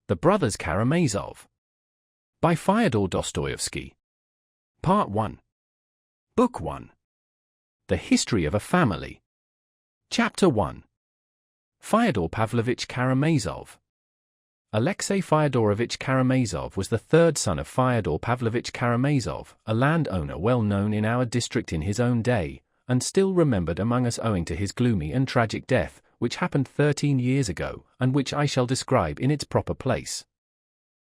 The Brothers Karamazov. By Fyodor Dostoyevsky. Part 1. Book 1. The History of a Family. Chapter 1. Fyodor Pavlovich Karamazov. Alexei Fyodorovich Karamazov was the third son of Fyodor Pavlovich Karamazov, a landowner well known in our district in his own day, and still remembered among us owing to his gloomy and tragic death, which happened 13 years ago, and which I shall describe in its proper place.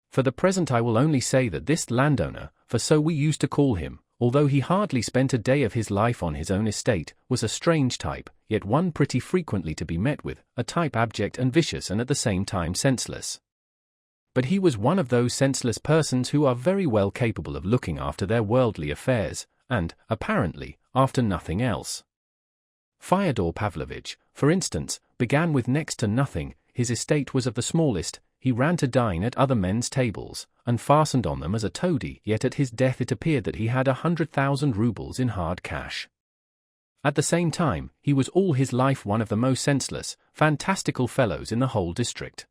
For the present I will only say that this landowner, for so we used to call him, although he hardly spent a day of his life on his own estate, was a strange type, yet one pretty frequently to be met with, a type abject and vicious and at the same time senseless. But he was one of those senseless persons who are very well capable of looking after their worldly affairs, and, apparently, after nothing else. Fyodor Pavlovich, for instance, began with next to nothing. His estate was of the smallest, he ran to dine at other men's tables, and fastened on them as a toady, yet at his death it appeared that he had 100,000 roubles in hard cash. At the same time, he was all his life one of the most senseless, fantastical fellows in the whole district.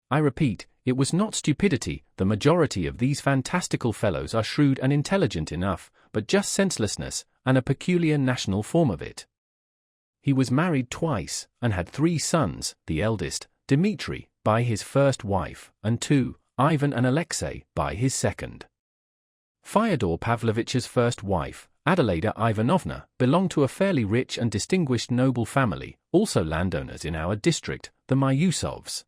I repeat, it was not stupidity, the majority of these fantastical fellows are shrewd and intelligent enough, but just senselessness, and a peculiar national form of it. He was married twice, and had 3 sons, the eldest, Dmitri, by his first wife, and 2, Ivan and Alexei, by his second. Fyodor Pavlovich's first wife, Adelaida Ivanovna, belonged to a fairly rich and distinguished noble family, also landowners in our district, the Mayusovs.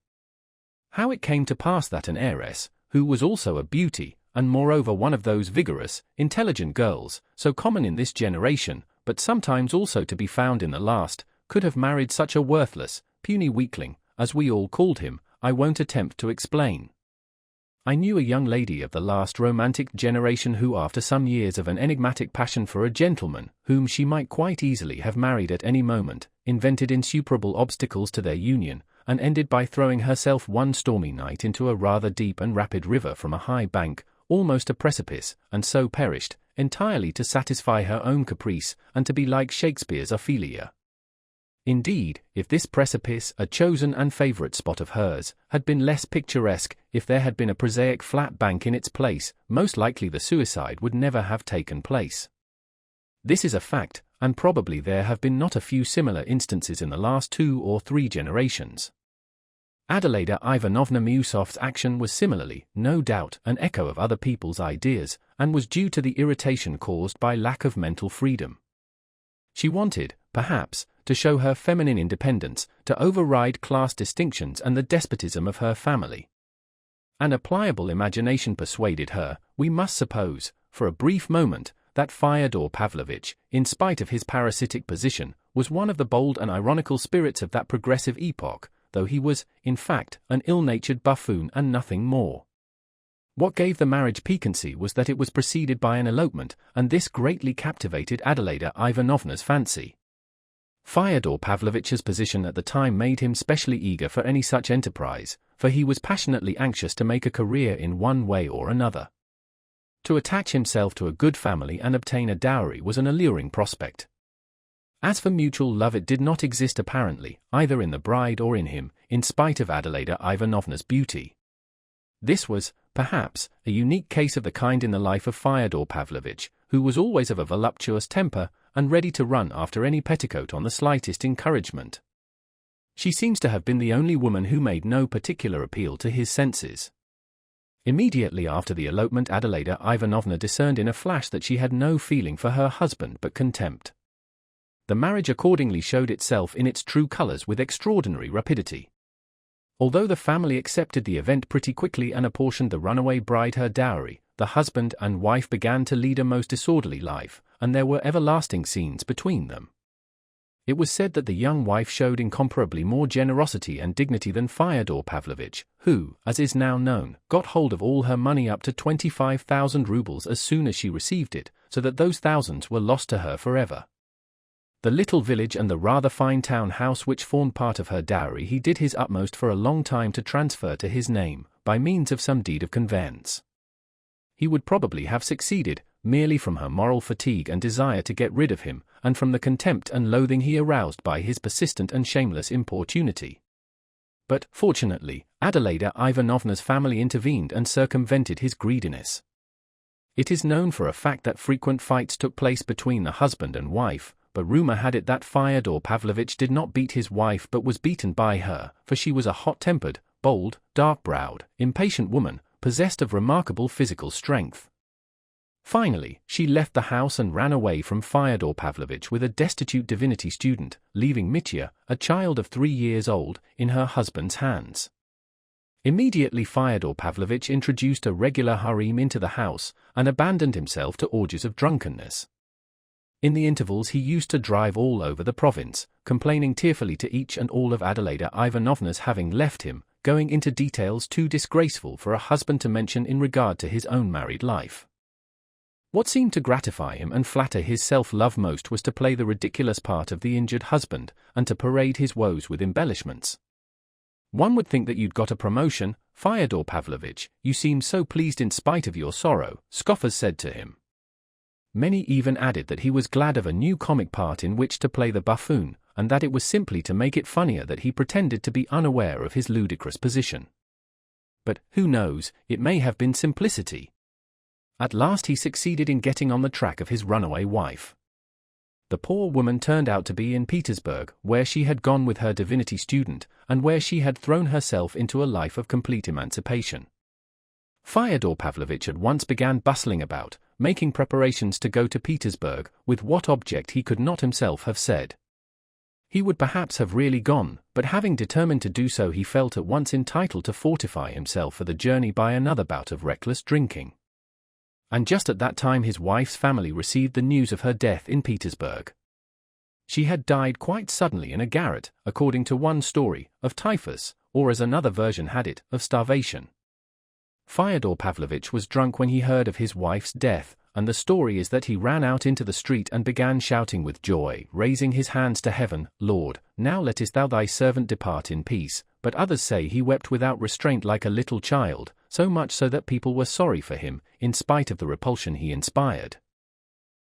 How it came to pass that an heiress, who was also a beauty, and moreover one of those vigorous, intelligent girls, so common in this generation, but sometimes also to be found in the last, could have married such a worthless, puny weakling, as we all called him, I won't attempt to explain. I knew a young lady of the last romantic generation who, after some years of an enigmatic passion for a gentleman, whom she might quite easily have married at any moment, invented insuperable obstacles to their union, and ended by throwing herself one stormy night into a rather deep and rapid river from a high bank, almost a precipice, and so perished, entirely to satisfy her own caprice, and to be like Shakespeare's Ophelia. Indeed, if this precipice, a chosen and favourite spot of hers, had been less picturesque, if there had been a prosaic flat bank in its place, most likely the suicide would never have taken place. This is a fact, and probably there have been not a few similar instances in the last 2 or 3 generations. Adelaida Ivanovna Mayusov's action was similarly, no doubt, an echo of other people's ideas, and was due to the irritation caused by lack of mental freedom. She wanted, perhaps, to show her feminine independence, to override class distinctions and the despotism of her family. And a pliable imagination persuaded her, we must suppose, for a brief moment, that Fyodor Pavlovich, in spite of his parasitic position, was one of the bold and ironical spirits of that progressive epoch, though he was, in fact, an ill-natured buffoon and nothing more. What gave the marriage piquancy was that it was preceded by an elopement, and this greatly captivated Adelaida Ivanovna's fancy. Fyodor Pavlovich's position at the time made him specially eager for any such enterprise, for he was passionately anxious to make a career in one way or another. To attach himself to a good family and obtain a dowry was an alluring prospect. As for mutual love, it did not exist apparently, either in the bride or in him, in spite of Adelaida Ivanovna's beauty. This was, perhaps, a unique case of the kind in the life of Fyodor Pavlovich, who was always of a voluptuous temper, and ready to run after any petticoat on the slightest encouragement. She seems to have been the only woman who made no particular appeal to his senses. Immediately after the elopement, Adelaida Ivanovna discerned in a flash that she had no feeling for her husband but contempt. The marriage accordingly showed itself in its true colours with extraordinary rapidity. Although the family accepted the event pretty quickly and apportioned the runaway bride her dowry, the husband and wife began to lead a most disorderly life, and there were everlasting scenes between them. It was said that the young wife showed incomparably more generosity and dignity than Fyodor Pavlovich, who, as is now known, got hold of all her money up to 25,000 roubles as soon as she received it, so that those thousands were lost to her forever. The little village and the rather fine town house which formed part of her dowry he did his utmost for a long time to transfer to his name, by means of some deed of conveyance. He would probably have succeeded, merely from her moral fatigue and desire to get rid of him, and from the contempt and loathing he aroused by his persistent and shameless importunity. But, fortunately, Adelaida Ivanovna's family intervened and circumvented his greediness. It is known for a fact that frequent fights took place between the husband and wife, but rumor had it that Fyodor Pavlovich did not beat his wife but was beaten by her, for she was a hot-tempered, bold, dark-browed, impatient woman, possessed of remarkable physical strength. Finally, she left the house and ran away from Fyodor Pavlovich with a destitute divinity student, leaving Mitya, a child of 3 years old, in her husband's hands. Immediately Fyodor Pavlovich introduced a regular harem into the house, and abandoned himself to orgies of drunkenness. In the intervals he used to drive all over the province, complaining tearfully to each and all of Adelaida Ivanovna's having left him, going into details too disgraceful for a husband to mention in regard to his own married life. What seemed to gratify him and flatter his self-love most was to play the ridiculous part of the injured husband, and to parade his woes with embellishments. "One would think that you'd got a promotion, Fyodor Pavlovich, you seem so pleased in spite of your sorrow," scoffers said to him. Many even added that he was glad of a new comic part in which to play the buffoon, and that it was simply to make it funnier that he pretended to be unaware of his ludicrous position. But, who knows, it may have been simplicity. At last he succeeded in getting on the track of his runaway wife. The poor woman turned out to be in Petersburg, where she had gone with her divinity student, and where she had thrown herself into a life of complete emancipation. Fyodor Pavlovich at once began bustling about, making preparations to go to Petersburg, with what object he could not himself have said. He would perhaps have really gone, but having determined to do so he felt at once entitled to fortify himself for the journey by another bout of reckless drinking. And just at that time his wife's family received the news of her death in Petersburg. She had died quite suddenly in a garret, according to one story, of typhus, or as another version had it, of starvation. Fyodor Pavlovich was drunk when he heard of his wife's death, and the story is that he ran out into the street and began shouting with joy, raising his hands to heaven, "Lord, now lettest thou thy servant depart in peace," but others say he wept without restraint like a little child, so much so that people were sorry for him, in spite of the repulsion he inspired.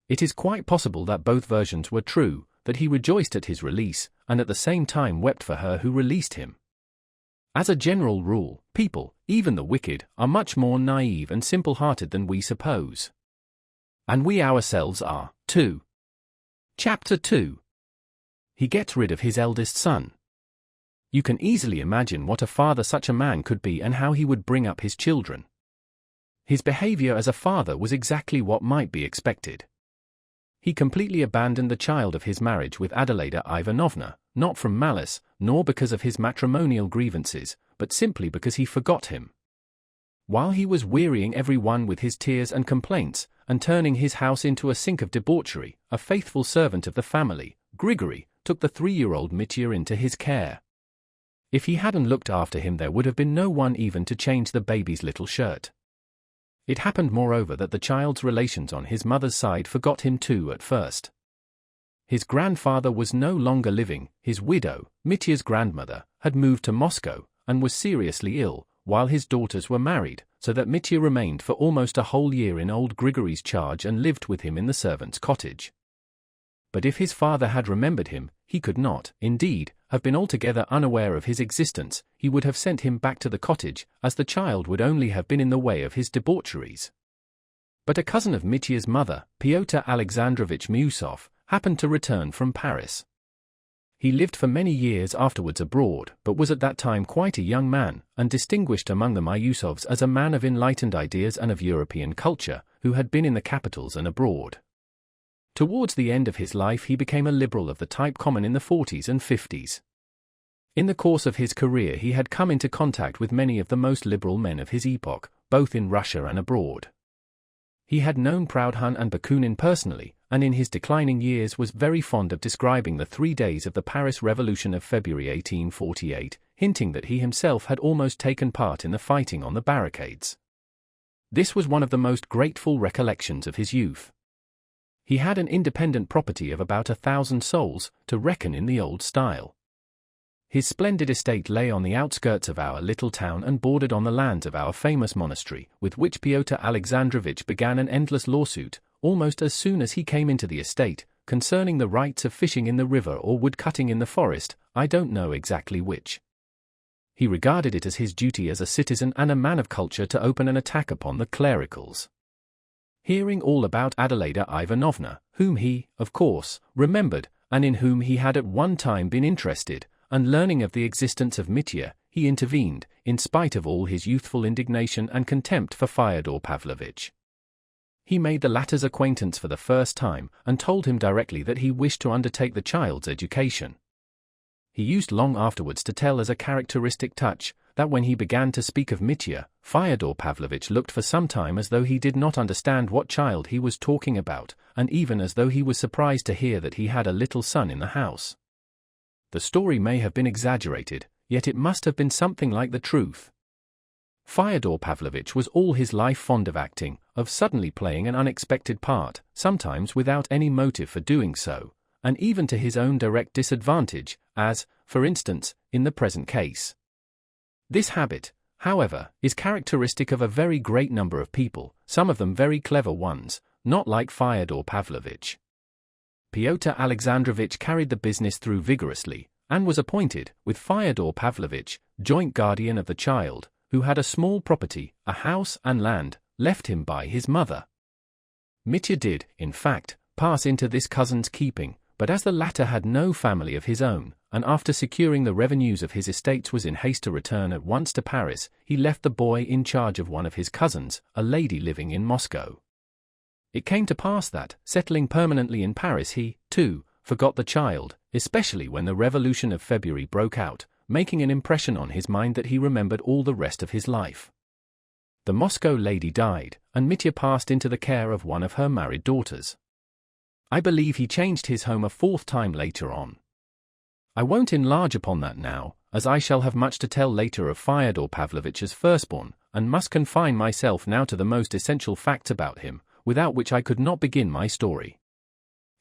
It is quite possible that both versions were true, that he rejoiced at his release, and at the same time wept for her who released him. As a general rule, people, even the wicked, are much more naive and simple-hearted than we suppose. And we ourselves are, too. Chapter 2. He gets rid of his eldest son. You can easily imagine what a father such a man could be and how he would bring up his children. His behavior as a father was exactly what might be expected. He completely abandoned the child of his marriage with Adelaida Ivanovna, not from malice, nor because of his matrimonial grievances, but simply because he forgot him. While he was wearying everyone with his tears and complaints, and turning his house into a sink of debauchery, a faithful servant of the family, Grigory, took the 3-year-old Mitya into his care. If he hadn't looked after him there would have been no one even to change the baby's little shirt. It happened moreover that the child's relations on his mother's side forgot him too at first. His grandfather was no longer living, his widow, Mitya's grandmother, had moved to Moscow, and was seriously ill, while his daughters were married, so that Mitya remained for almost a whole year in old Grigory's charge and lived with him in the servant's cottage. But if his father had remembered him, he could not, indeed, have been altogether unaware of his existence. He would have sent him back to the cottage, as the child would only have been in the way of his debaucheries. But a cousin of Mitya's mother, Pyotr Alexandrovich Miusov, happened to return from Paris. He lived for many years afterwards abroad, but was at that time quite a young man, and distinguished among the Miusovs as a man of enlightened ideas and of European culture, who had been in the capitals and abroad. Towards the end of his life he became a liberal of the type common in the 40s and 50s. In the course of his career he had come into contact with many of the most liberal men of his epoch, both in Russia and abroad. He had known Proudhon and Bakunin personally, and in his declining years was very fond of describing the 3 days of the Paris Revolution of February 1848, hinting that he himself had almost taken part in the fighting on the barricades. This was one of the most grateful recollections of his youth. He had an independent property of about 1,000 souls, to reckon in the old style. His splendid estate lay on the outskirts of our little town and bordered on the lands of our famous monastery, with which Pyotr Alexandrovich began an endless lawsuit, almost as soon as he came into the estate, concerning the rights of fishing in the river or wood-cutting in the forest, I don't know exactly which. He regarded it as his duty as a citizen and a man of culture to open an attack upon the clericals. Hearing all about Adelaida Ivanovna, whom he, of course, remembered, and in whom he had at one time been interested, and learning of the existence of Mitya, he intervened, in spite of all his youthful indignation and contempt for Fyodor Pavlovitch. He made the latter's acquaintance for the first time, and told him directly that he wished to undertake the child's education. He used long afterwards to tell as a characteristic touch, that when he began to speak of Mitya, Fyodor Pavlovitch looked for some time as though he did not understand what child he was talking about, and even as though he was surprised to hear that he had a little son in the house. The story may have been exaggerated, yet it must have been something like the truth. Fyodor Pavlovitch was all his life fond of acting, of suddenly playing an unexpected part, sometimes without any motive for doing so, and even to his own direct disadvantage, as, for instance, in the present case. This habit, however, is characteristic of a very great number of people, some of them very clever ones, not like Fyodor Pavlovitch. Pyotr Alexandrovitch carried the business through vigorously, and was appointed, with Fyodor Pavlovitch, joint guardian of the child, who had a small property, a house and land, left him by his mother. Mitya did, in fact, pass into this cousin's keeping, but as the latter had no family of his own, and after securing the revenues of his estates was in haste to return at once to Paris, he left the boy in charge of one of his cousins, a lady living in Moscow. It came to pass that, settling permanently in Paris, he, too, forgot the child, especially when the Revolution of February broke out, making an impression on his mind that he remembered all the rest of his life. The Moscow lady died, and Mitya passed into the care of one of her married daughters. I believe he changed his home a fourth time later on. I won't enlarge upon that now, as I shall have much to tell later of Fyodor Pavlovitch's firstborn, and must confine myself now to the most essential facts about him, without which I could not begin my story.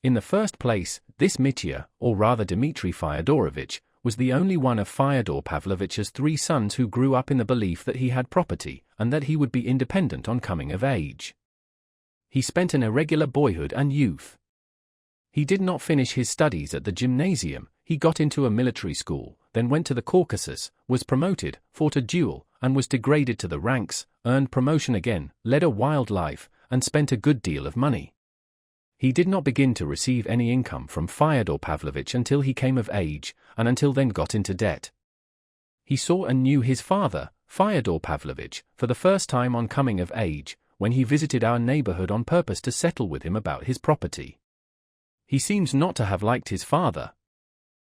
In the first place, this Mitya, or rather Dmitri Fyodorovitch, was the only one of Fyodor Pavlovitch's 3 sons who grew up in the belief that he had property, and that he would be independent on coming of age. He spent an irregular boyhood and youth. He did not finish his studies at the gymnasium, he got into a military school, then went to the Caucasus, was promoted, fought a duel, and was degraded to the ranks, earned promotion again, led a wild life, and spent a good deal of money. He did not begin to receive any income from Fyodor Pavlovitch until he came of age, and until then got into debt. He saw and knew his father, Fyodor Pavlovitch, for the first time on coming of age, when he visited our neighborhood on purpose to settle with him about his property. He seems not to have liked his father.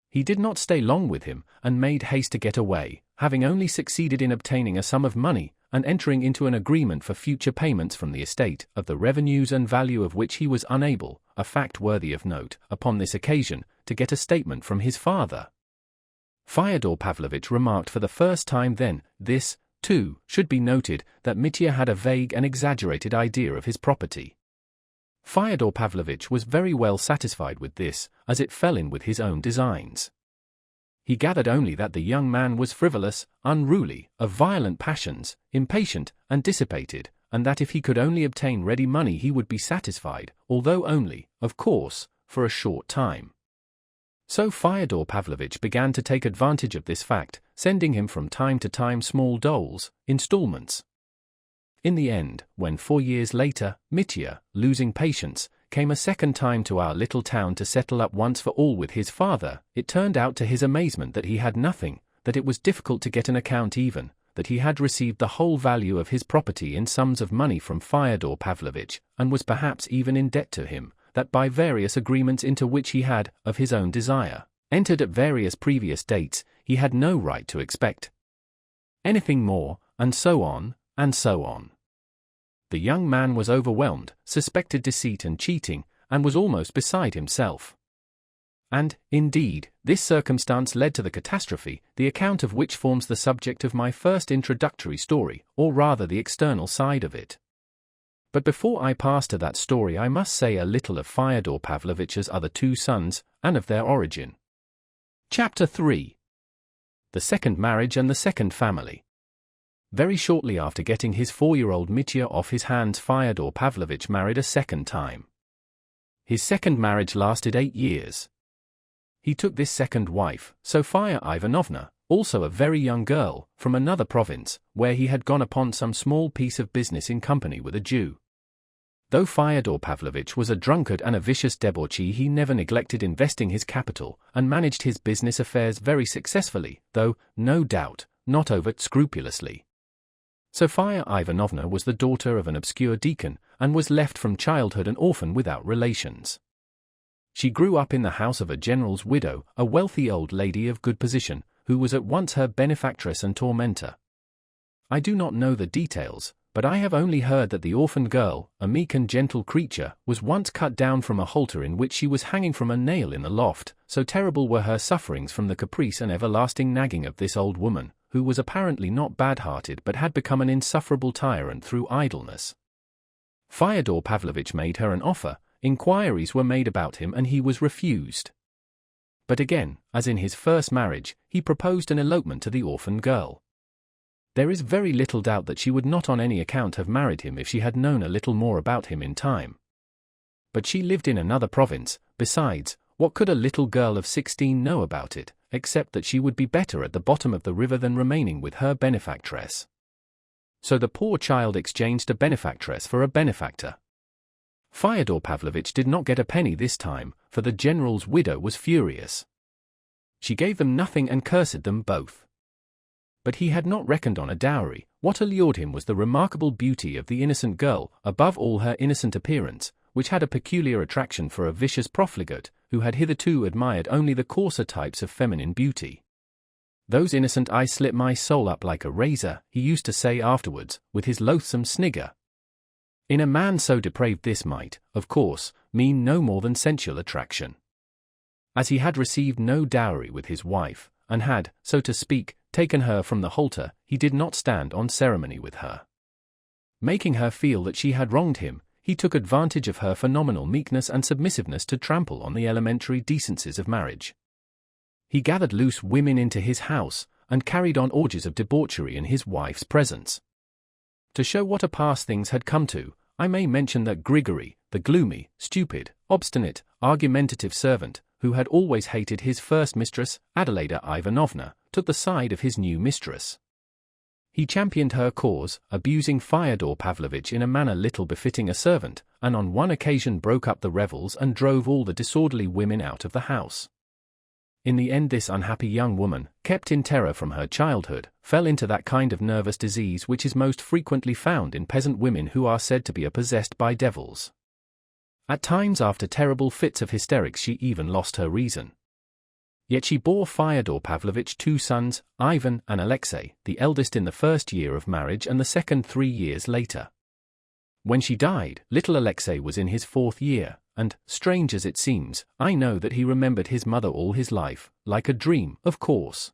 He did not stay long with him, and made haste to get away, having only succeeded in obtaining a sum of money, and entering into an agreement for future payments from the estate, of the revenues and value of which he was unable, a fact worthy of note, upon this occasion, to get a statement from his father. Fyodor Pavlovitch remarked for the first time then, this, too, should be noted, that Mitya had a vague and exaggerated idea of his property. Fyodor Pavlovitch was very well satisfied with this, as it fell in with his own designs. He gathered only that the young man was frivolous, unruly, of violent passions, impatient, and dissipated, and that if he could only obtain ready money he would be satisfied, although only, of course, for a short time. So Fyodor Pavlovitch began to take advantage of this fact, sending him from time to time small doles, installments. In the end, when 4 years later, Mitya, losing patience, came a second time to our little town to settle up once for all with his father, it turned out to his amazement that he had nothing, that it was difficult to get an account even, that he had received the whole value of his property in sums of money from Fyodor Pavlovitch, and was perhaps even in debt to him, that by various agreements into which he had, of his own desire, entered at various previous dates, he had no right to expect anything more, and so on, and so on. The young man was overwhelmed, suspected deceit and cheating, and was almost beside himself. And, indeed, this circumstance led to the catastrophe, the account of which forms the subject of my first introductory story, or rather the external side of it. But before I pass to that story I must say a little of Fyodor Pavlovitch's other 2 sons, and of their origin. Chapter 3. The second marriage and the second family. Very shortly after getting his 4-year-old Mitya off his hands, Fyodor Pavlovitch married a second time. His second marriage lasted 8 years. He took this second wife, Sofia Ivanovna, also a very young girl, from another province, where he had gone upon some small piece of business in company with a Jew. Though Fyodor Pavlovitch was a drunkard and a vicious debauchee, he never neglected investing his capital, and managed his business affairs very successfully, though, no doubt, not over scrupulously. Sophia Ivanovna was the daughter of an obscure deacon, and was left from childhood an orphan without relations. She grew up in the house of a general's widow, a wealthy old lady of good position, who was at once her benefactress and tormentor. I do not know the details, but I have only heard that the orphan girl, a meek and gentle creature, was once cut down from a halter in which she was hanging from a nail in the loft, so terrible were her sufferings from the caprice and everlasting nagging of this old woman, who was apparently not bad-hearted but had become an insufferable tyrant through idleness. Fyodor Pavlovitch made her an offer, inquiries were made about him and he was refused. But again, as in his first marriage, he proposed an elopement to the orphan girl. There is very little doubt that she would not on any account have married him if she had known a little more about him in time. But she lived in another province. Besides, what could a little girl of 16 know about it, except that she would be better at the bottom of the river than remaining with her benefactress? So the poor child exchanged a benefactress for a benefactor. Fyodor Pavlovitch did not get a penny this time, for the general's widow was furious. She gave them nothing and cursed them both. But he had not reckoned on a dowry. What allured him was the remarkable beauty of the innocent girl, above all her innocent appearance, which had a peculiar attraction for a vicious profligate, who had hitherto admired only the coarser types of feminine beauty. "Those innocent eyes slit my soul up like a razor," he used to say afterwards, with his loathsome snigger. In a man so depraved this might, of course, mean no more than sensual attraction. As he had received no dowry with his wife, and had, so to speak, taken her from the halter, he did not stand on ceremony with her. Making her feel that she had wronged him, he took advantage of her phenomenal meekness and submissiveness to trample on the elementary decencies of marriage. He gathered loose women into his house, and carried on orgies of debauchery in his wife's presence. To show what a pass things had come to, I may mention that Grigory, the gloomy, stupid, obstinate, argumentative servant, who had always hated his first mistress, Adelaida Ivanovna, took the side of his new mistress. He championed her cause, abusing Fyodor Pavlovitch in a manner little befitting a servant, and on one occasion broke up the revels and drove all the disorderly women out of the house. In the end this unhappy young woman, kept in terror from her childhood, fell into that kind of nervous disease which is most frequently found in peasant women who are said to be possessed by devils. At times after terrible fits of hysterics she even lost her reason. Yet she bore Fyodor Pavlovitch 2 sons, Ivan and Alexei, the eldest in the first year of marriage and the second 3 years later. When she died, little Alexei was in his 4th year, and, strange as it seems, I know that he remembered his mother all his life, like a dream, of course.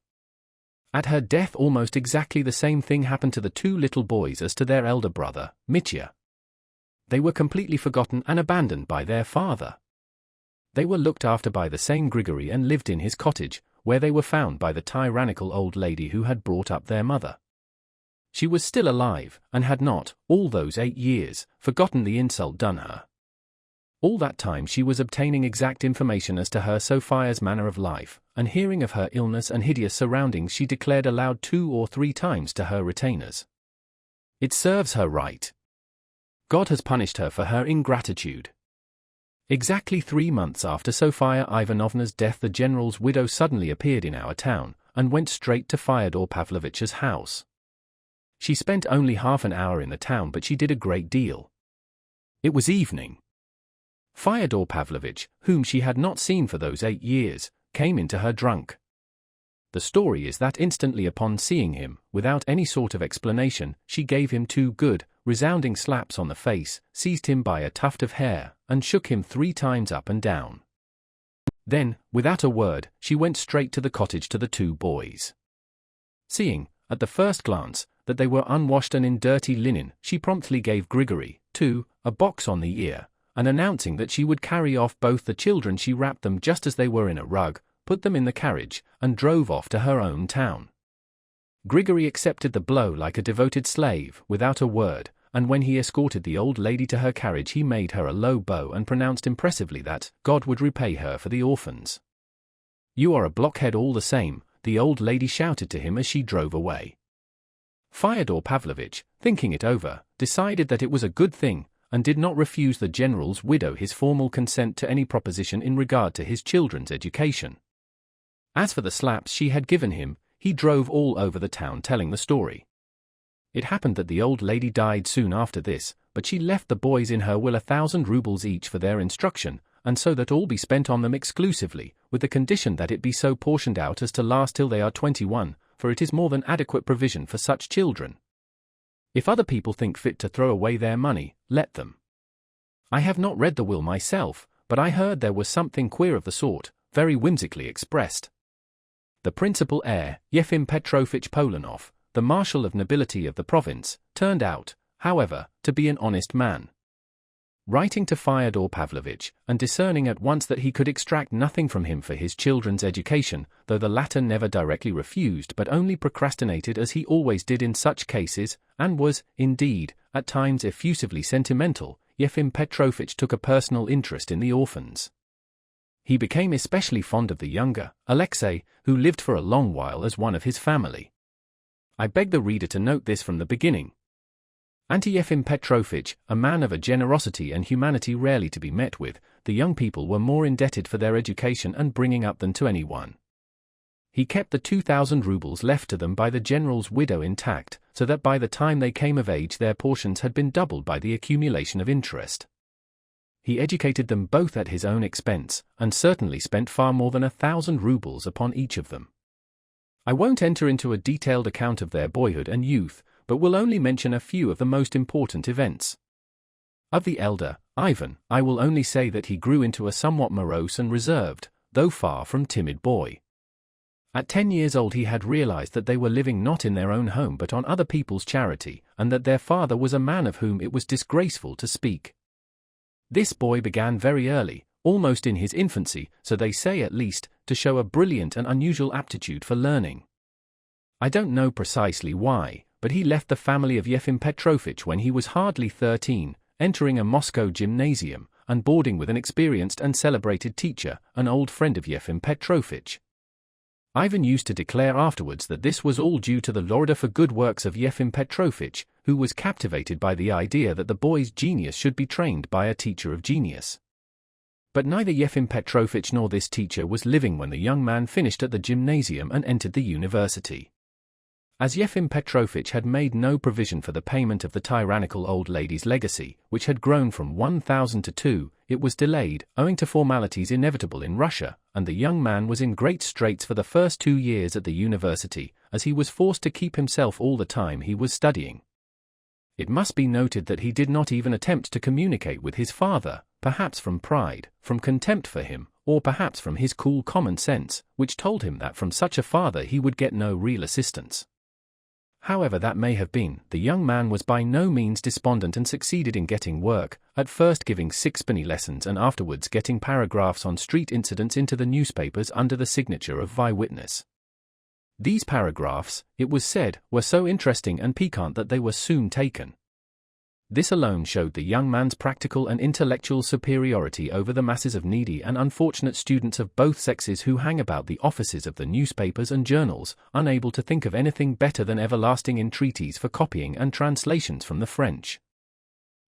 At her death almost exactly the same thing happened to the 2 little boys as to their elder brother, Mitya. They were completely forgotten and abandoned by their father. They were looked after by the same Grigory and lived in his cottage, where they were found by the tyrannical old lady who had brought up their mother. She was still alive, and had not, all those 8 years, forgotten the insult done her. All that time she was obtaining exact information as to her Sophia's manner of life, and hearing of her illness and hideous surroundings she declared aloud 2 or 3 times to her retainers. It serves her right. God has punished her for her ingratitude. Exactly 3 months after Sophia Ivanovna's death the general's widow suddenly appeared in our town, and went straight to Fyodor Pavlovitch's house. She spent only half an hour in the town but she did a great deal. It was evening. Fyodor Pavlovitch, whom she had not seen for those 8 years, came into her drunk. The story is that instantly upon seeing him, without any sort of explanation, she gave him 2 good, resounding slaps on the face, seized him by a tuft of hair, and shook him 3 times up and down. Then, without a word, she went straight to the cottage to the 2 boys. Seeing, at the first glance, that they were unwashed and in dirty linen, she promptly gave Grigory, too, a box on the ear, and announcing that she would carry off both the children she wrapped them just as they were in a rug, put them in the carriage, and drove off to her own town. Grigory accepted the blow like a devoted slave, without a word, and when he escorted the old lady to her carriage he made her a low bow and pronounced impressively that God would repay her for the orphans. "You are a blockhead all the same, the old lady shouted to him as she drove away. Fyodor Pavlovitch, thinking it over, decided that it was a good thing, and did not refuse the general's widow his formal consent to any proposition in regard to his children's education. As for the slaps she had given him, he drove all over the town telling the story. It happened that the old lady died soon after this, but she left the boys in her will 1,000 rubles each for their instruction, and so that all be spent on them exclusively, with the condition that it be so portioned out as to last till they are 21, for it is more than adequate provision for such children. If other people think fit to throw away their money, let them. I have not read the will myself, but I heard there was something queer of the sort, very whimsically expressed. The principal heir, Yefim Petrovitch Polanov, the marshal of nobility of the province, turned out, however, to be an honest man. Writing to Fyodor Pavlovitch, and discerning at once that he could extract nothing from him for his children's education, though the latter never directly refused but only procrastinated as he always did in such cases, and was, indeed, at times effusively sentimental, Yefim Petrovitch took a personal interest in the orphans. He became especially fond of the younger, Alexei, who lived for a long while as one of his family. I beg the reader to note this from the beginning. To Yefim Petrovitch, a man of a generosity and humanity rarely to be met with, the young people were more indebted for their education and bringing up than to anyone. He kept the 2,000 rubles left to them by the general's widow intact, so that by the time they came of age their portions had been doubled by the accumulation of interest. He educated them both at his own expense, and certainly spent far more than 1,000 rubles upon each of them. I won't enter into a detailed account of their boyhood and youth, but will only mention a few of the most important events. Of the elder, Ivan, I will only say that he grew into a somewhat morose and reserved, though far from timid boy. At 10 years old he had realized that they were living not in their own home but on other people's charity, and that their father was a man of whom it was disgraceful to speak. This boy began very early, almost in his infancy, so they say at least, to show a brilliant and unusual aptitude for learning. I don't know precisely why, but he left the family of Yefim Petrovitch when he was hardly 13, entering a Moscow gymnasium, and boarding with an experienced and celebrated teacher, an old friend of Yefim Petrovitch. Ivan used to declare afterwards that this was all due to the laureate for good works of Yefim Petrovitch, who was captivated by the idea that the boy's genius should be trained by a teacher of genius. But neither Yefim Petrovitch nor this teacher was living when the young man finished at the gymnasium and entered the university. As Yefim Petrovitch had made no provision for the payment of the tyrannical old lady's legacy, which had grown from 1,000 to 2, it was delayed, owing to formalities inevitable in Russia, and the young man was in great straits for the first 2 years at the university, as he was forced to keep himself all the time he was studying. It must be noted that he did not even attempt to communicate with his father, perhaps from pride, from contempt for him, or perhaps from his cool common sense, which told him that from such a father he would get no real assistance. However that may have been, the young man was by no means despondent and succeeded in getting work, at first giving sixpenny lessons and afterwards getting paragraphs on street incidents into the newspapers under the signature of Eyewitness. These paragraphs, it was said, were so interesting and piquant that they were soon taken. This alone showed the young man's practical and intellectual superiority over the masses of needy and unfortunate students of both sexes who hang about the offices of the newspapers and journals, unable to think of anything better than everlasting entreaties for copying and translations from the French.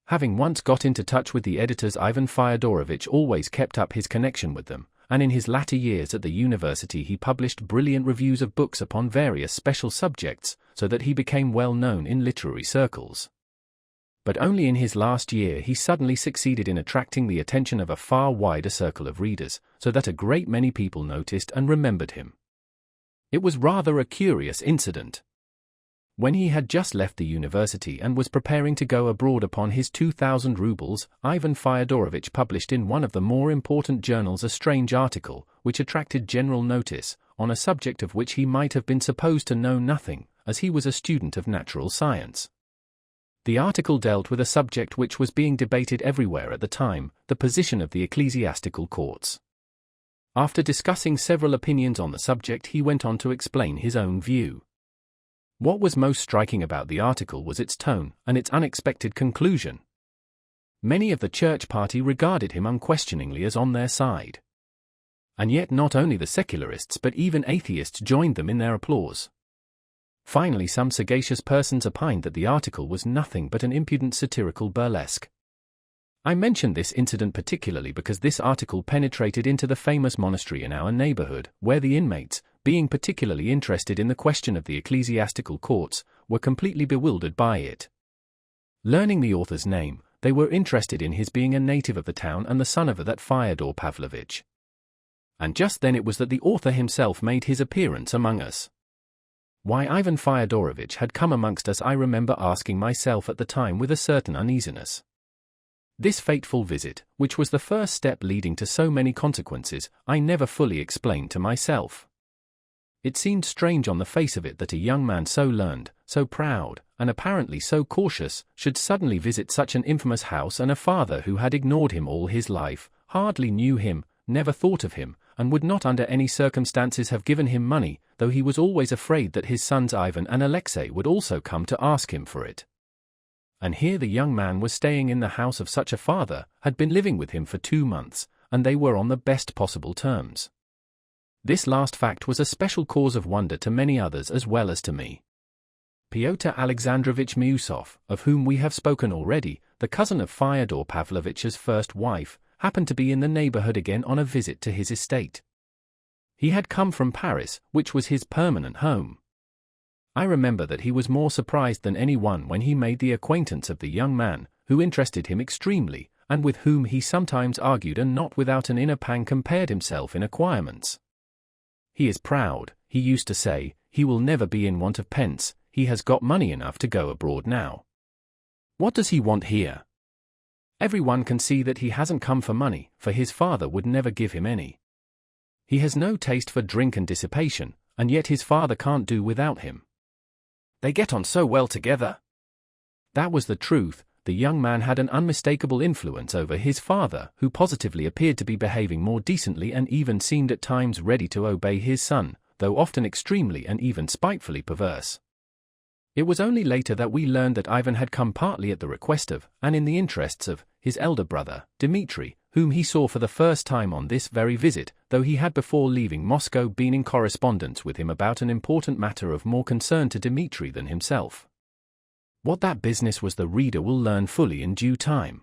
Having once got into touch with the editors, Ivan Fyodorovitch always kept up his connection with them, and in his latter years at the university he published brilliant reviews of books upon various special subjects, so that he became well known in literary circles. But only in his last year he suddenly succeeded in attracting the attention of a far wider circle of readers, so that a great many people noticed and remembered him. It was rather a curious incident. When he had just left the university and was preparing to go abroad upon his 2,000 rubles, Ivan Fyodorovitch published in one of the more important journals a strange article, which attracted general notice, on a subject of which he might have been supposed to know nothing, as he was a student of natural science. The article dealt with a subject which was being debated everywhere at the time, the position of the ecclesiastical courts. After discussing several opinions on the subject, he went on to explain his own view. What was most striking about the article was its tone and its unexpected conclusion. Many of the church party regarded him unquestioningly as on their side. And yet not only the secularists but even atheists joined them in their applause. Finally, some sagacious persons opined that the article was nothing but an impudent satirical burlesque. I mention this incident particularly because this article penetrated into the famous monastery in our neighborhood, where the inmates, being particularly interested in the question of the ecclesiastical courts, were completely bewildered by it. Learning the author's name, they were interested in his being a native of the town and the son of that Fyodor Pavlovich. And just then it was that the author himself made his appearance among us. Why Ivan Fyodorovich had come amongst us I remember asking myself at the time with a certain uneasiness. This fateful visit, which was the first step leading to so many consequences, I never fully explained to myself. It seemed strange on the face of it that a young man so learned, so proud, and apparently so cautious, should suddenly visit such an infamous house, and a father who had ignored him all his life, hardly knew him, never thought of him, and would not under any circumstances have given him money, though he was always afraid that his sons Ivan and Alexei would also come to ask him for it. And here the young man was staying in the house of such a father, had been living with him for 2 months, and they were on the best possible terms. This last fact was a special cause of wonder to many others as well as to me. Pyotr Alexandrovich Miusov, of whom we have spoken already, the cousin of Fyodor Pavlovich's first wife, happened to be in the neighborhood again on a visit to his estate. He had come from Paris, which was his permanent home. I remember that he was more surprised than anyone when he made the acquaintance of the young man, who interested him extremely, and with whom he sometimes argued and not without an inner pang compared himself in acquirements. He is proud, he used to say, he will never be in want of pence, he has got money enough to go abroad now. What does he want here? Everyone can see that he hasn't come for money, for his father would never give him any. He has no taste for drink and dissipation, and yet his father can't do without him. They get on so well together. That was the truth. The young man had an unmistakable influence over his father, who positively appeared to be behaving more decently and even seemed at times ready to obey his son, though often extremely and even spitefully perverse. It was only later that we learned that Ivan had come partly at the request of, and in the interests of, his elder brother, Dmitri, whom he saw for the first time on this very visit, though he had before leaving Moscow been in correspondence with him about an important matter of more concern to Dmitri than himself. What that business was the reader will learn fully in due time.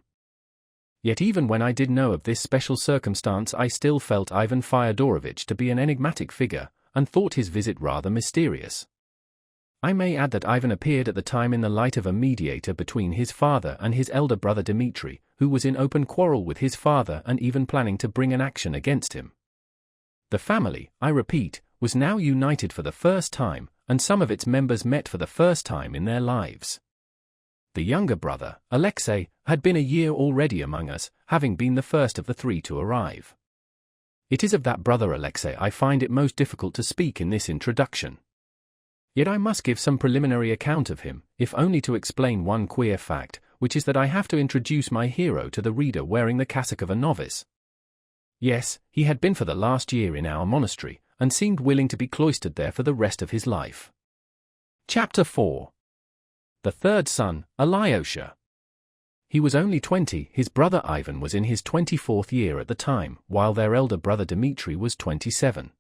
Yet even when I did know of this special circumstance I still felt Ivan Fyodorovich to be an enigmatic figure, and thought his visit rather mysterious. I may add that Ivan appeared at the time in the light of a mediator between his father and his elder brother Dmitri, who was in open quarrel with his father and even planning to bring an action against him. The family, I repeat, was now united for the first time, and some of its members met for the first time in their lives. The younger brother, Alexei, had been a year already among us, having been the first of the three to arrive. It is of that brother Alexei I find it most difficult to speak in this introduction. Yet I must give some preliminary account of him, if only to explain one queer fact, which is that I have to introduce my hero to the reader wearing the cassock of a novice. Yes, he had been for the last year in our monastery, and seemed willing to be cloistered there for the rest of his life. Chapter 4. The third son, Alyosha. He was only 20, his brother Ivan was in his 24th year at the time, while their elder brother Dmitri was 27.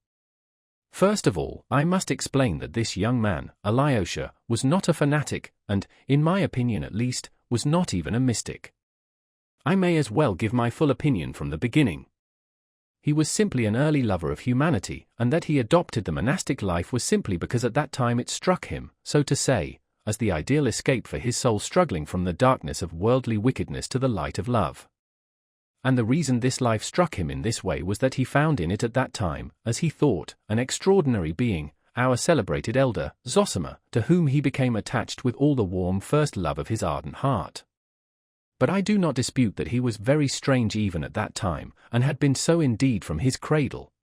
First of all, I must explain that this young man, Alyosha, was not a fanatic, and, in my opinion at least, was not even a mystic. I may as well give my full opinion from the beginning. He was simply an early lover of humanity, and that he adopted the monastic life was simply because at that time it struck him, so to say, as the ideal escape for his soul struggling from the darkness of worldly wickedness to the light of love. And the reason this life struck him in this way was that he found in it at that time, as he thought, an extraordinary being, our celebrated elder, Zosima, to whom he became attached with all the warm first love of his ardent heart. But I do not dispute that he was very strange even at that time, and had been so indeed from his cradle.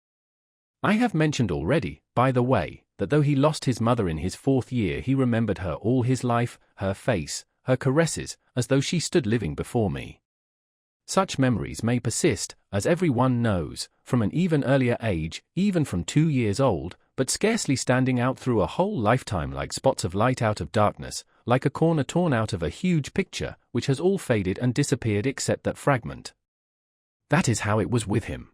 I have mentioned already, by the way, that though he lost his mother in his 4th year he remembered her all his life, her face, her caresses, as though she stood living before me. Such memories may persist, as every one knows, from an even earlier age, even from 2 years old, but scarcely standing out through a whole lifetime like spots of light out of darkness, like a corner torn out of a huge picture, which has all faded and disappeared except that fragment. That is how it was with him.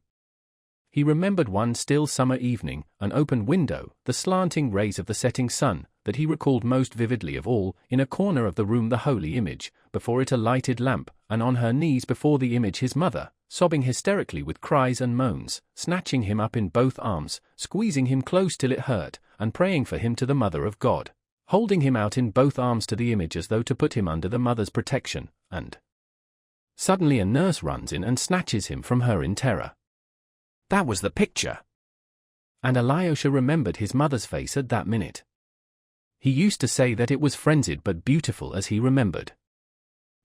he remembered one still summer evening, an open window, the slanting rays of the setting sun, that he recalled most vividly of all, in a corner of the room the holy image, before it a lighted lamp, and on her knees before the image his mother, sobbing hysterically with cries and moans, snatching him up in both arms, squeezing him close till it hurt, and praying for him to the Mother of God, holding him out in both arms to the image as though to put him under the mother's protection, and suddenly a nurse runs in and snatches him from her in terror. That was the picture. And Alyosha remembered his mother's face at that minute. He used to say that it was frenzied but beautiful as he remembered.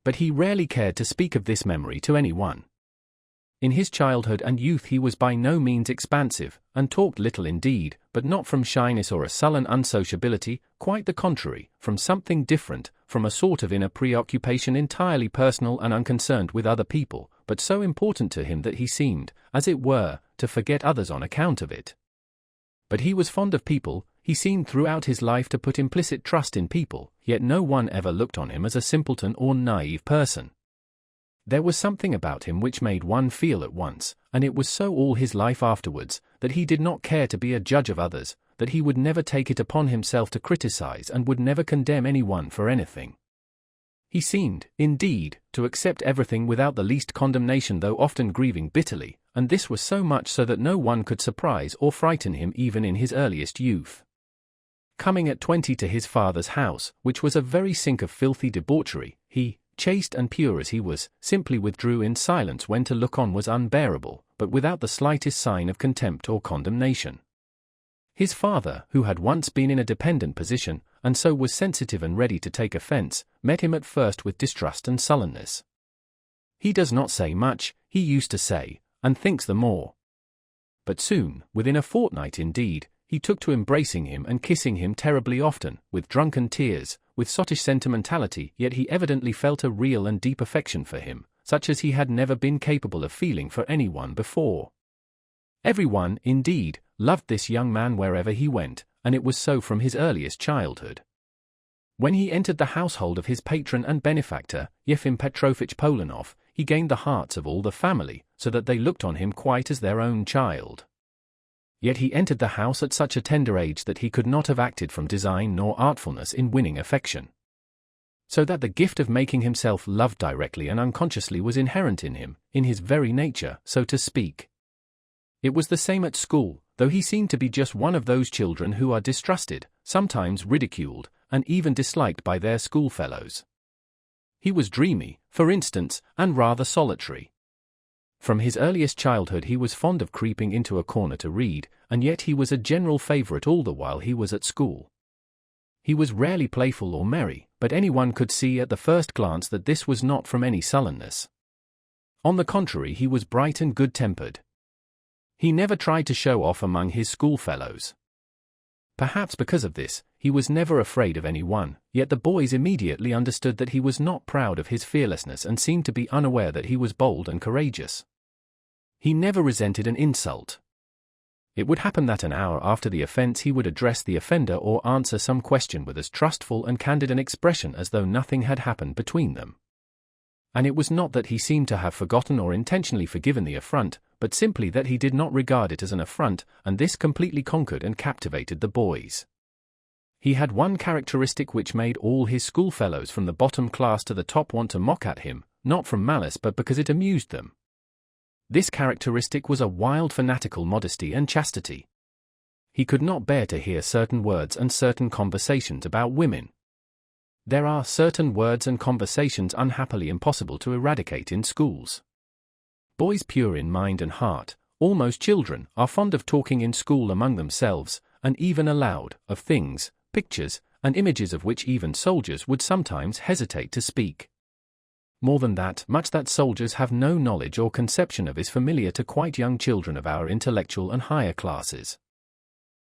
But he rarely cared to speak of this memory to anyone. In his childhood and youth he was by no means expansive, and talked little indeed, but not from shyness or a sullen unsociability, quite the contrary, from something different, from a sort of inner preoccupation entirely personal and unconcerned with other people, but so important to him that he seemed, as it were, to forget others on account of it. But he was fond of people, he seemed throughout his life to put implicit trust in people, yet no one ever looked on him as a simpleton or naive person. There was something about him which made one feel at once, and it was so all his life afterwards, that he did not care to be a judge of others, that he would never take it upon himself to criticize and would never condemn anyone for anything. He seemed, indeed, to accept everything without the least condemnation, though often grieving bitterly, and this was so much so that no one could surprise or frighten him even in his earliest youth. Coming at 20 to his father's house, which was a very sink of filthy debauchery, he, chaste and pure as he was, simply withdrew in silence when to look on was unbearable, but without the slightest sign of contempt or condemnation. His father, who had once been in a dependent position, and so was sensitive and ready to take offense, met him at first with distrust and sullenness. "He does not say much," he used to say, "and thinks the more." But soon, within a fortnight indeed, he took to embracing him and kissing him terribly often, with drunken tears, with sottish sentimentality, yet he evidently felt a real and deep affection for him, such as he had never been capable of feeling for anyone before. Everyone, indeed, loved this young man wherever he went, and it was so from his earliest childhood. When he entered the household of his patron and benefactor, Yefim Petrovitch Polenov, he gained the hearts of all the family, so that they looked on him quite as their own child. Yet he entered the house at such a tender age that he could not have acted from design nor artfulness in winning affection. So that the gift of making himself loved directly and unconsciously was inherent in him, in his very nature, so to speak. It was the same at school, though he seemed to be just one of those children who are distrusted, sometimes ridiculed, and even disliked by their schoolfellows. He was dreamy, for instance, and rather solitary. From his earliest childhood he was fond of creeping into a corner to read, and yet he was a general favorite all the while he was at school. He was rarely playful or merry, but anyone could see at the first glance that this was not from any sullenness. On the contrary, he was bright and good-tempered. He never tried to show off among his schoolfellows. Perhaps because of this, he was never afraid of anyone, yet the boys immediately understood that he was not proud of his fearlessness and seemed to be unaware that he was bold and courageous. He never resented an insult. It would happen that an hour after the offense he would address the offender or answer some question with as trustful and candid an expression as though nothing had happened between them. And it was not that he seemed to have forgotten or intentionally forgiven the affront, but simply that he did not regard it as an affront, and this completely conquered and captivated the boys. He had one characteristic which made all his schoolfellows from the bottom class to the top want to mock at him, not from malice but because it amused them. This characteristic was a wild fanatical modesty and chastity. He could not bear to hear certain words and certain conversations about women. There are certain words and conversations unhappily impossible to eradicate in schools. Boys pure in mind and heart, almost children, are fond of talking in school among themselves, and even aloud, of things, pictures, and images of which even soldiers would sometimes hesitate to speak. More than that, much that soldiers have no knowledge or conception of is familiar to quite young children of our intellectual and higher classes.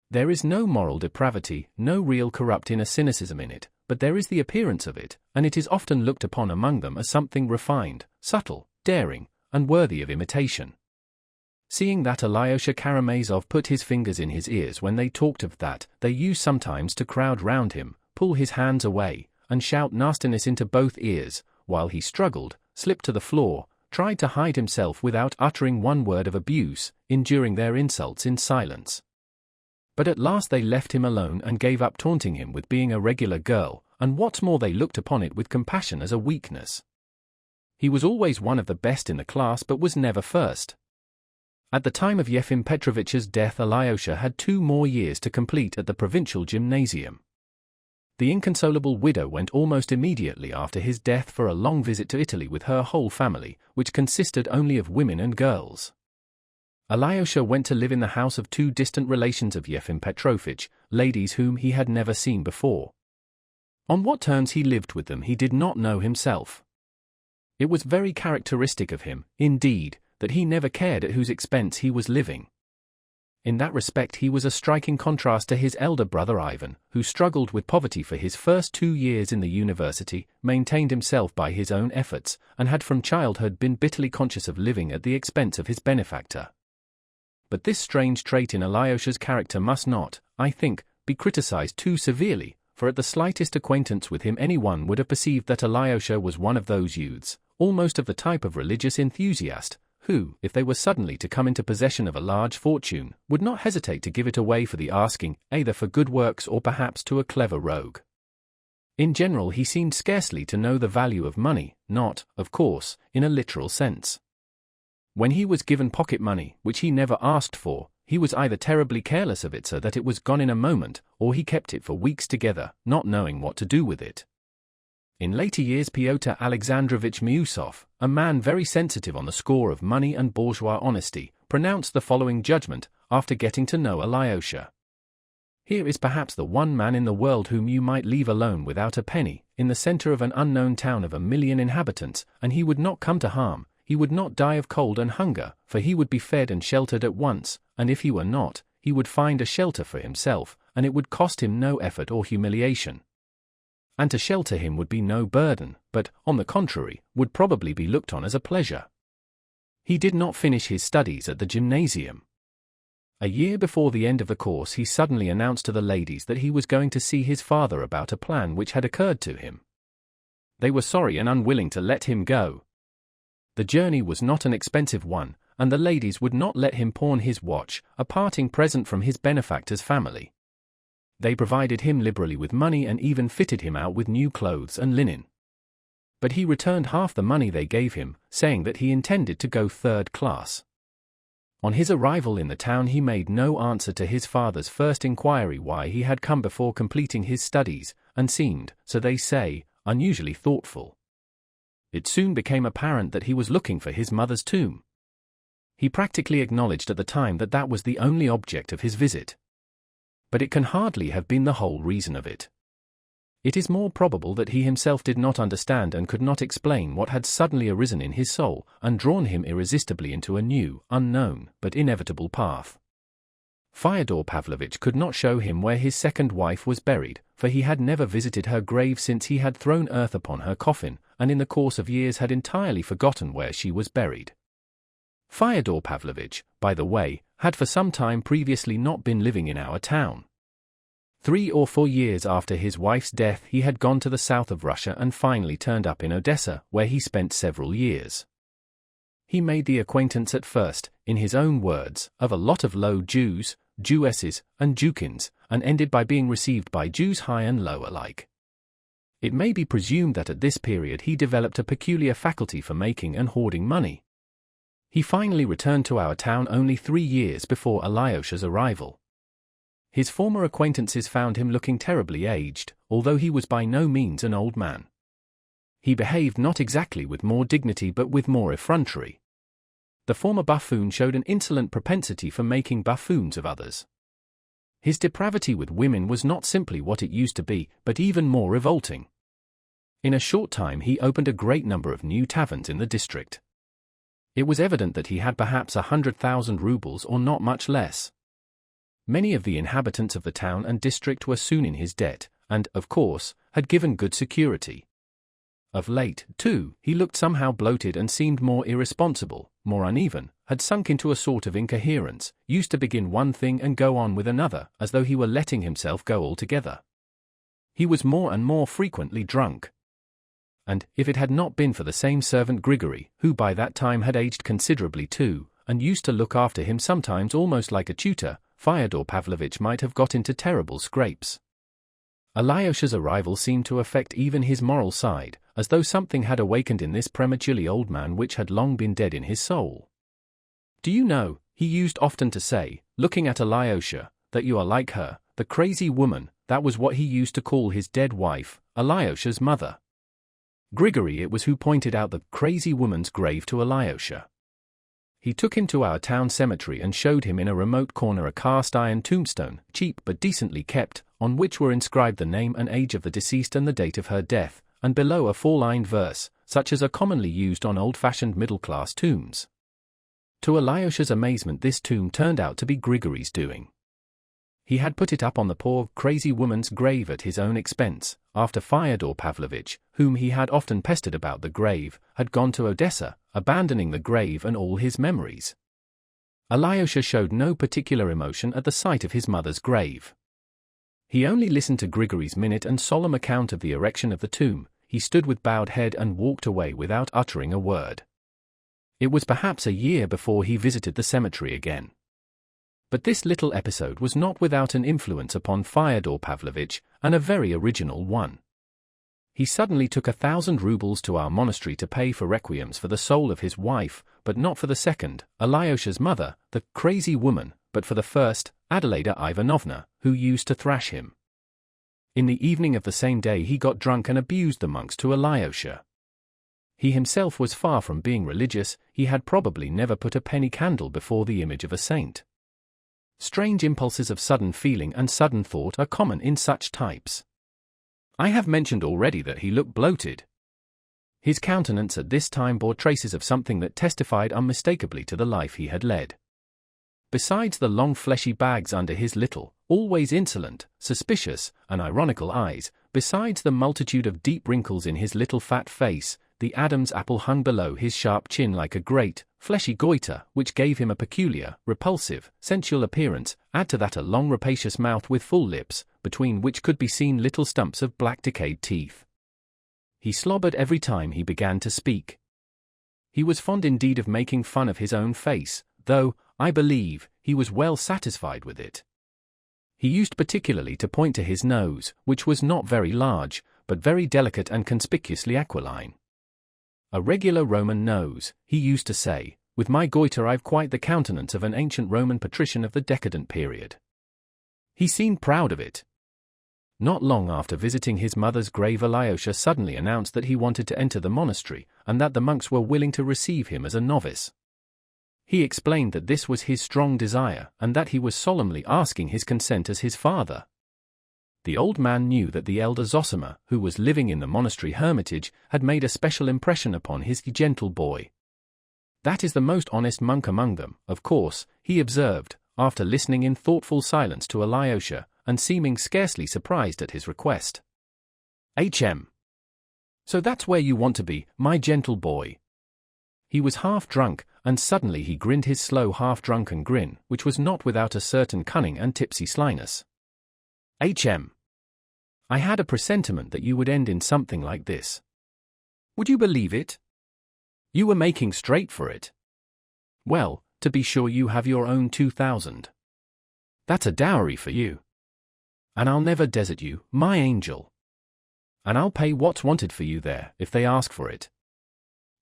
There is no moral depravity, no real corrupt inner cynicism in it, but there is the appearance of it, and it is often looked upon among them as something refined, subtle, daring, and worthy of imitation. Seeing that Alyosha Karamazov put his fingers in his ears when they talked of that, they used sometimes to crowd round him, pull his hands away, and shout nastiness into both ears, while he struggled, slipped to the floor, tried to hide himself without uttering one word of abuse, enduring their insults in silence. But at last they left him alone and gave up taunting him with being a regular girl, and what's more, they looked upon it with compassion as a weakness. He was always one of the best in the class but was never first. At the time of Yefim Petrovich's death, Alyosha had 2 more years to complete at the provincial gymnasium. The inconsolable widow went almost immediately after his death for a long visit to Italy with her whole family, which consisted only of women and girls. Alyosha went to live in the house of 2 distant relations of Yefim Petrovich, ladies whom he had never seen before. On what terms he lived with them he did not know himself. It was very characteristic of him, indeed, that he never cared at whose expense he was living. In that respect he was a striking contrast to his elder brother Ivan, who struggled with poverty for his first 2 years in the university, maintained himself by his own efforts, and had from childhood been bitterly conscious of living at the expense of his benefactor. But this strange trait in Alyosha's character must not, I think, be criticized too severely, for at the slightest acquaintance with him anyone would have perceived that Alyosha was one of those youths, almost of the type of religious enthusiast, who, if they were suddenly to come into possession of a large fortune, would not hesitate to give it away for the asking, either for good works or perhaps to a clever rogue. In general he seemed scarcely to know the value of money, not, of course, in a literal sense. When he was given pocket money, which he never asked for, he was either terribly careless of it so that it was gone in a moment, or he kept it for weeks together, not knowing what to do with it. In later years Pyotr Alexandrovich Miusov, a man very sensitive on the score of money and bourgeois honesty, pronounced the following judgment, after getting to know Alyosha. Here is perhaps the one man in the world whom you might leave alone without a penny, in the center of an unknown town of 1 million inhabitants, and he would not come to harm, he would not die of cold and hunger, for he would be fed and sheltered at once, and if he were not, he would find a shelter for himself, and it would cost him no effort or humiliation. And to shelter him would be no burden, but, on the contrary, would probably be looked on as a pleasure. He did not finish his studies at the gymnasium. A year before the end of the course he suddenly announced to the ladies that he was going to see his father about a plan which had occurred to him. They were sorry and unwilling to let him go. The journey was not an expensive one, and the ladies would not let him pawn his watch, a parting present from his benefactor's family. They provided him liberally with money and even fitted him out with new clothes and linen. But he returned half the money they gave him, saying that he intended to go 3rd class. On his arrival in the town he made no answer to his father's first inquiry why he had come before completing his studies, and seemed, so they say, unusually thoughtful. It soon became apparent that he was looking for his mother's tomb. He practically acknowledged at the time that that was the only object of his visit. But it can hardly have been the whole reason of it. It is more probable that he himself did not understand and could not explain what had suddenly arisen in his soul and drawn him irresistibly into a new, unknown, but inevitable path. Fyodor Pavlovich could not show him where his second wife was buried, for he had never visited her grave since he had thrown earth upon her coffin, and in the course of years had entirely forgotten where she was buried. Fyodor Pavlovich, by the way, had for some time previously not been living in our town. 3 or 4 years after his wife's death he had gone to the south of Russia and finally turned up in Odessa, where he spent several years. He made the acquaintance at first, in his own words, of a lot of low Jews, Jewesses, and Jewkins, and ended by being received by Jews high and low alike. It may be presumed that at this period he developed a peculiar faculty for making and hoarding money. He finally returned to our town only 3 years before Alyosha's arrival. His former acquaintances found him looking terribly aged, although he was by no means an old man. He behaved not exactly with more dignity but with more effrontery. The former buffoon showed an insolent propensity for making buffoons of others. His depravity with women was not simply what it used to be, but even more revolting. In a short time he opened a great number of new taverns in the district. It was evident that he had perhaps 100,000 rubles or not much less. Many of the inhabitants of the town and district were soon in his debt, and, of course, had given good security. Of late, too, he looked somehow bloated and seemed more irresponsible, more uneven, had sunk into a sort of incoherence, used to begin one thing and go on with another, as though he were letting himself go altogether. He was more and more frequently drunk. and, if it had not been for the same servant Grigory, who by that time had aged considerably too, and used to look after him sometimes almost like a tutor, Fyodor Pavlovitch might have got into terrible scrapes. Alyosha's arrival seemed to affect even his moral side, as though something had awakened in this prematurely old man which had long been dead in his soul. "Do you know," he used often to say, looking at Alyosha, "that you are like her, the crazy woman?" That was what he used to call his dead wife, Alyosha's mother. Grigory it was who pointed out the crazy woman's grave to Alyosha. He took him to our town cemetery and showed him in a remote corner a cast-iron tombstone, cheap but decently kept, on which were inscribed the name and age of the deceased and the date of her death, and below a four-lined verse, such as are commonly used on old-fashioned middle-class tombs. To Alyosha's amazement, this tomb turned out to be Grigory's doing. He had put it up on the poor, crazy woman's grave at his own expense, after Fyodor Pavlovitch, whom he had often pestered about the grave, had gone to Odessa, abandoning the grave and all his memories. Alyosha showed no particular emotion at the sight of his mother's grave. He only listened to Grigory's minute and solemn account of the erection of the tomb. He stood with bowed head and walked away without uttering a word. It was perhaps a year before he visited the cemetery again. But this little episode was not without an influence upon Fyodor Pavlovitch, and a very original one. He suddenly took 1,000 rubles to our monastery to pay for requiems for the soul of his wife, but not for the second, Alyosha's mother, the crazy woman, but for the first, Adelaida Ivanovna, who used to thrash him. In the evening of the same day he got drunk and abused the monks to Alyosha. He himself was far from being religious. He had probably never put a penny candle before the image of a saint. Strange impulses of sudden feeling and sudden thought are common in such types. I have mentioned already that he looked bloated. His countenance at this time bore traces of something that testified unmistakably to the life he had led. Besides the long fleshy bags under his little, always insolent, suspicious, and ironical eyes, besides the multitude of deep wrinkles in his little fat face, the Adam's apple hung below his sharp chin like a great, fleshy goiter, which gave him a peculiar, repulsive, sensual appearance. Add to that a long rapacious mouth with full lips, between which could be seen little stumps of black decayed teeth. He slobbered every time he began to speak. He was fond indeed of making fun of his own face, though, I believe, he was well satisfied with it. He used particularly to point to his nose, which was not very large, but very delicate and conspicuously aquiline. "A regular Roman nose," he used to say, "with my goiter I've quite the countenance of an ancient Roman patrician of the decadent period." He seemed proud of it. Not long after visiting his mother's grave, Alyosha suddenly announced that he wanted to enter the monastery, and that the monks were willing to receive him as a novice. He explained that this was his strong desire, and that he was solemnly asking his consent as his father. The old man knew that the elder Zosima, who was living in the monastery hermitage, had made a special impression upon his gentle boy. "That is the most honest monk among them, of course," he observed, after listening in thoughtful silence to Alyosha, and seeming scarcely surprised at his request. "So that's where you want to be, my gentle boy." He was half drunk, and suddenly he grinned his slow half-drunken grin, which was not without a certain cunning and tipsy slyness. "I had a presentiment that you would end in something like this. Would you believe it? You were making straight for it. Well, to be sure you have your own 2,000. That's a dowry for you. And I'll never desert you, my angel. And I'll pay what's wanted for you there, if they ask for it.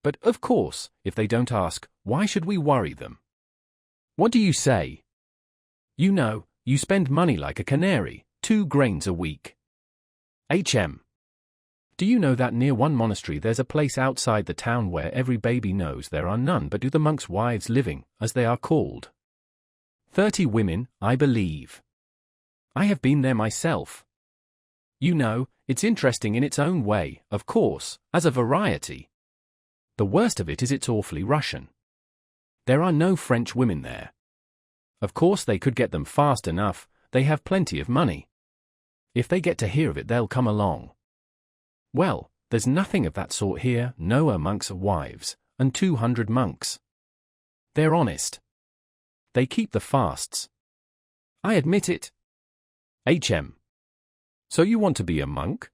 But, of course, if they don't ask, why should we worry them? What do you say? You know, you spend money like a canary, 2 grains a week. Do you know that near one monastery there's a place outside the town where every baby knows there are none but the monks' wives living, as they are called? 30 women, I believe. I have been there myself. You know, it's interesting in its own way, of course, as a variety. The worst of it is it's awfully Russian. There are no French women there. Of course they could get them fast enough, they have plenty of money. If they get to hear of it they'll come along. Well, there's nothing of that sort here, no monks' wives, and 200 monks. They're honest. They keep the fasts. I admit it. So you want to be a monk?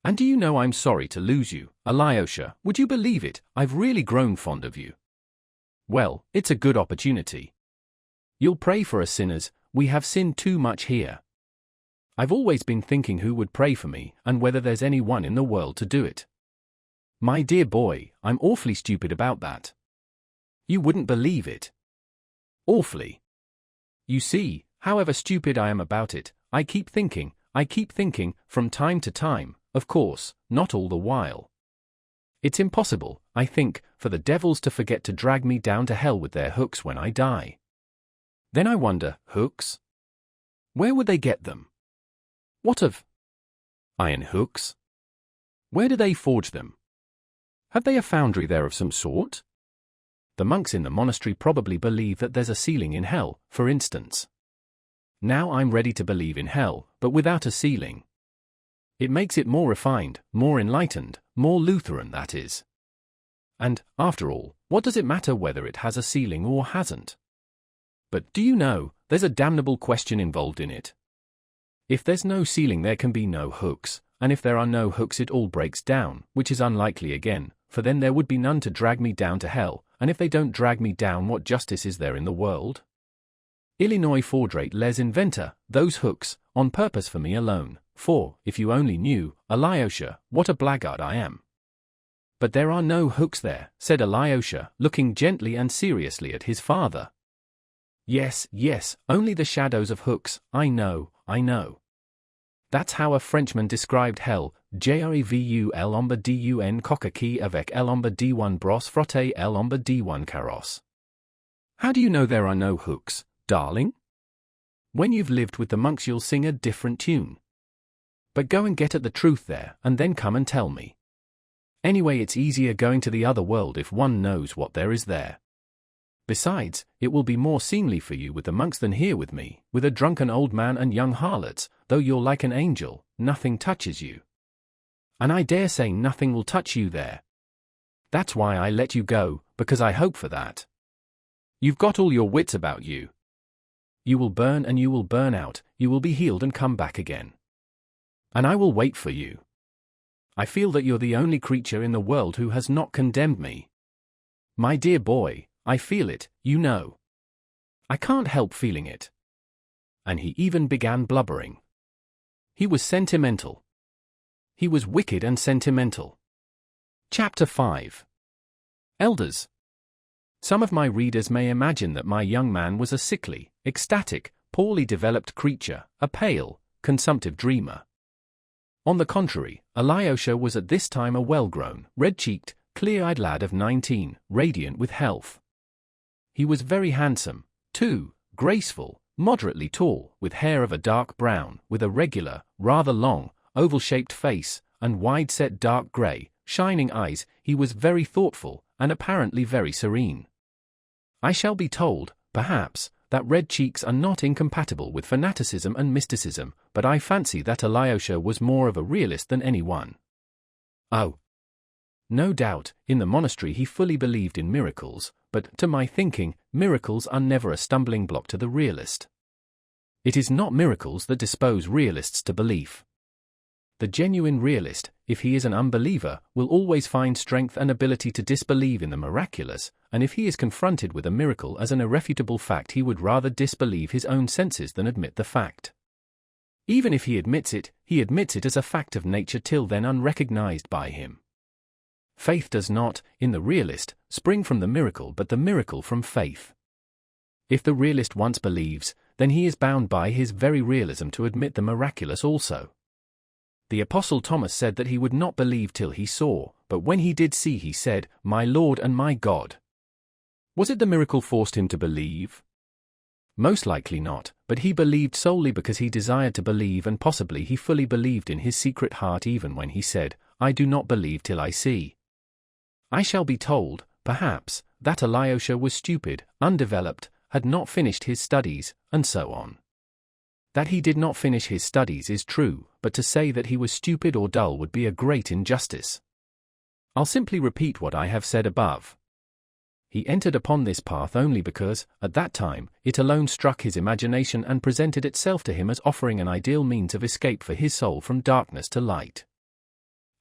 And do you know I'm sorry to lose you, Alyosha, would you believe it, I've really grown fond of you. Well, it's a good opportunity. You'll pray for us sinners, we have sinned too much here. I've always been thinking who would pray for me, and whether there's anyone in the world to do it. My dear boy, I'm awfully stupid about that. You wouldn't believe it. Awfully. You see, however stupid I am about it, I keep thinking, from time to time, of course, not all the while. It's impossible, I think, for the devils to forget to drag me down to hell with their hooks when I die. Then I wonder, hooks? Where would they get them? What of iron hooks? Where do they forge them? Have they a foundry there of some sort? The monks in the monastery probably believe that there's a ceiling in hell, for instance. Now I'm ready to believe in hell, but without a ceiling. It makes it more refined, more enlightened, more Lutheran, that is. And, after all, what does it matter whether it has a ceiling or hasn't? But do you know, there's a damnable question involved in it. If there's no ceiling there can be no hooks, and if there are no hooks it all breaks down, which is unlikely again, for then there would be none to drag me down to hell, and if they don't drag me down, what justice is there in the world? Illinois fordrate les inventor, those hooks, on purpose for me alone, for, if you only knew, Alyosha, what a blackguard I am. But there are no hooks there, said Alyosha, looking gently and seriously at his father. Yes, only the shadows of hooks, I know. That's how a Frenchman described hell, Grevul l'ombre d'un coquille avec l'ombre d'un bros frotté l'ombre d'un carrosse. How do you know there are no hooks, darling? When you've lived with the monks you'll sing a different tune. But go and get at the truth there, and then come and tell me. Anyway, it's easier going to the other world if one knows what there is there. Besides, it will be more seemly for you with the monks than here with me, with a drunken old man and young harlots, though you're like an angel, nothing touches you. And I dare say nothing will touch you there. That's why I let you go, because I hope for that. You've got all your wits about you. You will burn and you will burn out, you will be healed and come back again. And I will wait for you. I feel that you're the only creature in the world who has not condemned me. My dear boy, I feel it, you know. I can't help feeling it. And he even began blubbering. He was sentimental. He was wicked and sentimental. Chapter 5. Elders. Some of my readers may imagine that my young man was a sickly, ecstatic, poorly developed creature, a pale, consumptive dreamer. On the contrary, Alyosha was at this time a well-grown, red-cheeked, clear-eyed lad of 19, radiant with health. He was very handsome, too, graceful, moderately tall, with hair of a dark brown, with a regular, rather long, oval-shaped face, and wide-set dark grey, shining eyes. He was very thoughtful, and apparently very serene. I shall be told, perhaps, that red cheeks are not incompatible with fanaticism and mysticism, but I fancy that Alyosha was more of a realist than anyone. Oh, no doubt, in the monastery he fully believed in miracles, but, to my thinking, miracles are never a stumbling block to the realist. It is not miracles that dispose realists to belief. The genuine realist, if he is an unbeliever, will always find strength and ability to disbelieve in the miraculous, and if he is confronted with a miracle as an irrefutable fact he would rather disbelieve his own senses than admit the fact. Even if he admits it as a fact of nature till then unrecognized by him. Faith does not, in the realist, spring from the miracle but the miracle from faith. If the realist once believes, then he is bound by his very realism to admit the miraculous also. The Apostle Thomas said that he would not believe till he saw, but when he did see he said, "My Lord and my God." Was it the miracle forced him to believe? Most likely not, but he believed solely because he desired to believe, and possibly he fully believed in his secret heart even when he said, "I do not believe till I see." I shall be told, perhaps, that Alyosha was stupid, undeveloped, had not finished his studies, and so on. That he did not finish his studies is true, but to say that he was stupid or dull would be a great injustice. I'll simply repeat what I have said above. He entered upon this path only because, at that time, it alone struck his imagination and presented itself to him as offering an ideal means of escape for his soul from darkness to light.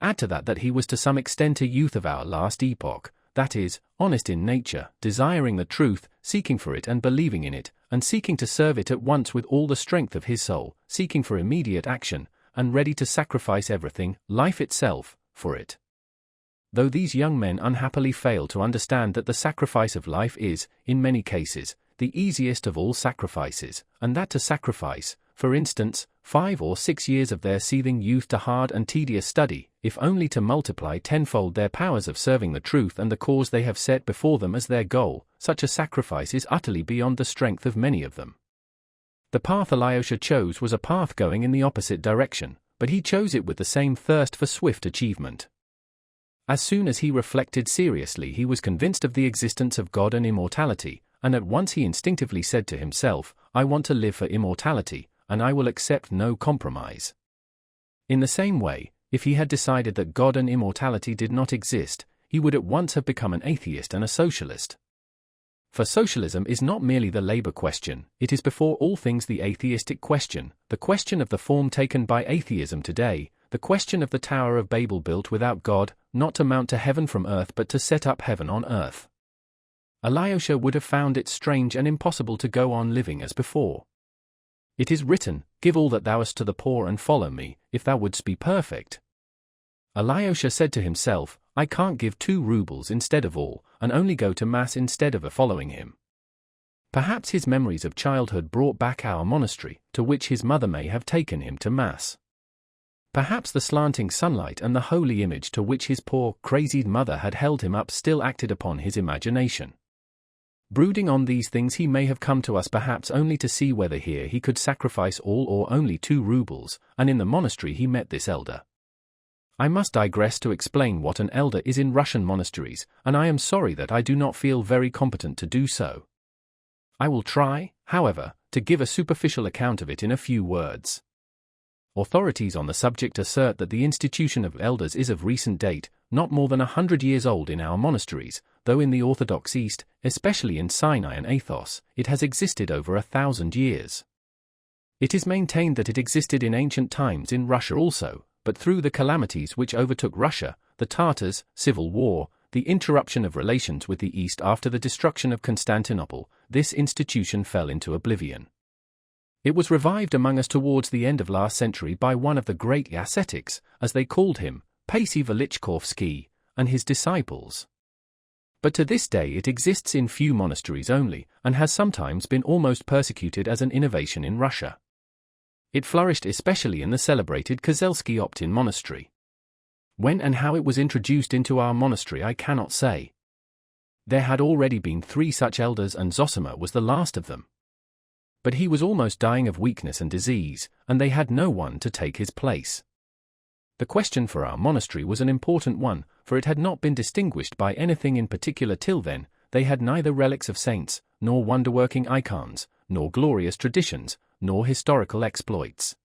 Add to that he was to some extent a youth of our last epoch, that is, honest in nature, desiring the truth, seeking for it and believing in it, and seeking to serve it at once with all the strength of his soul, seeking for immediate action, and ready to sacrifice everything, life itself, for it. Though these young men unhappily fail to understand that the sacrifice of life is, in many cases, the easiest of all sacrifices, and that to sacrifice, for instance, 5 or 6 years of their seething youth to hard and tedious study, if only to multiply tenfold their powers of serving the truth and the cause they have set before them as their goal, such a sacrifice is utterly beyond the strength of many of them. The path Alyosha chose was a path going in the opposite direction, but he chose it with the same thirst for swift achievement. As soon as he reflected seriously, he was convinced of the existence of God and immortality, and at once he instinctively said to himself, "I want to live for immortality, and I will accept no compromise." In the same way, if he had decided that God and immortality did not exist, he would at once have become an atheist and a socialist. For socialism is not merely the labor question, it is before all things the atheistic question, the question of the form taken by atheism today, the question of the Tower of Babel built without God, not to mount to heaven from earth but to set up heaven on earth. Alyosha would have found it strange and impossible to go on living as before. It is written, "Give all that thou hast to the poor and follow me, if thou wouldst be perfect." Alyosha said to himself, "I can't give 2 rubles instead of all, and only go to Mass instead of following him." Perhaps his memories of childhood brought back our monastery, to which his mother may have taken him to Mass. Perhaps the slanting sunlight and the holy image to which his poor, crazied mother had held him up still acted upon his imagination. Brooding on these things, he may have come to us perhaps only to see whether here he could sacrifice all or only 2 rubles, and in the monastery he met this elder. I must digress to explain what an elder is in Russian monasteries, and I am sorry that I do not feel very competent to do so. I will try, however, to give a superficial account of it in a few words. Authorities on the subject assert that the institution of elders is of recent date, not more than 100 years old in our monasteries, though in the Orthodox East, especially in Sinai and Athos, it has existed over 1,000 years. It is maintained that it existed in ancient times in Russia also, but through the calamities which overtook Russia, the Tatars, civil war, the interruption of relations with the East after the destruction of Constantinople, this institution fell into oblivion. It was revived among us towards the end of last century by one of the great ascetics, as they called him, Pasy Velichkovsky, and his disciples. But to this day it exists in few monasteries only, and has sometimes been almost persecuted as an innovation in Russia. It flourished especially in the celebrated Kazelsky Optin monastery. When and how it was introduced into our monastery I cannot say. There had already been 3 such elders, and Zosima was the last of them. But he was almost dying of weakness and disease, and they had no one to take his place. The question for our monastery was an important one, for it had not been distinguished by anything in particular till then. They had neither relics of saints, nor wonder-working icons, nor glorious traditions, nor historical exploits.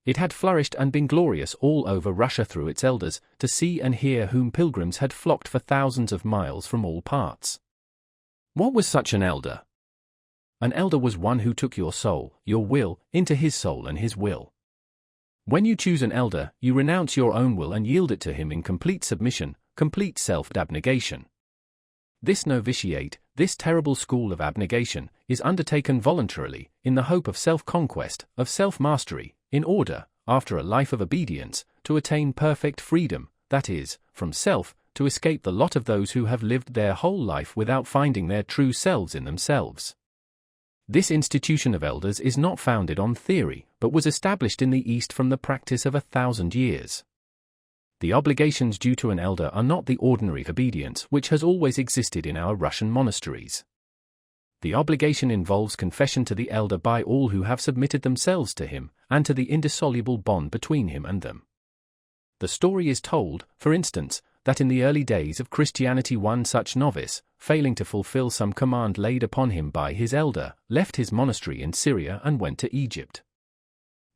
It had flourished and been glorious all over Russia through its elders, to see and hear whom pilgrims had flocked for thousands of miles from all parts. What was such an elder? An elder was one who took your soul, your will, into his soul and his will. When you choose an elder, you renounce your own will and yield it to him in complete submission, complete self-abnegation. This novitiate, this terrible school of abnegation, is undertaken voluntarily, in the hope of self-conquest, of self-mastery, in order, after a life of obedience, to attain perfect freedom, that is, from self, to escape the lot of those who have lived their whole life without finding their true selves in themselves. This institution of elders is not founded on theory, but was established in the East from the practice of 1,000 years. The obligations due to an elder are not the ordinary obedience which has always existed in our Russian monasteries. The obligation involves confession to the elder by all who have submitted themselves to him, and to the indissoluble bond between him and them. The story is told, for instance, that in the early days of Christianity one such novice, failing to fulfill some command laid upon him by his elder, left his monastery in Syria and went to Egypt.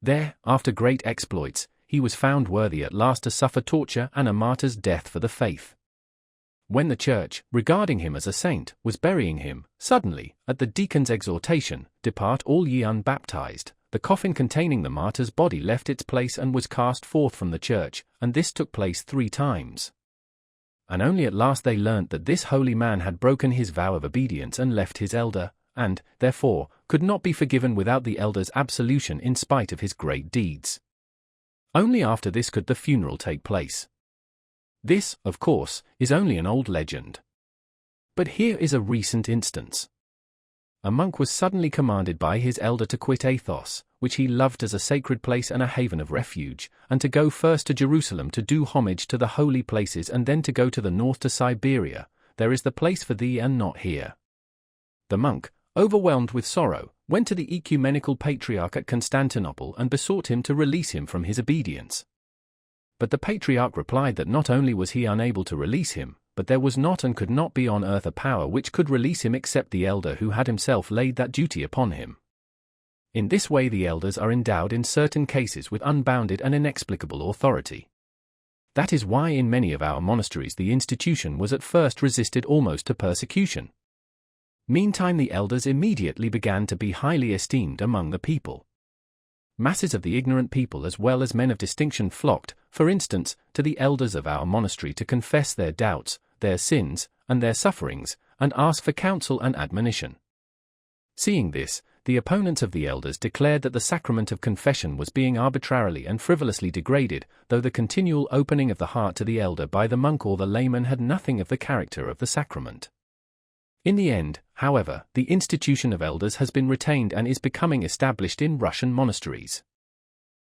There, after great exploits, he was found worthy at last to suffer torture and a martyr's death for the faith. When the church, regarding him as a saint, was burying him, suddenly, at the deacon's exhortation, "Depart all ye unbaptized, the coffin containing the martyr's body left its place and was cast forth from the church, and this took place 3 times. And only at last they learnt that this holy man had broken his vow of obedience and left his elder, and, therefore, could not be forgiven without the elder's absolution in spite of his great deeds. Only after this could the funeral take place. This, of course, is only an old legend. But here is a recent instance. A monk was suddenly commanded by his elder to quit Athos, which he loved as a sacred place and a haven of refuge, and to go first to Jerusalem to do homage to the holy places and then to go to the north to Siberia. There is the place for thee and not here. The monk, overwhelmed with sorrow, went to the ecumenical patriarch at Constantinople and besought him to release him from his obedience. But the patriarch replied that not only was he unable to release him, but there was not and could not be on earth a power which could release him except the elder who had himself laid that duty upon him. In this way the elders are endowed in certain cases with unbounded and inexplicable authority. That is why in many of our monasteries the institution was at first resisted almost to persecution. Meantime the elders immediately began to be highly esteemed among the people. Masses of the ignorant people as well as men of distinction flocked, for instance, to the elders of our monastery to confess their doubts, their sins, and their sufferings, and ask for counsel and admonition. Seeing this, the opponents of the elders declared that the sacrament of confession was being arbitrarily and frivolously degraded, though the continual opening of the heart to the elder by the monk or the layman had nothing of the character of the sacrament. In the end, however, the institution of elders has been retained and is becoming established in Russian monasteries.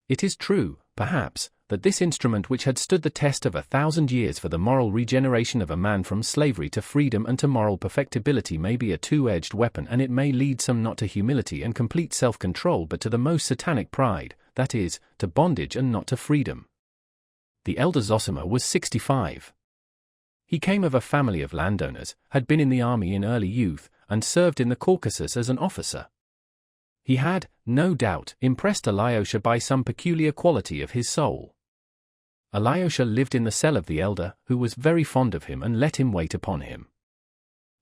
It is true, perhaps, that this instrument which had stood the test of 1,000 years for the moral regeneration of a man from slavery to freedom and to moral perfectibility may be a two-edged weapon, and it may lead some not to humility and complete self-control but to the most satanic pride, that is, to bondage and not to freedom. The elder Zosima was 65. He came of a family of landowners, had been in the army in early youth, and served in the Caucasus as an officer. He had, no doubt, impressed Alyosha by some peculiar quality of his soul. Alyosha lived in the cell of the elder, who was very fond of him and let him wait upon him.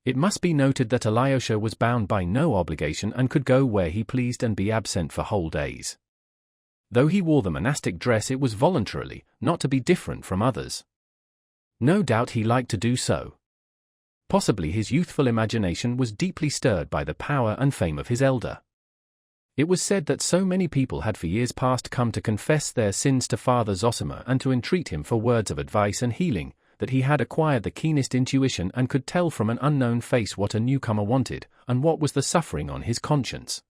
It must be noted that Alyosha was bound by no obligation and could go where he pleased and be absent for whole days. Though he wore the monastic dress, it was voluntarily, not to be different from others. No doubt he liked to do so. Possibly his youthful imagination was deeply stirred by the power and fame of his elder. It was said that so many people had for years past come to confess their sins to Father Zosima and to entreat him for words of advice and healing, that he had acquired the keenest intuition and could tell from an unknown face what a newcomer wanted, and what was the suffering on his conscience.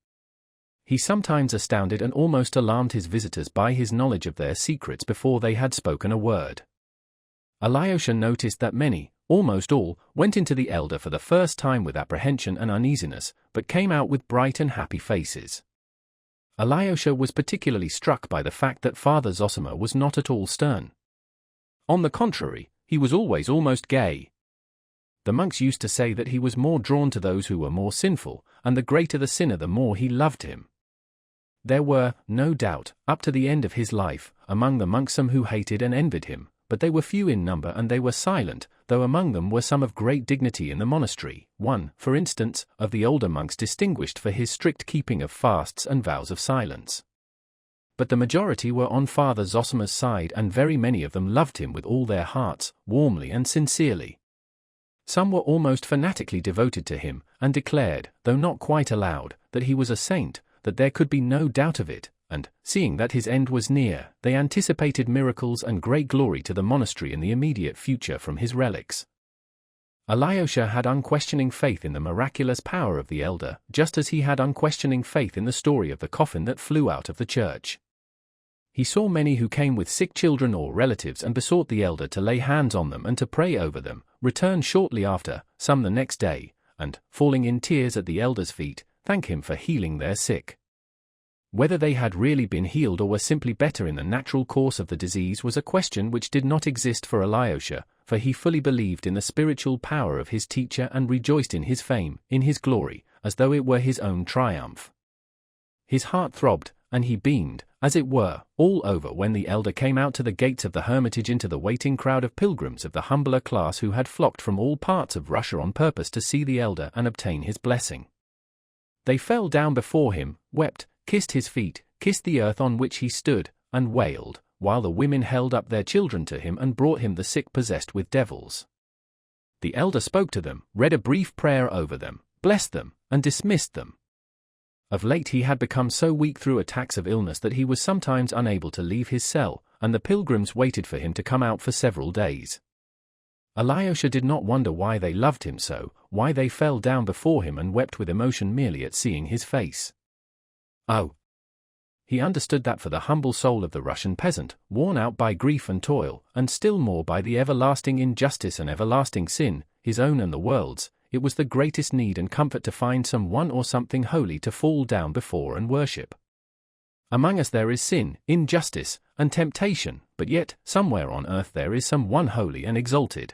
He sometimes astounded and almost alarmed his visitors by his knowledge of their secrets before they had spoken a word. Alyosha noticed that many, almost all, went into the elder for the first time with apprehension and uneasiness, but came out with bright and happy faces. Alyosha was particularly struck by the fact that Father Zosima was not at all stern. On the contrary, he was always almost gay. The monks used to say that he was more drawn to those who were more sinful, and the greater the sinner the more he loved him. There were, no doubt, up to the end of his life, among the monks some who hated and envied him, but they were few in number and they were silent, though among them were some of great dignity in the monastery, one, for instance, of the older monks distinguished for his strict keeping of fasts and vows of silence. But the majority were on Father Zosima's side, and very many of them loved him with all their hearts, warmly and sincerely. Some were almost fanatically devoted to him, and declared, though not quite aloud, that he was a saint, that there could be no doubt of it, and, seeing that his end was near, they anticipated miracles and great glory to the monastery in the immediate future from his relics. Alyosha had unquestioning faith in the miraculous power of the elder, just as he had unquestioning faith in the story of the coffin that flew out of the church. He saw many who came with sick children or relatives and besought the elder to lay hands on them and to pray over them, return shortly after, some the next day, and, falling in tears at the elder's feet, thank him for healing their sick. Whether they had really been healed or were simply better in the natural course of the disease was a question which did not exist for Alyosha, for he fully believed in the spiritual power of his teacher and rejoiced in his fame, in his glory, as though it were his own triumph. His heart throbbed, and he beamed, as it were, all over when the elder came out to the gates of the hermitage into the waiting crowd of pilgrims of the humbler class who had flocked from all parts of Russia on purpose to see the elder and obtain his blessing. They fell down before him, wept, kissed his feet, kissed the earth on which he stood, and wailed, while the women held up their children to him and brought him the sick possessed with devils. The elder spoke to them, read a brief prayer over them, blessed them, and dismissed them. Of late he had become so weak through attacks of illness that he was sometimes unable to leave his cell, and the pilgrims waited for him to come out for several days. Alyosha did not wonder why they loved him so, why they fell down before him and wept with emotion merely at seeing his face. Oh! He understood that for the humble soul of the Russian peasant, worn out by grief and toil, and still more by the everlasting injustice and everlasting sin, his own and the world's, it was the greatest need and comfort to find some one or something holy to fall down before and worship. Among us there is sin, injustice, and temptation, but yet, somewhere on earth there is some one holy and exalted.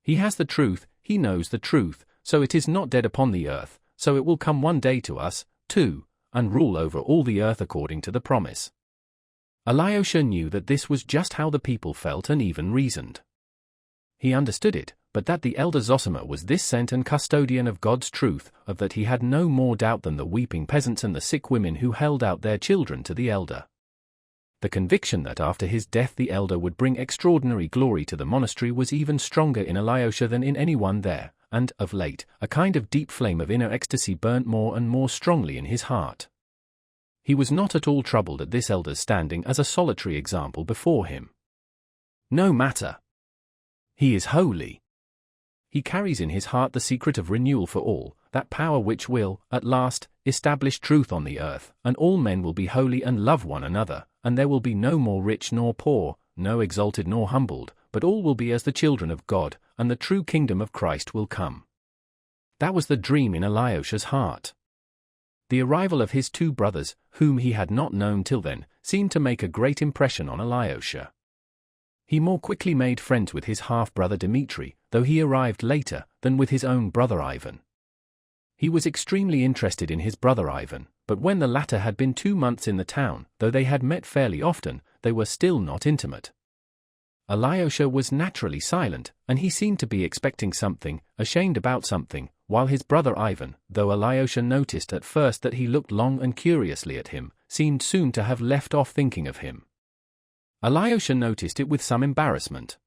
He has the truth, he knows the truth, so it is not dead upon the earth, so it will come one day to us, too, and rule over all the earth according to the promise. Alyosha knew that this was just how the people felt and even reasoned. He understood it, but that the elder Zosima was this sent and custodian of God's truth, of that he had no more doubt than the weeping peasants and the sick women who held out their children to the elder. The conviction that after his death the elder would bring extraordinary glory to the monastery was even stronger in Alyosha than in anyone there, and, of late, a kind of deep flame of inner ecstasy burnt more and more strongly in his heart. He was not at all troubled at this elder's standing as a solitary example before him. No matter. He is holy. He carries in his heart the secret of renewal for all, that power which will, at last, establish truth on the earth, and all men will be holy and love one another, and there will be no more rich nor poor, no exalted nor humbled, but all will be as the children of God, and the true kingdom of Christ will come. That was the dream in Alyosha's heart. The arrival of his two brothers, whom he had not known till then, seemed to make a great impression on Alyosha. He more quickly made friends with his half-brother Dmitri, though he arrived later, than with his own brother Ivan. He was extremely interested in his brother Ivan, but when the latter had been 2 months in the town, though they had met fairly often, they were still not intimate. Alyosha was naturally silent, and he seemed to be expecting something, ashamed about something, while his brother Ivan, though Alyosha noticed at first that he looked long and curiously at him, seemed soon to have left off thinking of him. Alyosha noticed it with some embarrassment.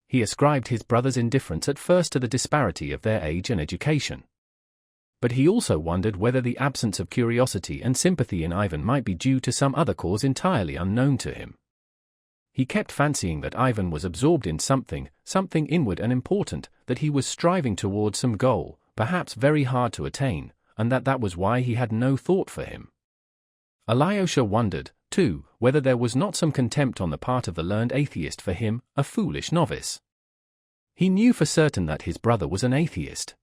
He ascribed his brother's indifference at first to the disparity of their age and education. But he also wondered whether the absence of curiosity and sympathy in Ivan might be due to some other cause entirely unknown to him. He kept fancying that Ivan was absorbed in something inward and important, that he was striving towards some goal, perhaps very hard to attain, and that was why he had no thought for him. Alyosha wondered, too, whether there was not some contempt on the part of the learned atheist for him, a foolish novice. He knew for certain that his brother was an atheist.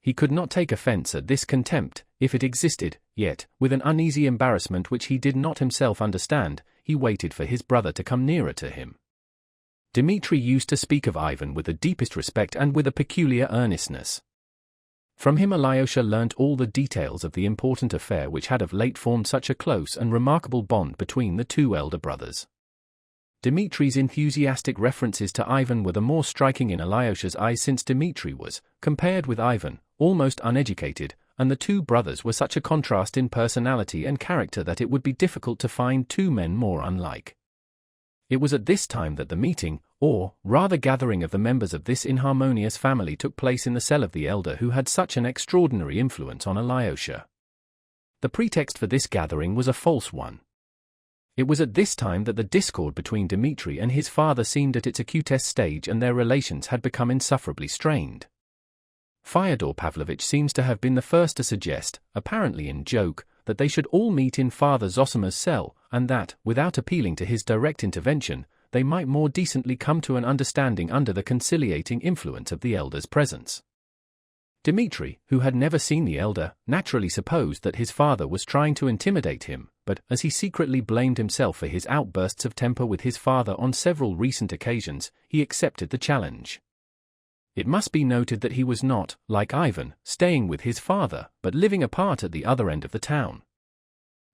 He could not take offense at this contempt, if it existed, yet, with an uneasy embarrassment which he did not himself understand, he waited for his brother to come nearer to him. Dmitri used to speak of Ivan with the deepest respect and with a peculiar earnestness. From him Alyosha learnt all the details of the important affair which had of late formed such a close and remarkable bond between the two elder brothers. Dmitri's enthusiastic references to Ivan were the more striking in Alyosha's eyes since Dmitri was, compared with Ivan, almost uneducated, and the two brothers were such a contrast in personality and character that it would be difficult to find two men more unlike. It was at this time that the meeting, or rather gathering of the members of this inharmonious family took place in the cell of the elder who had such an extraordinary influence on Alyosha. The pretext for this gathering was a false one. It was at this time that the discord between Dmitri and his father seemed at its acutest stage and their relations had become insufferably strained. Fyodor Pavlovitch seems to have been the first to suggest, apparently in joke, that they should all meet in Father Zosima's cell, and that, without appealing to his direct intervention, they might more decently come to an understanding under the conciliating influence of the elder's presence. Dmitri, who had never seen the elder, naturally supposed that his father was trying to intimidate him, but as he secretly blamed himself for his outbursts of temper with his father on several recent occasions, he accepted the challenge. It must be noted that he was not, like Ivan, staying with his father, but living apart at the other end of the town.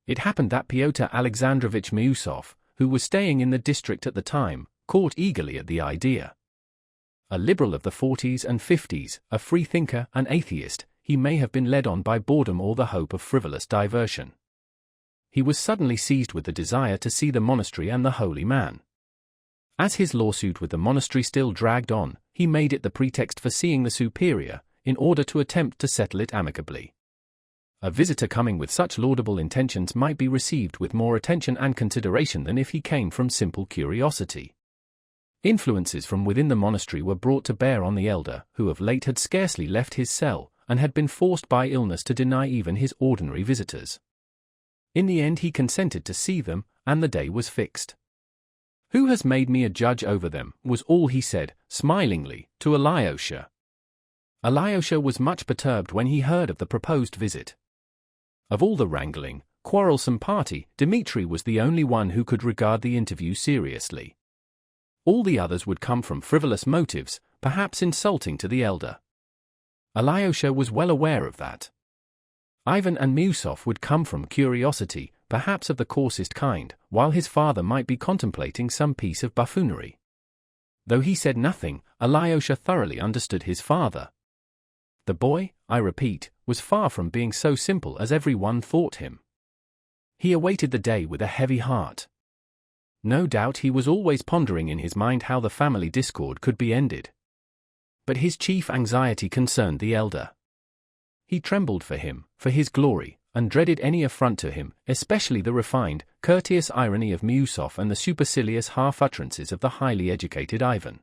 It happened that Pyotr Alexandrovich Miusov, who was staying in the district at the time, caught eagerly at the idea. A liberal of the 40s and 50s, a freethinker, an atheist, he may have been led on by boredom or the hope of frivolous diversion. he was suddenly seized with the desire to see the monastery and the holy man. As his lawsuit with the monastery still dragged on, he made it the pretext for seeing the superior, in order to attempt to settle it amicably. A visitor coming with such laudable intentions might be received with more attention and consideration than if he came from simple curiosity. Influences from within the monastery were brought to bear on the elder, who of late had scarcely left his cell, and had been forced by illness to deny even his ordinary visitors. In the end he consented to see them, and the day was fixed. "Who has made me a judge over them?" was all he said, smilingly, to Alyosha. Alyosha was much perturbed when he heard of the proposed visit. Of all the wrangling, quarrelsome party, Dmitri was the only one who could regard the interview seriously. All the others would come from frivolous motives, perhaps insulting to the elder. Alyosha was well aware of that. Ivan and Miusov would come from curiosity, perhaps of the coarsest kind, while his father might be contemplating some piece of buffoonery. Though he said nothing, Alyosha thoroughly understood his father. The boy, I repeat, was far from being so simple as everyone thought him. He awaited the day with a heavy heart. No doubt he was always pondering in his mind how the family discord could be ended. But his chief anxiety concerned the elder. He trembled for him, for his glory, and dreaded any affront to him, especially the refined, courteous irony of Miusov and the supercilious half-utterances of the highly educated Ivan.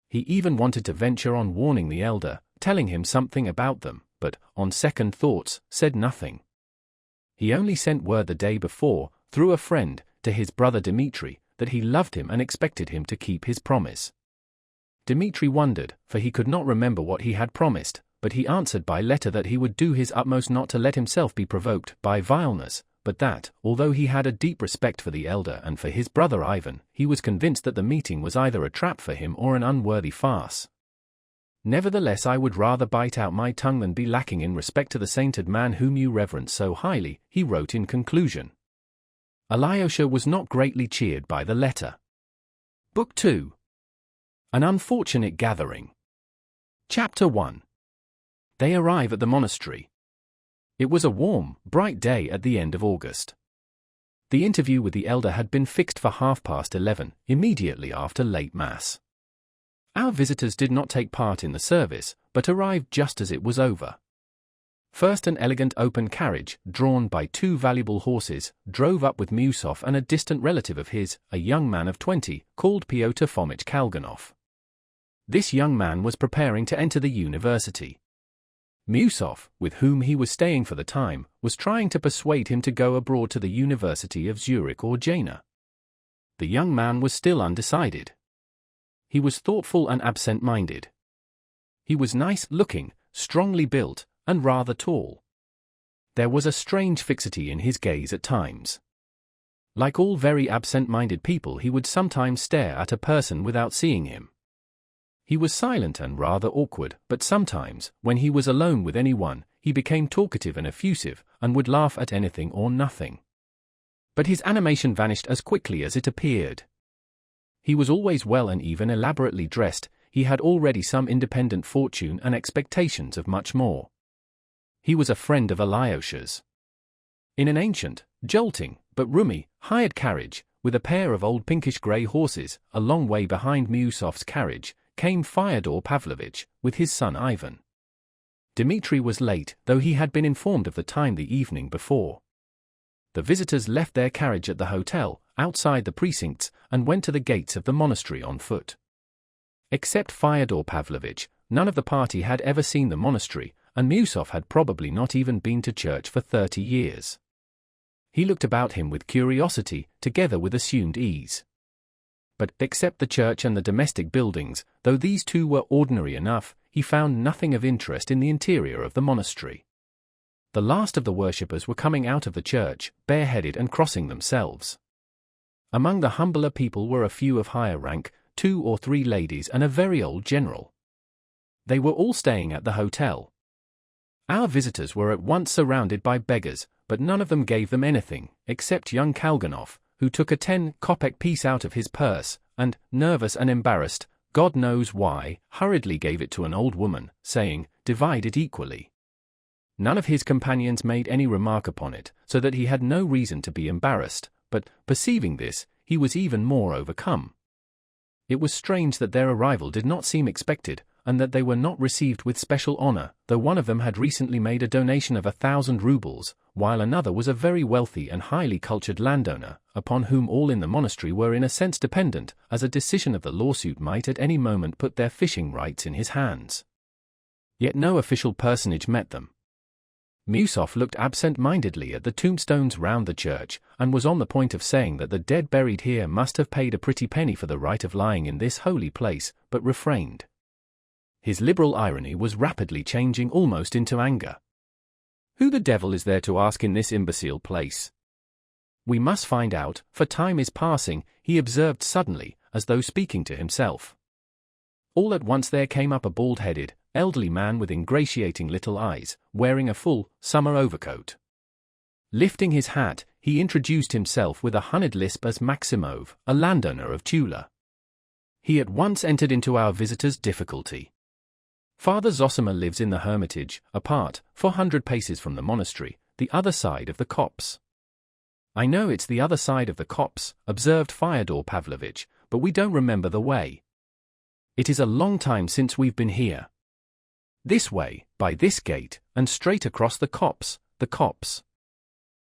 He even wanted to venture on warning the elder, telling him something about them, but, on second thoughts, said nothing. He only sent word the day before, through a friend, to his brother Dmitri, that he loved him and expected him to keep his promise. Dmitri wondered, for he could not remember what he had promised, but he answered by letter that he would do his utmost not to let himself be provoked by vileness, but that, although he had a deep respect for the elder and for his brother Ivan, he was convinced that the meeting was either a trap for him or an unworthy farce. "Nevertheless, I would rather bite out my tongue than be lacking in respect to the sainted man whom you reverence so highly," he wrote in conclusion. Alyosha was not greatly cheered by the letter. Book 2. An Unfortunate Gathering. Chapter 1. They arrive at the monastery. It was a warm, bright day at the end of August. The interview with the elder had been fixed for 11:30, immediately after late Mass. Our visitors did not take part in the service, but arrived just as it was over. First an elegant open carriage, drawn by 2 valuable horses, drove up with Miusov and a distant relative of his, a young man of 20, called Pyotr Fomich Kalganov. This young man was preparing to enter the university. Miusov, with whom he was staying for the time, was trying to persuade him to go abroad to the University of Zurich or Jena. The young man was still undecided. He was thoughtful and absent-minded. He was nice-looking, strongly built, and rather tall. There was a strange fixity in his gaze at times. Like all very absent-minded people, he would sometimes stare at a person without seeing him. He was silent and rather awkward, but sometimes, when he was alone with anyone, he became talkative and effusive, and would laugh at anything or nothing. But his animation vanished as quickly as it appeared. He was always well and even elaborately dressed. He had already some independent fortune and expectations of much more. He was a friend of Alyosha's. In an ancient, jolting, but roomy, hired carriage, with a pair of old pinkish-grey horses, a long way behind Miusov's carriage, came Fyodor Pavlovitch, with his son Ivan. Dmitri was late, though he had been informed of the time the evening before. The visitors left their carriage at the hotel, outside the precincts, and went to the gates of the monastery on foot. Except Fyodor Pavlovitch, none of the party had ever seen the monastery, and Miusov had probably not even been to church for 30 years. He looked about him with curiosity, together with assumed ease. But, except the church and the domestic buildings, though these too were ordinary enough, he found nothing of interest in the interior of the monastery. The last of the worshippers were coming out of the church, bareheaded and crossing themselves. Among the humbler people were a few of higher rank, 2 or 3 ladies and a very old general. They were all staying at the hotel. Our visitors were at once surrounded by beggars, but none of them gave them anything, except young Kalganov, who took a 10-kopeck piece out of his purse, and, nervous and embarrassed, God knows why, hurriedly gave it to an old woman, saying, "Divide it equally." None of his companions made any remark upon it, so that he had no reason to be embarrassed, but, perceiving this, he was even more overcome. It was strange that their arrival did not seem expected, and that they were not received with special honor, though one of them had recently made a donation of 1,000 rubles, while another was a very wealthy and highly cultured landowner, upon whom all in the monastery were in a sense dependent, as a decision of the lawsuit might at any moment put their fishing rights in his hands. Yet no official personage met them. Miusov looked absent-mindedly at the tombstones round the church, and was on the point of saying that the dead buried here must have paid a pretty penny for the right of lying in this holy place, but refrained. His liberal irony was rapidly changing almost into anger. Who the devil is there to ask in this imbecile place? We must find out, for time is passing, he observed suddenly, as though speaking to himself. All at once there came up a bald-headed, elderly man with ingratiating little eyes, wearing a full, summer overcoat. Lifting his hat, he introduced himself with a honeyed lisp as Maximov, a landowner of Tula. He at once entered into our visitor's difficulty. Father Zosima lives in the hermitage, apart, 400 paces from the monastery, the other side of the copse. I know it's the other side of the copse, observed Fyodor Pavlovitch, but we don't remember the way. It is a long time since we've been here. This way, by this gate, and straight across the copse, the copse.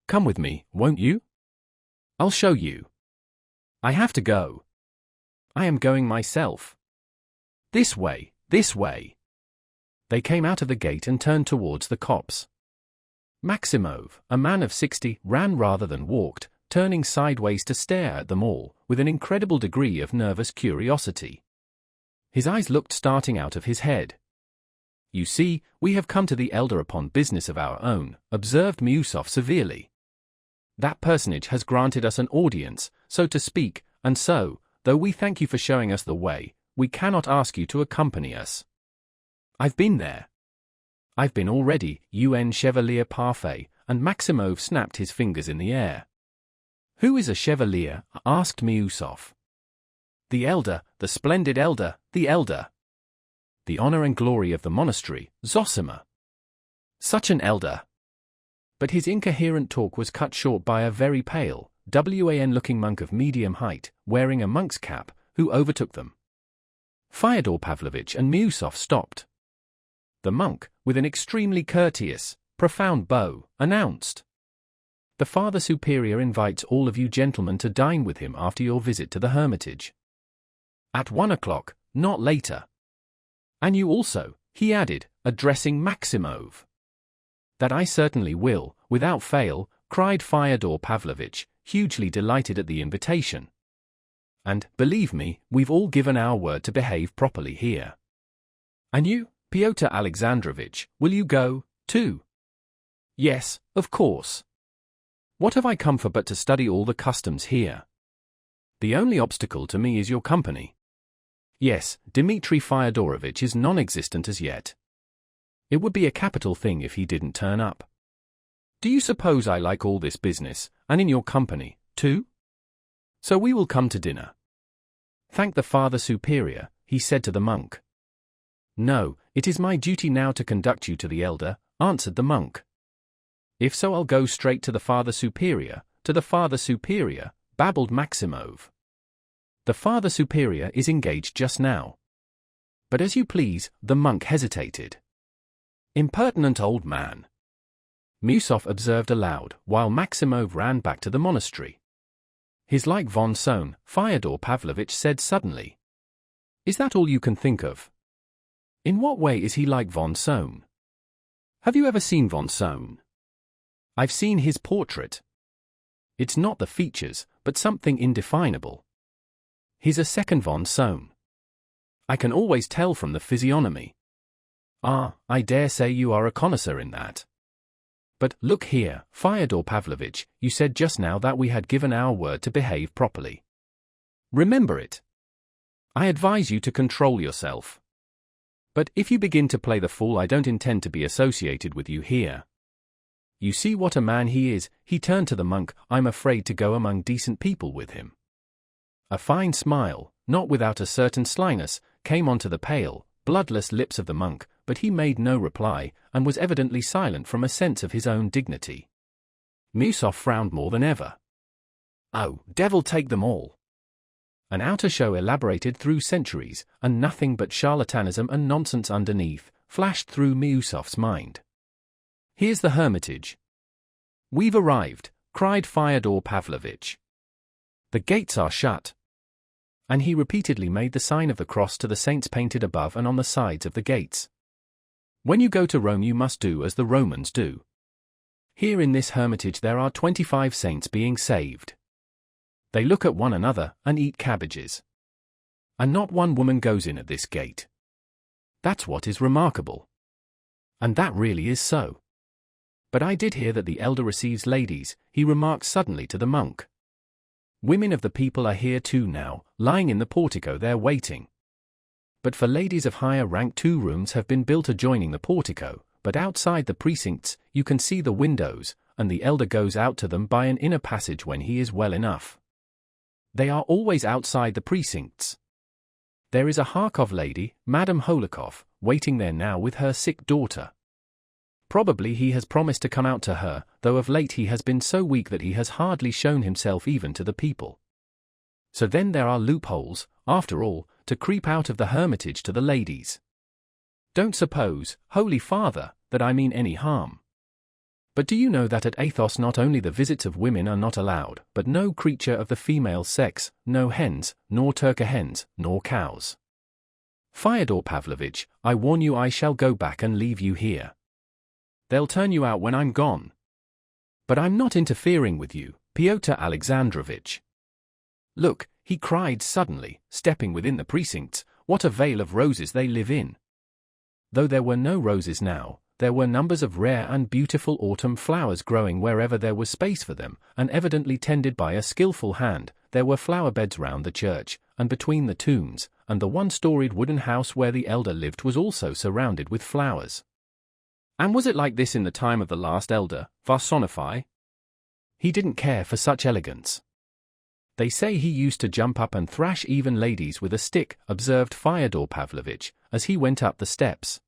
Come with me, won't you? I'll show you. I have to go. I am going myself. This way, this way. They came out of the gate and turned towards the copse. Maximov, a man of 60, ran rather than walked, turning sideways to stare at them all, with an incredible degree of nervous curiosity. His eyes looked starting out of his head. You see, we have come to the elder upon business of our own, observed Miusov severely. That personage has granted us an audience, so to speak, and so, though we thank you for showing us the way, we cannot ask you to accompany us. I've been there. I've been already, UN Chevalier Parfait, and Maximov snapped his fingers in the air. Who is a chevalier? Asked Miusov. The elder, the splendid elder, the elder. The honor and glory of the monastery, Zosima. Such an elder. But his incoherent talk was cut short by a very pale, wan-looking monk of medium height, wearing a monk's cap, who overtook them. Fyodor Pavlovitch and Miusov stopped. The monk, with an extremely courteous, profound bow, announced, "The Father Superior invites all of you gentlemen to dine with him after your visit to the hermitage. At 1 o'clock, not later. And you also," he added, addressing Maximov. "That I certainly will, without fail," cried Fyodor Pavlovitch, hugely delighted at the invitation. "And, believe me, we've all given our word to behave properly here. And you, Pyotr Alexandrovitch, will you go, too?" "Yes, of course. What have I come for but to study all the customs here? The only obstacle to me is your company. Yes, Dmitri Fyodorovitch is non-existent as yet. It would be a capital thing if he didn't turn up. Do you suppose I like all this business, and in your company, too? So we will come to dinner." "Thank the Father Superior," he said to the monk. "No, it is my duty now to conduct you to the elder," answered the monk. "If so, I'll go straight to the Father Superior," babbled Maximov. "The Father Superior is engaged just now." "But as you please," the monk hesitated. "Impertinent old man," Miusov observed aloud, while Maximov ran back to the monastery. "He's like von Sohn," Fyodor Pavlovitch said suddenly. "Is that all you can think of? In what way is he like von Sohn? Have you ever seen von Sohn?" "I've seen his portrait. It's not the features, but something indefinable. He's a second von Sohn. I can always tell from the physiognomy." "Ah, I dare say you are a connoisseur in that. But, look here, Fyodor Pavlovitch, you said just now that we had given our word to behave properly. Remember it. I advise you to control yourself. But if you begin to play the fool, I don't intend to be associated with you here. You see what a man he is." He turned to the monk. "I'm afraid to go among decent people with him." A fine smile, not without a certain slyness, came onto the pale, bloodless lips of the monk, but he made no reply, and was evidently silent from a sense of his own dignity. Miusov frowned more than ever. Oh, devil take them all! An outer show elaborated through centuries, and nothing but charlatanism and nonsense underneath, flashed through Miusov's mind. Here's the hermitage. We've arrived, cried Fyodor Pavlovitch. The gates are shut. And he repeatedly made the sign of the cross to the saints painted above and on the sides of the gates. When you go to Rome you must do as the Romans do. Here in this hermitage there are 25 saints being saved. They look at one another and eat cabbages. And not one woman goes in at this gate. That's what is remarkable. And that really is so. But I did hear that the elder receives ladies, he remarked suddenly to the monk. Women of the people are here too now, lying in the portico there waiting. But for ladies of higher rank 2 rooms have been built adjoining the portico, but outside the precincts you can see the windows, and the elder goes out to them by an inner passage when he is well enough. They are always outside the precincts. There is a Kharkov lady, Madame Holikov, waiting there now with her sick daughter. Probably he has promised to come out to her, though of late he has been so weak that he has hardly shown himself even to the people. So then there are loopholes, after all, to creep out of the hermitage to the ladies. Don't suppose, Holy Father, that I mean any harm. But do you know that at Athos not only the visits of women are not allowed, but no creature of the female sex, no hens, nor turkey hens, nor cows? Fyodor Pavlovitch, I warn you I shall go back and leave you here. They'll turn you out when I'm gone. But I'm not interfering with you, Pyotr Alexandrovitch. Look, he cried suddenly, stepping within the precincts, what a vale of roses they live in. Though there were no roses now, there were numbers of rare and beautiful autumn flowers growing wherever there was space for them, and evidently tended by a skillful hand. There were flower beds round the church, and between the tombs, and the one-storied wooden house where the elder lived was also surrounded with flowers. And was it like this in the time of the last elder, Varsonify? He didn't care for such elegance. They say he used to jump up and thrash even ladies with a stick, observed Fyodor Pavlovitch, as he went up the steps.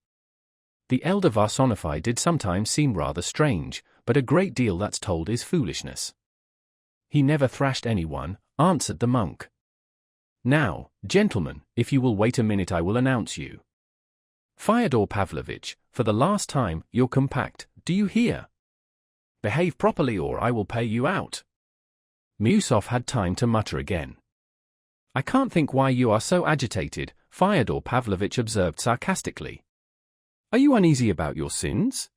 The elder Varsonify did sometimes seem rather strange, but a great deal that's told is foolishness. He never thrashed anyone, answered the monk. Now, gentlemen, if you will wait a minute I will announce you. Fyodor Pavlovitch, for the last time, you're compact, do you hear? Behave properly or I will pay you out. Miusov had time to mutter again. I can't think why you are so agitated, Fyodor Pavlovitch observed sarcastically. Are you uneasy about your sins?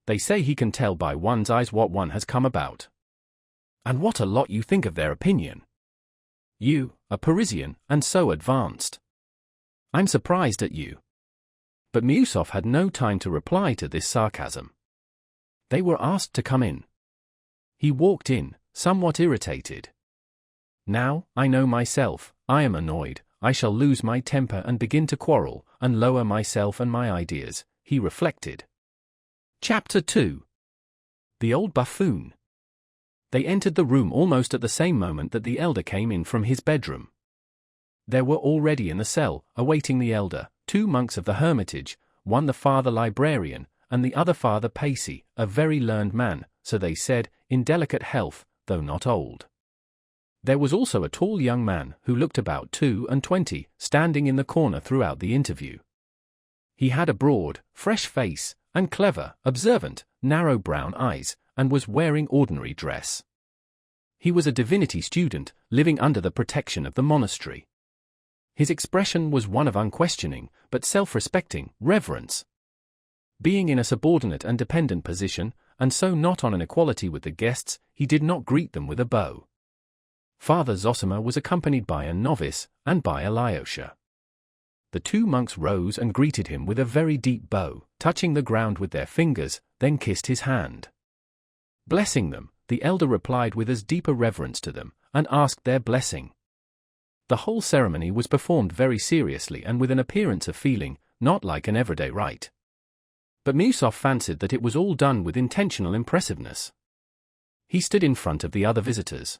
They say he can tell by one's eyes what one has come about. And what a lot you think of their opinion. You, a Parisian, and so advanced. I'm surprised at you. But Miusov had no time to reply to this sarcasm. They were asked to come in. He walked in, somewhat irritated. Now, I know myself, I am annoyed, I shall lose my temper and begin to quarrel, and lower myself and my ideas, he reflected. Chapter 2. The Old Buffoon. They entered the room almost at the same moment that the elder came in from his bedroom. There were already in the cell, awaiting the elder, 2 monks of the hermitage, one the father librarian, and the other Father Pacey, a very learned man, so they said, in delicate health, though not old. There was also a tall young man, who looked about 22, standing in the corner throughout the interview. He had a broad, fresh face, and clever, observant, narrow brown eyes, and was wearing ordinary dress. He was a divinity student, living under the protection of the monastery. His expression was one of unquestioning, but self-respecting, reverence. Being in a subordinate and dependent position, and so not on an equality with the guests, he did not greet them with a bow. Father Zosima was accompanied by a novice, and by Alyosha. The 2 monks rose and greeted him with a very deep bow, touching the ground with their fingers, then kissed his hand. Blessing them, the elder replied with as deep a reverence to them, and asked their blessing. The whole ceremony was performed very seriously and with an appearance of feeling, not like an everyday rite. But Miusov fancied that it was all done with intentional impressiveness. He stood in front of the other visitors.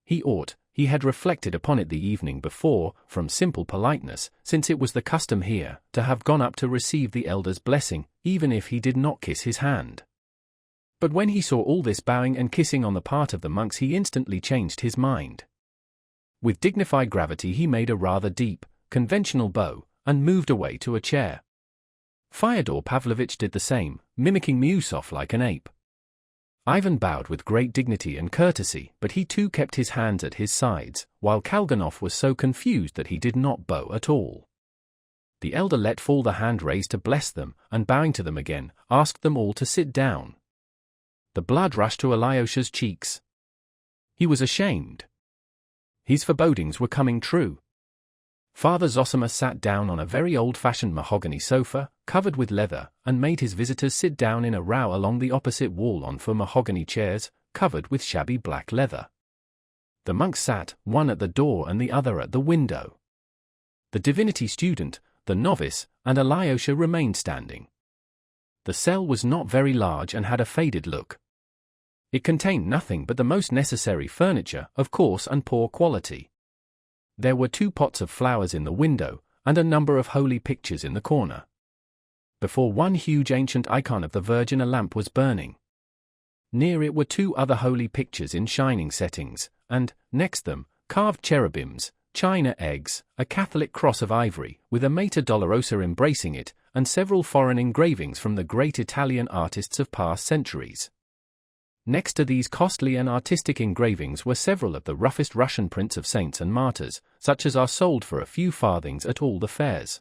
He ought, He had reflected upon it the evening before, from simple politeness, since it was the custom here, to have gone up to receive the elder's blessing, even if he did not kiss his hand. But when he saw all this bowing and kissing on the part of the monks, he instantly changed his mind. With dignified gravity he made a rather deep, conventional bow, and moved away to a chair. Fyodor Pavlovitch did the same, mimicking Miusov like an ape. Ivan bowed with great dignity and courtesy, but he too kept his hands at his sides, while Kalganov was so confused that he did not bow at all. The elder let fall the hand raised to bless them, and bowing to them again, asked them all to sit down. The blood rushed to Alyosha's cheeks. He was ashamed. His forebodings were coming true. Father Zosima sat down on a very old-fashioned mahogany sofa, covered with leather, and made his visitors sit down in a row along the opposite wall on four mahogany chairs, covered with shabby black leather. The monks sat, one at the door and the other at the window. The divinity student, the novice, and Alyosha remained standing. The cell was not very large and had a faded look. It contained nothing but the most necessary furniture, of course, and poor quality. There were 2 pots of flowers in the window, and a number of holy pictures in the corner. Before one huge ancient icon of the Virgin a lamp was burning. Near it were 2 other holy pictures in shining settings, and, next them, carved cherubims, china eggs, a Catholic cross of ivory, with a Mater Dolorosa embracing it, and several foreign engravings from the great Italian artists of past centuries. Next to these costly and artistic engravings were several of the roughest Russian prints of saints and martyrs, such as are sold for a few farthings at all the fairs.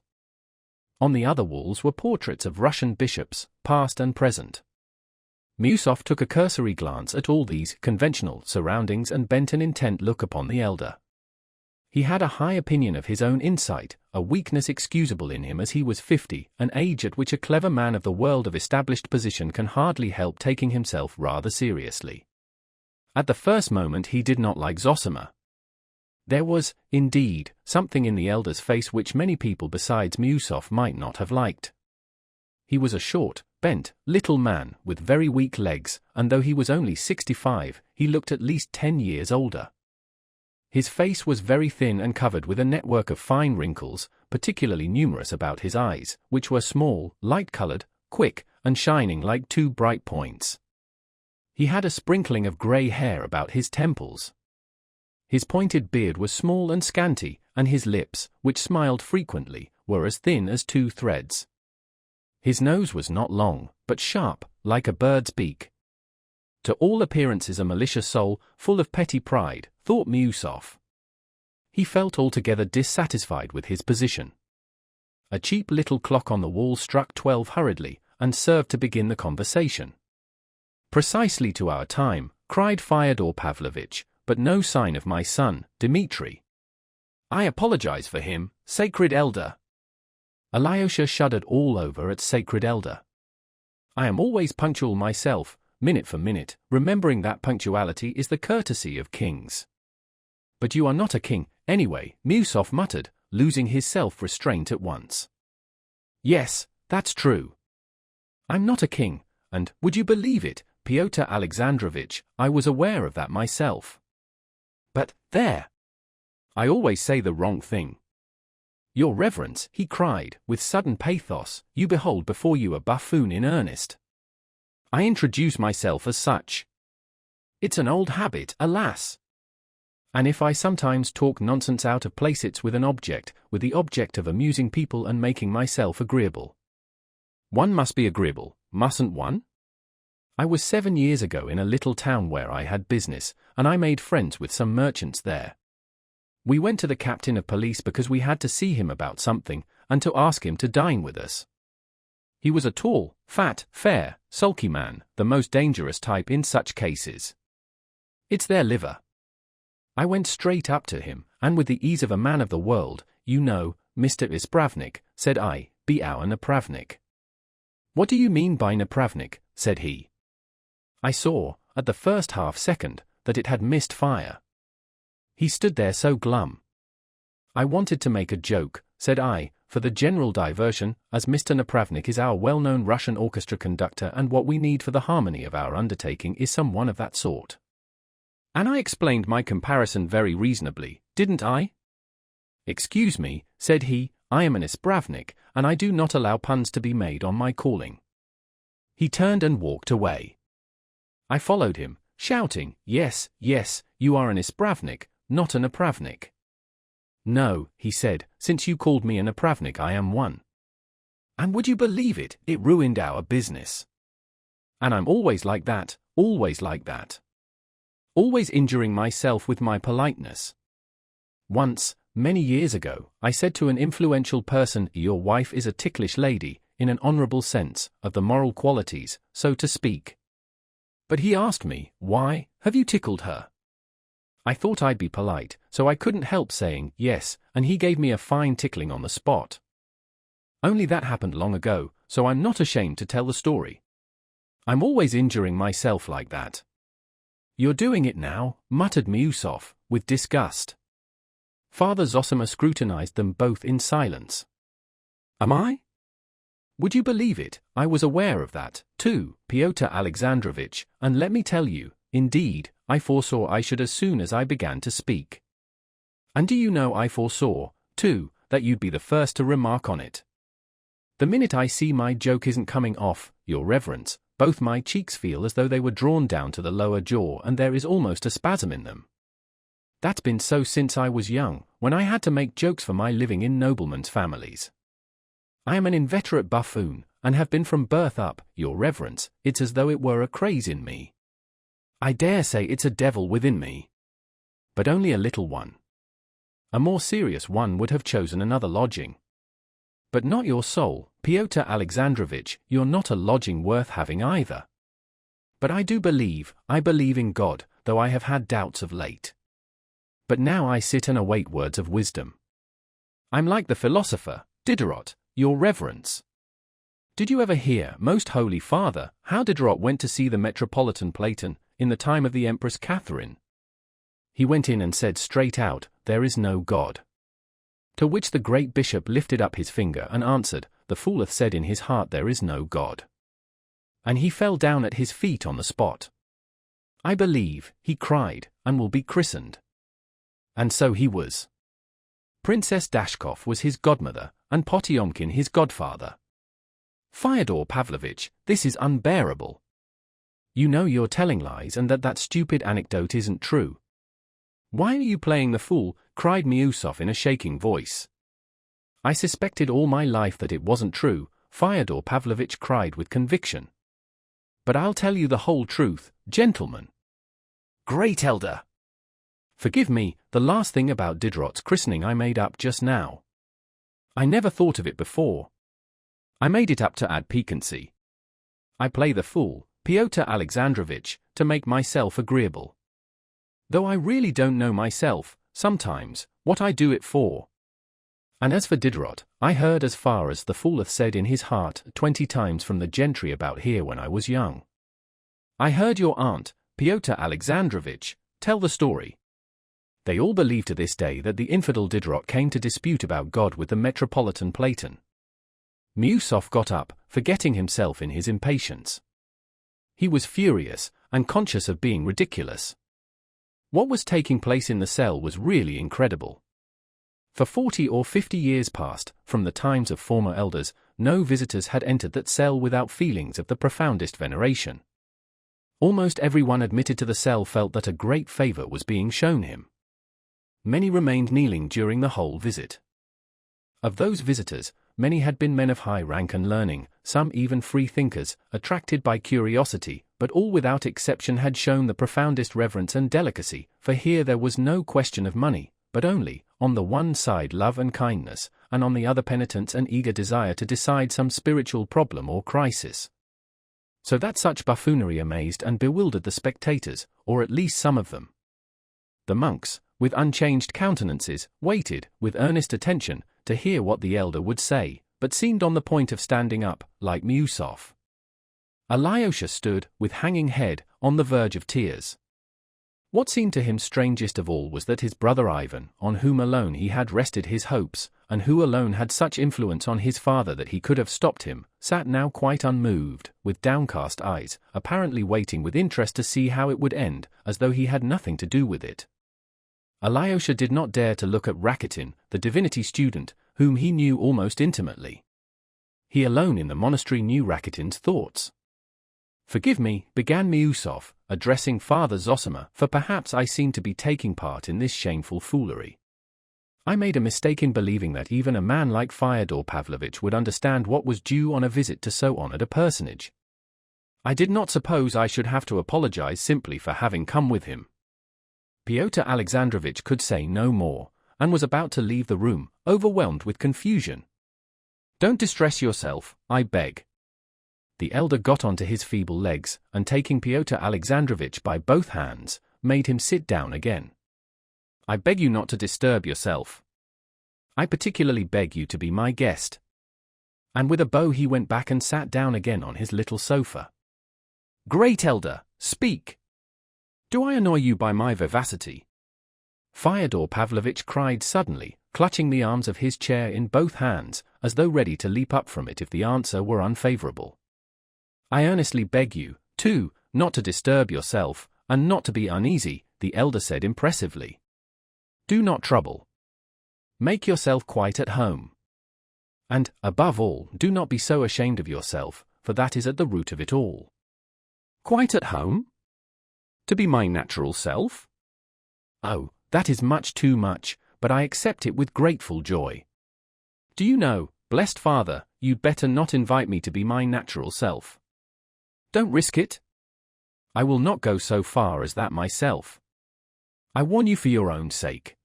On the other walls were portraits of Russian bishops, past and present. Miusov took a cursory glance at all these conventional surroundings and bent an intent look upon the elder. He had a high opinion of his own insight, a weakness excusable in him as he was 50, an age at which a clever man of the world of established position can hardly help taking himself rather seriously. At the first moment he did not like Zosima. There was, indeed, something in the elder's face which many people besides Miusov might not have liked. He was a short, bent, little man, with very weak legs, and though he was only 65, he looked at least 10 years older. His face was very thin and covered with a network of fine wrinkles, particularly numerous about his eyes, which were small, light-colored, quick, and shining like 2 bright points. He had a sprinkling of grey hair about his temples. His pointed beard was small and scanty, and his lips, which smiled frequently, were as thin as 2 threads. His nose was not long, but sharp, like a bird's beak. To all appearances a malicious soul, full of petty pride, thought Miusov. He felt altogether dissatisfied with his position. A cheap little clock on the wall struck 12 hurriedly, and served to begin the conversation. "Precisely to our time," cried Fyodor Pavlovitch, "but no sign of my son, Dmitri. I apologize for him, sacred elder." Alyosha shuddered all over at sacred elder. "I am always punctual myself, minute for minute, remembering that punctuality is the courtesy of kings." "But you are not a king, anyway," Miusov muttered, losing his self-restraint at once. "Yes, that's true. I'm not a king, and, would you believe it, Pyotr Alexandrovitch, I was aware of that myself. But, there! I always say the wrong thing." "Your Reverence," he cried, with sudden pathos, "you behold before you a buffoon in earnest. I introduce myself as such. It's an old habit, alas. And if I sometimes talk nonsense out of place, it's with the object of amusing people and making myself agreeable. One must be agreeable, mustn't one? I was 7 years ago in a little town where I had business, and I made friends with some merchants there. We went to the captain of police because we had to see him about something, and to ask him to dine with us. He was a tall, fat, fair, sulky man, the most dangerous type in such cases. It's their liver. I went straight up to him, and with the ease of a man of the world, "You know, Mr. Ispravnik," said I, "be our Napravnik." "What do you mean by Napravnik?" said he. I saw, at the first half-second, that it had missed fire. He stood there so glum. "I wanted to make a joke," said I, "for the general diversion, as Mr. Napravnik is our well-known Russian orchestra conductor, and what we need for the harmony of our undertaking is some one of that sort." And I explained my comparison very reasonably, didn't I? Excuse me, said he, I am an ispravnik, and I do not allow puns to be made on my calling. He turned and walked away. I followed him, shouting, yes, yes, you are an ispravnik, not an napravnik. No, he said, since you called me a napravnik I am one. And would you believe it, it ruined our business. And I'm always like that, always like that. Always injuring myself with my politeness. Once, many years ago, I said to an influential person, your wife is a ticklish lady, in an honorable sense, of the moral qualities, so to speak. But he asked me, why, have you tickled her? I thought I'd be polite, so I couldn't help saying, yes, and he gave me a fine tickling on the spot. Only that happened long ago, so I'm not ashamed to tell the story. I'm always injuring myself like that. You're doing it now, muttered Miusov, with disgust. Father Zosima scrutinized them both in silence. Am I? Would you believe it, I was aware of that, too, Pyotr Alexandrovich, and let me tell you, indeed, I foresaw I should as soon as I began to speak. And do you know I foresaw, too, that you'd be the first to remark on it. The minute I see my joke isn't coming off, your reverence, both my cheeks feel as though they were drawn down to the lower jaw and there is almost a spasm in them. That's been so since I was young, when I had to make jokes for my living in noblemen's families. I am an inveterate buffoon, and have been from birth up, your reverence, it's as though it were a craze in me. I dare say it's a devil within me. But only a little one. A more serious one would have chosen another lodging. But not your soul, Pyotr Alexandrovich, you're not a lodging worth having either. But I believe in God, though I have had doubts of late. But now I sit and await words of wisdom. I'm like the philosopher, Diderot, your reverence. Did you ever hear, most holy father, how Diderot went to see the Metropolitan Platon, in the time of the Empress Catherine? He went in and said straight out, there is no God. To which the great bishop lifted up his finger and answered, the fool hath said in his heart there is no God. And he fell down at his feet on the spot. I believe, he cried, and will be christened. And so he was. Princess Dashkov was his godmother, and Potyomkin his godfather. Fyodor Pavlovitch, this is unbearable. You know you're telling lies and that stupid anecdote isn't true. Why are you playing the fool? Cried Miusov in a shaking voice. I suspected all my life that it wasn't true, Fyodor Pavlovitch cried with conviction. But I'll tell you the whole truth, gentlemen. Great elder! Forgive me, the last thing about Diderot's christening I made up just now. I never thought of it before. I made it up to add piquancy. I play the fool, Pyotr Alexandrovich, to make myself agreeable. Though I really don't know myself, sometimes, what I do it for. And as for Diderot, I heard as far as the fool hath said in his heart 20 times from the gentry about here when I was young. I heard your aunt, Pyotr Alexandrovich, tell the story. They all believe to this day that the infidel Diderot came to dispute about God with the Metropolitan Platon. Miusov got up, forgetting himself in his impatience. He was furious, and conscious of being ridiculous. What was taking place in the cell was really incredible. For 40 or 50 years past, from the times of former elders, no visitors had entered that cell without feelings of the profoundest veneration. Almost everyone admitted to the cell felt that a great favor was being shown him. Many remained kneeling during the whole visit. Of those visitors, many had been men of high rank and learning, some even free thinkers, attracted by curiosity, but all without exception had shown the profoundest reverence and delicacy, for here there was no question of money, but only, on the one side love and kindness, and on the other penitence and eager desire to decide some spiritual problem or crisis. So that such buffoonery amazed and bewildered the spectators, or at least some of them. The monks, with unchanged countenances, waited, with earnest attention, to hear what the elder would say, but seemed on the point of standing up, like Miusov. Alyosha stood, with hanging head, on the verge of tears. What seemed to him strangest of all was that his brother Ivan, on whom alone he had rested his hopes, and who alone had such influence on his father that he could have stopped him, sat now quite unmoved, with downcast eyes, apparently waiting with interest to see how it would end, as though he had nothing to do with it. Alyosha did not dare to look at Rakitin, the divinity student, whom he knew almost intimately. He alone in the monastery knew Rakitin's thoughts. "Forgive me," began Miusov, addressing Father Zosima, "for perhaps I seem to be taking part in this shameful foolery. I made a mistake in believing that even a man like Fyodor Pavlovitch would understand what was due on a visit to so honored a personage. I did not suppose I should have to apologize simply for having come with him." Pyotr Alexandrovitch could say no more, and was about to leave the room, overwhelmed with confusion. "Don't distress yourself, I beg." The elder got onto his feeble legs, and taking Pyotr Alexandrovitch by both hands, made him sit down again. "I beg you not to disturb yourself. I particularly beg you to be my guest." And with a bow he went back and sat down again on his little sofa. "Great elder, speak! Do I annoy you by my vivacity?" Fyodor Pavlovitch cried suddenly, clutching the arms of his chair in both hands, as though ready to leap up from it if the answer were unfavorable. "I earnestly beg you, too, not to disturb yourself, and not to be uneasy," the elder said impressively. "Do not trouble. Make yourself quite at home. And, above all, do not be so ashamed of yourself, for that is at the root of it all." "Quite at home? To be my natural self? Oh, that is much too much, but I accept it with grateful joy. Do you know, blessed Father, you'd better not invite me to be my natural self. Don't risk it. I will not go so far as that myself. I warn you for your own sake.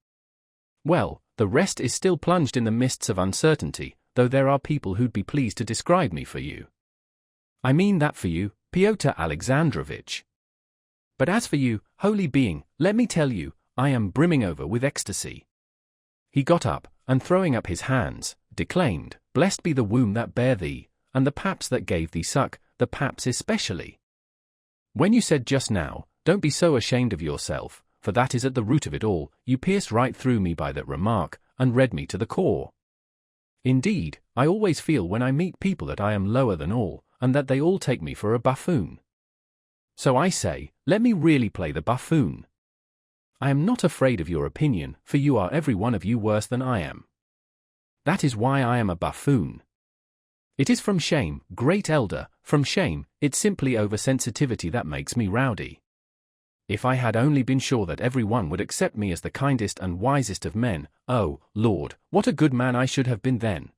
Well, the rest is still plunged in the mists of uncertainty, though there are people who'd be pleased to describe me for you. I mean that for you, Pyotr Alexandrovitch. But as for you, holy being, let me tell you, I am brimming over with ecstasy." He got up, and throwing up his hands, declaimed, "Blessed be the womb that bare thee, and the paps that gave thee suck, the paps especially. When you said just now, 'Don't be so ashamed of yourself, for that is at the root of it all,' you pierced right through me by that remark, and read me to the core. Indeed, I always feel when I meet people that I am lower than all, and that they all take me for a buffoon. So I say, let me really play the buffoon. I am not afraid of your opinion, for you are every one of you worse than I am. That is why I am a buffoon. It is from shame, great elder, from shame, it's simply oversensitivity that makes me rowdy. If I had only been sure that every one would accept me as the kindest and wisest of men, oh, Lord, what a good man I should have been then.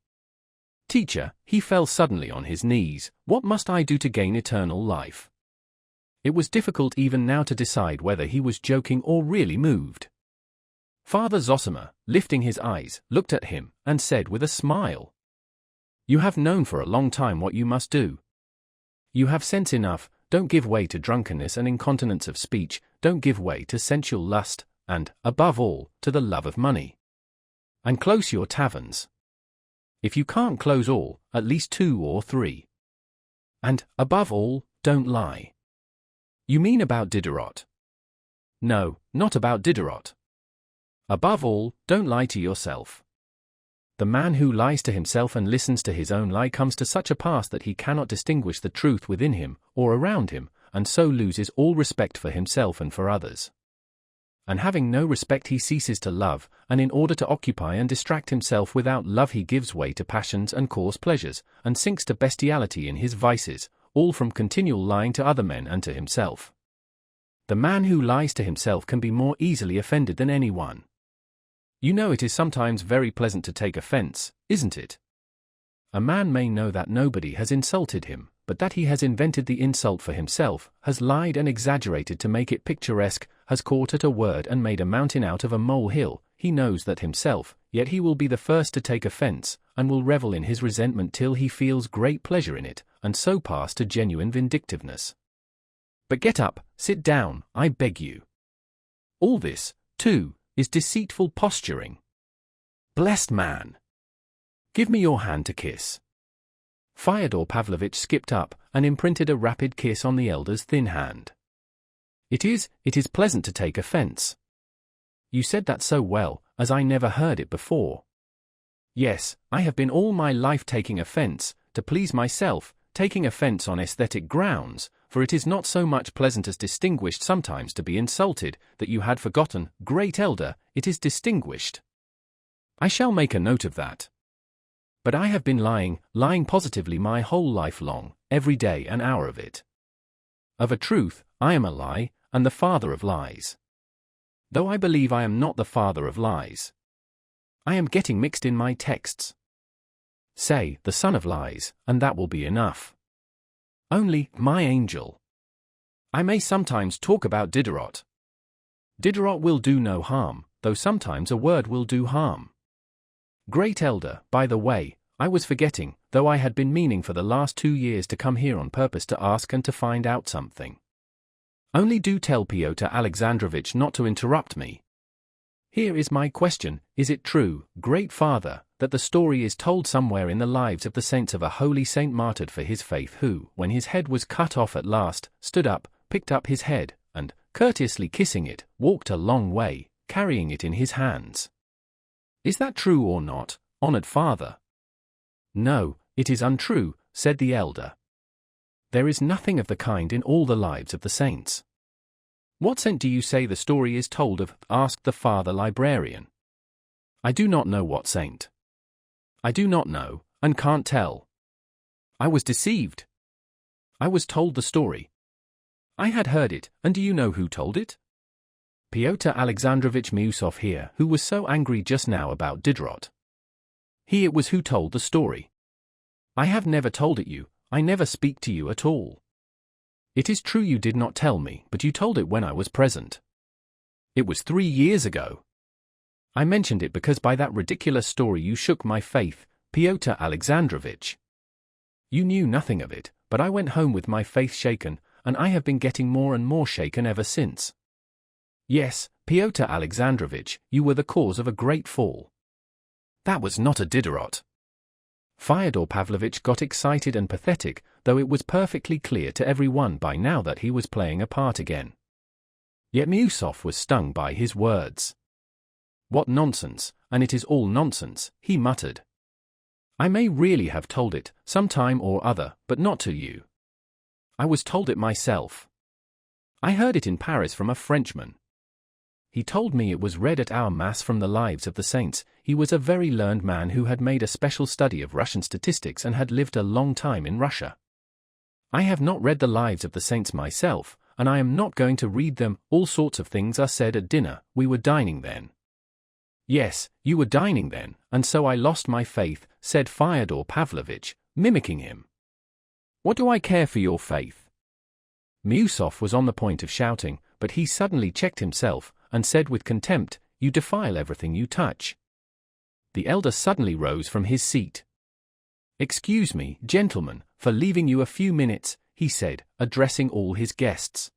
Teacher," he fell suddenly on his knees, "what must I do to gain eternal life?" It was difficult even now to decide whether he was joking or really moved. Father Zosima, lifting his eyes, looked at him, and said with a smile, "You have known for a long time what you must do. You have sense enough. Don't give way to drunkenness and incontinence of speech, don't give way to sensual lust, and, above all, to the love of money. And close your taverns. If you can't close all, at least 2 or 3. And, above all, don't lie." "You mean about Diderot?" "No, not about Diderot. Above all, don't lie to yourself. The man who lies to himself and listens to his own lie comes to such a pass that he cannot distinguish the truth within him, or around him, and so loses all respect for himself and for others. And having no respect he ceases to love, and in order to occupy and distract himself without love he gives way to passions and coarse pleasures, and sinks to bestiality in his vices, all from continual lying to other men and to himself. The man who lies to himself can be more easily offended than anyone. You know it is sometimes very pleasant to take offense, isn't it? A man may know that nobody has insulted him, but that he has invented the insult for himself, has lied and exaggerated to make it picturesque, has caught at a word and made a mountain out of a molehill. He knows that himself, yet he will be the first to take offense, and will revel in his resentment till he feels great pleasure in it, and so pass to genuine vindictiveness. But get up, sit down, I beg you. All this, too, is deceitful posturing. Blessed man! Give me your hand to kiss." Fyodor Pavlovitch skipped up, and imprinted a rapid kiss on the elder's thin hand. It is pleasant to take offense. You said that so well, as I never heard it before. Yes, I have been all my life taking offense, to please myself, taking offense on aesthetic grounds, for it is not so much pleasant as distinguished sometimes to be insulted, that you had forgotten, great elder, it is distinguished. I shall make a note of that. But I have been lying positively my whole life long, every day an hour of it. Of a truth, I am a lie, and the father of lies. Though I believe I am not the father of lies. I am getting mixed in my texts. Say, the son of lies, and that will be enough. Only, my angel. I may sometimes talk about Diderot. Diderot will do no harm, though sometimes a word will do harm. Great elder, by the way, I was forgetting, though I had been meaning for the last 2 years to come here on purpose to ask and to find out something. Only do tell Pyotr Alexandrovitch not to interrupt me. Here is my question, is it true, great father, that the story is told somewhere in the lives of the saints of a holy saint martyred for his faith who, when his head was cut off at last, stood up, picked up his head, and, courteously kissing it, walked a long way, carrying it in his hands? Is that true or not, honored father? No, it is untrue, said the elder. There is nothing of the kind in all the lives of the saints. What saint do you say the story is told of? Asked the father librarian. I do not know what saint. I do not know, and can't tell. I was deceived. I was told the story. I had heard it, and do you know who told it? Pyotr Alexandrovitch Miusov here, who was so angry just now about Diderot. He it was who told the story. I have never told it you, I never speak to you at all. It is true you did not tell me, but you told it when I was present. It was 3 years ago. I mentioned it because by that ridiculous story you shook my faith, Pyotr Alexandrovitch. You knew nothing of it, but I went home with my faith shaken, and I have been getting more and more shaken ever since. Yes, Pyotr Alexandrovitch, you were the cause of a great fall. That was not a Diderot. Fyodor Pavlovitch got excited and pathetic, though it was perfectly clear to everyone by now that he was playing a part again. Yet Miusov was stung by his words. What nonsense, and it is all nonsense, he muttered. I may really have told it, some time or other, but not to you. I was told it myself. I heard it in Paris from a Frenchman. He told me it was read at our Mass from the lives of the saints. He was a very learned man who had made a special study of Russian statistics and had lived a long time in Russia. I have not read the lives of the saints myself, and I am not going to read them. All sorts of things are said at dinner. We were dining then. Yes, you were dining then, and so I lost my faith, said Fyodor Pavlovitch, mimicking him. What do I care for your faith? Miusov was on the point of shouting, but he suddenly checked himself, and said with contempt, You defile everything you touch. The elder suddenly rose from his seat. Excuse me, gentlemen, for leaving you a few minutes, he said, addressing all his guests.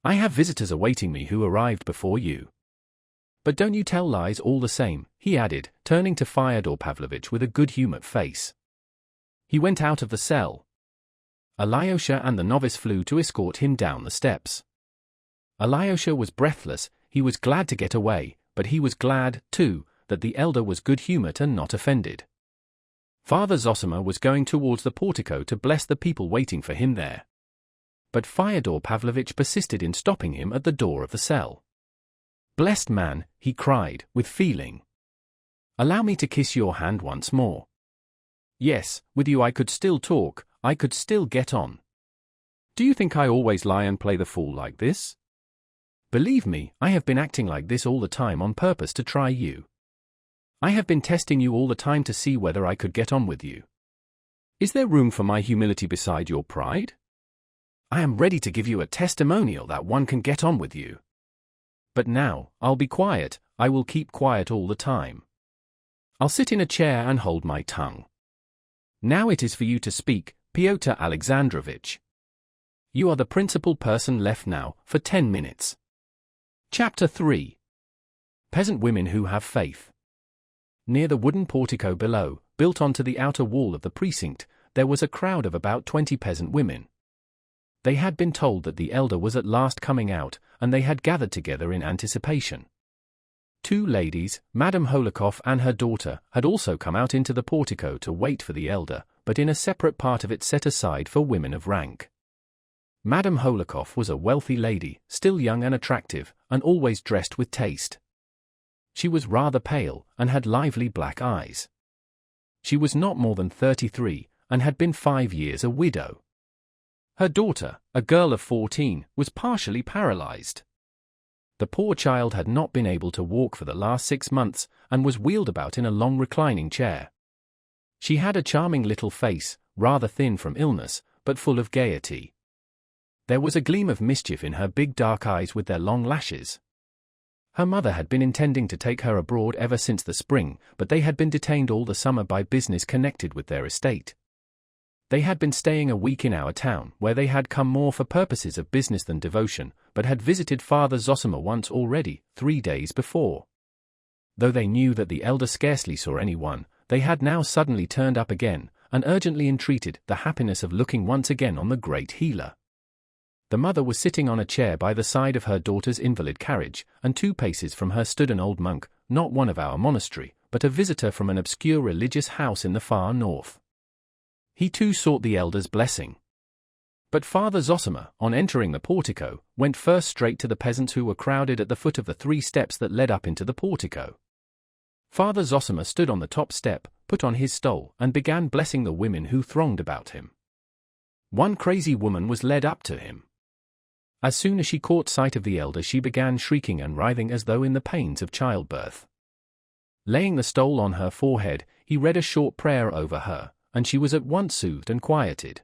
I have visitors awaiting me who arrived before you. But don't you tell lies all the same, he added, turning to Fyodor Pavlovitch with a good-humored face. He went out of the cell. Alyosha and the novice flew to escort him down the steps. Alyosha was breathless. He was glad to get away, but he was glad, too, that the elder was good-humored and not offended. Father Zosima was going towards the portico to bless the people waiting for him there. But Fyodor Pavlovitch persisted in stopping him at the door of the cell. Blessed man, he cried, with feeling. Allow me to kiss your hand once more. Yes, with you I could still talk, I could still get on. Do you think I always lie and play the fool like this? Believe me, I have been acting like this all the time on purpose to try you. I have been testing you all the time to see whether I could get on with you. Is there room for my humility beside your pride? I am ready to give you a testimonial that one can get on with you. But now, I'll be quiet, I will keep quiet all the time. I'll sit in a chair and hold my tongue. Now it is for you to speak, Pyotr Alexandrovitch. You are the principal person left now, for 10 minutes. Chapter 3. Peasant women who have faith. Near the wooden portico below, built onto the outer wall of the precinct, there was a crowd of about 20 peasant women. They had been told that the elder was at last coming out, and they had gathered together in anticipation. Two ladies, Madame Holikov and her daughter, had also come out into the portico to wait for the elder, but in a separate part of it set aside for women of rank. Madame Holikov was a wealthy lady, still young and attractive, and always dressed with taste. She was rather pale, and had lively black eyes. She was not more than 33, and had been 5 years a widow. Her daughter, a girl of 14, was partially paralyzed. The poor child had not been able to walk for the last 6 months, and was wheeled about in a long reclining chair. She had a charming little face, rather thin from illness, but full of gaiety. There was a gleam of mischief in her big dark eyes with their long lashes. Her mother had been intending to take her abroad ever since the spring, but they had been detained all the summer by business connected with their estate. They had been staying a week in our town, where they had come more for purposes of business than devotion, but had visited Father Zosima once already, 3 days before. Though they knew that the elder scarcely saw anyone, they had now suddenly turned up again, and urgently entreated the happiness of looking once again on the great healer. The mother was sitting on a chair by the side of her daughter's invalid carriage, and 2 paces from her stood an old monk, not one of our monastery, but a visitor from an obscure religious house in the far north. He too sought the elder's blessing. But Father Zosima, on entering the portico, went first straight to the peasants who were crowded at the foot of the 3 steps that led up into the portico. Father Zosima stood on the top step, put on his stole, and began blessing the women who thronged about him. One crazy woman was led up to him. As soon as she caught sight of the elder, she began shrieking and writhing as though in the pains of childbirth. Laying the stole on her forehead, he read a short prayer over her, and she was at once soothed and quieted.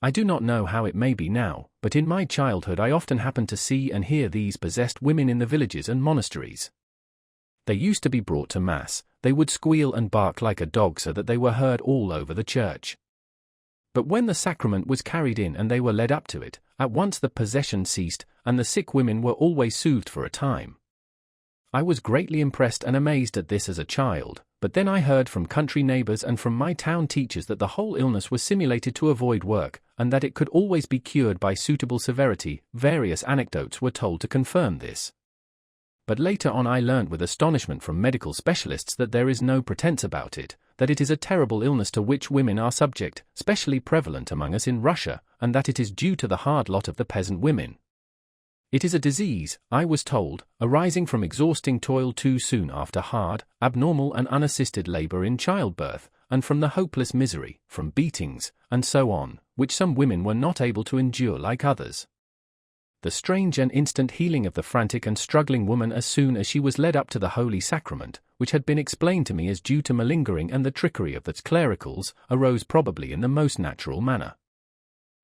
I do not know how it may be now, but in my childhood I often happened to see and hear these possessed women in the villages and monasteries. They used to be brought to Mass. They would squeal and bark like a dog so that they were heard all over the church. But when the sacrament was carried in and they were led up to it, at once the possession ceased, and the sick women were always soothed for a time. I was greatly impressed and amazed at this as a child, but then I heard from country neighbors and from my town teachers that the whole illness was simulated to avoid work, and that it could always be cured by suitable severity. Various anecdotes were told to confirm this. But later on I learnt with astonishment from medical specialists that there is no pretense about it, that it is a terrible illness to which women are subject, specially prevalent among us in Russia, and that it is due to the hard lot of the peasant women. It is a disease, I was told, arising from exhausting toil too soon after hard, abnormal and unassisted labor in childbirth, and from the hopeless misery, from beatings, and so on, which some women were not able to endure like others. The strange and instant healing of the frantic and struggling woman as soon as she was led up to the Holy Sacrament, which had been explained to me as due to malingering and the trickery of the clericals, arose probably in the most natural manner.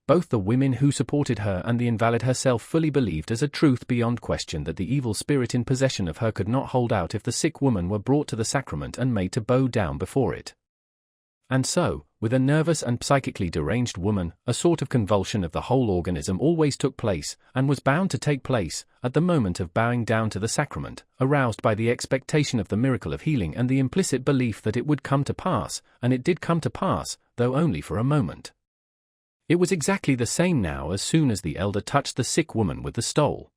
Both the women who supported her and the invalid herself fully believed as a truth beyond question that the evil spirit in possession of her could not hold out if the sick woman were brought to the sacrament and made to bow down before it. And so, with a nervous and psychically deranged woman, a sort of convulsion of the whole organism always took place, and was bound to take place, at the moment of bowing down to the sacrament, aroused by the expectation of the miracle of healing and the implicit belief that it would come to pass, and it did come to pass, though only for a moment. It was exactly the same now as soon as the elder touched the sick woman with the stole.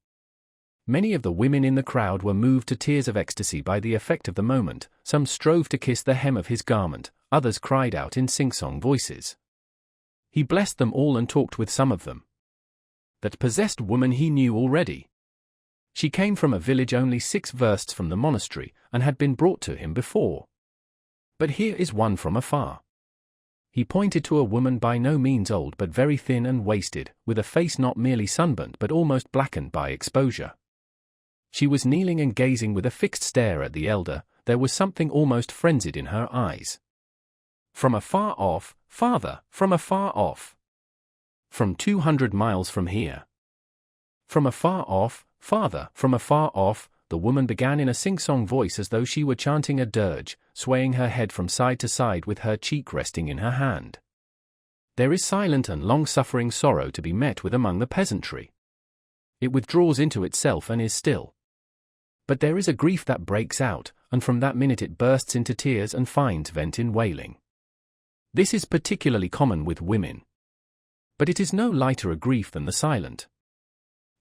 Many of the women in the crowd were moved to tears of ecstasy by the effect of the moment. Some strove to kiss the hem of his garment, others cried out in sing-song voices. He blessed them all and talked with some of them. That possessed woman he knew already. She came from a village only 6 versts from the monastery, and had been brought to him before. But here is one from afar. He pointed to a woman by no means old but very thin and wasted, with a face not merely sunburnt but almost blackened by exposure. She was kneeling and gazing with a fixed stare at the elder. There was something almost frenzied in her eyes. From afar off, father, from afar off. From 200 miles from here. From afar off, father, from afar off, the woman began in a sing-song voice as though she were chanting a dirge, swaying her head from side to side with her cheek resting in her hand. There is silent and long-suffering sorrow to be met with among the peasantry. It withdraws into itself and is still. But there is a grief that breaks out, and from that minute it bursts into tears and finds vent in wailing. This is particularly common with women. But it is no lighter a grief than the silent.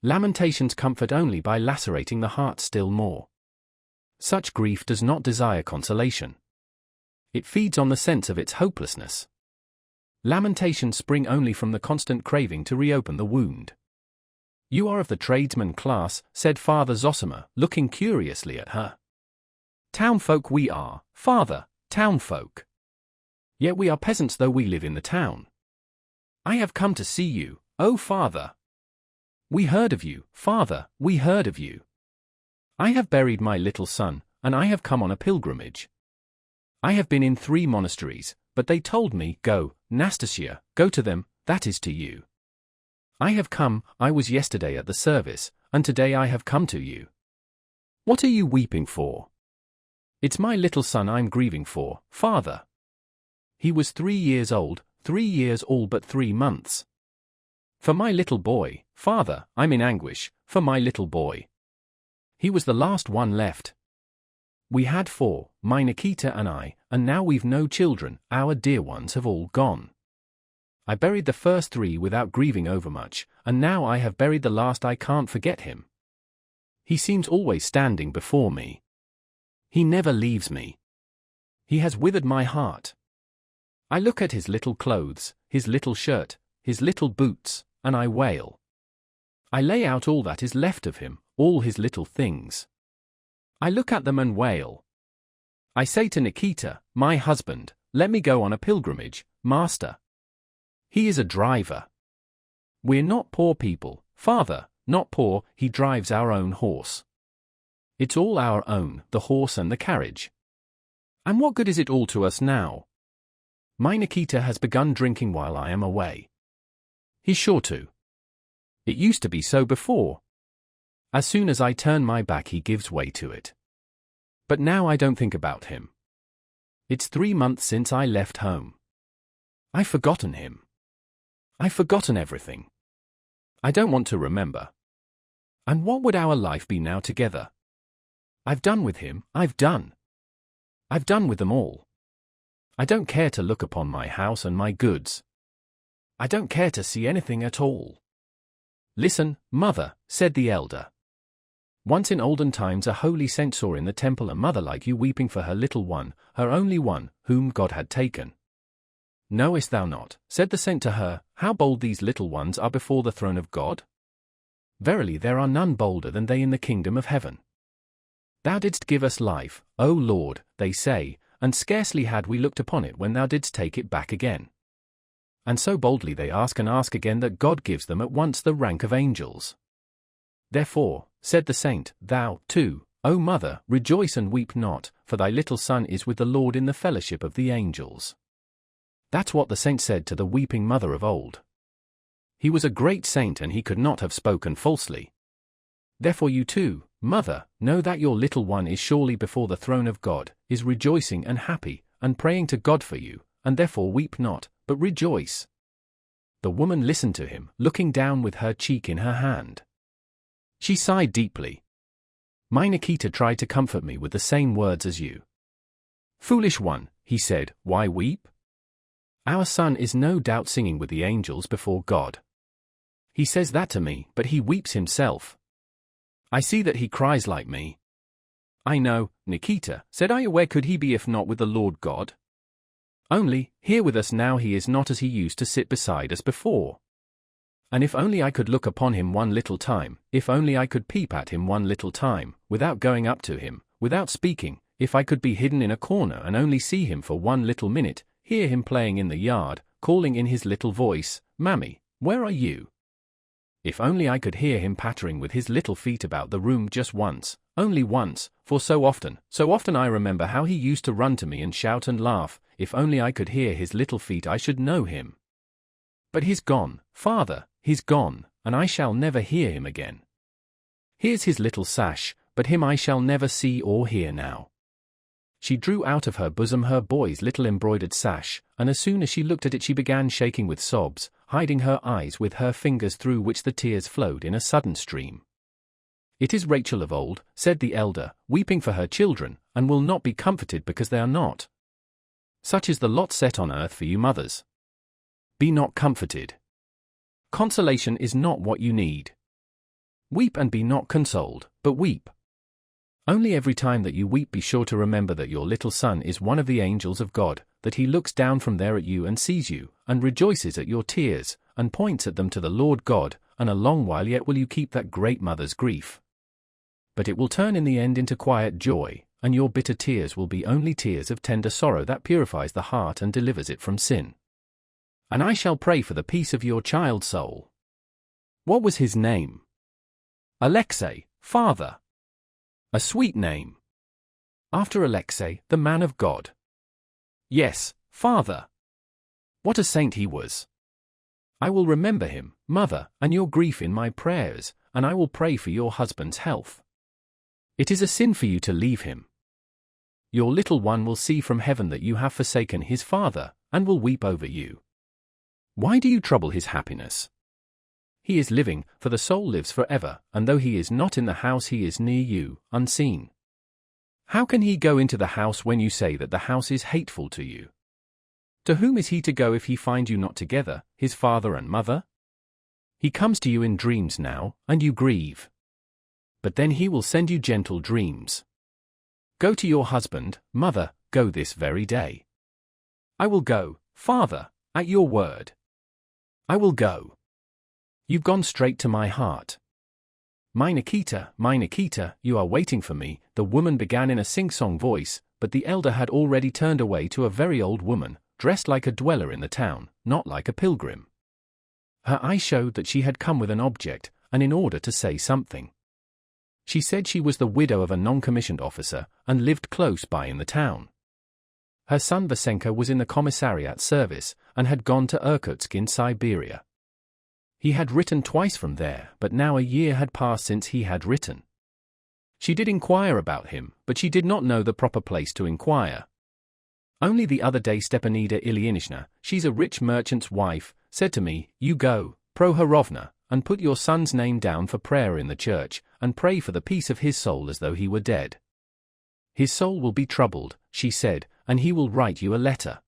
Lamentations comfort only by lacerating the heart still more. Such grief does not desire consolation. It feeds on the sense of its hopelessness. Lamentations spring only from the constant craving to reopen the wound. You are of the tradesman class, said Father Zosima, looking curiously at her. Townfolk we are, Father, townfolk. Yet we are peasants though we live in the town. I have come to see you, O Father. We heard of you, Father, we heard of you. I have buried my little son, and I have come on a pilgrimage. I have been in 3 monasteries, but they told me, go, Nastasia, go to them, that is to you. I have come, I was yesterday at the service, and today I have come to you. What are you weeping for? It's my little son I'm grieving for, Father. He was 3 years old, 3 years all but 3 months. For my little boy, Father, I'm in anguish, for my little boy. He was the last one left. We had 4, my Nikita and I, and now we've no children, our dear ones have all gone. I buried the first 3 without grieving overmuch, and now I have buried the last. I can't forget him. He seems always standing before me. He never leaves me. He has withered my heart. I look at his little clothes, his little shirt, his little boots, and I wail. I lay out all that is left of him, all his little things. I look at them and wail. I say to Nikita, my husband, let me go on a pilgrimage, master. He is a driver. We're not poor people, Father, not poor, he drives our own horse. It's all our own, the horse and the carriage. And what good is it all to us now? My Nikita has begun drinking while I am away. He's sure to. It used to be so before. As soon as I turn my back he gives way to it. But now I don't think about him. It's 3 months since I left home. I've forgotten him. I've forgotten everything. I don't want to remember. And what would our life be now together? I've done with him, I've done. I've done with them all. I don't care to look upon my house and my goods. I don't care to see anything at all. Listen, mother, said the elder. Once in olden times a holy saint saw in the temple a mother like you weeping for her little one, her only one, whom God had taken. Knowest thou not, said the saint to her, how bold these little ones are before the throne of God? Verily there are none bolder than they in the kingdom of heaven. Thou didst give us life, O Lord, they say, and scarcely had we looked upon it when thou didst take it back again. And so boldly they ask and ask again that God gives them at once the rank of angels. Therefore, said the saint, thou, too, O mother, rejoice and weep not, for thy little son is with the Lord in the fellowship of the angels. That's what the saint said to the weeping mother of old. He was a great saint and he could not have spoken falsely. Therefore you too, mother, know that your little one is surely before the throne of God, is rejoicing and happy, and praying to God for you, and therefore weep not, but rejoice. The woman listened to him, looking down with her cheek in her hand. She sighed deeply. My Nikita tried to comfort me with the same words as you. Foolish one, he said, why weep? Our son is no doubt singing with the angels before God. He says that to me, but he weeps himself. I see that he cries like me. I know, Nikita, said I, where could he be if not with the Lord God? Only, here with us now he is not as he used to sit beside us before. And if only I could look upon him one little time, if only I could peep at him one little time, without going up to him, without speaking, if I could be hidden in a corner and only see him for one little minute, hear him playing in the yard, calling in his little voice, Mammy, where are you? If only I could hear him pattering with his little feet about the room just once, only once, for so often I remember how he used to run to me and shout and laugh. If only I could hear his little feet I should know him. But he's gone, Father, he's gone, and I shall never hear him again. Here's his little sash, but him I shall never see or hear now. She drew out of her bosom her boy's little embroidered sash, and as soon as she looked at it she began shaking with sobs, hiding her eyes with her fingers through which the tears flowed in a sudden stream. It is Rachel of old, said the elder, weeping for her children, and will not be comforted because they are not. Such is the lot set on earth for you mothers. Be not comforted. Consolation is not what you need. Weep and be not consoled, but weep. Only every time that you weep be sure to remember that your little son is one of the angels of God, that he looks down from there at you and sees you, and rejoices at your tears, and points at them to the Lord God, and a long while yet will you keep that great mother's grief. But it will turn in the end into quiet joy, and your bitter tears will be only tears of tender sorrow that purifies the heart and delivers it from sin. And I shall pray for the peace of your child's soul. What was his name? Alexei, father. A sweet name. After Alexei, the man of God. Yes, father. What a saint he was. I will remember him, mother, and your grief in my prayers, and I will pray for your husband's health. It is a sin for you to leave him. Your little one will see from heaven that you have forsaken his father, and will weep over you. Why do you trouble his happiness? He is living, for the soul lives forever, and though he is not in the house he is near you, unseen. How can he go into the house when you say that the house is hateful to you? To whom is he to go if he find you not together, his father and mother? He comes to you in dreams now, and you grieve. But then he will send you gentle dreams. Go to your husband, mother, go this very day. I will go, father, at your word. I will go. You've gone straight to my heart. My Nikita, you are waiting for me, the woman began in a sing-song voice, but the elder had already turned away to a very old woman, dressed like a dweller in the town, not like a pilgrim. Her eye showed that she had come with an object, and in order to say something. She said she was the widow of a non-commissioned officer, and lived close by in the town. Her son Vasenka was in the commissariat service, and had gone to Irkutsk in Siberia. He had written twice from there, but now a year had passed since he had written. She did inquire about him, but she did not know the proper place to inquire. Only the other day Stepanida Ilyinishna, she's a rich merchant's wife, said to me, "You go, Prohorovna, and put your son's name down for prayer in the church, and pray for the peace of his soul as though he were dead. His soul will be troubled," she said, "and he will write you a letter."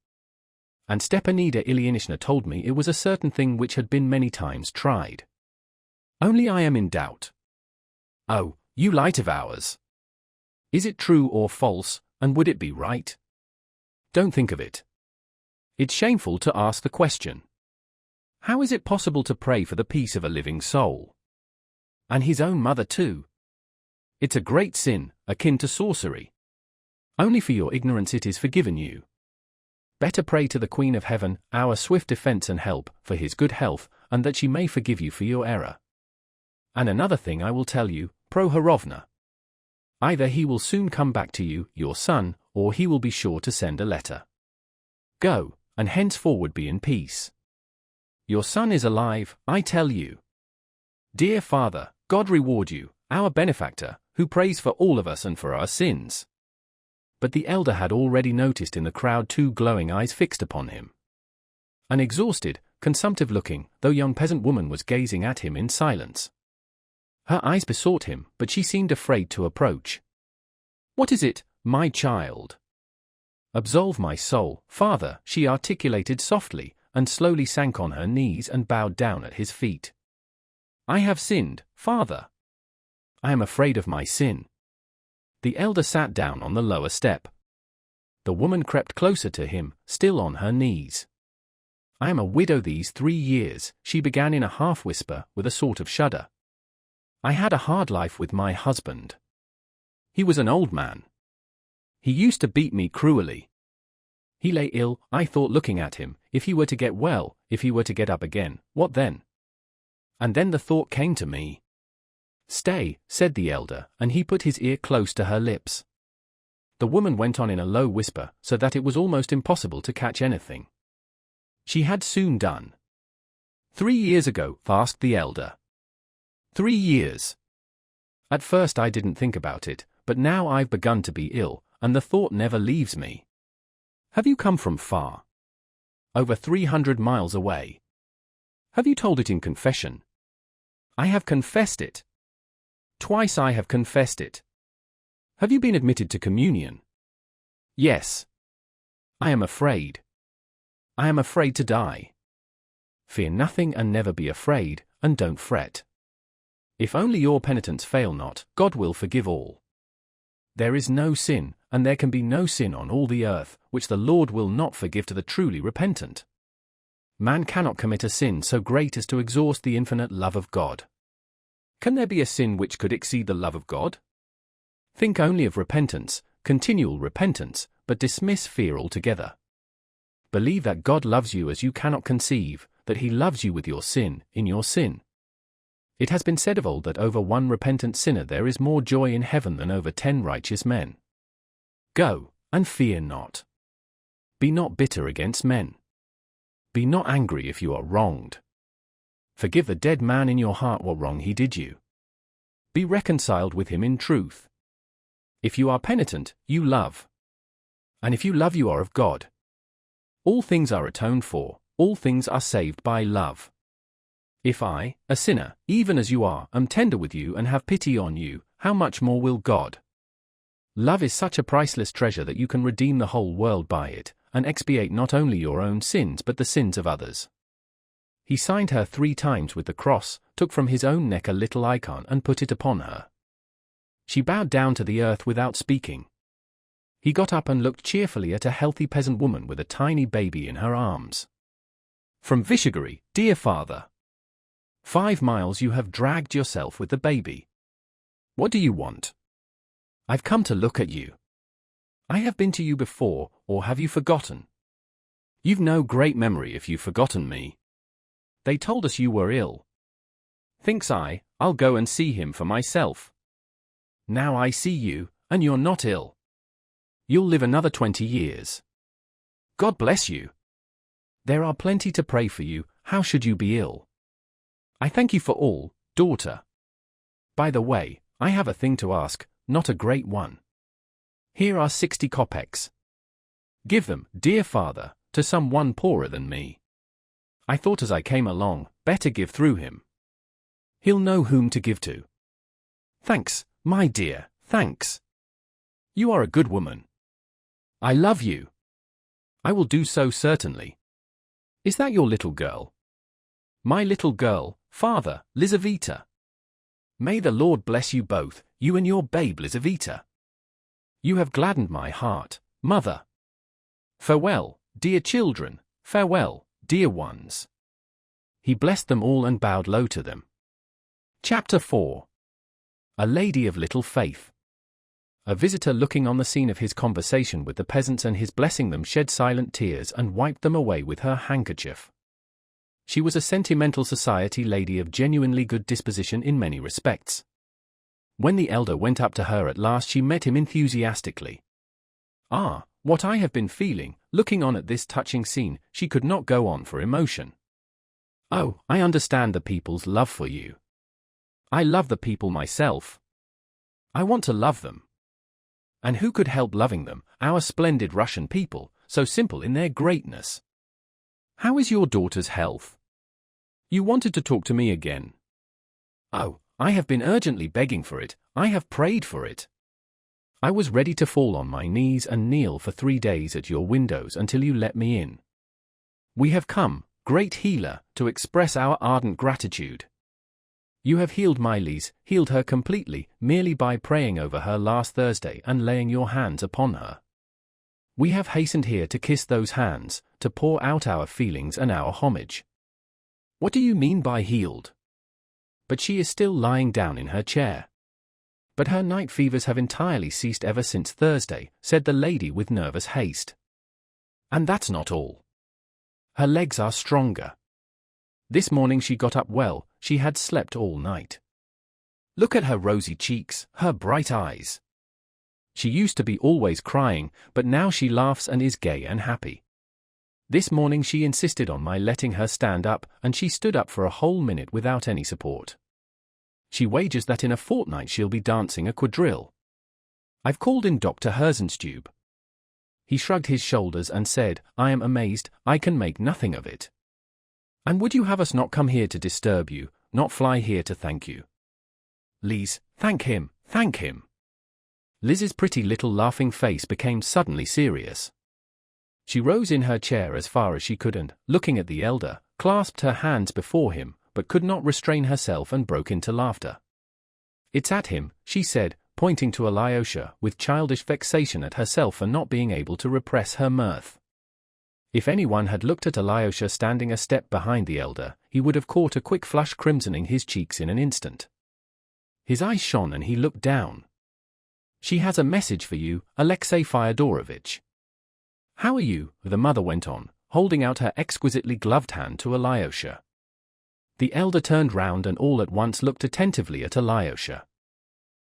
And Stepanida Ilyinishna told me it was a certain thing which had been many times tried. Only I am in doubt. Oh, you light of ours! Is it true or false, and would it be right? Don't think of it. It's shameful to ask the question. How is it possible to pray for the peace of a living soul? And his own mother too? It's a great sin, akin to sorcery. Only for your ignorance it is forgiven you. Better pray to the Queen of Heaven, our swift defense and help, for his good health, and that she may forgive you for your error. And another thing I will tell you, Prohorovna. Either he will soon come back to you, your son, or he will be sure to send a letter. Go, and henceforward be in peace. Your son is alive, I tell you. Dear father, God reward you, our benefactor, who prays for all of us and for our sins. But the elder had already noticed in the crowd two glowing eyes fixed upon him. An exhausted, consumptive-looking, though young peasant woman was gazing at him in silence. Her eyes besought him, but she seemed afraid to approach. "What is it, my child?" "Absolve my soul, father," she articulated softly, and slowly sank on her knees and bowed down at his feet. "I have sinned, father. I am afraid of my sin." The elder sat down on the lower step. The woman crept closer to him, still on her knees. "I am a widow these 3 years," she began in a half-whisper, with a sort of shudder. "I had a hard life with my husband. He was an old man. He used to beat me cruelly. He lay ill, I thought looking at him, if he were to get well, if he were to get up again, what then? And then the thought came to me." "Stay," said the elder, and he put his ear close to her lips. The woman went on in a low whisper, so that it was almost impossible to catch anything. She had soon done. 3 years ago," asked the elder. 3 years. At first I didn't think about it, but now I've begun to be ill, and the thought never leaves me." "Have you come from far?" "Over 300 miles away." "Have you told it in confession?" "I have confessed it. Twice I have confessed it." "Have you been admitted to communion?" "Yes." "I am afraid. I am afraid to die." Fear nothing and never be afraid, and don't fret. If only your penitence fail not, God will forgive all. There is no sin, and there can be no sin on all the earth, which the Lord will not forgive to the truly repentant. Man cannot commit a sin so great as to exhaust the infinite love of God. Can there be a sin which could exceed the love of God? Think only of repentance, continual repentance, but dismiss fear altogether. Believe that God loves you as you cannot conceive, that He loves you with your sin, in your sin. It has been said of old that over one repentant sinner there is more joy in heaven than over 10 righteous men. Go, and fear not. Be not bitter against men. Be not angry if you are wronged. Forgive the dead man in your heart what wrong he did you. Be reconciled with him in truth. If you are penitent, you love. And if you love, you are of God. All things are atoned for, all things are saved by love. If I, a sinner, even as you are, am tender with you and have pity on you, how much more will God? Love is such a priceless treasure that you can redeem the whole world by it, and expiate not only your own sins but the sins of others. He signed her 3 times with the cross, took from his own neck a little icon and put it upon her. She bowed down to the earth without speaking. He got up and looked cheerfully at a healthy peasant woman with a tiny baby in her arms. From Vyshegorod, dear father. 5 miles you have dragged yourself with the baby. What do you want? I've come to look at you. I have been to you before, or have you forgotten? You've no great memory if you've forgotten me. They told us you were ill. Thinks I'll go and see him for myself. Now I see you, and you're not ill. You'll live another 20 years. God bless you. There are plenty to pray for you, how should you be ill? I thank you for all, daughter. By the way, I have a thing to ask, not a great one. Here are 60 kopecks. Give them, dear father, to some one poorer than me. I thought as I came along, better give through him. He'll know whom to give to. Thanks, my dear, thanks. You are a good woman. I love you. I will do so certainly. Is that your little girl? My little girl, father, Lizaveta. May the Lord bless you both, you and your babe Lizaveta. You have gladdened my heart, mother. Farewell, dear children, farewell, dear ones. He blessed them all and bowed low to them. Chapter 4. A lady of little faith. A visitor looking on the scene of his conversation with the peasants and his blessing them shed silent tears and wiped them away with her handkerchief. She was a sentimental society lady of genuinely good disposition in many respects. When the elder went up to her at last she met him enthusiastically. Ah, what I have been feeling, looking on at this touching scene, she could not go on for emotion. Oh, I understand the people's love for you. I love the people myself. I want to love them. And who could help loving them, our splendid Russian people, so simple in their greatness? How is your daughter's health? You wanted to talk to me again. Oh, I have been urgently begging for it, I have prayed for it. I was ready to fall on my knees and kneel for 3 days at your windows until you let me in. We have come, great healer, to express our ardent gratitude. You have healed my Lise, healed her completely, merely by praying over her last Thursday and laying your hands upon her. We have hastened here to kiss those hands, to pour out our feelings and our homage. What do you mean by healed? But she is still lying down in her chair. But her night fevers have entirely ceased ever since Thursday, said the lady with nervous haste. And that's not all. Her legs are stronger. This morning she got up well, she had slept all night. Look at her rosy cheeks, her bright eyes. She used to be always crying, but now she laughs and is gay and happy. This morning she insisted on my letting her stand up, and she stood up for a whole minute without any support. She wagers that in a fortnight she'll be dancing a quadrille. I've called in Dr. Herzenstube. He shrugged his shoulders and said, I am amazed, I can make nothing of it. And would you have us not come here to disturb you, not fly here to thank you? Lise, thank him, thank him. Liz's pretty little laughing face became suddenly serious. She rose in her chair as far as she could and, looking at the elder, clasped her hands before him, but could not restrain herself and broke into laughter. "It's at him," she said, pointing to Alyosha, with childish vexation at herself for not being able to repress her mirth. If anyone had looked at Alyosha standing a step behind the elder, he would have caught a quick flush crimsoning his cheeks in an instant. His eyes shone and he looked down. "She has a message for you, Alexey Fyodorovitch." "How are you?" the mother went on, holding out her exquisitely gloved hand to Alyosha. The elder turned round and all at once looked attentively at Alyosha.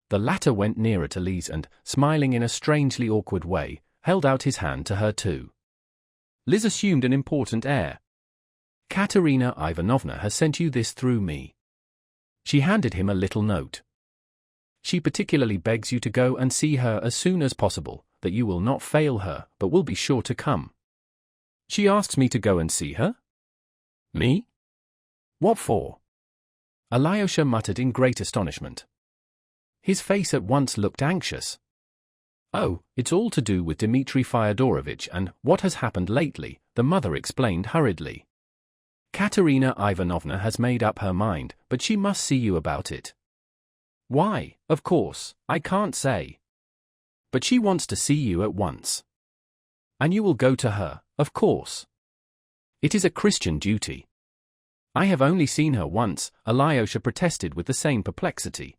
The latter went nearer to Lise and, smiling in a strangely awkward way, held out his hand to her too. Liz assumed an important air. "Katerina Ivanovna has sent you this through me." She handed him a little note. "She particularly begs you to go and see her as soon as possible, that you will not fail her, but will be sure to come." "She asks me to go and see her? Me? What for?" Alyosha muttered in great astonishment. His face at once looked anxious. "Oh, it's all to do with Dmitri Fyodorovitch and what has happened lately," the mother explained hurriedly. "Katerina Ivanovna has made up her mind, but she must see you about it." "Why, of course, I can't say. But she wants to see you at once. And you will go to her, of course. It is a Christian duty." "I have only seen her once," Alyosha protested with the same perplexity.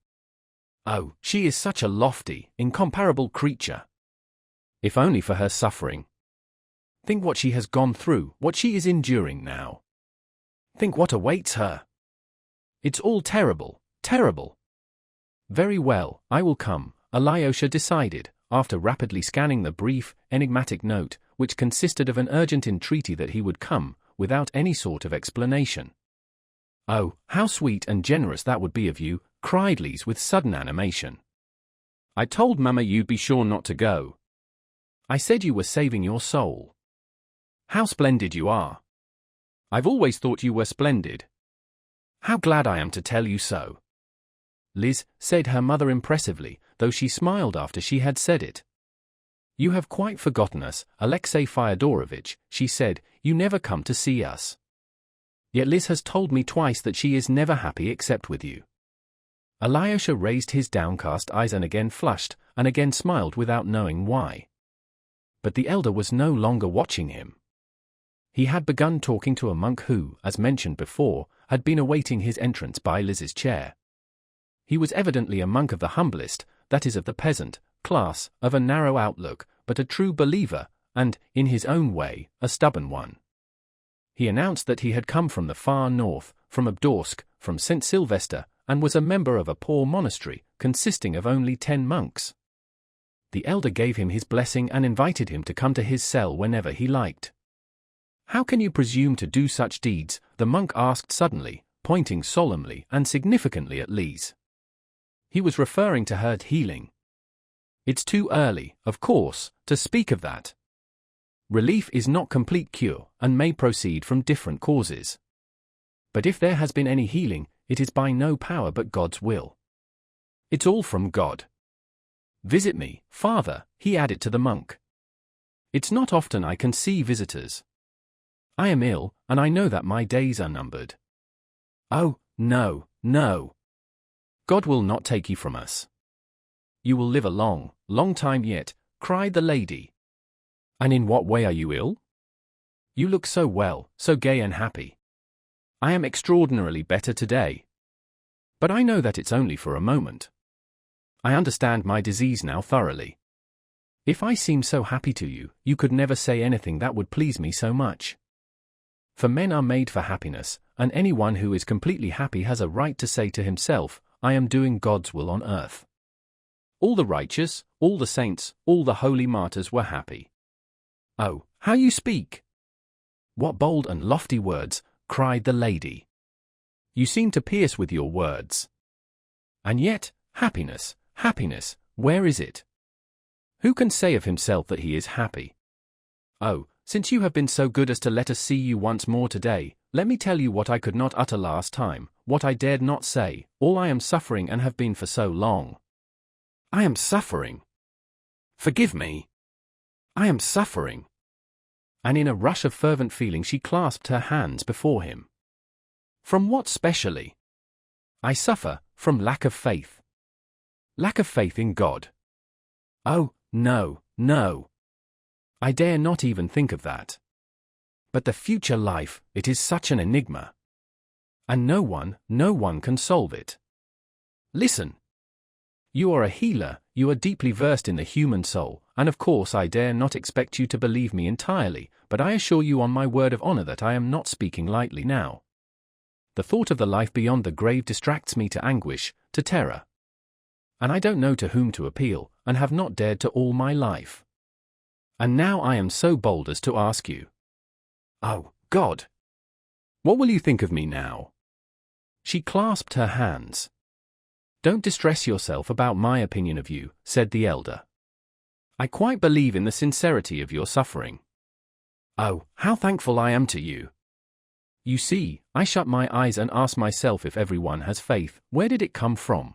"Oh, she is such a lofty, incomparable creature. If only for her suffering. Think what she has gone through, what she is enduring now. Think what awaits her. It's all terrible, terrible." "Very well, I will come," Alyosha decided, after rapidly scanning the brief, enigmatic note, which consisted of an urgent entreaty that he would come, without any sort of explanation. "Oh, how sweet and generous that would be of you," cried Lise with sudden animation. "I told Mama you'd be sure not to go. I said you were saving your soul. How splendid you are. I've always thought you were splendid. How glad I am to tell you so." "Liz," said her mother impressively, though she smiled after she had said it. "You have quite forgotten us, Alexey Fyodorovitch," she said. "You never come to see us. Yet Liz has told me twice that she is never happy except with you." Alyosha raised his downcast eyes and again flushed, and again smiled without knowing why. But the elder was no longer watching him. He had begun talking to a monk who, as mentioned before, had been awaiting his entrance by Liz's chair. He was evidently a monk of the humblest, that is of the peasant, class, of a narrow outlook, but a true believer, and, in his own way, a stubborn one. He announced that he had come from the far north, from Obdorsk, from St. Sylvester, and was a member of a poor monastery, consisting of only 10 monks. The elder gave him his blessing and invited him to come to his cell whenever he liked. "How can you presume to do such deeds?" the monk asked suddenly, pointing solemnly and significantly at Lise. He was referring to her healing. "It's too early, of course, to speak of that. Relief is not complete cure, and may proceed from different causes. But if there has been any healing, it is by no power but God's will. It's all from God. Visit me, Father," he added to the monk. "It's not often I can see visitors. I am ill, and I know that my days are numbered." "Oh, no, no. God will not take you from us. You will live a long, long time yet," cried the lady. "And in what way are you ill? You look so well, so gay and happy." "I am extraordinarily better today. But I know that it's only for a moment. I understand my disease now thoroughly. If I seem so happy to you, you could never say anything that would please me so much. For men are made for happiness, and anyone who is completely happy has a right to say to himself, 'I am doing God's will on earth.' All the righteous, all the saints, all the holy martyrs were happy." "Oh, how you speak! What bold and lofty words," cried the lady. "You seem to pierce with your words. And yet, happiness, happiness, where is it? Who can say of himself that he is happy? Oh, since you have been so good as to let us see you once more today, let me tell you what I could not utter last time, what I dared not say, all I am suffering and have been for so long. I am suffering. Forgive me. I am suffering. And in a rush of fervent feeling she clasped her hands before him. From what specially? I suffer from lack of faith. Lack of faith in God. Oh, no, no. I dare not even think of that. But the future life, it is such an enigma. And no one can solve it. Listen. You are a healer, you are deeply versed in the human soul, and of course I dare not expect you to believe me entirely, but I assure you on my word of honor that I am not speaking lightly now. The thought of the life beyond the grave distracts me to anguish, to terror. And I don't know to whom to appeal, and have not dared to all my life. And now I am so bold as to ask you. Oh, God! What will you think of me now? She clasped her hands. Don't distress yourself about my opinion of you, said the elder. I quite believe in the sincerity of your suffering. Oh, how thankful I am to you. You see, I shut my eyes and ask myself if everyone has faith, where did it come from?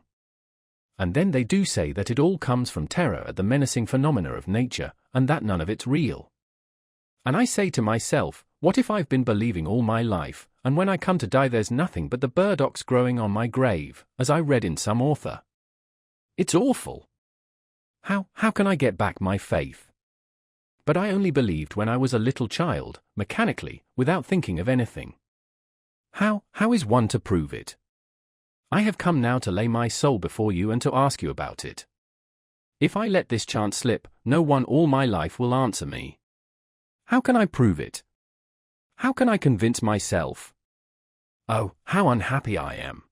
And then they do say that it all comes from terror at the menacing phenomena of nature, and that none of it's real. And I say to myself, what if I've been believing all my life, and when I come to die there's nothing but the burdocks growing on my grave, as I read in some author? It's awful. How can I get back my faith? But I only believed when I was a little child, mechanically, without thinking of anything. How is one to prove it? I have come now to lay my soul before you and to ask you about it. If I let this chance slip, no one all my life will answer me. How can I prove it? How can I convince myself? Oh, how unhappy I am.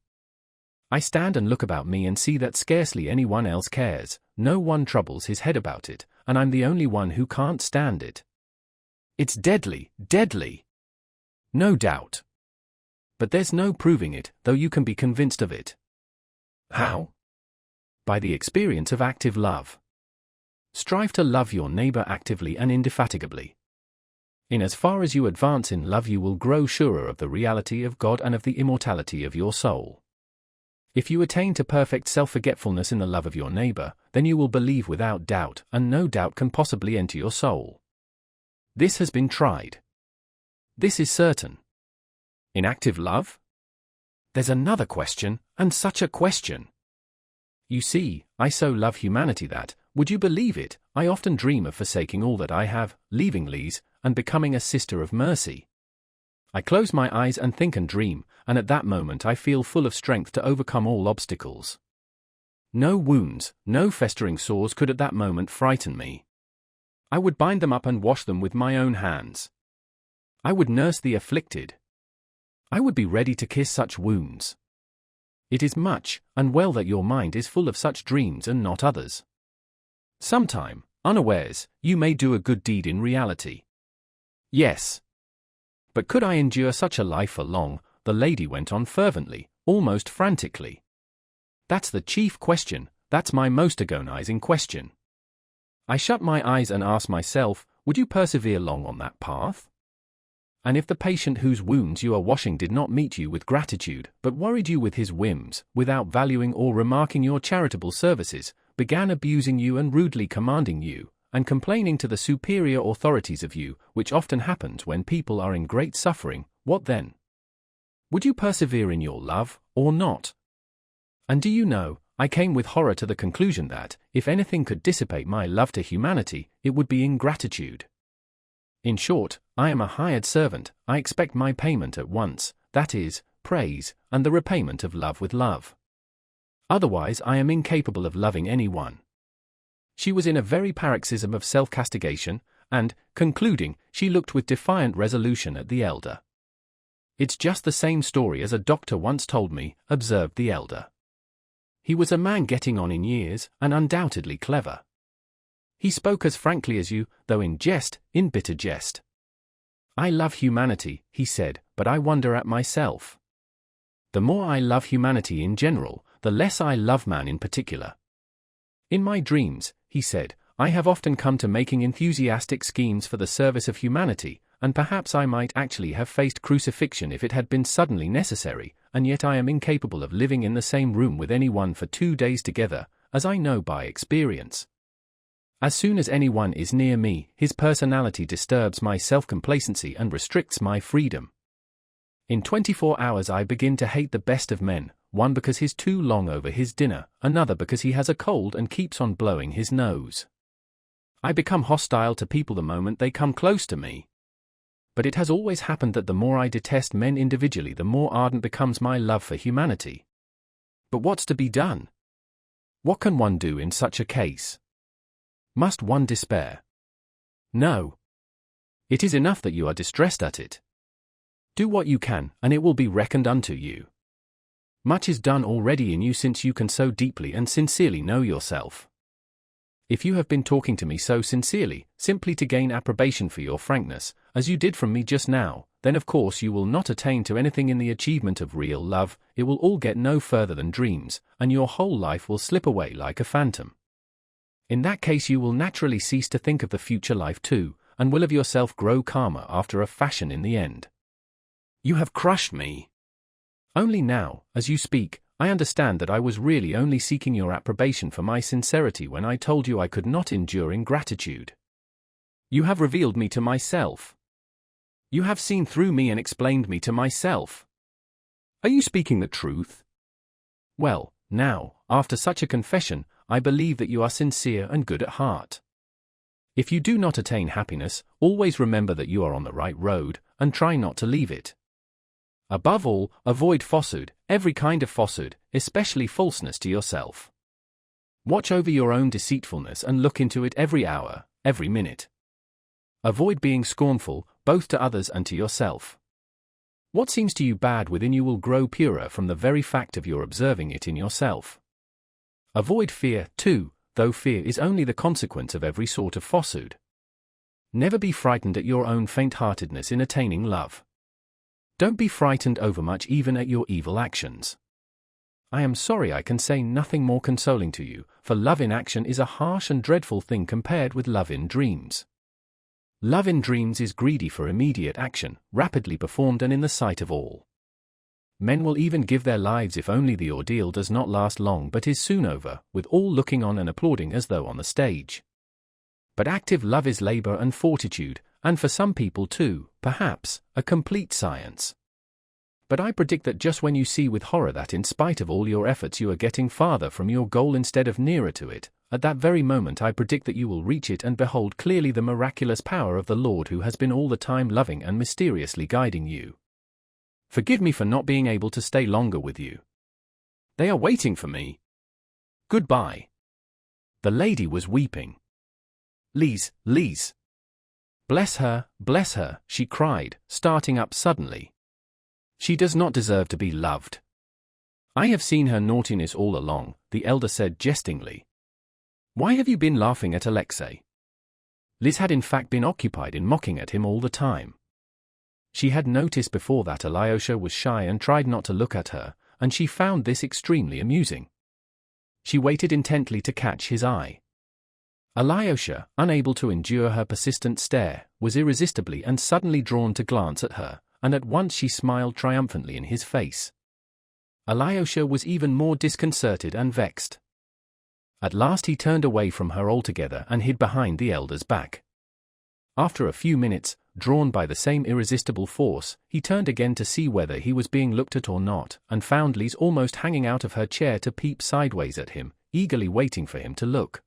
I stand and look about me and see that scarcely anyone else cares, no one troubles his head about it, and I'm the only one who can't stand it. It's deadly, deadly. No doubt. But there's no proving it, though you can be convinced of it. How? By the experience of active love. Strive to love your neighbor actively and indefatigably. In as far as you advance in love you will grow surer of the reality of God and of the immortality of your soul. If you attain to perfect self-forgetfulness in the love of your neighbor, then you will believe without doubt, and no doubt can possibly enter your soul. This has been tried. This is certain. In active love? There's another question, and such a question. You see, I so love humanity that, would you believe it, I often dream of forsaking all that I have, leaving Lee's, and becoming a sister of mercy. I close my eyes and think and dream, and at that moment I feel full of strength to overcome all obstacles. No wounds, no festering sores could at that moment frighten me. I would bind them up and wash them with my own hands. I would nurse the afflicted. I would be ready to kiss such wounds. It is much, and well that your mind is full of such dreams and not others. Sometime, unawares, you may do a good deed in reality. Yes. But could I endure such a life for long? The lady went on fervently, almost frantically. That's the chief question, that's my most agonizing question. I shut my eyes and ask myself, would you persevere long on that path? And if the patient whose wounds you are washing did not meet you with gratitude, but worried you with his whims, without valuing or remarking your charitable services, began abusing you and rudely commanding you, and complaining to the superior authorities of you, which often happens when people are in great suffering, what then? Would you persevere in your love, or not? And do you know, I came with horror to the conclusion that, if anything could dissipate my love to humanity, it would be ingratitude. In short, I am a hired servant, I expect my payment at once, that is, praise, and the repayment of love with love. Otherwise I am incapable of loving anyone. She was in a very paroxysm of self-castigation, and, concluding, she looked with defiant resolution at the elder. It's just the same story as a doctor once told me, observed the elder. He was a man getting on in years, and undoubtedly clever. He spoke as frankly as you, though in jest, in bitter jest. I love humanity, he said, but I wonder at myself. The more I love humanity in general, the less I love man in particular. In my dreams, he said, I have often come to making enthusiastic schemes for the service of humanity, and perhaps I might actually have faced crucifixion if it had been suddenly necessary, and yet I am incapable of living in the same room with anyone for 2 days together, as I know by experience. As soon as anyone is near me, his personality disturbs my self-complacency and restricts my freedom. In 24 hours I begin to hate the best of men, one because he's too long over his dinner, another because he has a cold and keeps on blowing his nose. I become hostile to people the moment they come close to me. But it has always happened that the more I detest men individually, the more ardent becomes my love for humanity. But what's to be done? What can one do in such a case? Must one despair? No. It is enough that you are distressed at it. Do what you can, and it will be reckoned unto you. Much is done already in you, since you can so deeply and sincerely know yourself. If you have been talking to me so sincerely, simply to gain approbation for your frankness, as you did from me just now, then of course you will not attain to anything in the achievement of real love. It will all get no further than dreams, and your whole life will slip away like a phantom. In that case you will naturally cease to think of the future life too, and will of yourself grow calmer after a fashion in the end. You have crushed me. Only now, as you speak, I understand that I was really only seeking your approbation for my sincerity when I told you I could not endure ingratitude. You have revealed me to myself. You have seen through me and explained me to myself. Are you speaking the truth? Well, now, after such a confession, I believe that you are sincere and good at heart. If you do not attain happiness, always remember that you are on the right road, and try not to leave it. Above all, avoid falsehood, every kind of falsehood, especially falseness to yourself. Watch over your own deceitfulness and look into it every hour, every minute. Avoid being scornful, both to others and to yourself. What seems to you bad within you will grow purer from the very fact of your observing it in yourself. Avoid fear, too, though fear is only the consequence of every sort of falsehood. Never be frightened at your own faint-heartedness in attaining love. Don't be frightened overmuch even at your evil actions. I am sorry I can say nothing more consoling to you, for love in action is a harsh and dreadful thing compared with love in dreams. Love in dreams is greedy for immediate action, rapidly performed and in the sight of all. Men will even give their lives if only the ordeal does not last long but is soon over, with all looking on and applauding as though on the stage. But active love is labor and fortitude, and for some people too, perhaps, a complete science. But I predict that just when you see with horror that in spite of all your efforts you are getting farther from your goal instead of nearer to it, at that very moment I predict that you will reach it and behold clearly the miraculous power of the Lord who has been all the time loving and mysteriously guiding you. Forgive me for not being able to stay longer with you. They are waiting for me. Goodbye. The lady was weeping. Lise. Bless her, she cried, starting up suddenly. She does not deserve to be loved. I have seen her naughtiness all along, the elder said jestingly. Why have you been laughing at Alexei? Lise had in fact been occupied in mocking at him all the time. She had noticed before that Alyosha was shy and tried not to look at her, and she found this extremely amusing. She waited intently to catch his eye. Alyosha, unable to endure her persistent stare, was irresistibly and suddenly drawn to glance at her, and at once she smiled triumphantly in his face. Alyosha was even more disconcerted and vexed. At last he turned away from her altogether and hid behind the elder's back. After a few minutes, drawn by the same irresistible force, he turned again to see whether he was being looked at or not, and found Lise almost hanging out of her chair to peep sideways at him, eagerly waiting for him to look.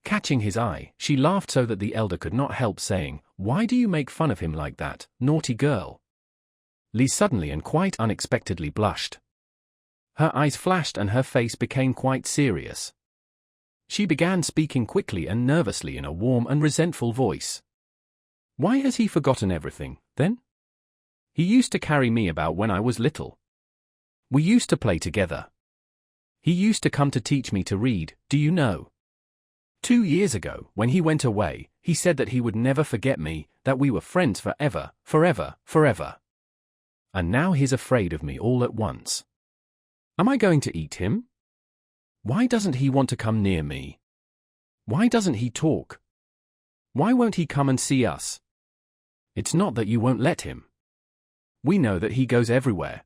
Catching his eye, she laughed so that the elder could not help saying, "Why do you make fun of him like that, naughty girl?" Lise suddenly and quite unexpectedly blushed. Her eyes flashed and her face became quite serious. She began speaking quickly and nervously in a warm and resentful voice. "Why has he forgotten everything, then? He used to carry me about when I was little. We used to play together. He used to come to teach me to read, do you know? 2 years ago, when he went away, he said that he would never forget me, that we were friends forever, forever. And now he's afraid of me all at once. Am I going to eat him? Why doesn't he want to come near me? Why doesn't he talk? Why won't he come and see us? It's not that you won't let him. We know that he goes everywhere.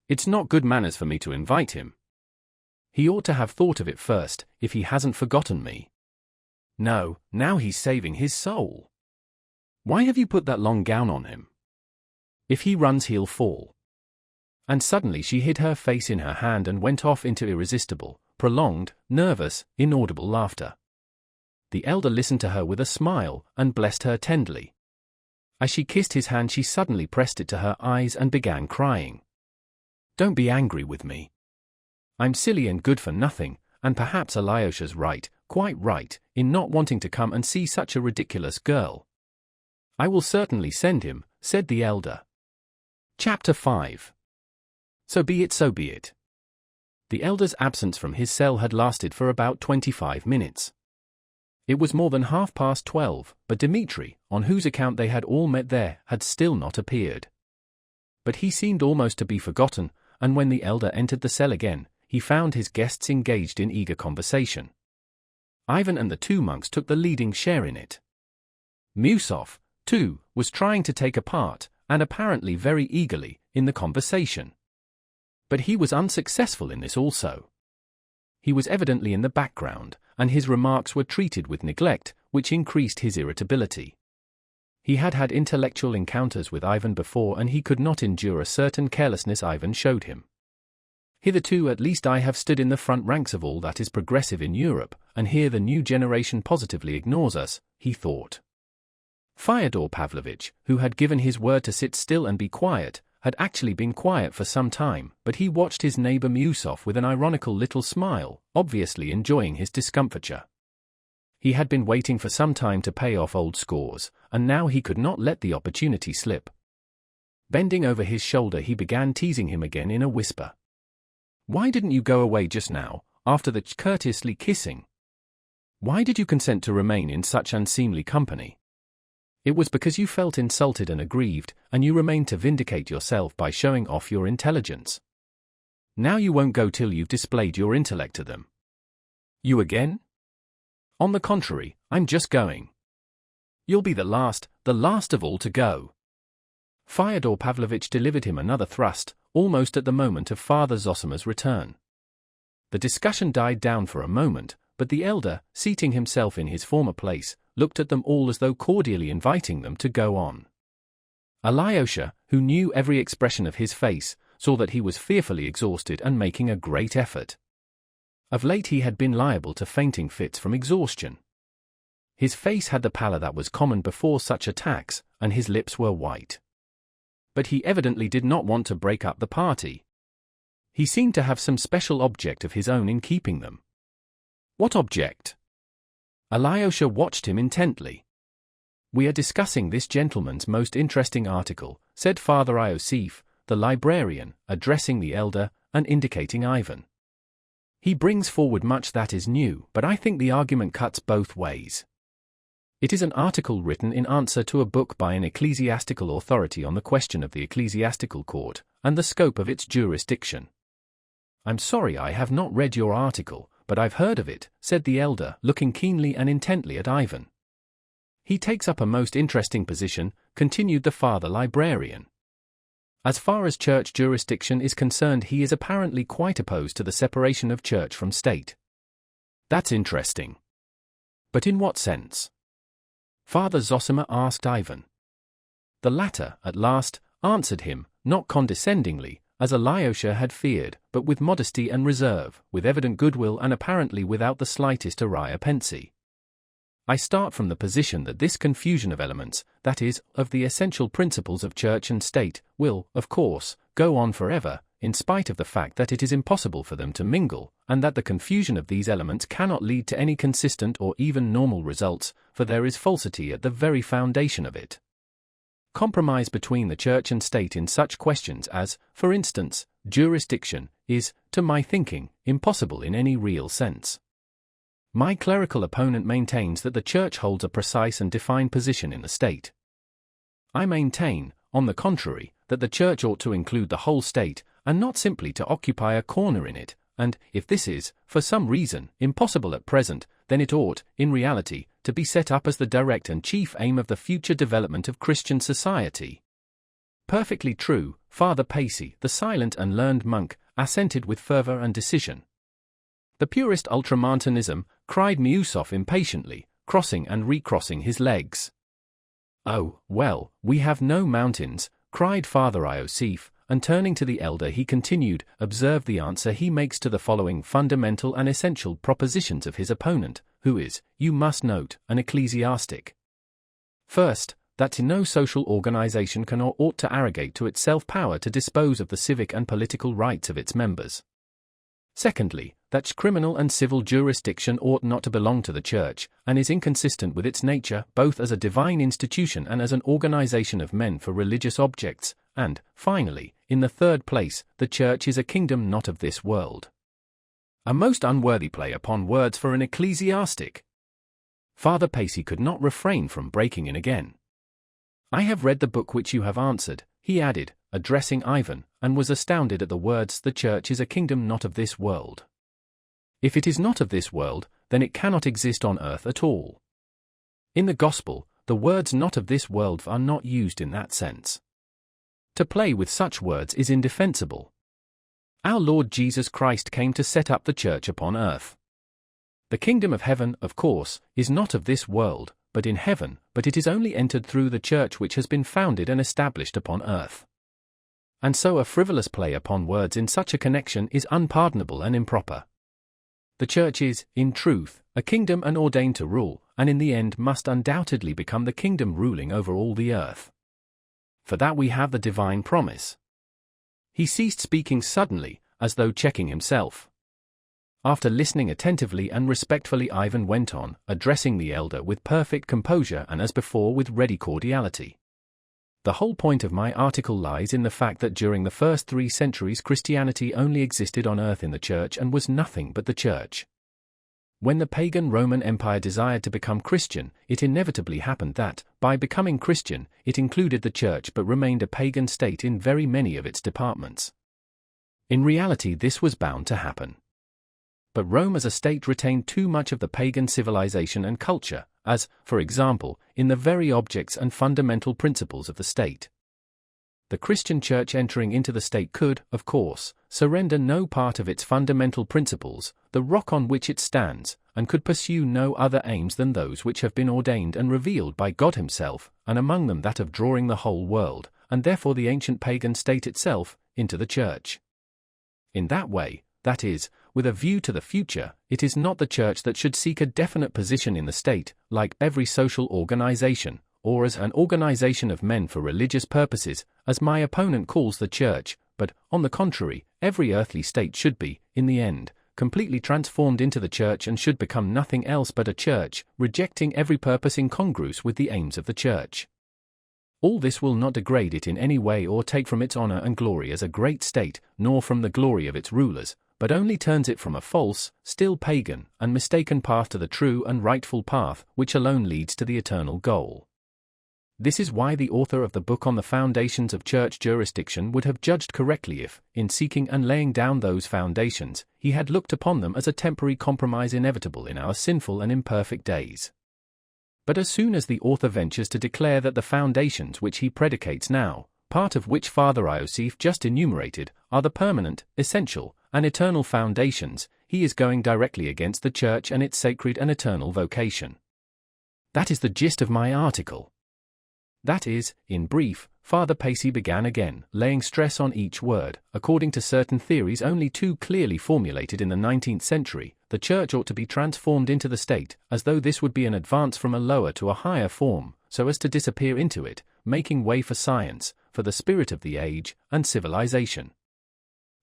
It's not good manners for me to invite him. He ought to have thought of it first, if he hasn't forgotten me. No, now he's saving his soul. Why have you put that long gown on him? If he runs, he'll fall. And suddenly she hid her face in her hand and went off into irresistible, prolonged, nervous, inaudible laughter. The elder listened to her with a smile and blessed her tenderly. As she kissed his hand, she suddenly pressed it to her eyes and began crying. Don't be angry with me. I'm silly and good for nothing, and perhaps Alyosha's right, quite right, in not wanting to come and see such a ridiculous girl. I will certainly send him, said the elder. Chapter 5. So be it, so be it. The elder's absence from his cell had lasted for about 25 minutes. It was more than 12:30, but Dmitri, on whose account they had all met there, had still not appeared. But he seemed almost to be forgotten, and when the elder entered the cell again, he found his guests engaged in eager conversation. Ivan and the two monks took the leading share in it. Miusov, too, was trying to take a part, and apparently very eagerly, in the conversation. But he was unsuccessful in this also. He was evidently in the background, and his remarks were treated with neglect, which increased his irritability. He had had intellectual encounters with Ivan before, and he could not endure a certain carelessness Ivan showed him. Hitherto at least I have stood in the front ranks of all that is progressive in Europe, and here the new generation positively ignores us, he thought. Fyodor Pavlovitch, who had given his word to sit still and be quiet, had actually been quiet for some time, but he watched his neighbor Miusov with an ironical little smile, obviously enjoying his discomfiture. He had been waiting for some time to pay off old scores, and now he could not let the opportunity slip. Bending over his shoulder, he began teasing him again in a whisper. Why didn't you go away just now, after the courteously kissing? Why did you consent to remain in such unseemly company? It was because you felt insulted and aggrieved, and you remained to vindicate yourself by showing off your intelligence. Now you won't go till you've displayed your intellect to them. You again? On the contrary, I'm just going. You'll be the last of all to go. Fyodor Pavlovitch delivered him another thrust, almost at the moment of Father Zosima's return. The discussion died down for a moment, but the elder, seating himself in his former place, looked at them all as though cordially inviting them to go on. Alyosha, who knew every expression of his face, saw that he was fearfully exhausted and making a great effort. Of late he had been liable to fainting fits from exhaustion. His face had the pallor that was common before such attacks, and his lips were white. But he evidently did not want to break up the party. He seemed to have some special object of his own in keeping them. What object? Alyosha watched him intently. We are discussing this gentleman's most interesting article, said Father Iosif, the librarian, addressing the elder, and indicating Ivan. He brings forward much that is new, but I think the argument cuts both ways. It is an article written in answer to a book by an ecclesiastical authority on the question of the ecclesiastical court, and the scope of its jurisdiction. I'm sorry I have not read your article, but I've heard of it, said the elder, looking keenly and intently at Ivan. He takes up a most interesting position, continued the father librarian. As far as church jurisdiction is concerned, he is apparently quite opposed to the separation of church from state. That's interesting. But in what sense? Father Zosima asked Ivan. The latter, at last, answered him, not condescendingly, as Alyosha had feared, but with modesty and reserve, with evident goodwill and apparently without the slightest awry pensée. I start from the position that this confusion of elements, that is, of the essential principles of church and state, will, of course, go on forever, in spite of the fact that it is impossible for them to mingle, and that the confusion of these elements cannot lead to any consistent or even normal results, for there is falsity at the very foundation of it. Compromise between the church and state in such questions as, for instance, jurisdiction, is, to my thinking, impossible in any real sense. My clerical opponent maintains that the church holds a precise and defined position in the state. I maintain, on the contrary, that the church ought to include the whole state, and not simply to occupy a corner in it, and, if this is, for some reason, impossible at present, then it ought, in reality, to be set up as the direct and chief aim of the future development of Christian society. Perfectly true, Father Pacey, the silent and learned monk, assented with fervor and decision. The purest ultramontanism, cried Miusov impatiently, crossing and recrossing his legs. "Oh, well, we have no mountains," cried Father Iosif, and turning to the elder he continued, "Observe the answer he makes to the following fundamental and essential propositions of his opponent, who is, you must note, an ecclesiastic. First, that no social organization can or ought to arrogate to itself power to dispose of the civic and political rights of its members. Secondly, that criminal and civil jurisdiction ought not to belong to the Church, and is inconsistent with its nature, both as a divine institution and as an organization of men for religious objects. And, finally, in the third place, the Church is a kingdom not of this world." A most unworthy play upon words for an ecclesiastic. Father Pacey could not refrain from breaking in again. "I have read the book which you have answered," he added, addressing Ivan, and was astounded at the words, "The Church is a kingdom not of this world." If it is not of this world, then it cannot exist on earth at all. In the Gospel, the words "not of this world" are not used in that sense. To play with such words is indefensible. Our Lord Jesus Christ came to set up the Church upon earth. The kingdom of heaven, of course, is not of this world, but in heaven, but it is only entered through the Church which has been founded and established upon earth. And so a frivolous play upon words in such a connection is unpardonable and improper. The Church is, in truth, a kingdom and ordained to rule, and in the end must undoubtedly become the kingdom ruling over all the earth. For that we have the divine promise. He ceased speaking suddenly, as though checking himself. After listening attentively and respectfully, Ivan went on, addressing the elder with perfect composure and as before with ready cordiality. "The whole point of my article lies in the fact that during the first 3 centuries Christianity only existed on earth in the Church and was nothing but the Church. When the pagan Roman Empire desired to become Christian, it inevitably happened that, by becoming Christian, it included the Church but remained a pagan state in very many of its departments. In reality this was bound to happen. But Rome as a state retained too much of the pagan civilization and culture, as, for example, in the very objects and fundamental principles of the state. The Christian Church entering into the state could, of course, surrender no part of its fundamental principles, the rock on which it stands, and could pursue no other aims than those which have been ordained and revealed by God Himself, and among them that of drawing the whole world, and therefore the ancient pagan state itself, into the Church. In that way, that is, with a view to the future, it is not the Church that should seek a definite position in the state, like every social organization, or as an organization of men for religious purposes, as my opponent calls the Church, but, on the contrary, every earthly state should be, in the end, completely transformed into the Church and should become nothing else but a Church, rejecting every purpose incongruous with the aims of the Church. All this will not degrade it in any way or take from its honor and glory as a great state, nor from the glory of its rulers, but only turns it from a false, still pagan, and mistaken path to the true and rightful path, which alone leads to the eternal goal. This is why the author of the book on the foundations of Church jurisdiction would have judged correctly if, in seeking and laying down those foundations, he had looked upon them as a temporary compromise inevitable in our sinful and imperfect days. But as soon as the author ventures to declare that the foundations which he predicates now, part of which Father Iosif just enumerated, are the permanent, essential, and eternal foundations, he is going directly against the Church and its sacred and eternal vocation. That is the gist of my article. That is, in brief, Father Pacey began again, laying stress on each word. According to certain theories only too clearly formulated in the 19th century, the Church ought to be transformed into the state, as though this would be an advance from a lower to a higher form, so as to disappear into it, making way for science, for the spirit of the age, and civilization.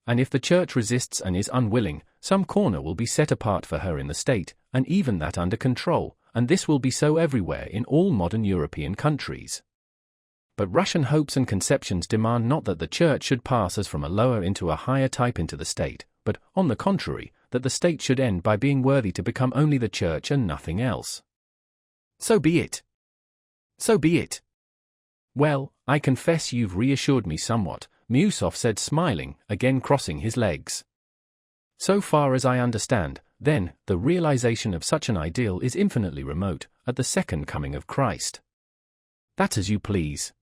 And if the Church resists and is unwilling, some corner will be set apart for her in the state, and even that under control, and this will be so everywhere in all modern European countries. But Russian hopes and conceptions demand not that the Church should pass as from a lower into a higher type into the state, but, on the contrary, that the state should end by being worthy to become only the Church and nothing else. So be it. So be it. Well, I confess you've reassured me somewhat, Miusov said smiling, again crossing his legs. So far as I understand, then, the realization of such an ideal is infinitely remote, at the second coming of Christ. That's as you please.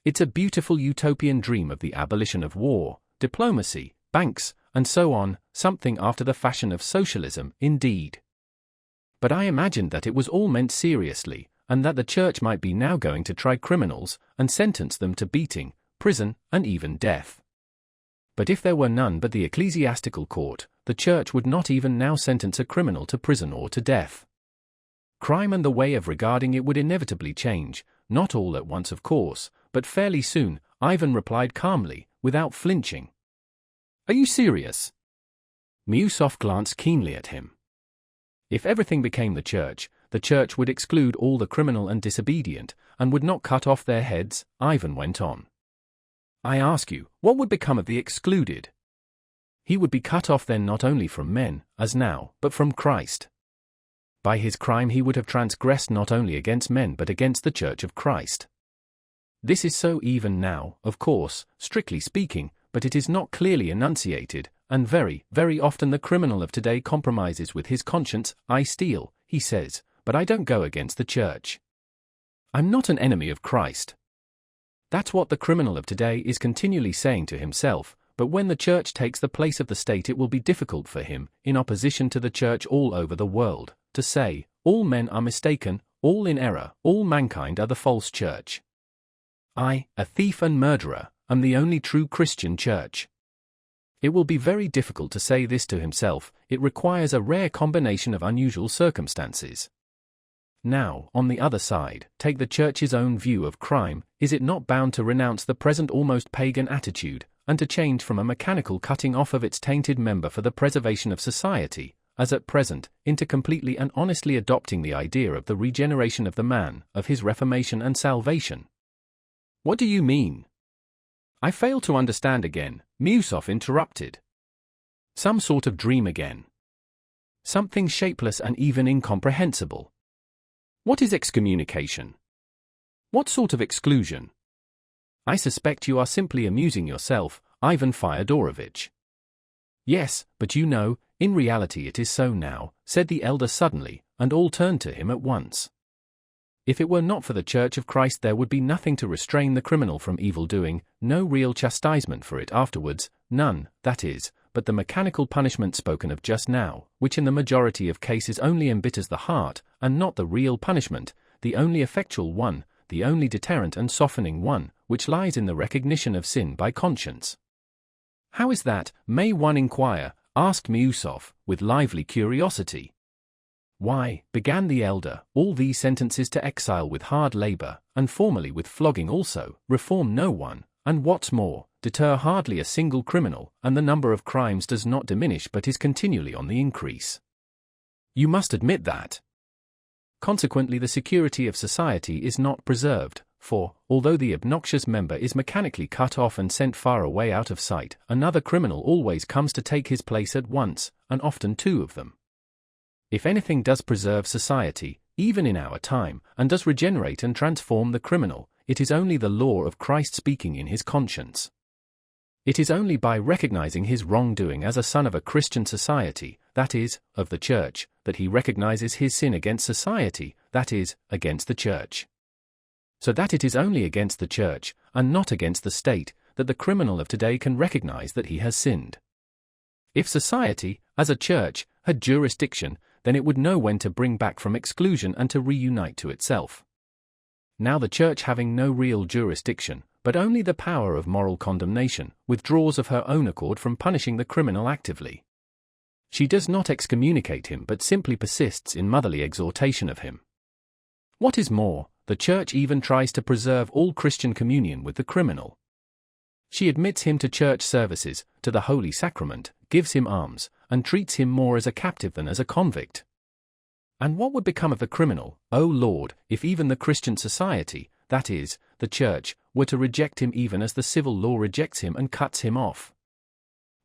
It's a beautiful utopian dream of the abolition of war, diplomacy, banks, and so on, something after the fashion of socialism, indeed. But I imagined that it was all meant seriously, and that the church might be now going to try criminals and sentence them to beating, prison, and even death. But if there were none but the ecclesiastical court, the church would not even now sentence a criminal to prison or to death. Crime and the way of regarding it would inevitably change, not all at once of course, but fairly soon, Ivan replied calmly, without flinching. Are you serious? Miusov glanced keenly at him. If everything became the church would exclude all the criminal and disobedient, and would not cut off their heads, Ivan went on. I ask you, what would become of the excluded? He would be cut off then not only from men, as now, but from Christ. By his crime he would have transgressed not only against men but against the Church of Christ. This is so even now, of course, strictly speaking, but it is not clearly enunciated, and very, very often the criminal of today compromises with his conscience. I steal, he says, but I don't go against the church. I'm not an enemy of Christ. That's what the criminal of today is continually saying to himself, but when the church takes the place of the state it will be difficult for him, in opposition to the church all over the world, to say, all men are mistaken, all in error, all mankind are the false church. I, a thief and murderer, am the only true Christian church. It will be very difficult to say this to himself. It requires a rare combination of unusual circumstances. Now, on the other side, take the church's own view of crime. Is it not bound to renounce the present almost pagan attitude, and to change from a mechanical cutting off of its tainted member for the preservation of society, as at present, into completely and honestly adopting the idea of the regeneration of the man, of his reformation and salvation? What do you mean? I fail to understand again, Miusov interrupted. Some sort of dream again. Something shapeless and even incomprehensible. What is excommunication? What sort of exclusion? I suspect you are simply amusing yourself, Ivan Fyodorovitch. Yes, but you know, in reality it is so now, said the elder suddenly, and all turned to him at once. If it were not for the Church of Christ there would be nothing to restrain the criminal from evil-doing, no real chastisement for it afterwards, none, that is, but the mechanical punishment spoken of just now, which in the majority of cases only embitters the heart, and not the real punishment, the only effectual one, the only deterrent and softening one, which lies in the recognition of sin by conscience. How is that, may one inquire, asked Miusov, with lively curiosity. Why, began the elder, all these sentences to exile with hard labor, and formerly with flogging also, reform no one, and what's more, deter hardly a single criminal, and the number of crimes does not diminish but is continually on the increase. You must admit that. Consequently the security of society is not preserved, for, although the obnoxious member is mechanically cut off and sent far away out of sight, another criminal always comes to take his place at once, and often two of them. If anything does preserve society, even in our time, and does regenerate and transform the criminal, it is only the law of Christ speaking in his conscience. It is only by recognizing his wrongdoing as a son of a Christian society, that is, of the church, that he recognizes his sin against society, that is, against the church. So that it is only against the church, and not against the state, that the criminal of today can recognize that he has sinned. If society, as a church, had jurisdiction, then it would know when to bring back from exclusion and to reunite to itself. Now the church having no real jurisdiction, but only the power of moral condemnation, withdraws of her own accord from punishing the criminal actively. She does not excommunicate him but simply persists in motherly exhortation of him. What is more, the church even tries to preserve all Christian communion with the criminal. She admits him to church services, to the Holy Sacrament, gives him alms, and treats him more as a captive than as a convict. And what would become of the criminal, O Lord, if even the Christian society, that is, the church, were to reject him even as the civil law rejects him and cuts him off?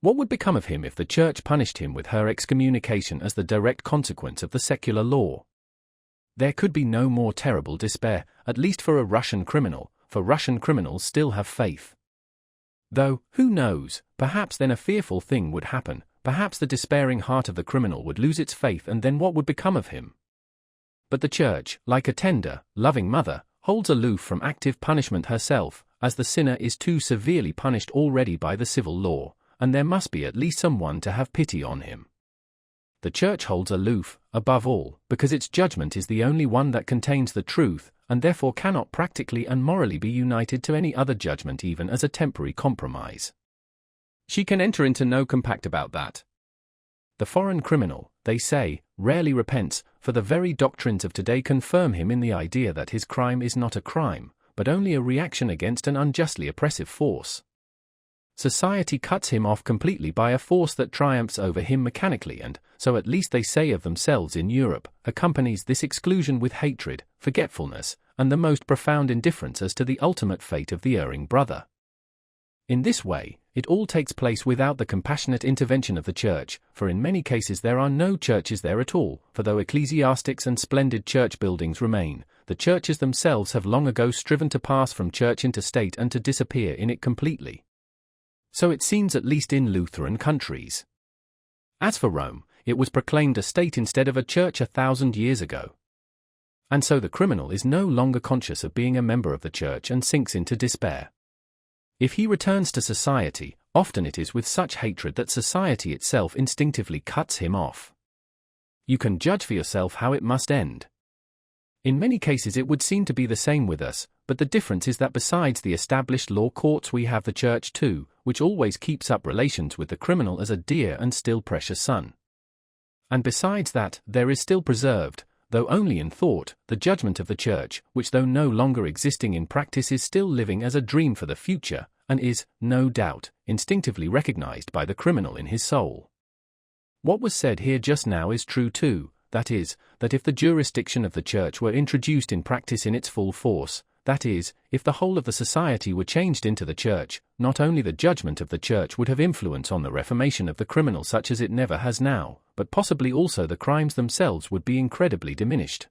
What would become of him if the church punished him with her excommunication as the direct consequence of the secular law? There could be no more terrible despair, at least for a Russian criminal, for Russian criminals still have faith. Though, who knows, perhaps then a fearful thing would happen, perhaps the despairing heart of the criminal would lose its faith and then what would become of him? But the church, like a tender, loving mother, holds aloof from active punishment herself, as the sinner is too severely punished already by the civil law, and there must be at least someone to have pity on him. the Church holds aloof, above all, because its judgment is the only one that contains the truth, and therefore cannot practically and morally be united to any other judgment even as a temporary compromise. She can enter into no compact about that. The foreign criminal, they say, rarely repents, for the very doctrines of today confirm him in the idea that his crime is not a crime, but only a reaction against an unjustly oppressive force. Society cuts him off completely by a force that triumphs over him mechanically and, so at least they say of themselves in Europe, accompanies this exclusion with hatred, forgetfulness, and the most profound indifference as to the ultimate fate of the erring brother. In this way, it all takes place without the compassionate intervention of the Church, for in many cases there are no churches there at all, for though ecclesiastics and splendid church buildings remain, the churches themselves have long ago striven to pass from church into state and to disappear in it completely. So it seems at least in Lutheran countries. As for Rome, it was proclaimed a state instead of a church 1,000 years ago. And so the criminal is no longer conscious of being a member of the church and sinks into despair. If he returns to society, often it is with such hatred that society itself instinctively cuts him off. You can judge for yourself how it must end. In many cases it would seem to be the same with us, but the difference is that besides the established law courts we have the Church too, which always keeps up relations with the criminal as a dear and still precious son. And besides that, there is still preserved, though only in thought, the judgment of the Church, which though no longer existing in practice is still living as a dream for the future, and is, no doubt, instinctively recognized by the criminal in his soul. What was said here just now is true too, that is, that if the jurisdiction of the Church were introduced in practice in its full force, that is, if the whole of the society were changed into the Church, not only the judgment of the Church would have influence on the reformation of the criminal such as it never has now, but possibly also the crimes themselves would be incredibly diminished.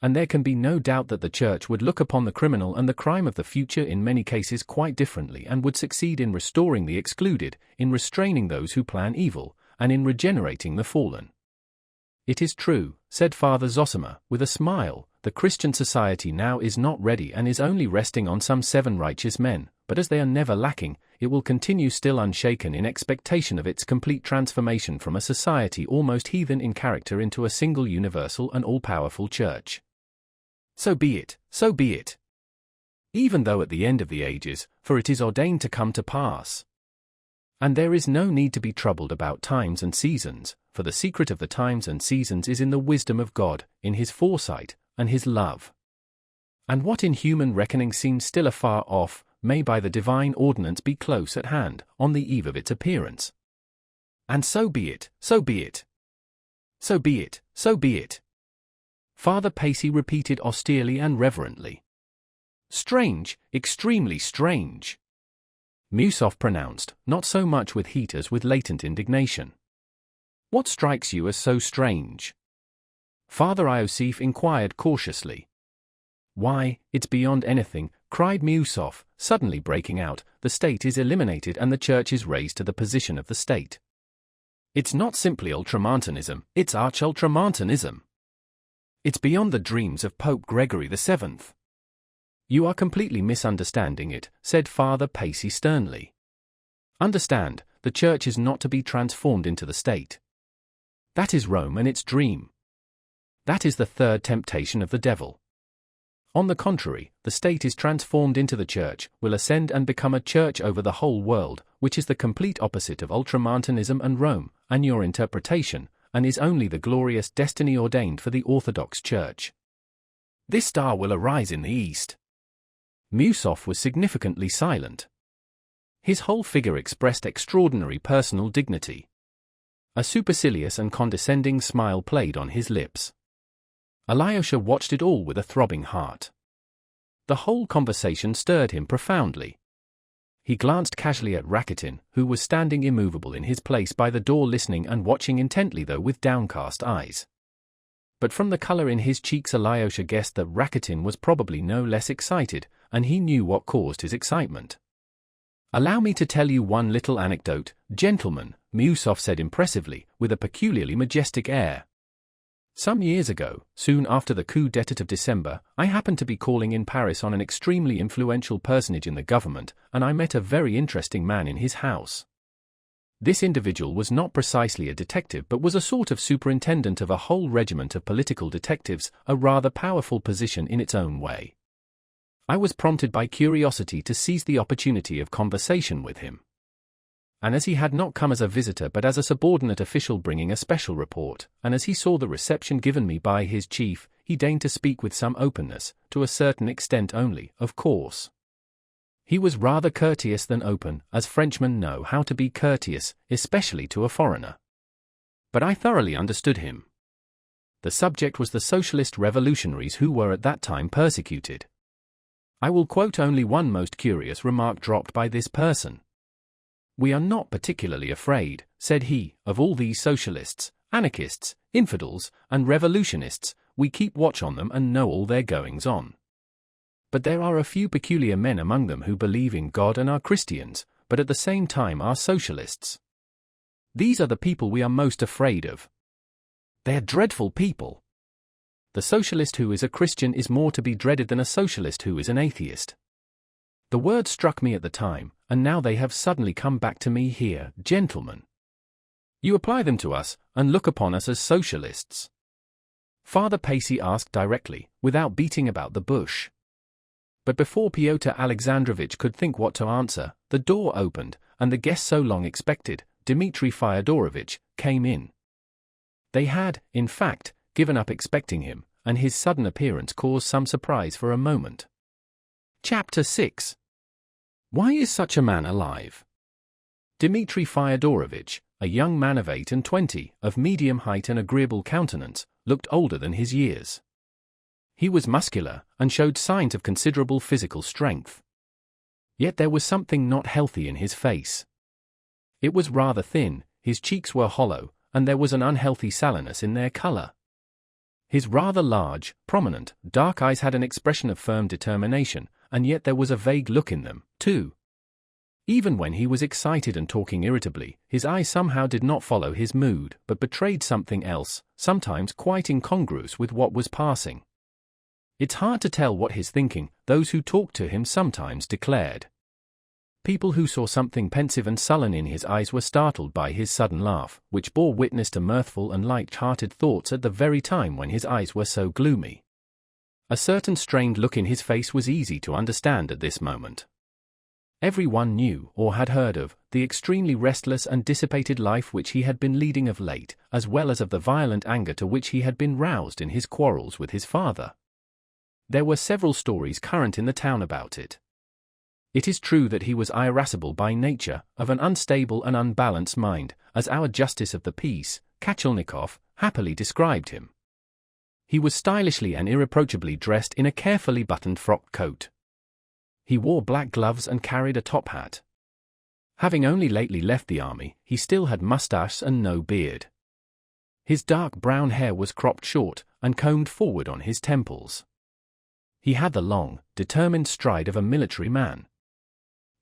And there can be no doubt that the Church would look upon the criminal and the crime of the future in many cases quite differently and would succeed in restoring the excluded, in restraining those who plan evil, and in regenerating the fallen. It is true, said Father Zosima, with a smile, the Christian society now is not ready and is only resting on some 7 righteous men, but as they are never lacking, it will continue still unshaken in expectation of its complete transformation from a society almost heathen in character into a single universal and all-powerful Church. So be it, so be it. Even though at the end of the ages, for it is ordained to come to pass. And there is no need to be troubled about times and seasons, for the secret of the times and seasons is in the wisdom of God, in His foresight, and His love. And what in human reckoning seems still afar off, may by the divine ordinance be close at hand, on the eve of its appearance. And so be it, so be it. So be it, so be it. Father Pacey repeated austerely and reverently. Strange, extremely strange. Musov pronounced, not so much with heat as with latent indignation. What strikes you as so strange? Father Iosif inquired cautiously. Why, it's beyond anything, cried Musov, suddenly breaking out, the state is eliminated and the Church is raised to the position of the state. It's not simply ultramontanism, it's arch-ultramontanism. It's beyond the dreams of Pope Gregory VII. You are completely misunderstanding it, said Father Pacey sternly. Understand, the Church is not to be transformed into the state. That is Rome and its dream. That is the third temptation of the devil. On the contrary, the state is transformed into the Church, will ascend and become a church over the whole world, which is the complete opposite of ultramontanism and Rome, and your interpretation, and is only the glorious destiny ordained for the Orthodox Church. This star will arise in the east. Musov was significantly silent. His whole figure expressed extraordinary personal dignity. A supercilious and condescending smile played on his lips. Alyosha watched it all with a throbbing heart. The whole conversation stirred him profoundly. He glanced casually at Rakitin, who was standing immovable in his place by the door listening and watching intently though with downcast eyes. But from the color in his cheeks Alyosha guessed that Rakitin was probably no less excited, and he knew what caused his excitement. Allow me to tell you one little anecdote, gentlemen, Musov said impressively, with a peculiarly majestic air. Some years ago, soon after the coup d'état of December, I happened to be calling in Paris on an extremely influential personage in the government, and I met a very interesting man in his house. This individual was not precisely a detective but was a sort of superintendent of a whole regiment of political detectives, a rather powerful position in its own way. I was prompted by curiosity to seize the opportunity of conversation with him. And as he had not come as a visitor but as a subordinate official bringing a special report, and as he saw the reception given me by his chief, he deigned to speak with some openness, to a certain extent only, of course. He was rather courteous than open, as Frenchmen know how to be courteous, especially to a foreigner. But I thoroughly understood him. The subject was the socialist revolutionaries who were at that time persecuted. I will quote only one most curious remark dropped by this person. "We are not particularly afraid," said he, "of all these socialists, anarchists, infidels, and revolutionists. We keep watch on them and know all their goings-on. But there are a few peculiar men among them who believe in God and are Christians, but at the same time are socialists. These are the people we are most afraid of. They are dreadful people. The socialist who is a Christian is more to be dreaded than a socialist who is an atheist." The words struck me at the time, and now they have suddenly come back to me here, gentlemen. You apply them to us, and look upon us as socialists. Father Pacey asked directly, without beating about the bush. But before Pyotr Alexandrovitch could think what to answer, the door opened, and the guest so long expected, Dmitri Fyodorovitch, came in. They had, in fact, given up expecting him, and his sudden appearance caused some surprise for a moment. Chapter 6. Why is such a man alive? Dmitri Fyodorovitch, a young man of 28, of medium height and agreeable countenance, looked older than his years. He was muscular, and showed signs of considerable physical strength. Yet there was something not healthy in his face. It was rather thin, his cheeks were hollow, and there was an unhealthy sallowness in their color. His rather large, prominent, dark eyes had an expression of firm determination, and yet there was a vague look in them, too. Even when he was excited and talking irritably, his eyes somehow did not follow his mood, but betrayed something else, sometimes quite incongruous with what was passing. It's hard to tell what he's thinking, those who talked to him sometimes declared. People who saw something pensive and sullen in his eyes were startled by his sudden laugh, which bore witness to mirthful and light-hearted thoughts at the very time when his eyes were so gloomy. A certain strained look in his face was easy to understand at this moment. Everyone knew, or had heard of, the extremely restless and dissipated life which he had been leading of late, as well as of the violent anger to which he had been roused in his quarrels with his father. There were several stories current in the town about it. It is true that he was irascible by nature, of an unstable and unbalanced mind, as our Justice of the Peace, Kachelnikov, happily described him. He was stylishly and irreproachably dressed in a carefully buttoned frock coat. He wore black gloves and carried a top hat. Having only lately left the army, he still had mustache and no beard. His dark brown hair was cropped short, and combed forward on his temples. He had the long, determined stride of a military man.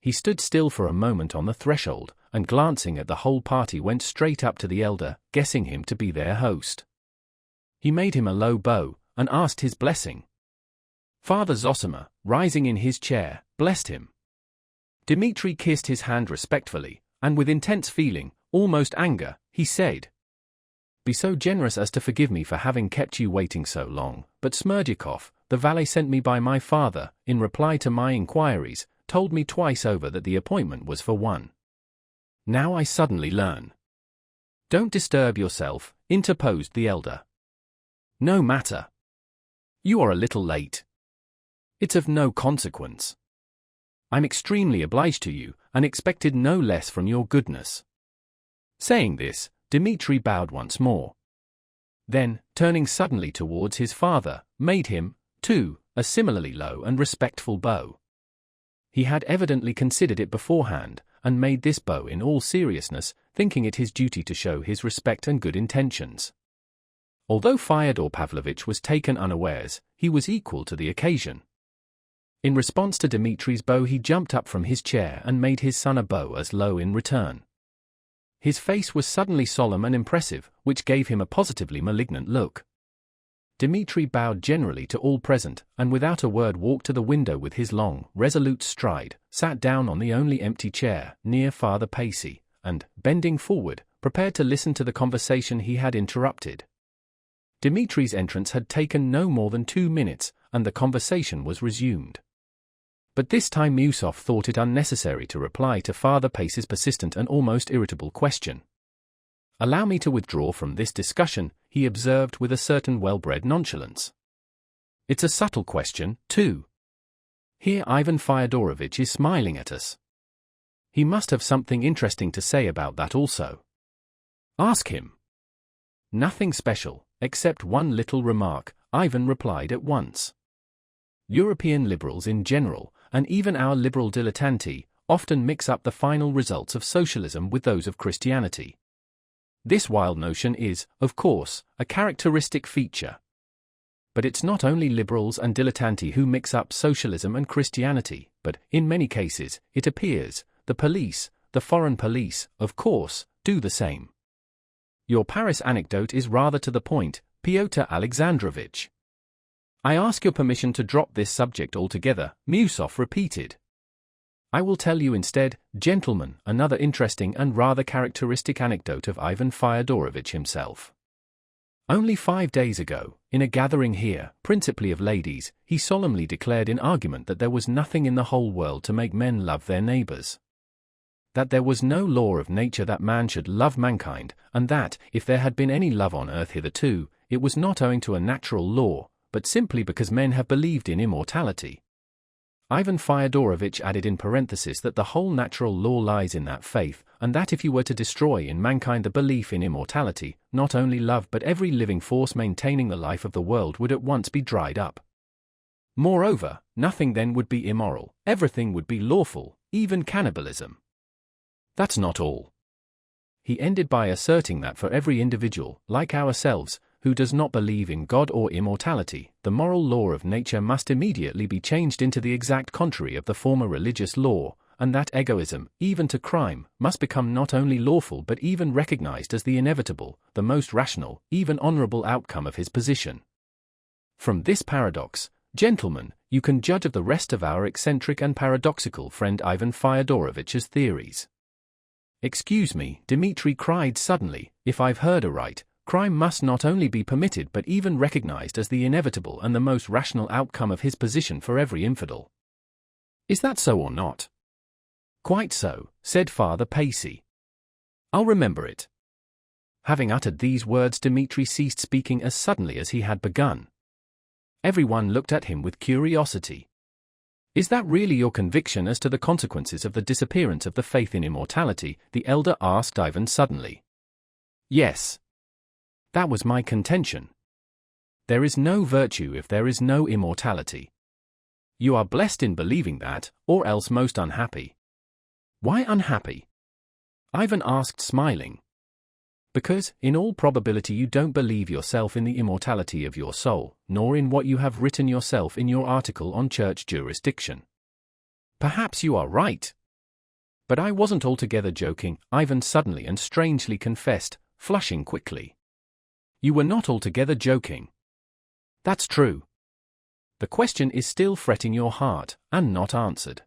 He stood still for a moment on the threshold, and glancing at the whole party went straight up to the elder, guessing him to be their host. He made him a low bow, and asked his blessing. Father Zosima, rising in his chair, blessed him. Dmitri kissed his hand respectfully, and with intense feeling, almost anger, he said, "Be so generous as to forgive me for having kept you waiting so long, but Smerdyakov, the valet sent me by my father, in reply to my inquiries, told me twice over that the appointment was for 1. Now I suddenly learn." "Don't disturb yourself," interposed the elder. "No matter. You are a little late. It's of no consequence. I'm extremely obliged to you, and expected no less from your goodness." Saying this, Dmitri bowed once more. Then, turning suddenly towards his father, made him, too, a similarly low and respectful bow. He had evidently considered it beforehand, and made this bow in all seriousness, thinking it his duty to show his respect and good intentions. Although Fyodor Pavlovitch was taken unawares, he was equal to the occasion. In response to Dmitri's bow he jumped up from his chair and made his son a bow as low in return. His face was suddenly solemn and impressive, which gave him a positively malignant look. Dmitri bowed generally to all present, and without a word walked to the window with his long, resolute stride, sat down on the only empty chair, near Father Pacey, and, bending forward, prepared to listen to the conversation he had interrupted. Dmitri's entrance had taken no more than 2 minutes, and the conversation was resumed. But this time Miusov thought it unnecessary to reply to Father Pace's persistent and almost irritable question. "Allow me to withdraw from this discussion," he observed with a certain well-bred nonchalance. "It's a subtle question, too. Here Ivan Fyodorovitch is smiling at us. He must have something interesting to say about that also. Ask him." "Nothing special, except one little remark," Ivan replied at once. "European liberals in general, and even our liberal dilettanti, often mix up the final results of socialism with those of Christianity. This wild notion is, of course, a characteristic feature. But it's not only liberals and dilettanti who mix up socialism and Christianity, but, in many cases, it appears, the police, the foreign police, of course, do the same. Your Paris anecdote is rather to the point, Pyotr Alexandrovitch." "I ask your permission to drop this subject altogether," Miusov repeated. "I will tell you instead, gentlemen, another interesting and rather characteristic anecdote of Ivan Fyodorovitch himself. Only 5 days ago, in a gathering here, principally of ladies, he solemnly declared in argument that there was nothing in the whole world to make men love their neighbors. That there was no law of nature that man should love mankind, and that, if there had been any love on earth hitherto, it was not owing to a natural law, but simply because men have believed in immortality. Ivan Fyodorovitch added in parenthesis that the whole natural law lies in that faith, and that if you were to destroy in mankind the belief in immortality, not only love but every living force maintaining the life of the world would at once be dried up. Moreover, nothing then would be immoral, everything would be lawful, even cannibalism. That's not all. He ended by asserting that for every individual, like ourselves, who does not believe in God or immortality, the moral law of nature must immediately be changed into the exact contrary of the former religious law, and that egoism, even to crime, must become not only lawful but even recognized as the inevitable, the most rational, even honorable outcome of his position. From this paradox, gentlemen, you can judge of the rest of our eccentric and paradoxical friend Ivan Fyodorovitch's theories." "Excuse me," Dmitri cried suddenly, "if I've heard aright, crime must not only be permitted but even recognized as the inevitable and the most rational outcome of his position for every infidel. Is that so or not?" "Quite so," said Father Pace. "I'll remember it." Having uttered these words, Dmitri ceased speaking as suddenly as he had begun. Everyone looked at him with curiosity. "Is that really your conviction as to the consequences of the disappearance of the faith in immortality?" the elder asked Ivan suddenly. "Yes. That was my contention. There is no virtue if there is no immortality. You are blessed in believing that, or else most unhappy." "Why unhappy?" Ivan asked, smiling. "Because, in all probability, you don't believe yourself in the immortality of your soul, nor in what you have written yourself in your article on church jurisdiction." "Perhaps you are right. But I wasn't altogether joking," Ivan suddenly and strangely confessed, flushing quickly. "You were not altogether joking." "That's true. The question is still fretting your heart, and not answered.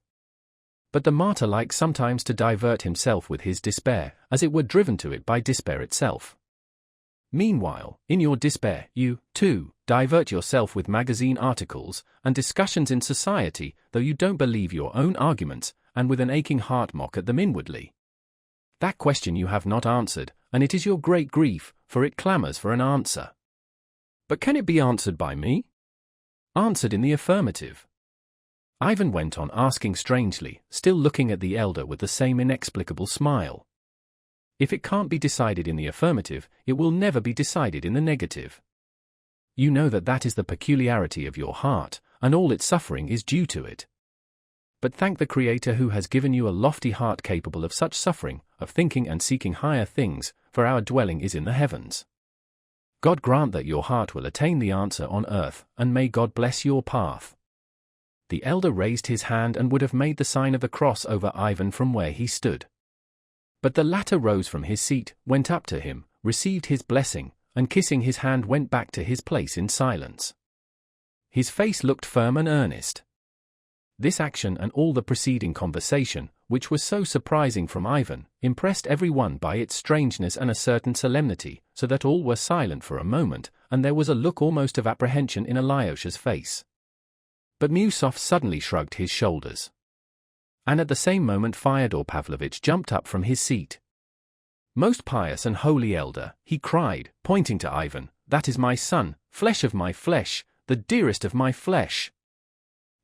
But the martyr likes sometimes to divert himself with his despair, as it were driven to it by despair itself. Meanwhile, in your despair, you, too, divert yourself with magazine articles, and discussions in society, though you don't believe your own arguments, and with an aching heart mock at them inwardly. That question you have not answered, and it is your great grief, for it clamors for an answer. But can it be answered by me? Answered in the affirmative." Ivan went on asking strangely, still looking at the elder with the same inexplicable smile. "If it can't be decided in the affirmative, it will never be decided in the negative. You know that that is the peculiarity of your heart, and all its suffering is due to it. But thank the Creator who has given you a lofty heart capable of such suffering, of thinking and seeking higher things, for our dwelling is in the heavens. God grant that your heart will attain the answer on earth, and may God bless your path." The elder raised his hand and would have made the sign of the cross over Ivan from where he stood. But the latter rose from his seat, went up to him, received his blessing, and kissing his hand went back to his place in silence. His face looked firm and earnest. This action and all the preceding conversation which was so surprising from Ivan, impressed everyone by its strangeness and a certain solemnity, so that all were silent for a moment, and there was a look almost of apprehension in Alyosha's face. But Miusov suddenly shrugged his shoulders. And at the same moment Fyodor Pavlovitch jumped up from his seat. "Most pious and holy elder," he cried, pointing to Ivan, "that is my son, flesh of my flesh, the dearest of my flesh.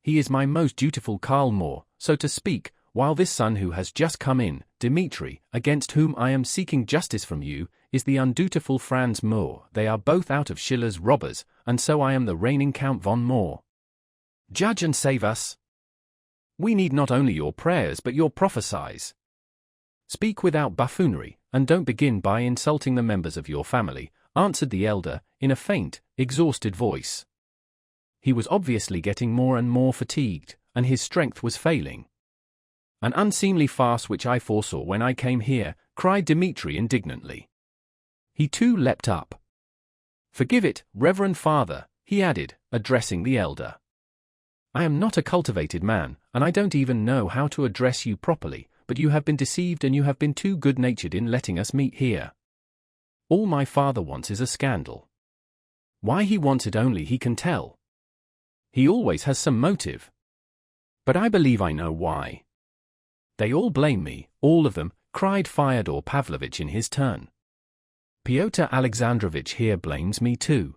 He is my most dutiful Karl Moor, so to speak, while this son who has just come in, Dmitri, against whom I am seeking justice from you, is the undutiful Franz Moor. They are both out of Schiller's robbers, and so I am the reigning Count von Moor. Judge and save us. We need not only your prayers but your prophecies. Speak without buffoonery, and don't begin by insulting the members of your family," answered the elder, in a faint, exhausted voice. He was obviously getting more and more fatigued, and his strength was failing. "An unseemly farce which I foresaw when I came here," cried Dmitri indignantly. He too leapt up. "Forgive it, Reverend Father," he added, addressing the elder. "I am not a cultivated man, and I don't even know how to address you properly, but you have been deceived and you have been too good-natured in letting us meet here. All my father wants is a scandal. Why he wants it only he can tell. He always has some motive. But I believe I know why. They all blame me, all of them," cried Fyodor Pavlovitch in his turn. "Pyotr Alexandrovitch here blames me too.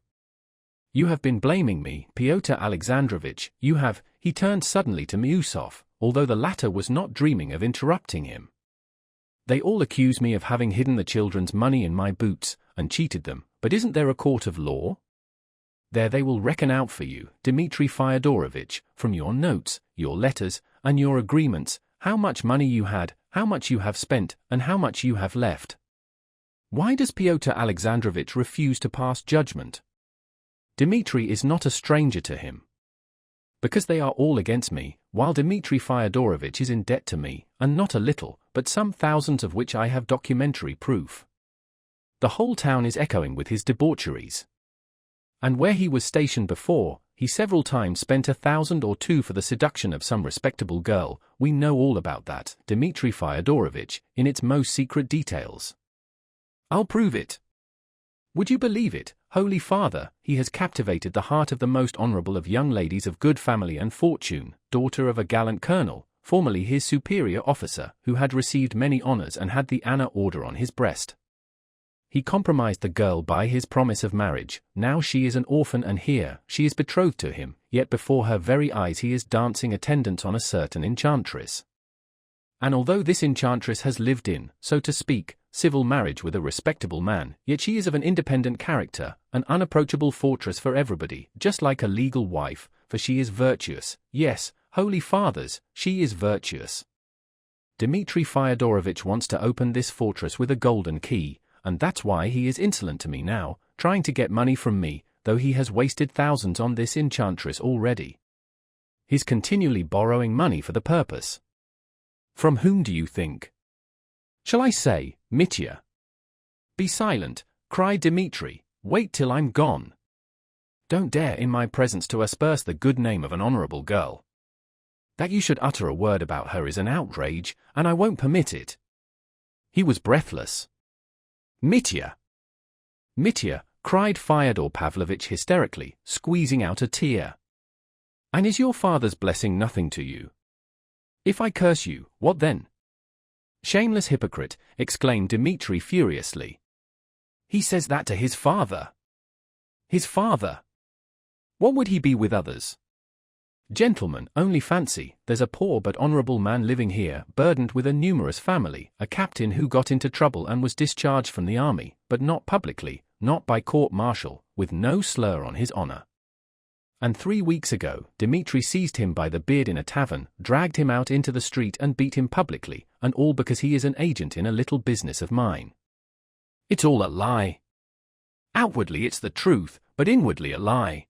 You have been blaming me, Pyotr Alexandrovitch, you have." He turned suddenly to Miusov, although the latter was not dreaming of interrupting him. "They all accuse me of having hidden the children's money in my boots, and cheated them, but isn't there a court of law? There they will reckon out for you, Dmitri Fyodorovitch, from your notes, your letters, and your agreements, how much money you had, how much you have spent, and how much you have left. Why does Pyotr Alexandrovitch refuse to pass judgment? Dmitri is not a stranger to him. Because they are all against me, while Dmitri Fyodorovitch is in debt to me, and not a little, but some thousands of which I have documentary proof. The whole town is echoing with his debaucheries. And where he was stationed before, he several times spent 1,000 or 2 for the seduction of some respectable girl. We know all about that, Dmitri Fyodorovitch, in its most secret details. I'll prove it. Would you believe it, Holy Father, he has captivated the heart of the most honorable of young ladies of good family and fortune, daughter of a gallant colonel, formerly his superior officer, who had received many honors and had the Anna Order on his breast. He compromised the girl by his promise of marriage. Now she is an orphan and here she is betrothed to him, yet before her very eyes he is dancing attendance on a certain enchantress. And although this enchantress has lived in, so to speak, civil marriage with a respectable man, yet she is of an independent character, an unapproachable fortress for everybody, just like a legal wife, for she is virtuous. Yes, Holy Fathers, she is virtuous. Dmitri Fyodorovitch wants to open this fortress with a golden key, and that's why he is insolent to me now, trying to get money from me, though he has wasted thousands on this enchantress already. He's continually borrowing money for the purpose. From whom do you think? Shall I say, Mitya? Be silent, cried Dmitri, wait till I'm gone. Don't dare in my presence to asperse the good name of an honorable girl. That you should utter a word about her is an outrage, and I won't permit it. He was breathless. Mitya! Mitya, cried Fyodor Pavlovitch hysterically, squeezing out a tear. And is your father's blessing nothing to you? If I curse you, what then? Shameless hypocrite, exclaimed Dmitri furiously. He says that to his father. His father! What would he be with others? Gentlemen, only fancy, there's a poor but honorable man living here, burdened with a numerous family, a captain who got into trouble and was discharged from the army, but not publicly, not by court-martial, with no slur on his honor. And 3 weeks ago, Dmitri seized him by the beard in a tavern, dragged him out into the street and beat him publicly, and all because he is an agent in a little business of mine. It's all a lie. Outwardly it's the truth, but inwardly a lie.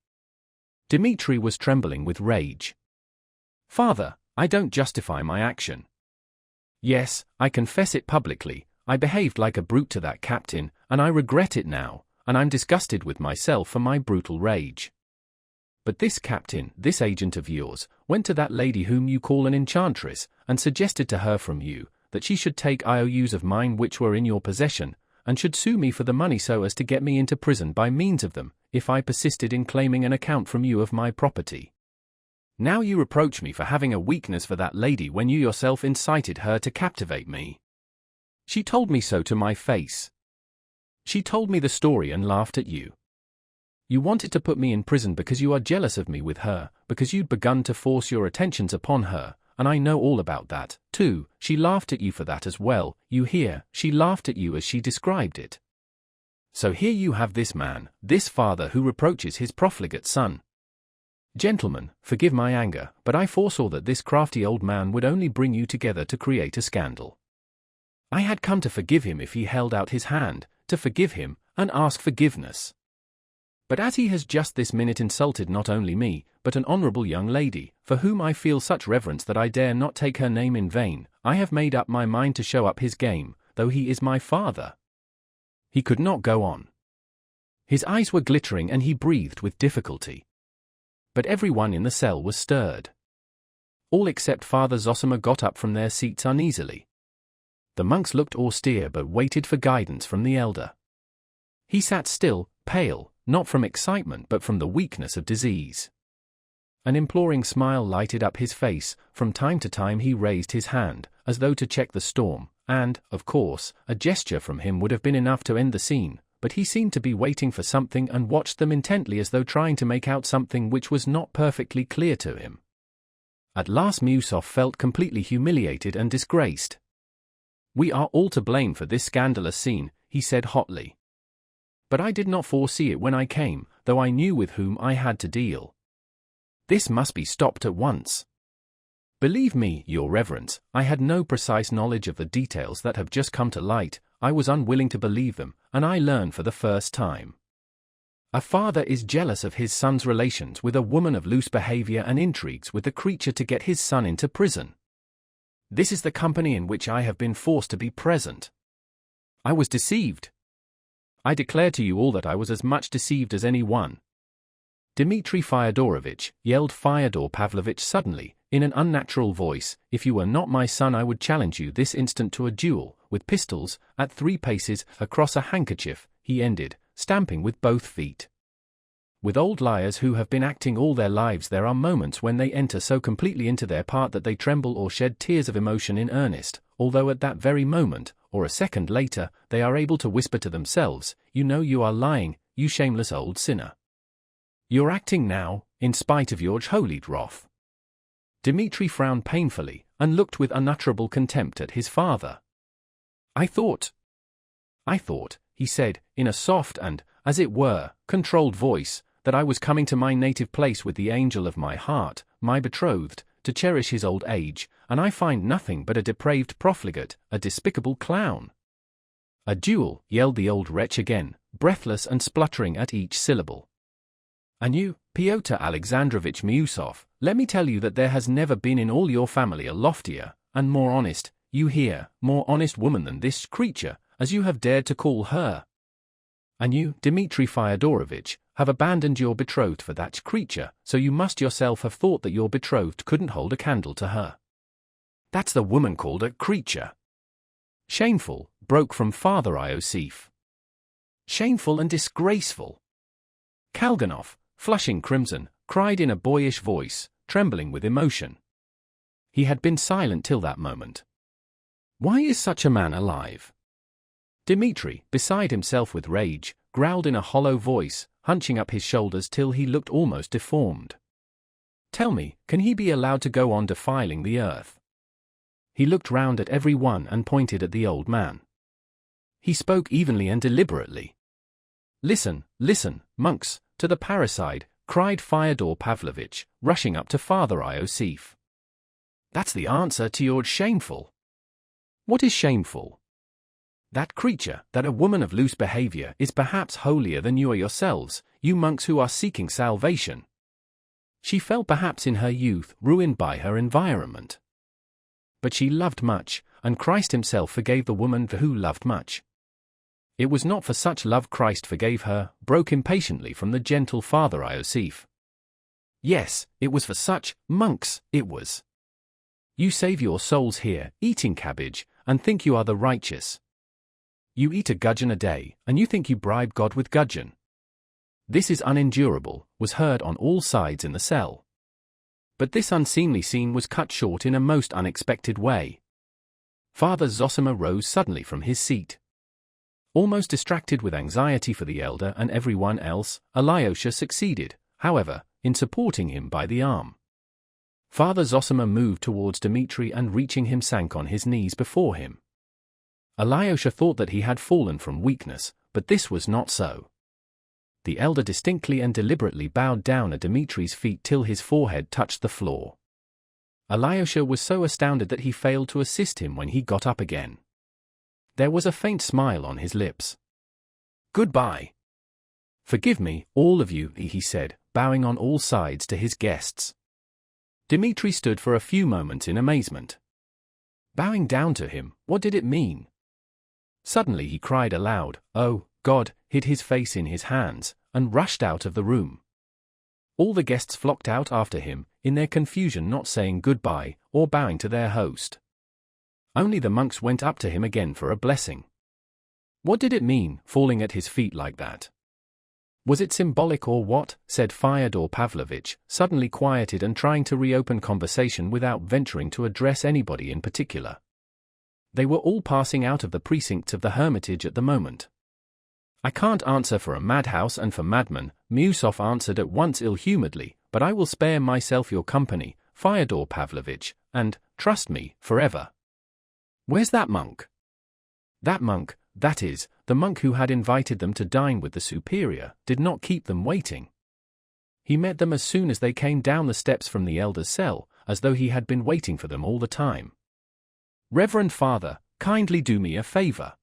Dmitri was trembling with rage. Father, I don't justify my action. Yes, I confess it publicly, I behaved like a brute to that captain, and I regret it now, and I'm disgusted with myself for my brutal rage. But this captain, this agent of yours, went to that lady whom you call an enchantress, and suggested to her from you that she should take IOUs of mine which were in your possession, and should sue me for the money so as to get me into prison by means of them, if I persisted in claiming an account from you of my property. Now you reproach me for having a weakness for that lady when you yourself incited her to captivate me. She told me so to my face. She told me the story and laughed at you. You wanted to put me in prison because you are jealous of me with her, because you'd begun to force your attentions upon her, and I know all about that, too. She laughed at you for that as well, you hear, she laughed at you as she described it. So here you have this man, this father who reproaches his profligate son. Gentlemen, forgive my anger, but I foresaw that this crafty old man would only bring you together to create a scandal. I had come to forgive him if he held out his hand, to forgive him, and ask forgiveness. But as he has just this minute insulted not only me, but an honourable young lady, for whom I feel such reverence that I dare not take her name in vain, I have made up my mind to show up his game, though he is my father. He could not go on. His eyes were glittering and he breathed with difficulty. But everyone in the cell was stirred. All except Father Zosima got up from their seats uneasily. The monks looked austere but waited for guidance from the elder. He sat still, pale, not from excitement but from the weakness of disease. An imploring smile lighted up his face, from time to time he raised his hand, as though to check the storm, and, of course, a gesture from him would have been enough to end the scene, but he seemed to be waiting for something and watched them intently as though trying to make out something which was not perfectly clear to him. At last Miusov felt completely humiliated and disgraced. "We are all to blame for this scandalous scene," he said hotly. "But I did not foresee it when I came, though I knew with whom I had to deal. This must be stopped at once. Believe me, Your Reverence, I had no precise knowledge of the details that have just come to light. I was unwilling to believe them, and I learn for the first time. A father is jealous of his son's relations with a woman of loose behavior and intrigues with the creature to get his son into prison. This is the company in which I have been forced to be present. I was deceived. I declare to you all that I was as much deceived as any one." "Dmitri Fyodorovitch," yelled Fyodor Pavlovitch suddenly, in an unnatural voice, "if you were not my son I would challenge you this instant to a duel, with pistols, at 3 paces, across a handkerchief," he ended, stamping with both feet. With old liars who have been acting all their lives there are moments when they enter so completely into their part that they tremble or shed tears of emotion in earnest, although at that very moment, or a second later, they are able to whisper to themselves, "You know you are lying, you shameless old sinner. You're acting now, in spite of your holy wrath." Dmitri frowned painfully, and looked with unutterable contempt at his father. I thought, he said, in a soft and, as it were, controlled voice, that I was coming to my native place with the angel of my heart, my betrothed, to cherish his old age, and I find nothing but a depraved profligate, a despicable clown." "A duel," yelled the old wretch again, breathless and spluttering at each syllable. "And you, Pyotr Alexandrovitch Miusov, let me tell you that there has never been in all your family a loftier, and more honest, you hear, more honest woman than this creature, as you have dared to call her. And you, Dmitri Fyodorovitch, have abandoned your betrothed for that creature, so you must yourself have thought that your betrothed couldn't hold a candle to her. That's the woman called a creature." "Shameful," broke from Father Iosif. "Shameful and disgraceful." Kalganov, flushing crimson, cried in a boyish voice, trembling with emotion. He had been silent till that moment. Why is such a man alive? Dmitri, beside himself with rage, growled in a hollow voice, hunching up his shoulders till he looked almost deformed. "Tell me, can he be allowed to go on defiling the earth?" He looked round at every one and pointed at the old man. He spoke evenly and deliberately. "Listen, listen, monks, to the parricide," cried Fyodor Pavlovitch, rushing up to Father Iosif. "That's the answer to your shameful." "What is shameful?" "That creature, that a woman of loose behavior, is perhaps holier than you are yourselves, you monks who are seeking salvation. She fell perhaps in her youth, ruined by her environment. But she loved much, and Christ himself forgave the woman who loved much. It was not for such love Christ forgave her," broke impatiently from the gentle Father Iosif. Yes, it was for such monks, it was. You save your souls here, eating cabbage, and think you are the righteous. You eat a gudgeon a day, and you think you bribe God with gudgeon. This is unendurable, was heard on all sides in the cell. But this unseemly scene was cut short in a most unexpected way. Father Zosima rose suddenly from his seat. Almost distracted with anxiety for the elder and everyone else, Alyosha succeeded, however, in supporting him by the arm. Father Zosima moved towards Dmitri and reaching him sank on his knees before him. Alyosha thought that he had fallen from weakness, but this was not so. The elder distinctly and deliberately bowed down at Dmitri's feet till his forehead touched the floor. Alyosha was so astounded that he failed to assist him when he got up again. There was a faint smile on his lips. "Goodbye. Forgive me, all of you," he said, bowing on all sides to his guests. Dmitri stood for a few moments in amazement. Bowing down to him, what did it mean? Suddenly he cried aloud, "Oh, God," hid his face in his hands, and rushed out of the room. All the guests flocked out after him, in their confusion not saying goodbye, or bowing to their host. Only the monks went up to him again for a blessing. What did it mean, falling at his feet like that? Was it symbolic or what? Said Fyodor Pavlovitch, suddenly quieted and trying to reopen conversation without venturing to address anybody in particular. They were all passing out of the precincts of the hermitage at the moment. "I can't answer for a madhouse and for madmen," Miusov answered at once ill-humouredly, "but I will spare myself your company, Fyodor Pavlovitch, and, trust me, forever." "Where's that monk?" That monk, that is, the monk who had invited them to dine with the superior, did not keep them waiting. He met them as soon as they came down the steps from the elder's cell, as though he had been waiting for them all the time. "Reverend Father, kindly do me a favor.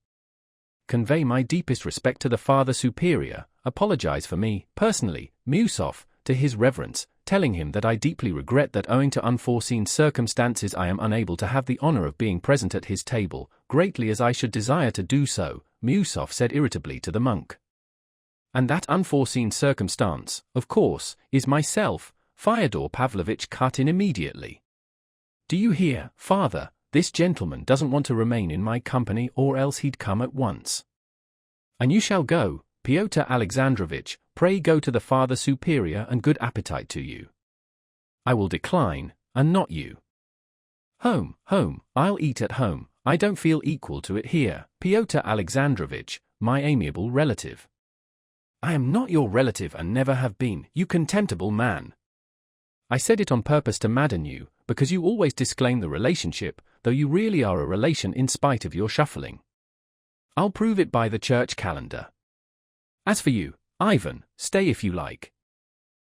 Convey my deepest respect to the Father Superior, apologize for me, personally, Miusov, to his reverence, telling him that I deeply regret that owing to unforeseen circumstances I am unable to have the honor of being present at his table, greatly as I should desire to do so," Miusov said irritably to the monk. "And that unforeseen circumstance, of course, is myself," Fyodor Pavlovitch cut in immediately. "Do you hear, Father? This gentleman doesn't want to remain in my company or else he'd come at once. And you shall go, Pyotr Alexandrovitch, pray go to the Father Superior and good appetite to you." "I will decline, and not you." Home, I'll eat at home, I don't feel equal to it here, Pyotr Alexandrovitch, my amiable relative." "I am not your relative and never have been, you contemptible man." "I said it on purpose to madden you, because you always disclaim the relationship, though you really are a relation in spite of your shuffling. I'll prove it by the church calendar. As for you, Ivan, stay if you like.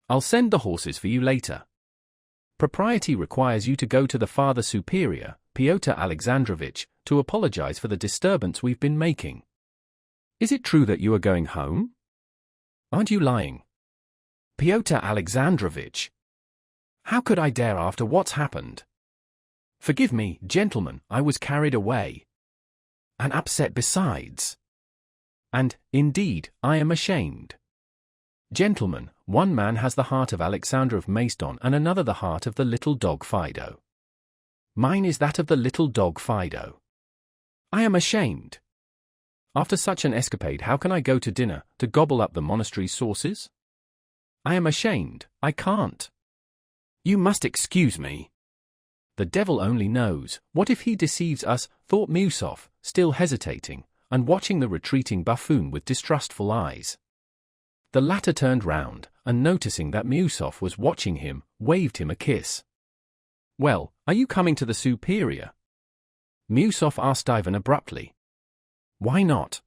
I'll send the horses for you later. Propriety requires you to go to the Father Superior, Pyotr Alexandrovitch, to apologize for the disturbance we've been making. Is it true that you are going home? Aren't you lying? Pyotr Alexandrovitch. How could I dare after what's happened? Forgive me, gentlemen, I was carried away. And upset besides. And, indeed, I am ashamed. Gentlemen, one man has the heart of Alexander of Macedon and another the heart of the little dog Fido. Mine is that of the little dog Fido. I am ashamed. After such an escapade, how can I go to dinner, to gobble up the monastery's sauces? I am ashamed, I can't. You must excuse me. The devil only knows, what if he deceives us, thought Miusov, still hesitating, and watching the retreating buffoon with distrustful eyes. The latter turned round, and noticing that Miusov was watching him, waved him a kiss. Well, are you coming to the superior? Miusov asked Ivan abruptly. Why not?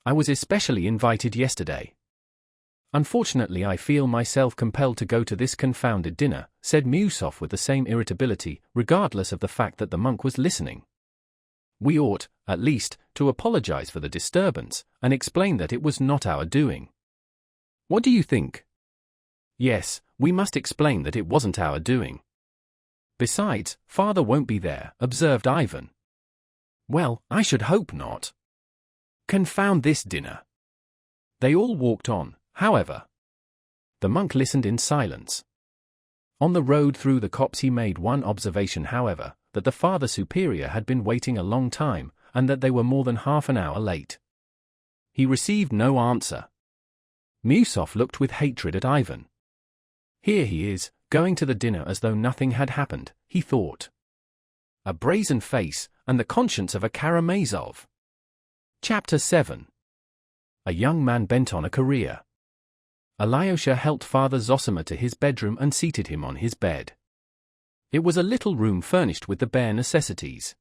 I was especially invited yesterday. Unfortunately, I feel myself compelled to go to this confounded dinner, said Miusov with the same irritability, regardless of the fact that the monk was listening. We ought, at least, to apologize for the disturbance, and explain that it was not our doing. What do you think? Yes, we must explain that it wasn't our doing. Besides, Father won't be there, observed Ivan. Well, I should hope not. Confound this dinner. They all walked on, however. The monk listened in silence. On the road through the copse he made one observation, however, that the Father Superior had been waiting a long time, and that they were more than half an hour late. He received no answer. Miusov looked with hatred at Ivan. Here he is, going to the dinner as though nothing had happened, he thought. A brazen face, and the conscience of a Karamazov. Chapter 7. A young man bent on a career. Alyosha helped Father Zosima to his bedroom and seated him on his bed. It was a little room furnished with the bare necessities.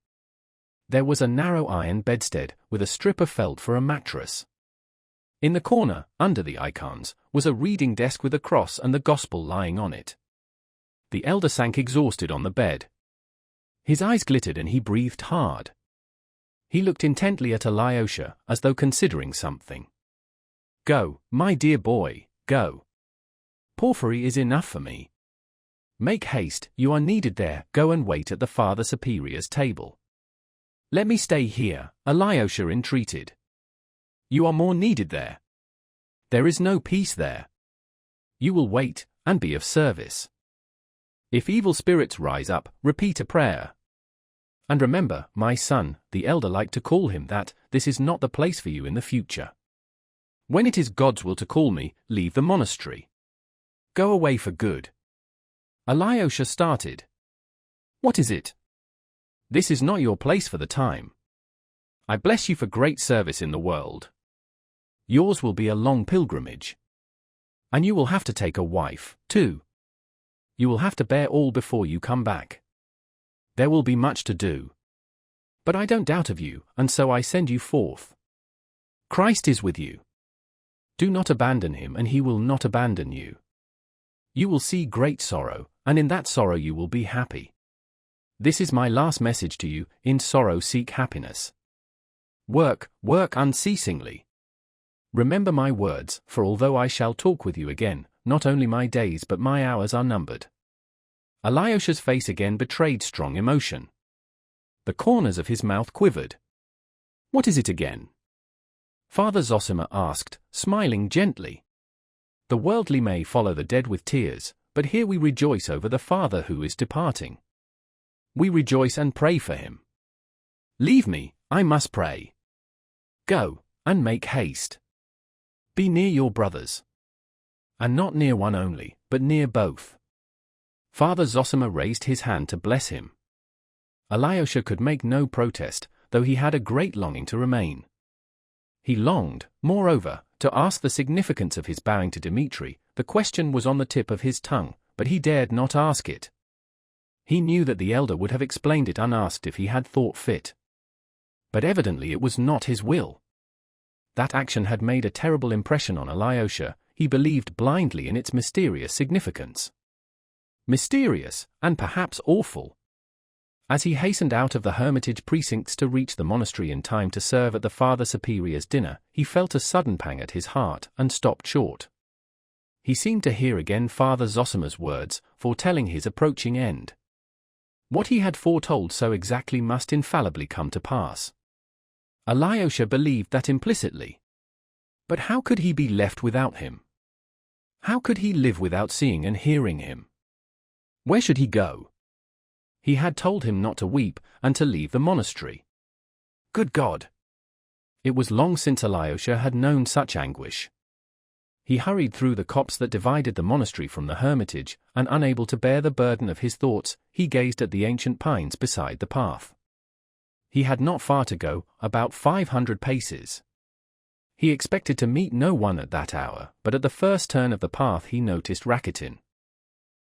There was a narrow iron bedstead, with a strip of felt for a mattress. In the corner, under the icons, was a reading desk with a cross and the Gospel lying on it. The elder sank exhausted on the bed. His eyes glittered and he breathed hard. He looked intently at Alyosha, as though considering something. "Go, my dear boy, go. Porphyry is enough for me. Make haste, you are needed there, go and wait at the Father Superior's table." "Let me stay here," Alyosha entreated. "You are more needed there. There is no peace there. You will wait, and be of service. If evil spirits rise up, repeat a prayer. And remember, my son," the elder liked to call him that, "this is not the place for you in the future. When it is God's will to call me, leave the monastery. Go away for good." Alyosha started. "What is it?" "This is not your place for the time. I bless you for great service in the world. Yours will be a long pilgrimage. And you will have to take a wife, too. You will have to bear all before you come back. There will be much to do. But I don't doubt of you, and so I send you forth. Christ is with you. Do not abandon him, and he will not abandon you. You will see great sorrow, and in that sorrow you will be happy. This is my last message to you: in sorrow seek happiness. Work, work unceasingly. Remember my words, for although I shall talk with you again, not only my days but my hours are numbered." Alyosha's face again betrayed strong emotion. The corners of his mouth quivered. "What is it again?" Father Zosima asked, smiling gently. "The worldly may follow the dead with tears, but here we rejoice over the Father who is departing. We rejoice and pray for him." "Leave me, I must pray." "Go, and make haste. Be near your brothers. And not near one only, but near both." Father Zosima raised his hand to bless him. Alyosha could make no protest, though he had a great longing to remain. He longed, moreover, to ask the significance of his bowing to Dmitri. The question was on the tip of his tongue, but he dared not ask it. He knew that the elder would have explained it unasked if he had thought fit. But evidently it was not his will. That action had made a terrible impression on Alyosha. He believed blindly in its mysterious significance. Mysterious, and perhaps awful. As he hastened out of the hermitage precincts to reach the monastery in time to serve at the Father Superior's dinner, he felt a sudden pang at his heart, and stopped short. He seemed to hear again Father Zosima's words, foretelling his approaching end. What he had foretold so exactly must infallibly come to pass. Alyosha believed that implicitly. But how could he be left without him? How could he live without seeing and hearing him? Where should he go? He had told him not to weep, and to leave the monastery. Good God! It was long since Alyosha had known such anguish. He hurried through the copse that divided the monastery from the hermitage, and unable to bear the burden of his thoughts, he gazed at the ancient pines beside the path. He had not far to go, about 500 paces. He expected to meet no one at that hour, but at the first turn of the path he noticed Rakitin.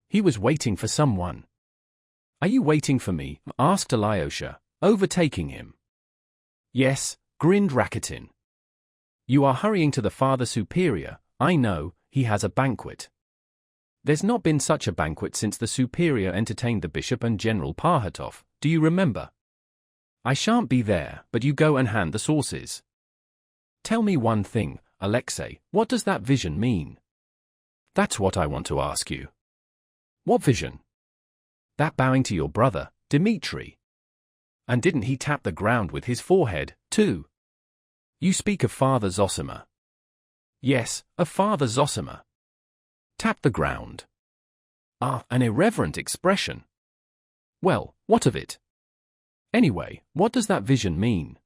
He was waiting for someone. "Are you waiting for me?" asked Alyosha, overtaking him. "Yes," grinned Rakitin. "You are hurrying to the Father Superior. I know, he has a banquet. There's not been such a banquet since the Superior entertained the Bishop and General Parhatov, do you remember? I shan't be there, but you go and hand the sauces. Tell me one thing, Alexei, what does that vision mean?" "That's what I want to ask you." "What vision?" "That bowing to your brother, Dmitri. And didn't he tap the ground with his forehead, too?" "You speak of Father Zosima." "Yes, of Father Zosima. Tap the ground." An irreverent expression. Well, what of it? Anyway, what does that vision mean?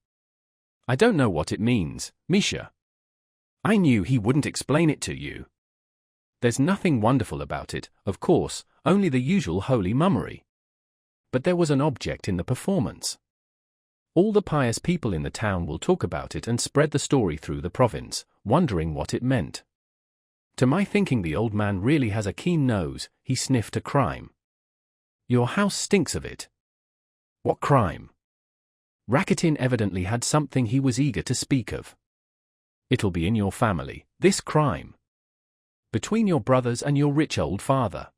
I don't know what it means, Misha. I knew he wouldn't explain it to you. There's nothing wonderful about it, of course, only the usual holy mummery. But there was an object in the performance. All the pious people in the town will talk about it and spread the story through the province, wondering what it meant. To my thinking, the old man really has a keen nose. He sniffed a crime. Your house stinks of it. What crime? Rakitin evidently had something he was eager to speak of. It'll be in your family, this crime. Between your brothers and your rich old father.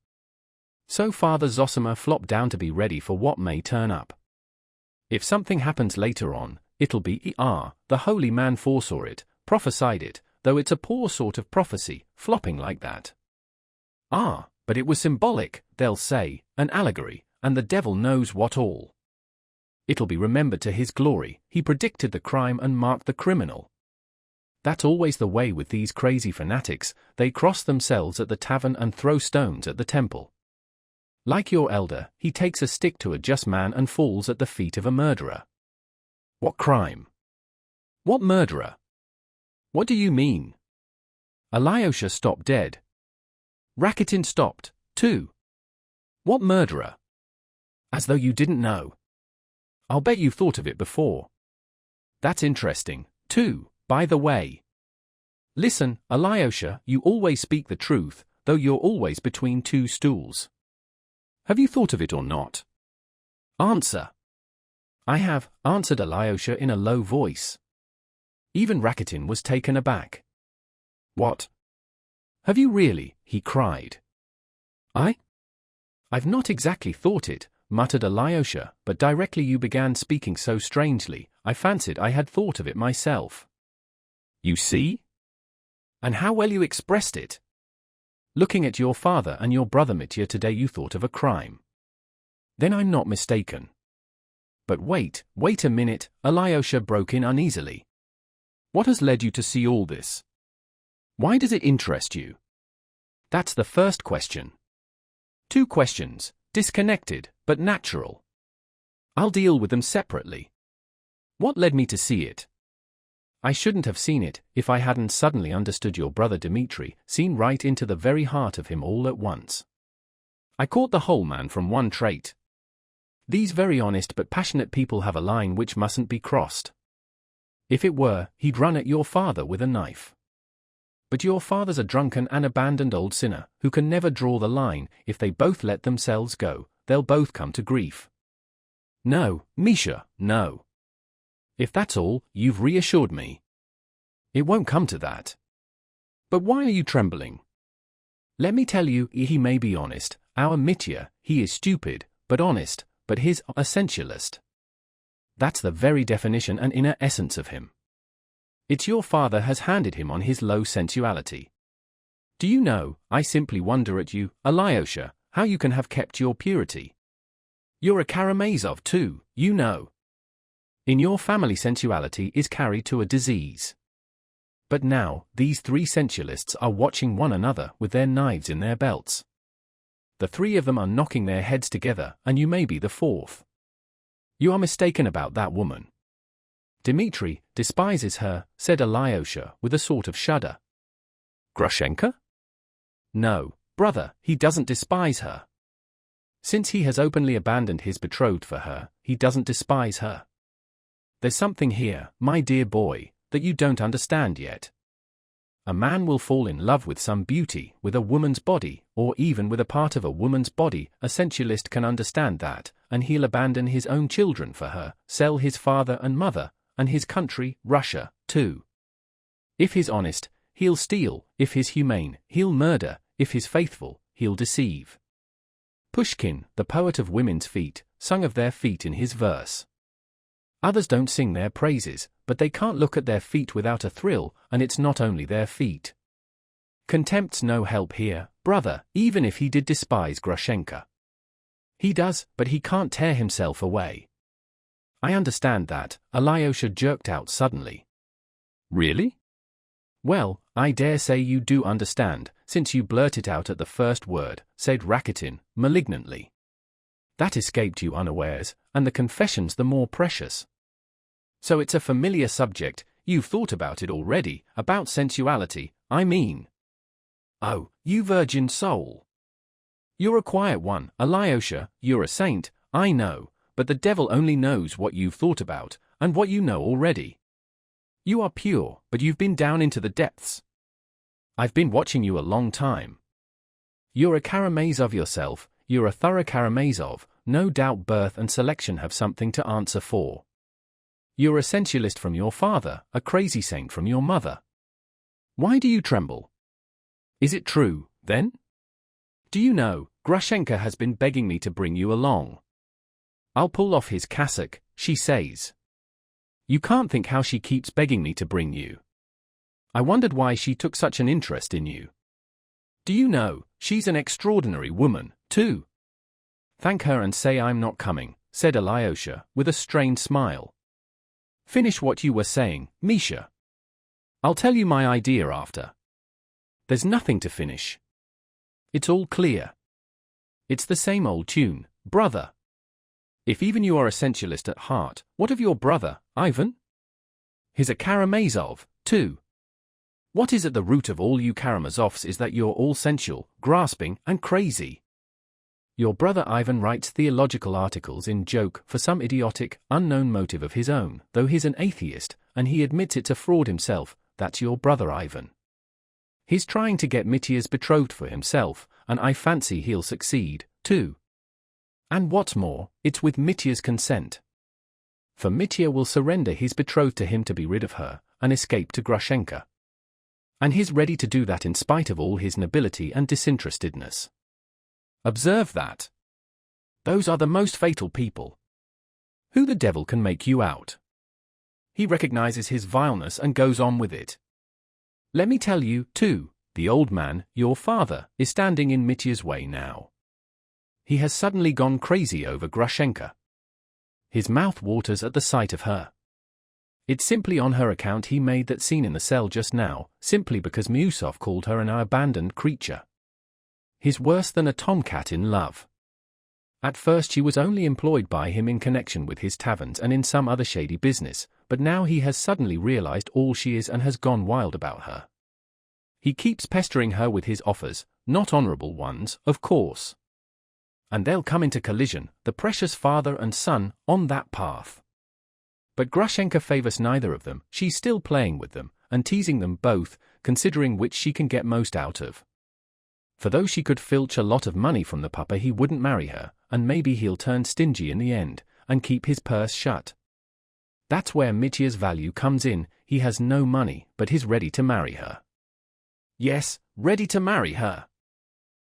So Father Zosima flopped down to be ready for what may turn up. If something happens later on, it'll be the holy man foresaw it, prophesied it, though it's a poor sort of prophecy, flopping like that. But it was symbolic, they'll say, an allegory, and the devil knows what all. It'll be remembered to his glory, he predicted the crime and marked the criminal. That's always the way with these crazy fanatics, they cross themselves at the tavern and throw stones at the temple. Like your elder, he takes a stick to a just man and falls at the feet of a murderer. What crime? What murderer? What do you mean? Alyosha stopped dead. Rakitin stopped, too. What murderer? As though you didn't know. I'll bet you've thought of it before. That's interesting, too, by the way. Listen, Alyosha, you always speak the truth, though you're always between two stools. Have you thought of it or not? Answer. I have, answered Alyosha in a low voice. Even Rakitin was taken aback. What? Have you really? He cried. I've not exactly thought it, muttered Alyosha, but directly you began speaking so strangely, I fancied I had thought of it myself. You see? And how well you expressed it. Looking at your father and your brother Mitya today, you thought of a crime. Then I'm not mistaken. But wait a minute, Alyosha broke in uneasily. What has led you to see all this? Why does it interest you? That's the first question. Two questions, disconnected, but natural. I'll deal with them separately. What led me to see it? I shouldn't have seen it if I hadn't suddenly understood your brother Dmitri, seen right into the very heart of him all at once. I caught the whole man from one trait. These very honest but passionate people have a line which mustn't be crossed. If it were, he'd run at your father with a knife. But your father's a drunken and abandoned old sinner, who can never draw the line. If they both let themselves go, they'll both come to grief. No, Misha, no. If that's all, you've reassured me. It won't come to that. But why are you trembling? Let me tell you, he may be honest, our Mitya, he is stupid, but honest, but he's a sensualist. That's the very definition and inner essence of him. It's your father has handed him on his low sensuality. Do you know, I simply wonder at you, Alyosha, how you can have kept your purity. You're a Karamazov too, you know. In your family, sensuality is carried to a disease. But now, these three sensualists are watching one another with their knives in their belts. The three of them are knocking their heads together, and you may be the fourth. You are mistaken about that woman. Dmitri despises her, said Alyosha with a sort of shudder. Grushenka? No, brother, he doesn't despise her. Since he has openly abandoned his betrothed for her, he doesn't despise her. There's something here, my dear boy, that you don't understand yet. A man will fall in love with some beauty, with a woman's body, or even with a part of a woman's body. A sensualist can understand that, and he'll abandon his own children for her, sell his father and mother, and his country, Russia, too. If he's honest, he'll steal. If he's humane, he'll murder. If he's faithful, he'll deceive. Pushkin, the poet of women's feet, sung of their feet in his verse. Others don't sing their praises, but they can't look at their feet without a thrill, and it's not only their feet. Contempt's no help here, brother, even if he did despise Grushenka. He does, but he can't tear himself away. I understand that, Alyosha jerked out suddenly. Really? Well, I dare say you do understand, since you blurt it out at the first word," said Rakitin, malignantly. "That escaped you unawares, and the confession's the more precious. So it's a familiar subject, you've thought about it already, about sensuality, I mean. Oh, you virgin soul. You're a quiet one, Alyosha, you're a saint, I know, but the devil only knows what you've thought about, and what you know already. You are pure, but you've been down into the depths. I've been watching you a long time. You're a Karamazov yourself, you're a thorough Karamazov, no doubt birth and selection have something to answer for. You're a sensualist from your father, a crazy saint from your mother. Why do you tremble? Is it true, then? Do you know, Grushenka has been begging me to bring you along. I'll pull off his cassock, she says. You can't think how she keeps begging me to bring you. I wondered why she took such an interest in you. Do you know, she's an extraordinary woman, too. Thank her and say I'm not coming, said Alyosha, with a strained smile. Finish what you were saying, Misha. I'll tell you my idea after. There's nothing to finish. It's all clear. It's the same old tune, brother. If even you are a sensualist at heart, what of your brother, Ivan? He's a Karamazov, too. What is at the root of all you Karamazovs is that you're all sensual, grasping, and crazy. Your brother Ivan writes theological articles in joke for some idiotic, unknown motive of his own, though he's an atheist, and he admits it's a fraud himself. That's your brother Ivan. He's trying to get Mitya's betrothed for himself, and I fancy he'll succeed, too. And what's more, it's with Mitya's consent. For Mitya will surrender his betrothed to him to be rid of her, and escape to Grushenka. And he's ready to do that in spite of all his nobility and disinterestedness. Observe that. Those are the most fatal people. Who the devil can make you out? He recognizes his vileness and goes on with it. Let me tell you, too, the old man, your father, is standing in Mitya's way now. He has suddenly gone crazy over Grushenka. His mouth waters at the sight of her. It's simply on her account he made that scene in the cell just now, simply because Miusov called her an abandoned creature. He's worse than a tomcat in love. At first she was only employed by him in connection with his taverns and in some other shady business, but now he has suddenly realized all she is and has gone wild about her. He keeps pestering her with his offers, not honorable ones, of course. And they'll come into collision, the precious father and son, on that path. But Grushenka favors neither of them, she's still playing with them, and teasing them both, considering which she can get most out of. For though she could filch a lot of money from the papa, he wouldn't marry her, and maybe he'll turn stingy in the end, and keep his purse shut. That's where Mitya's value comes in. He has no money, but he's ready to marry her. Yes, ready to marry her.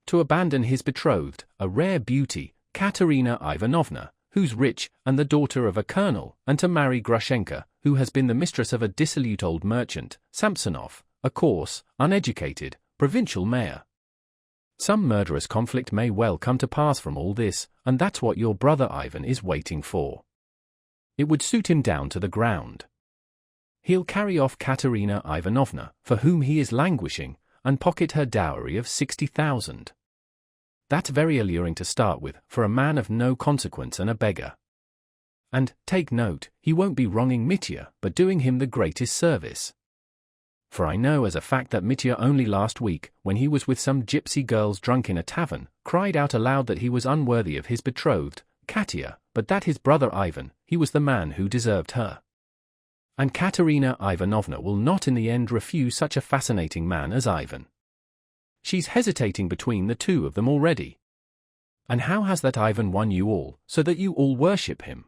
To abandon his betrothed, a rare beauty, Katerina Ivanovna, who's rich and the daughter of a colonel, and to marry Grushenka, who has been the mistress of a dissolute old merchant, Samsonov, a coarse, uneducated, provincial mayor. Some murderous conflict may well come to pass from all this, and that's what your brother Ivan is waiting for. It would suit him down to the ground. He'll carry off Katerina Ivanovna, for whom he is languishing, and pocket her dowry of 60,000. That's very alluring to start with, for a man of no consequence and a beggar. And, take note, he won't be wronging Mitya, but doing him the greatest service. For I know as a fact that Mitya only last week, when he was with some gypsy girls drunk in a tavern, cried out aloud that he was unworthy of his betrothed, Katya, but that his brother Ivan, he was the man who deserved her. And Katerina Ivanovna will not in the end refuse such a fascinating man as Ivan. She's hesitating between the two of them already. And how has that Ivan won you all, so that you all worship him?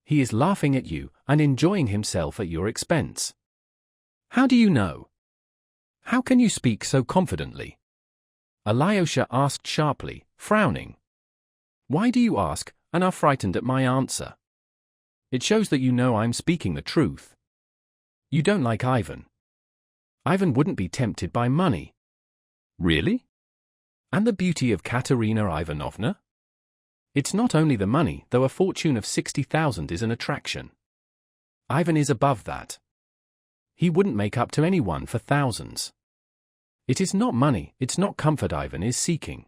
He is laughing at you, and enjoying himself at your expense. How do you know? How can you speak so confidently? Alyosha asked sharply, frowning. Why do you ask, and are frightened at my answer? It shows that you know I'm speaking the truth. You don't like Ivan. Ivan wouldn't be tempted by money. Really? And the beauty of Katerina Ivanovna? It's not only the money, though a fortune of 60,000 is an attraction. Ivan is above that. He wouldn't make up to anyone for thousands. It is not money, it's not comfort Ivan is seeking.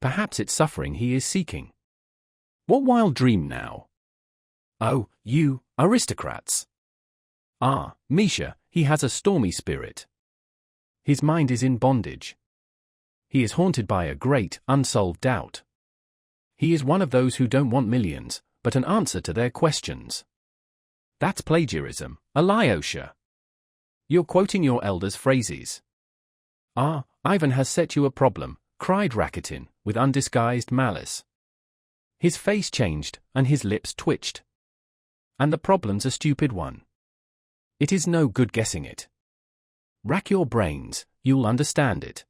Perhaps it's suffering he is seeking. What wild dream now? Oh, you, aristocrats. Ah, Misha, he has a stormy spirit. His mind is in bondage. He is haunted by a great, unsolved doubt. He is one of those who don't want millions, but an answer to their questions. That's plagiarism, Alyosha. You're quoting your elders' phrases. Ah, Ivan has set you a problem, cried Rakitin, with undisguised malice. His face changed, and his lips twitched. And the problem's a stupid one. It is no good guessing it. Rack your brains, you'll understand it.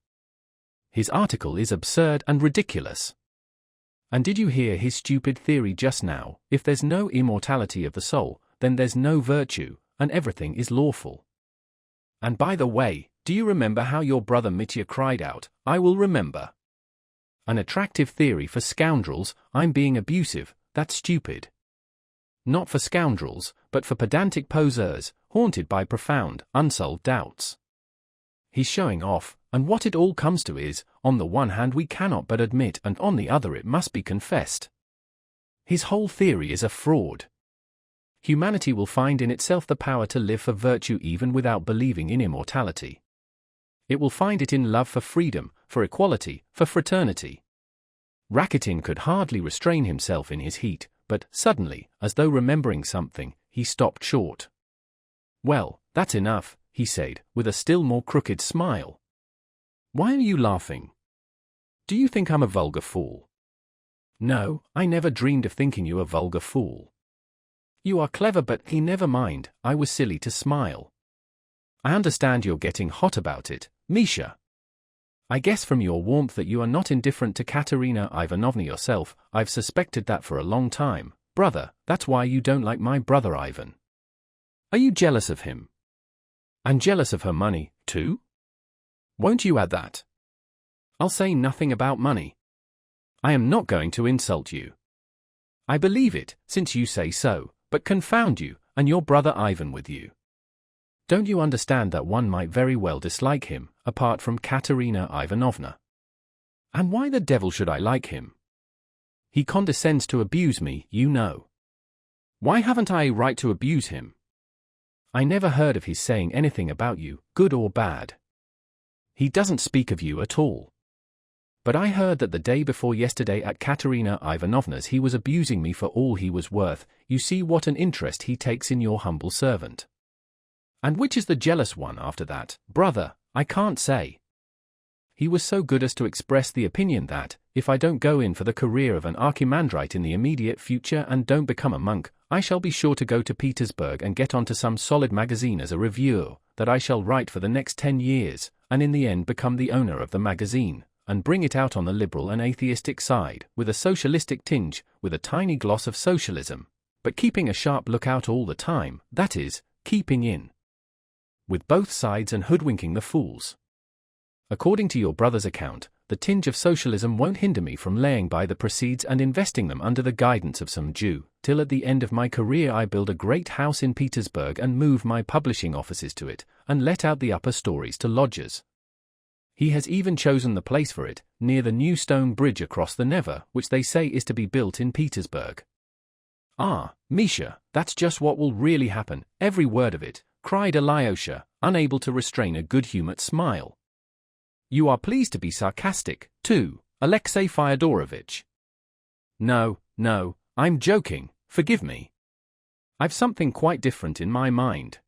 His article is absurd and ridiculous. And did you hear his stupid theory just now? If there's no immortality of the soul, then there's no virtue, and everything is lawful. And by the way, do you remember how your brother Mitya cried out, "I will remember"? An attractive theory for scoundrels, I'm being abusive, that's stupid. Not for scoundrels, but for pedantic poseurs, haunted by profound, unsolved doubts. He's showing off, and what it all comes to is, on the one hand we cannot but admit and on the other it must be confessed. His whole theory is a fraud. Humanity will find in itself the power to live for virtue even without believing in immortality. It will find it in love for freedom, for equality, for fraternity. Rakitin could hardly restrain himself in his heat, but suddenly, as though remembering something, he stopped short. Well, that's enough, he said, with a still more crooked smile. Why are you laughing? Do you think I'm a vulgar fool? No, I never dreamed of thinking you a vulgar fool. You are clever, but never mind, I was silly to smile. I understand you're getting hot about it, Misha. I guess from your warmth that you are not indifferent to Katerina Ivanovna yourself. I've suspected that for a long time, brother, that's why you don't like my brother Ivan. Are you jealous of him? And jealous of her money, too? Won't you add that? I'll say nothing about money. I am not going to insult you. I believe it, since you say so, but confound you, and your brother Ivan with you. Don't you understand that one might very well dislike him, apart from Katerina Ivanovna? And why the devil should I like him? He condescends to abuse me, you know. Why haven't I a right to abuse him? I never heard of his saying anything about you, good or bad. He doesn't speak of you at all. But I heard that the day before yesterday at Katerina Ivanovna's he was abusing me for all he was worth. You see what an interest he takes in your humble servant. And which is the jealous one after that, brother, I can't say. He was so good as to express the opinion that, if I don't go in for the career of an archimandrite in the immediate future and don't become a monk, I shall be sure to go to Petersburg and get onto some solid magazine as a reviewer, that I shall write for the next 10 years, and in the end become the owner of the magazine, and bring it out on the liberal and atheistic side, with a socialistic tinge, with a tiny gloss of socialism, but keeping a sharp lookout all the time, that is, keeping in with both sides and hoodwinking the fools. According to your brother's account, the tinge of socialism won't hinder me from laying by the proceeds and investing them under the guidance of some Jew, till at the end of my career I build a great house in Petersburg and move my publishing offices to it, and let out the upper stories to lodgers. He has even chosen the place for it, near the new stone bridge across the Neva, which they say is to be built in Petersburg. Ah, Misha, that's just what will really happen, every word of it, cried Alyosha, unable to restrain a good-humored smile. You are pleased to be sarcastic, too, Alexey Fyodorovitch. No, I'm joking, forgive me. I've something quite different in my mind.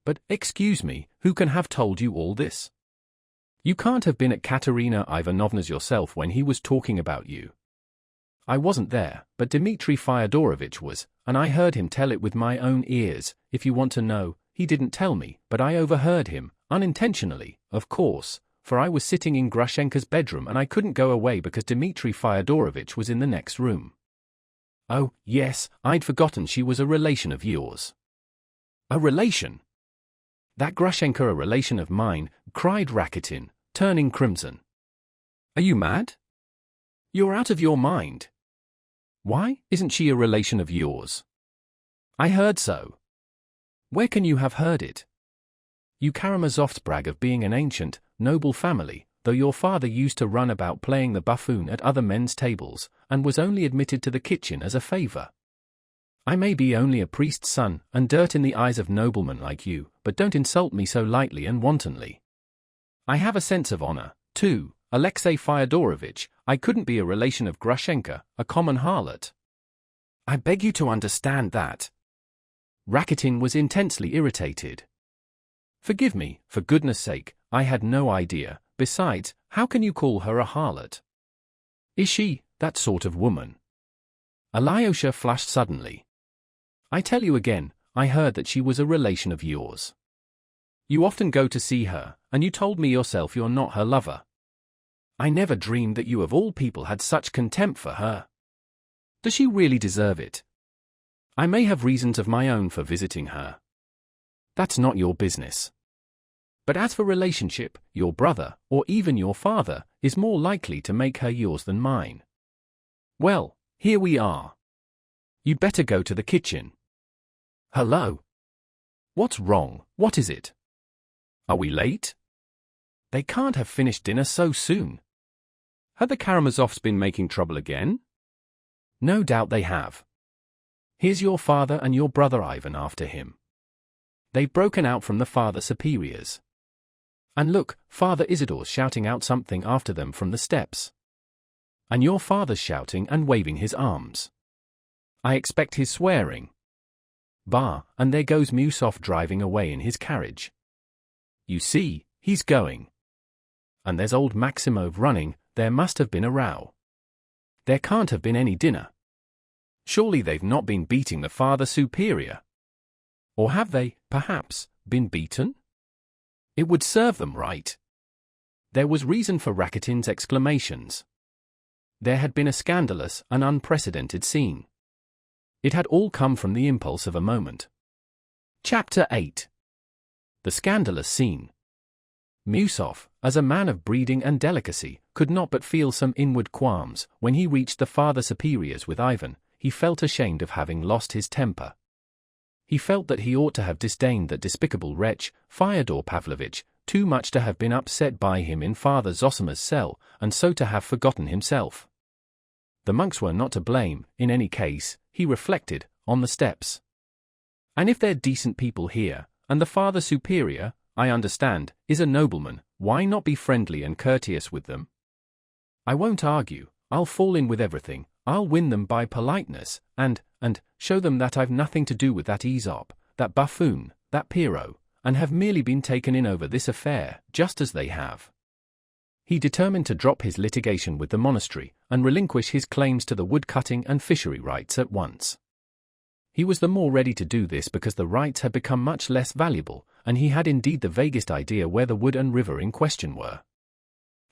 But, excuse me, who can have told you all this? You can't have been at Katerina Ivanovna's yourself when he was talking about you. I wasn't there, but Dmitri Fyodorovitch was, and I heard him tell it with my own ears. If you want to know, he didn't tell me, but I overheard him, unintentionally, of course, for I was sitting in Grushenka's bedroom and I couldn't go away because Dmitri Fyodorovitch was in the next room. Oh, yes, I'd forgotten she was a relation of yours. A relation? That Grushenka a relation of mine, cried Rakitin, turning crimson. Are you mad? You're out of your mind. Why, isn't she a relation of yours? I heard so. Where can you have heard it? You Karamazovs brag of being an ancient, noble family, though your father used to run about playing the buffoon at other men's tables, and was only admitted to the kitchen as a favor. I may be only a priest's son, and dirt in the eyes of noblemen like you, but don't insult me so lightly and wantonly. I have a sense of honor, too, Alexei Fyodorovitch. I couldn't be a relation of Grushenka, a common harlot. I beg you to understand that. Rakitin was intensely irritated. Forgive me, for goodness sake, I had no idea. Besides, how can you call her a harlot? Is she that sort of woman? Alyosha flushed suddenly. I tell you again, I heard that she was a relation of yours. You often go to see her, and you told me yourself you're not her lover. I never dreamed that you of all people had such contempt for her. Does she really deserve it? I may have reasons of my own for visiting her. That's not your business. But as for relationship, your brother, or even your father, is more likely to make her yours than mine. Well, here we are. You'd better go to the kitchen. Hello? What's wrong? What is it? Are we late? They can't have finished dinner so soon. Have the Karamazovs been making trouble again? No doubt they have. Here's your father and your brother Ivan after him. They've broken out from the Father Superiors. And look, Father Isidore's shouting out something after them from the steps. And your father's shouting and waving his arms. I expect he's swearing. Bah, and there goes Musov driving away in his carriage. You see, he's going. And there's old Maximov running. There must have been a row. There can't have been any dinner. Surely they've not been beating the Father Superior. Or have they, perhaps, been beaten? It would serve them right. There was reason for Rakitin's exclamations. There had been a scandalous and unprecedented scene. It had all come from the impulse of a moment. Chapter 8. The scandalous scene. Musov, as a man of breeding and delicacy, could not but feel some inward qualms. When he reached the Father Superiors with Ivan, he felt ashamed of having lost his temper. He felt that he ought to have disdained that despicable wretch, Fyodor Pavlovitch, too much to have been upset by him in Father Zosima's cell, and so to have forgotten himself. The monks were not to blame, in any case, he reflected, on the steps. And if they're decent people here, and the Father Superior, I understand, is a nobleman, why not be friendly and courteous with them? I won't argue, I'll fall in with everything, I'll win them by politeness, and show them that I've nothing to do with that Aesop, that buffoon, that Pyrrho, and have merely been taken in over this affair, just as they have. He determined to drop his litigation with the monastery, and relinquish his claims to the wood-cutting and fishery rights at once. He was the more ready to do this because the rights had become much less valuable, and he had indeed the vaguest idea where the wood and river in question were.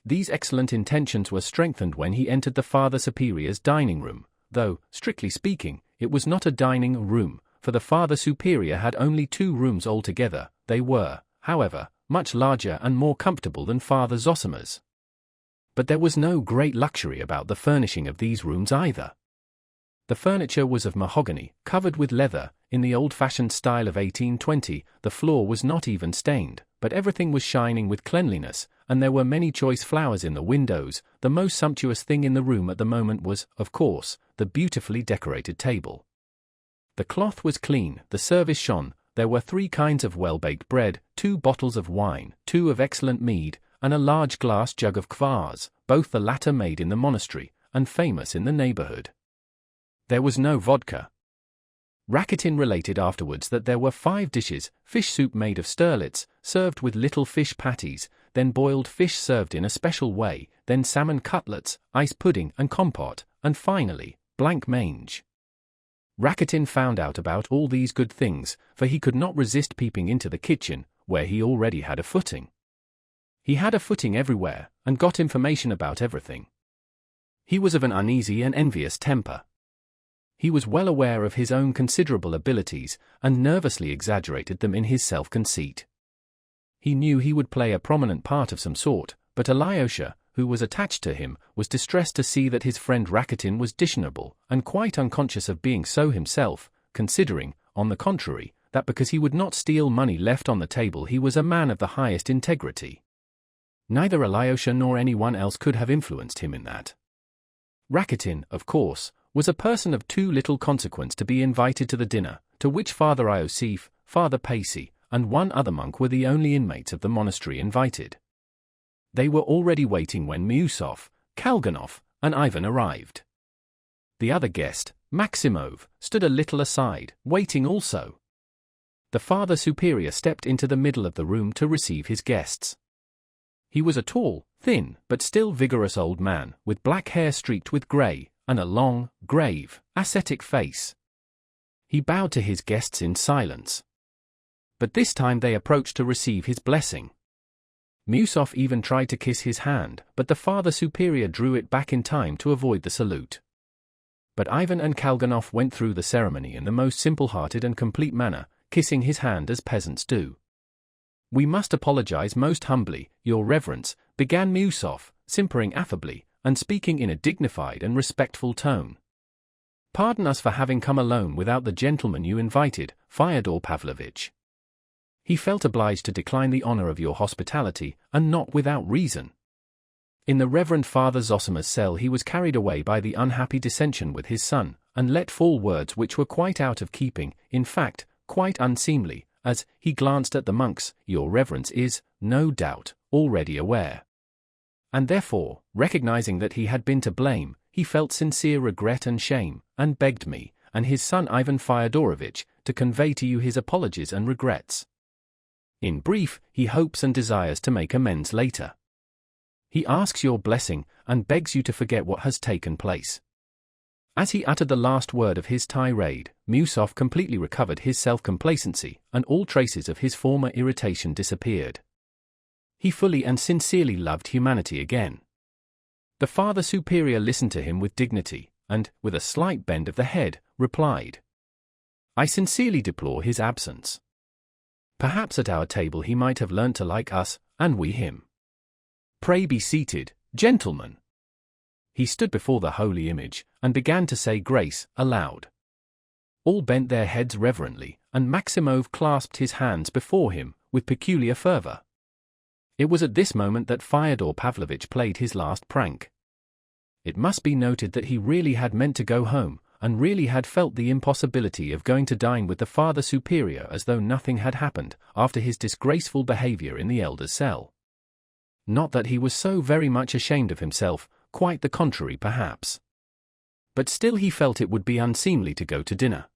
These excellent intentions were strengthened when he entered the Father Superior's dining room, though, strictly speaking, it was not a dining room, for the Father Superior had only 2 rooms altogether. They were, however, much larger and more comfortable than Father Zosima's. But there was no great luxury about the furnishing of these rooms either. The furniture was of mahogany, covered with leather, in the old-fashioned style of 1820. The floor was not even stained, but everything was shining with cleanliness, and there were many choice flowers in the windows. The most sumptuous thing in the room at the moment was, of course, the beautifully decorated table. The cloth was clean, the service shone, there were 3 kinds of well-baked bread, 2 bottles of wine, 2 of excellent mead, and a large glass jug of kvass, both the latter made in the monastery, and famous in the neighborhood. There was no vodka. Rakitin related afterwards that there were 5 dishes: fish soup made of sterlets, served with little fish patties, then boiled fish served in a special way, then salmon cutlets, ice pudding and compote, and finally, blanc mange. Rakitin found out about all these good things, for he could not resist peeping into the kitchen, where he already had a footing. He had a footing everywhere, and got information about everything. He was of an uneasy and envious temper. He was well aware of his own considerable abilities, and nervously exaggerated them in his self-conceit. He knew he would play a prominent part of some sort, but Alyosha, who was attached to him, was distressed to see that his friend Rakitin was dishonorable, and quite unconscious of being so himself, considering, on the contrary, that because he would not steal money left on the table he was a man of the highest integrity. Neither Alyosha nor anyone else could have influenced him in that. Rakitin, of course, was a person of too little consequence to be invited to the dinner, to which Father Iosif, Father Pacey, and one other monk were the only inmates of the monastery invited. They were already waiting when Miusov, Kalganov, and Ivan arrived. The other guest, Maximov, stood a little aside, waiting also. The Father Superior stepped into the middle of the room to receive his guests. He was a tall, thin, but still vigorous old man, with black hair streaked with grey, and a long, grave, ascetic face. He bowed to his guests in silence. But this time they approached to receive his blessing. Miusov even tried to kiss his hand, but the Father Superior drew it back in time to avoid the salute. But Ivan and Kalganov went through the ceremony in the most simple-hearted and complete manner, kissing his hand as peasants do. "We must apologize most humbly, Your Reverence," began Miusov, simpering affably, and speaking in a dignified and respectful tone. "Pardon us for having come alone without the gentleman you invited, Fyodor Pavlovitch. He felt obliged to decline the honor of your hospitality, and not without reason. In the Reverend Father Zosima's cell he was carried away by the unhappy dissension with his son, and let fall words which were quite out of keeping, in fact, quite unseemly, as he glanced at the monks. Your Reverence is, no doubt, already aware. And therefore, recognizing that he had been to blame, he felt sincere regret and shame, and begged me, and his son Ivan Fyodorovitch, to convey to you his apologies and regrets. In brief, he hopes and desires to make amends later. He asks your blessing, and begs you to forget what has taken place." As he uttered the last word of his tirade, Miusov completely recovered his self-complacency, and all traces of his former irritation disappeared. He fully and sincerely loved humanity again. The Father Superior listened to him with dignity, and, with a slight bend of the head, replied, "I sincerely deplore his absence. Perhaps at our table he might have learnt to like us, and we him. Pray be seated, gentlemen." He stood before the holy image, and began to say grace, aloud. All bent their heads reverently, and Maximov clasped his hands before him, with peculiar fervor. It was at this moment that Fyodor Pavlovitch played his last prank. It must be noted that he really had meant to go home, and really had felt the impossibility of going to dine with the Father Superior as though nothing had happened, after his disgraceful behavior in the elder's cell. Not that he was so very much ashamed of himself, quite the contrary perhaps. But still he felt it would be unseemly to go to dinner.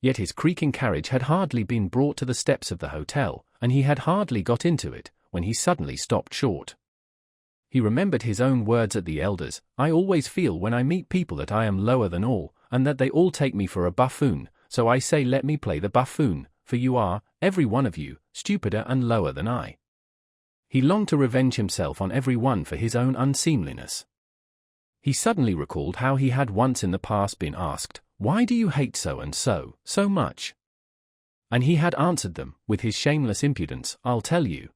Yet his creaking carriage had hardly been brought to the steps of the hotel, and he had hardly got into it, when he suddenly stopped short. He remembered his own words at the elder's, "I always feel when I meet people that I am lower than all, and that they all take me for a buffoon, so I say let me play the buffoon, for you are, every one of you, stupider and lower than I." He longed to revenge himself on every one for his own unseemliness. He suddenly recalled how he had once in the past been asked, "Why do you hate so-and-so, so much?" And he had answered them, with his shameless impudence, "I'll tell you.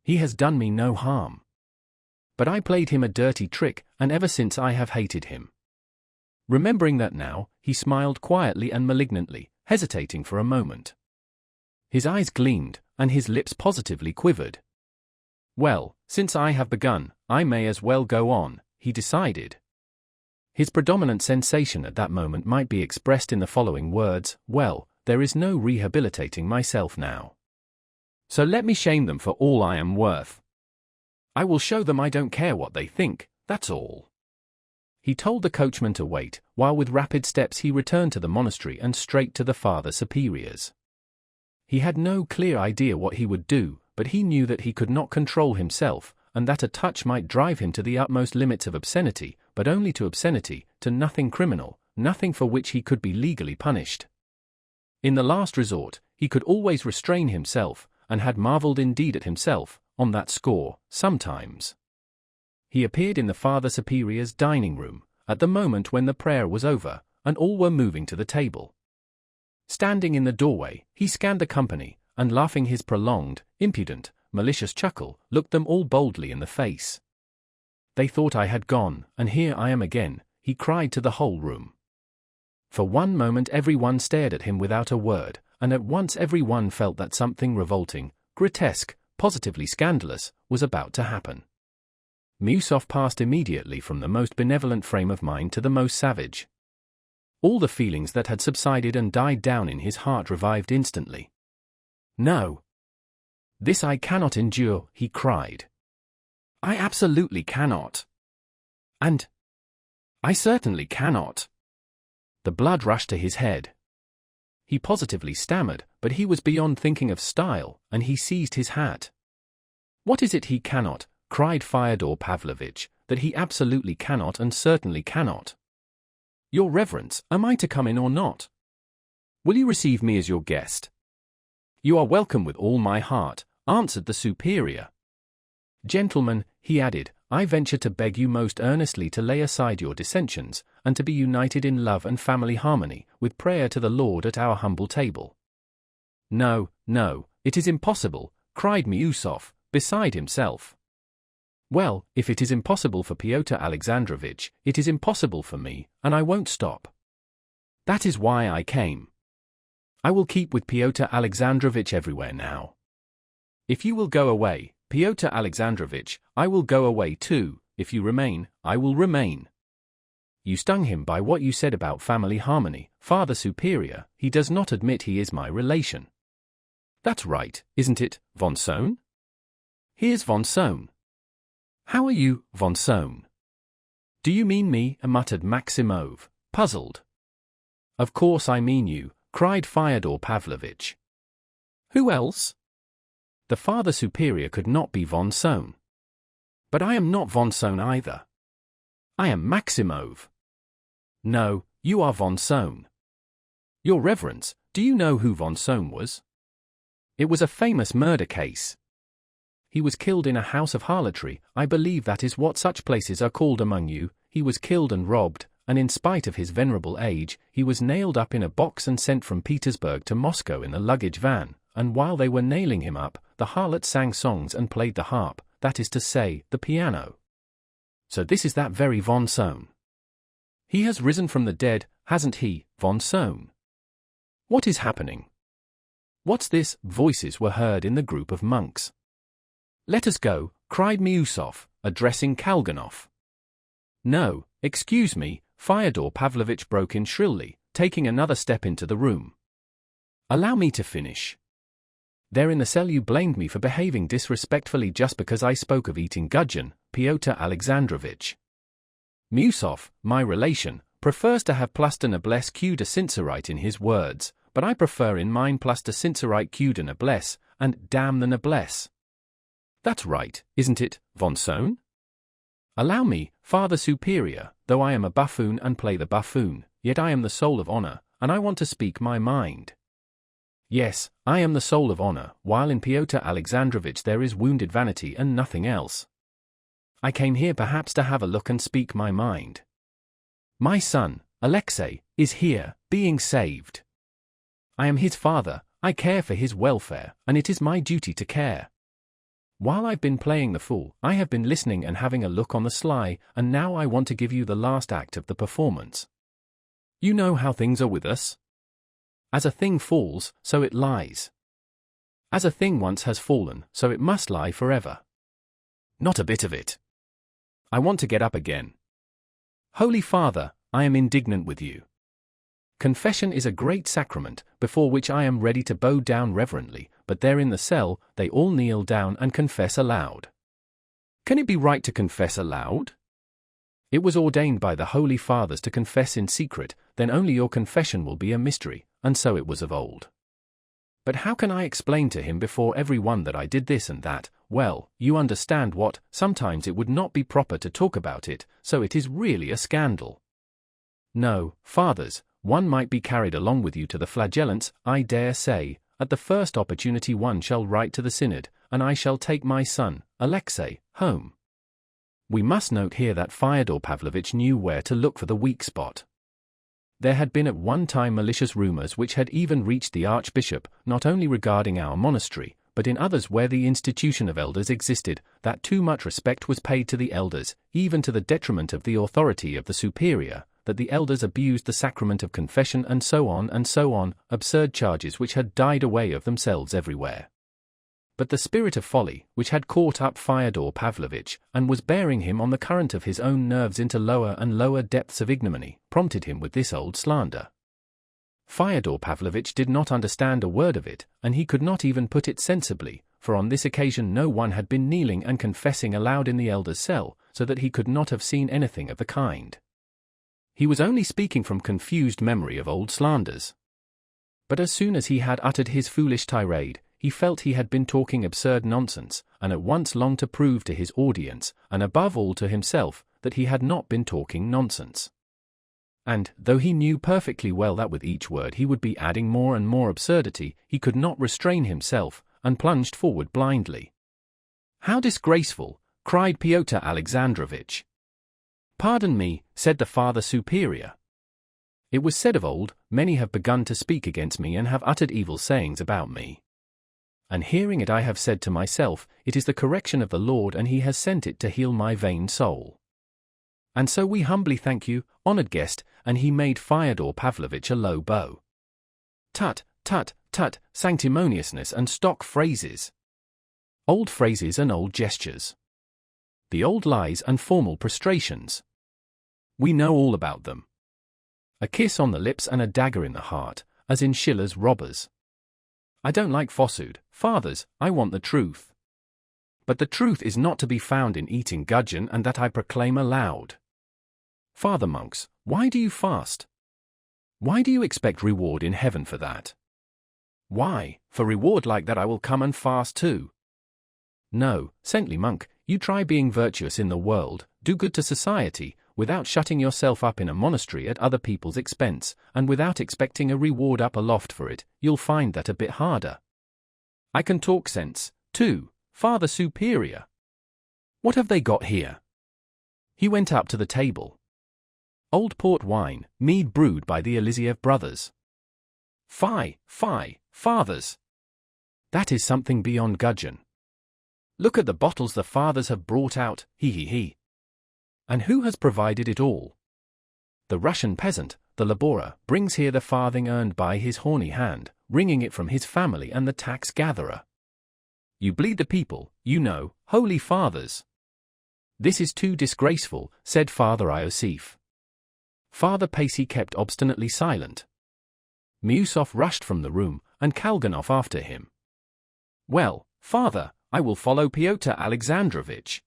He has done me no harm. But I played him a dirty trick, and ever since I have hated him." Remembering that now, he smiled quietly and malignantly, hesitating for a moment. His eyes gleamed, and his lips positively quivered. "Well, since I have begun, I may as well go on," he decided. His predominant sensation at that moment might be expressed in the following words, "Well, there is no rehabilitating myself now. So let me shame them for all I am worth. I will show them I don't care what they think, that's all." He told the coachman to wait, while with rapid steps he returned to the monastery and straight to the Father Superior's. He had no clear idea what he would do, but he knew that he could not control himself, and that a touch might drive him to the utmost limits of obscenity, but only to obscenity, to nothing criminal, nothing for which he could be legally punished. In the last resort, he could always restrain himself, and had marveled indeed at himself, on that score, sometimes. He appeared in the Father Superior's dining room, at the moment when the prayer was over, and all were moving to the table. Standing in the doorway, he scanned the company, and laughing his prolonged, impudent, malicious chuckle, looked them all boldly in the face. "They thought I had gone, and here I am again," he cried to the whole room. For one moment every one stared at him without a word, and at once every one felt that something revolting, grotesque, positively scandalous, was about to happen. Miusov passed immediately from the most benevolent frame of mind to the most savage. All the feelings that had subsided and died down in his heart revived instantly. "No! This I cannot endure," he cried. "I absolutely cannot. And I certainly cannot." The blood rushed to his head. He positively stammered, but he was beyond thinking of style, and he seized his hat. "What is it he cannot?" cried Fyodor Pavlovitch, "that he absolutely cannot and certainly cannot? Your Reverence, am I to come in or not? Will you receive me as your guest?" "You are welcome with all my heart," answered the superior. "Gentlemen," he added, "I venture to beg you most earnestly to lay aside your dissensions, and to be united in love and family harmony, with prayer to the Lord at our humble table." "No, no, it is impossible," cried Miusov, beside himself. "Well, if it is impossible for Pyotr Alexandrovitch, it is impossible for me, and I won't stop. That is why I came. I will keep with Pyotr Alexandrovitch everywhere now. If you will go away, Pyotr Alexandrovitch, I will go away too. If you remain, I will remain." "You stung him by what you said about family harmony, Father Superior. He does not admit he is my relation." "That's right, isn't it, von Sohn? Here's von Sohn." "How are you, von Sohn?" "Do you mean me?" muttered Maximov, puzzled. "Of course I mean you," cried Fyodor Pavlovitch. "Who else?" The Father Superior could not be von Sohn. "But I am not von Sohn either. I am Maximov." "No, you are von Sohn." "Your Reverence, do you know who von Sohn was?" "It was a famous murder case. He was killed in a house of harlotry. I believe that is what such places are called among you. He was killed and robbed, and in spite of his venerable age, he was nailed up in a box and sent from Petersburg to Moscow in the luggage van, and while they were nailing him up, the harlot sang songs and played the harp, that is to say, the piano. So this is that very von Sohn. He has risen from the dead, hasn't he, von Sohn? What is happening? What's this?" Voices were heard in the group of monks. "Let us go," cried Miusov, addressing Kalganov. "No, excuse me," Fyodor Pavlovitch broke in shrilly, taking another step into the room. "Allow me to finish. There in the cell you blamed me for behaving disrespectfully just because I spoke of eating gudgeon, Pyotr Alexandrovitch. Miusov, my relation, prefers to have plus de noblesse que de sincérité in his words, but I prefer in mine plus de sincérité que de noblesse, and damn the noblesse. That's right, isn't it, von Sohn? Allow me, Father Superior, though I am a buffoon and play the buffoon, yet I am the soul of honor, and I want to speak my mind. Yes, I am the soul of honor, while in Pyotr Alexandrovitch there is wounded vanity and nothing else. I came here perhaps to have a look and speak my mind. My son, Alexei, is here, being saved. I am his father, I care for his welfare, and it is my duty to care. While I've been playing the fool, I have been listening and having a look on the sly, and now I want to give you the last act of the performance. You know how things are with us? As a thing falls, so it lies. As a thing once has fallen, so it must lie forever. Not a bit of it. I want to get up again. Holy Father, I am indignant with you. Confession is a great sacrament, before which I am ready to bow down reverently, but there in the cell, they all kneel down and confess aloud. Can it be right to confess aloud? It was ordained by the Holy Fathers to confess in secret, then only your confession will be a mystery, and so it was of old. But how can I explain to him before every one that I did this and that? Well, you understand what, sometimes it would not be proper to talk about it, so it is really a scandal. No, fathers, one might be carried along with you to the flagellants, I dare say. At the first opportunity one shall write to the synod, and I shall take my son, Alexei, home. We must note here that Fyodor Pavlovitch knew where to look for the weak spot. There had been at one time malicious rumors which had even reached the archbishop, not only regarding our monastery, but in others where the institution of elders existed, that too much respect was paid to the elders, even to the detriment of the authority of the superior, that the elders abused the sacrament of confession and so on, absurd charges which had died away of themselves everywhere. But the spirit of folly, which had caught up Fyodor Pavlovitch, and was bearing him on the current of his own nerves into lower and lower depths of ignominy, prompted him with this old slander. Fyodor Pavlovitch did not understand a word of it, and he could not even put it sensibly, for on this occasion no one had been kneeling and confessing aloud in the elder's cell, so that he could not have seen anything of the kind. He was only speaking from confused memory of old slanders. But as soon as he had uttered his foolish tirade, he felt he had been talking absurd nonsense, and at once longed to prove to his audience, and above all to himself, that he had not been talking nonsense. And, though he knew perfectly well that with each word he would be adding more and more absurdity, he could not restrain himself, and plunged forward blindly. "How disgraceful!" cried Pyotr Alexandrovitch. "Pardon me," said the Father Superior. "It was said of old, many have begun to speak against me and have uttered evil sayings about me. And hearing it I have said to myself, it is the correction of the Lord and he has sent it to heal my vain soul. And so we humbly thank you, honored guest," and he made Fyodor Pavlovitch a low bow. "Tut, tut, tut, sanctimoniousness and stock phrases. Old phrases and old gestures. The old lies and formal prostrations. We know all about them. A kiss on the lips and a dagger in the heart, as in Schiller's Robbers. I don't like falsehood, fathers, I want the truth. But the truth is not to be found in eating gudgeon, and that I proclaim aloud. Father monks, why do you fast? Why do you expect reward in heaven for that? Why, for reward like that I will come and fast too. No, saintly monk, you try being virtuous in the world, do good to society, without shutting yourself up in a monastery at other people's expense, and without expecting a reward up aloft for it, you'll find that a bit harder. I can talk sense, too, Father Superior. What have they got here?" He went up to the table. Old port wine, mead brewed by the Eliziev brothers. Fie, fathers! That is something beyond gudgeon. Look at the bottles the fathers have brought out, he. And who has provided it all? The Russian peasant, the laborer, brings here the farthing earned by his horny hand, wringing it from his family and the tax-gatherer. You bleed the people, you know, holy fathers. This is too disgraceful, said Father Iosif. Father Pacey kept obstinately silent. Miusov rushed from the room, and Kalganov after him. Well, father, I will follow Pyotr Alexandrovitch.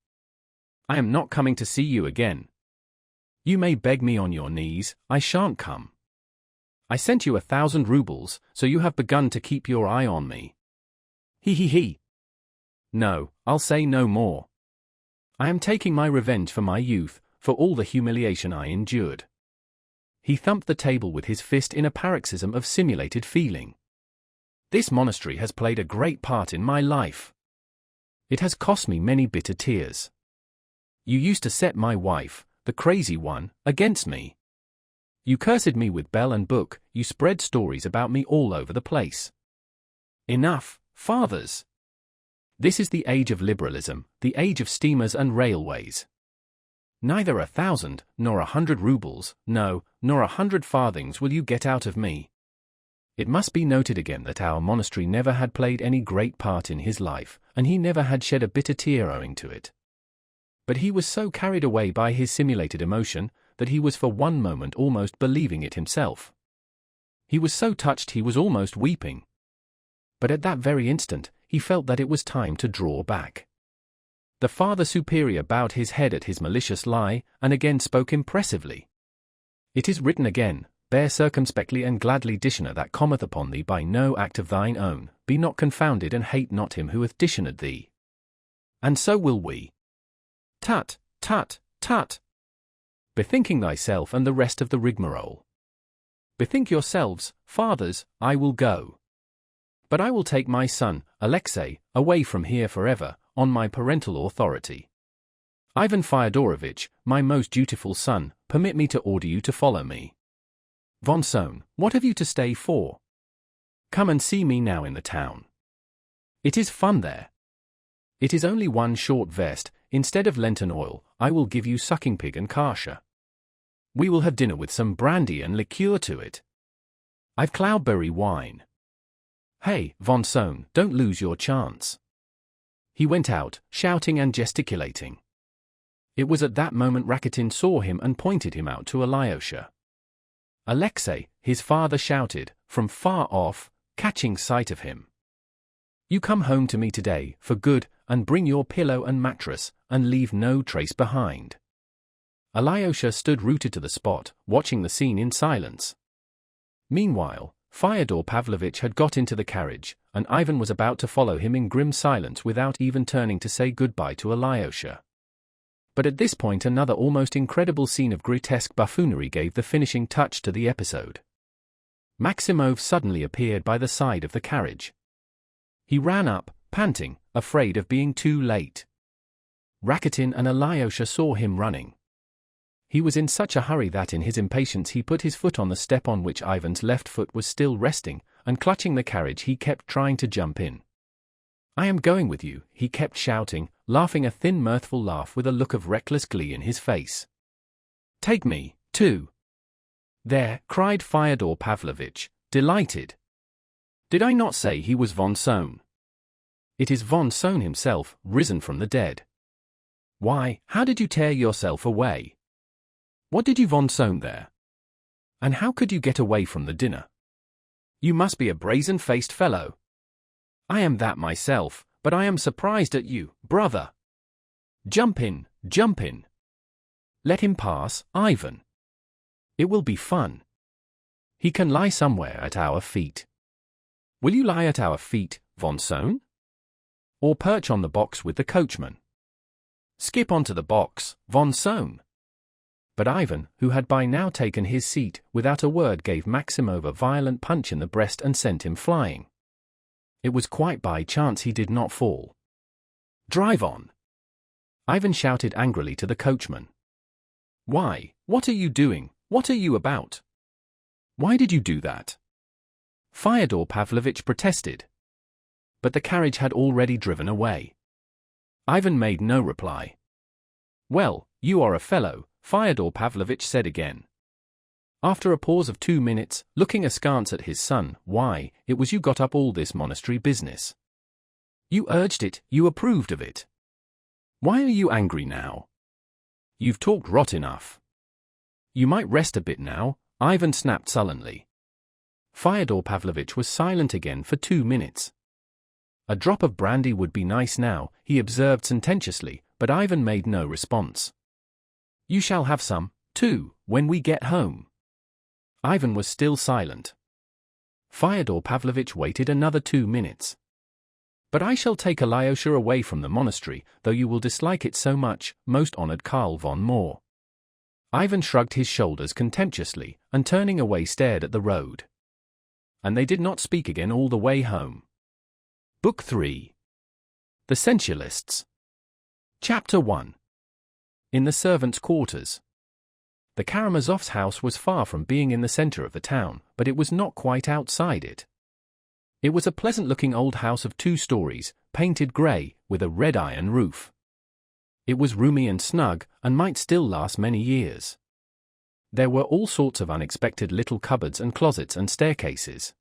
I am not coming to see you again. You may beg me on your knees, I shan't come. I sent you 1,000 rubles, so you have begun to keep your eye on me. He. No, I'll say no more. I am taking my revenge for my youth, for all the humiliation I endured. He thumped the table with his fist in a paroxysm of simulated feeling. This monastery has played a great part in my life. It has cost me many bitter tears. You used to set my wife, the crazy one, against me. You cursed me with bell and book, you spread stories about me all over the place. Enough, fathers! This is the age of liberalism, the age of steamers and railways. Neither 1,000, nor 100 rubles, no, nor 100 farthings will you get out of me. It must be noted again that our monastery never had played any great part in his life, and he never had shed a bitter tear owing to it. But he was so carried away by his simulated emotion, that he was for one moment almost believing it himself. He was so touched he was almost weeping. But at that very instant, he felt that it was time to draw back. The Father Superior bowed his head at his malicious lie, and again spoke impressively. It is written again, bear circumspectly and gladly dishonor that cometh upon thee by no act of thine own, be not confounded and hate not him who hath dishonored thee. And so will we. Tut, tut, tut! Bethinking thyself and the rest of the rigmarole. Bethink yourselves, fathers, I will go. But I will take my son, Alexei, away from here forever, on my parental authority. Ivan Fyodorovitch, my most dutiful son, permit me to order you to follow me. Von Sohn, what have you to stay for? Come and see me now in the town. It is fun there. It is only one short vest, instead of Lenten oil, I will give you sucking pig and kasha. We will have dinner with some brandy and liqueur to it. I've cloudberry wine. Hey, Von Sohn, don't lose your chance. He went out, shouting and gesticulating. It was at that moment Rakitin saw him and pointed him out to Alyosha. Alexei, his father shouted, from far off, catching sight of him. You come home to me today, for good, and bring your pillow and mattress, and leave no trace behind. Alyosha stood rooted to the spot, watching the scene in silence. Meanwhile, Fyodor Pavlovitch had got into the carriage, and Ivan was about to follow him in grim silence without even turning to say goodbye to Alyosha. But at this point another almost incredible scene of grotesque buffoonery gave the finishing touch to the episode. Maximov suddenly appeared by the side of the carriage. He ran up, panting, afraid of being too late. Rakitin and Alyosha saw him running. He was in such a hurry that in his impatience he put his foot on the step on which Ivan's left foot was still resting, and clutching the carriage he kept trying to jump in. I am going with you, he kept shouting, laughing a thin mirthful laugh with a look of reckless glee in his face. Take me, too. There, cried Fyodor Pavlovitch, delighted. Did I not say he was von Sohn? It is von Sohn himself, risen from the dead. Why, how did you tear yourself away? What did you von Sohn there? And how could you get away from the dinner? You must be a brazen-faced fellow. I am that myself, but I am surprised at you, brother. Jump in, jump in. Let him pass, Ivan. It will be fun. He can lie somewhere at our feet. Will you lie at our feet, von Sohn? Or perch on the box with the coachman? Skip onto the box, von Sohn. But Ivan, who had by now taken his seat, without a word gave Maximov a violent punch in the breast and sent him flying. It was quite by chance he did not fall. Drive on! Ivan shouted angrily to the coachman. Why, what are you doing? What are you about? Why did you do that? Fyodor Pavlovitch protested. But the carriage had already driven away. Ivan made no reply. Well, you are a fellow, Fyodor Pavlovitch said again. After a pause of 2 minutes, looking askance at his son, why, it was you got up all this monastery business. You urged it, you approved of it. Why are you angry now? You've talked rot enough. You might rest a bit now, Ivan snapped sullenly. Fyodor Pavlovitch was silent again for 2 minutes. A drop of brandy would be nice now, he observed sententiously, but Ivan made no response. You shall have some, too, when we get home. Ivan was still silent. Fyodor Pavlovitch waited another 2 minutes. But I shall take Alyosha away from the monastery, though you will dislike it so much, most honored Karl von Moor. Ivan shrugged his shoulders contemptuously, and turning away stared at the road. And they did not speak again all the way home. Book 3. The Sensualists. Chapter 1. In the servants' quarters. The Karamazovs' house was far from being in the center of the town, but it was not quite outside it. It was a pleasant-looking old house of 2 stories, painted grey, with a red iron roof. It was roomy and snug, and might still last many years. There were all sorts of unexpected little cupboards and closets and staircases.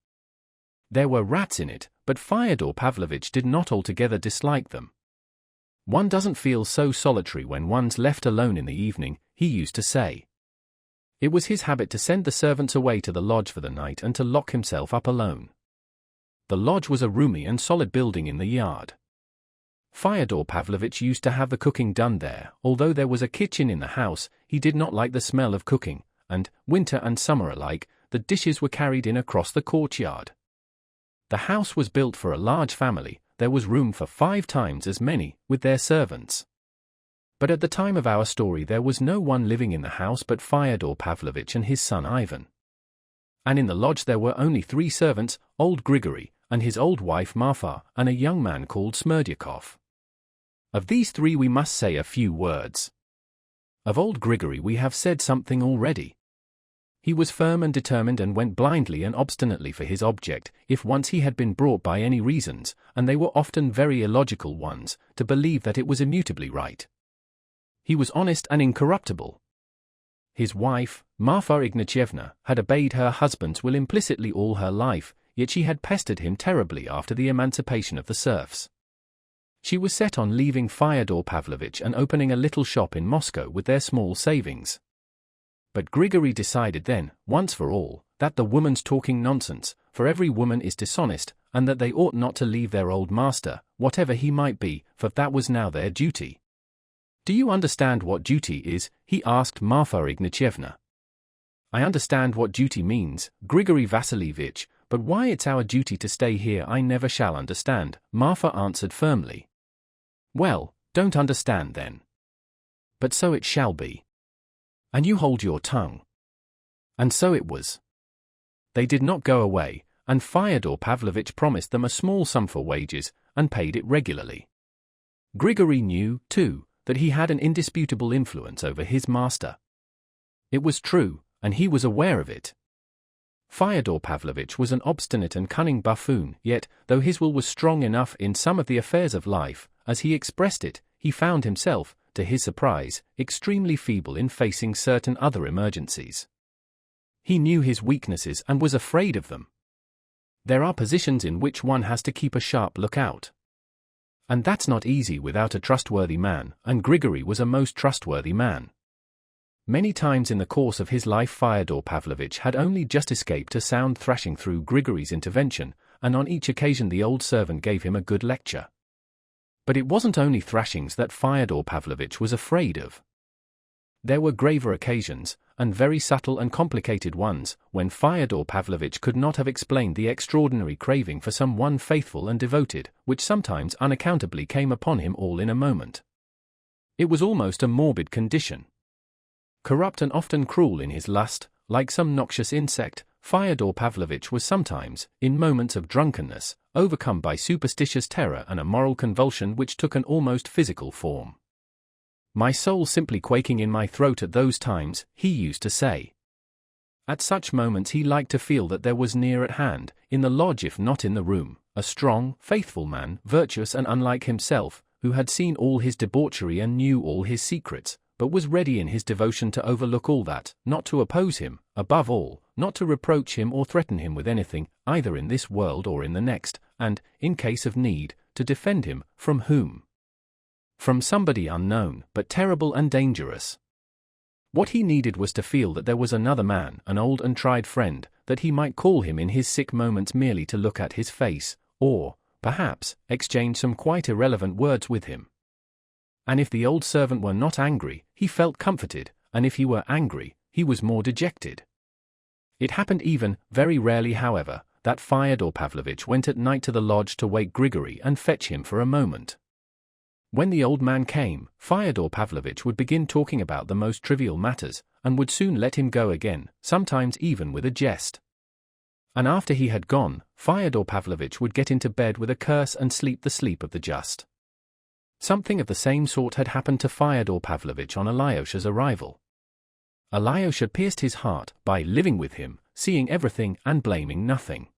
There were rats in it, but Fyodor Pavlovitch did not altogether dislike them. One doesn't feel so solitary when one's left alone in the evening, he used to say. It was his habit to send the servants away to the lodge for the night and to lock himself up alone. The lodge was a roomy and solid building in the yard. Fyodor Pavlovitch used to have the cooking done there. Although there was a kitchen in the house, he did not like the smell of cooking, and, winter and summer alike, the dishes were carried in across the courtyard. The house was built for a large family. There was room for 5 times as many, with their servants. But at the time of our story there was no one living in the house but Fyodor Pavlovitch and his son Ivan. And in the lodge there were only 3 servants, old Grigory, and his old wife Marfa, and a young man called Smerdyakov. Of these 3 we must say a few words. Of old Grigory we have said something already. He was firm and determined and went blindly and obstinately for his object, if once he had been brought by any reasons, and they were often very illogical ones, to believe that it was immutably right. He was honest and incorruptible. His wife, Marfa Ignatyevna, had obeyed her husband's will implicitly all her life, yet she had pestered him terribly after the emancipation of the serfs. She was set on leaving Fyodor Pavlovich and opening a little shop in Moscow with their small savings. But Grigory decided then, once for all, that the woman's talking nonsense, for every woman is dishonest, and that they ought not to leave their old master, whatever he might be, for that was now their duty. "Do you understand what duty is?" he asked Marfa Ignatyevna. "I understand what duty means, Grigory Vasilievich, but why it's our duty to stay here I never shall understand," Marfa answered firmly. "Well, don't understand then. But so it shall be. And you hold your tongue." And so it was. They did not go away, and Fyodor Pavlovich promised them a small sum for wages, and paid it regularly. Grigory knew, too, that he had an indisputable influence over his master. It was true, and he was aware of it. Fyodor Pavlovich was an obstinate and cunning buffoon, yet, though his will was strong enough in some of the affairs of life, as he expressed it, he found himself, to his surprise, extremely feeble in facing certain other emergencies. He knew his weaknesses and was afraid of them. There are positions in which one has to keep a sharp lookout. And that's not easy without a trustworthy man, and Grigory was a most trustworthy man. Many times in the course of his life Fyodor Pavlovich had only just escaped a sound thrashing through Grigory's intervention, and on each occasion the old servant gave him a good lecture. But it wasn't only thrashings that Fyodor Pavlovich was afraid of. There were graver occasions, and very subtle and complicated ones, when Fyodor Pavlovich could not have explained the extraordinary craving for some one faithful and devoted, which sometimes unaccountably came upon him all in a moment. It was almost a morbid condition. Corrupt and often cruel in his lust, like some noxious insect, Fyodor Pavlovich was sometimes, in moments of drunkenness, overcome by superstitious terror and a moral convulsion which took an almost physical form. "My soul simply quaking in my throat at those times," he used to say. At such moments he liked to feel that there was near at hand, in the lodge if not in the room, a strong, faithful man, virtuous and unlike himself, who had seen all his debauchery and knew all his secrets, but was ready in his devotion to overlook all that, not to oppose him, above all, not to reproach him or threaten him with anything, either in this world or in the next, and, in case of need, to defend him, from whom? From somebody unknown, but terrible and dangerous. What he needed was to feel that there was another man, an old and tried friend, that he might call him in his sick moments merely to look at his face, or, perhaps, exchange some quite irrelevant words with him. And if the old servant were not angry, he felt comforted, and if he were angry, he was more dejected. It happened even, very rarely however, that Fyodor Pavlovich went at night to the lodge to wake Grigory and fetch him for a moment. When the old man came, Fyodor Pavlovich would begin talking about the most trivial matters, and would soon let him go again, sometimes even with a jest. And after he had gone, Fyodor Pavlovich would get into bed with a curse and sleep the sleep of the just. Something of the same sort had happened to Fyodor Pavlovich on Alyosha's arrival. Alyosha pierced his heart by living with him, seeing everything and blaming nothing.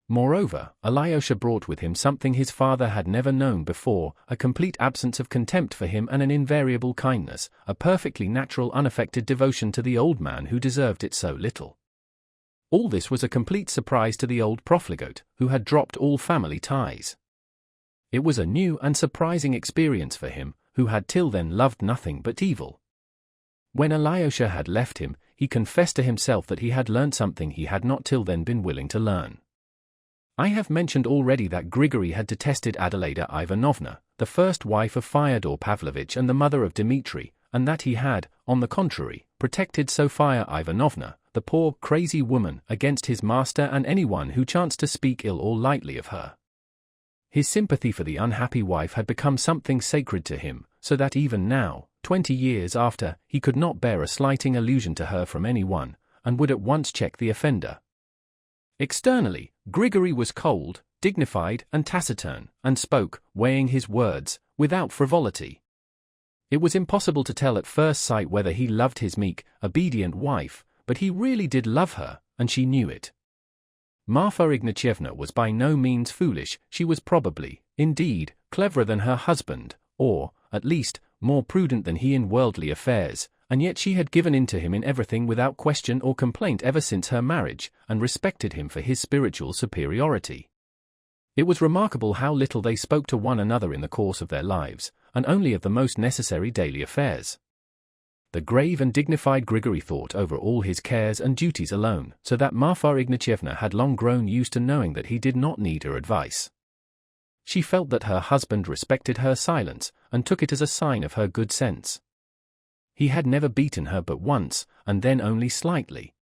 Moreover, Alyosha brought with him something his father had never known before, a complete absence of contempt for him and an invariable kindness, a perfectly natural unaffected devotion to the old man who deserved it so little. All this was a complete surprise to the old profligate, who had dropped all family ties. It was a new and surprising experience for him, who had till then loved nothing but evil. When Alyosha had left him, he confessed to himself that he had learnt something he had not till then been willing to learn. I have mentioned already that Grigory had detested Adelaida Ivanovna, the first wife of Fyodor Pavlovich and the mother of Dmitri, and that he had, on the contrary, protected Sofia Ivanovna, the poor, crazy woman, against his master and anyone who chanced to speak ill or lightly of her. His sympathy for the unhappy wife had become something sacred to him, so that even now, 20 years after, he could not bear a slighting allusion to her from anyone, and would at once check the offender. Externally, Grigory was cold, dignified, and taciturn, and spoke, weighing his words, without frivolity. It was impossible to tell at first sight whether he loved his meek, obedient wife, but he really did love her, and she knew it. Marfa Ignatyevna was by no means foolish, she was probably, indeed, cleverer than her husband, or, at least, more prudent than he in worldly affairs, and yet she had given in to him in everything without question or complaint ever since her marriage, and respected him for his spiritual superiority. It was remarkable how little they spoke to one another in the course of their lives, and only of the most necessary daily affairs. The grave and dignified Grigory thought over all his cares and duties alone, so that Marfa Ignatyevna had long grown used to knowing that he did not need her advice. She felt that her husband respected her silence, and took it as a sign of her good sense. He had never beaten her but once, and then only slightly.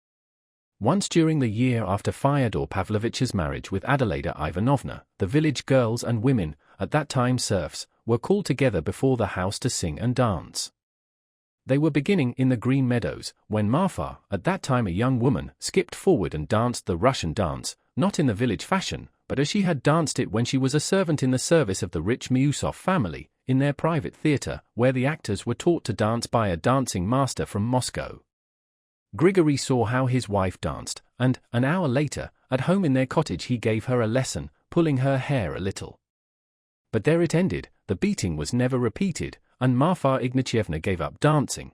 Once during the year after Fyodor Pavlovitch's marriage with Adelaida Ivanovna, the village girls and women, at that time serfs, were called together before the house to sing and dance. They were beginning in the green meadows, when Marfa, at that time a young woman, skipped forward and danced the Russian dance, not in the village fashion, but as she had danced it when she was a servant in the service of the rich Miusov family, in their private theatre, where the actors were taught to dance by a dancing master from Moscow. Grigory saw how his wife danced, and, an hour later, at home in their cottage he gave her a lesson, pulling her hair a little. But there it ended, the beating was never repeated, and Marfa Ignatyevna gave up dancing.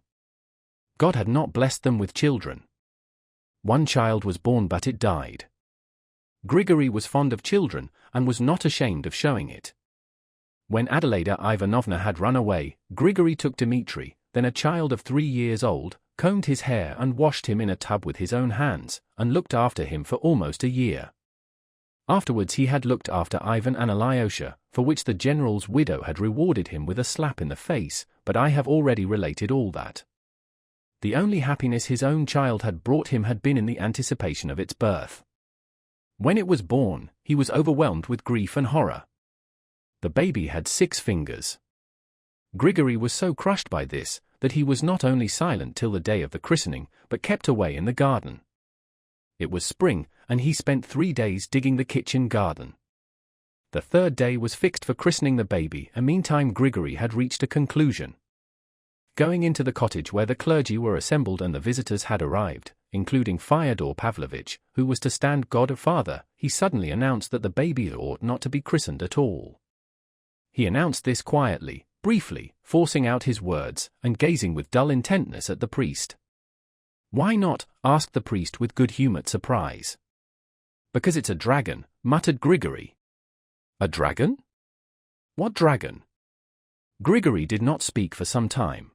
God had not blessed them with children. One child was born but it died. Grigory was fond of children, and was not ashamed of showing it. When Adelaida Ivanovna had run away, Grigory took Dmitri, then a child of 3 years old, combed his hair and washed him in a tub with his own hands, and looked after him for almost a year. Afterwards he had looked after Ivan and Alyosha, for which the general's widow had rewarded him with a slap in the face, but I have already related all that. The only happiness his own child had brought him had been in the anticipation of its birth. When it was born, he was overwhelmed with grief and horror. The baby had 6 fingers. Grigory was so crushed by this, that he was not only silent till the day of the christening, but kept away in the garden. It was spring, and he spent 3 days digging the kitchen garden. The 3rd day was fixed for christening the baby, and meantime Grigory had reached a conclusion. Going into the cottage where the clergy were assembled and the visitors had arrived, including Fyodor Pavlovitch, who was to stand godfather, he suddenly announced that the baby ought not to be christened at all. He announced this quietly, briefly, forcing out his words, and gazing with dull intentness at the priest. "Why not?" asked the priest with good-humored surprise. "Because it's a dragon," muttered Grigory. "A dragon? What dragon?" Grigory did not speak for some time.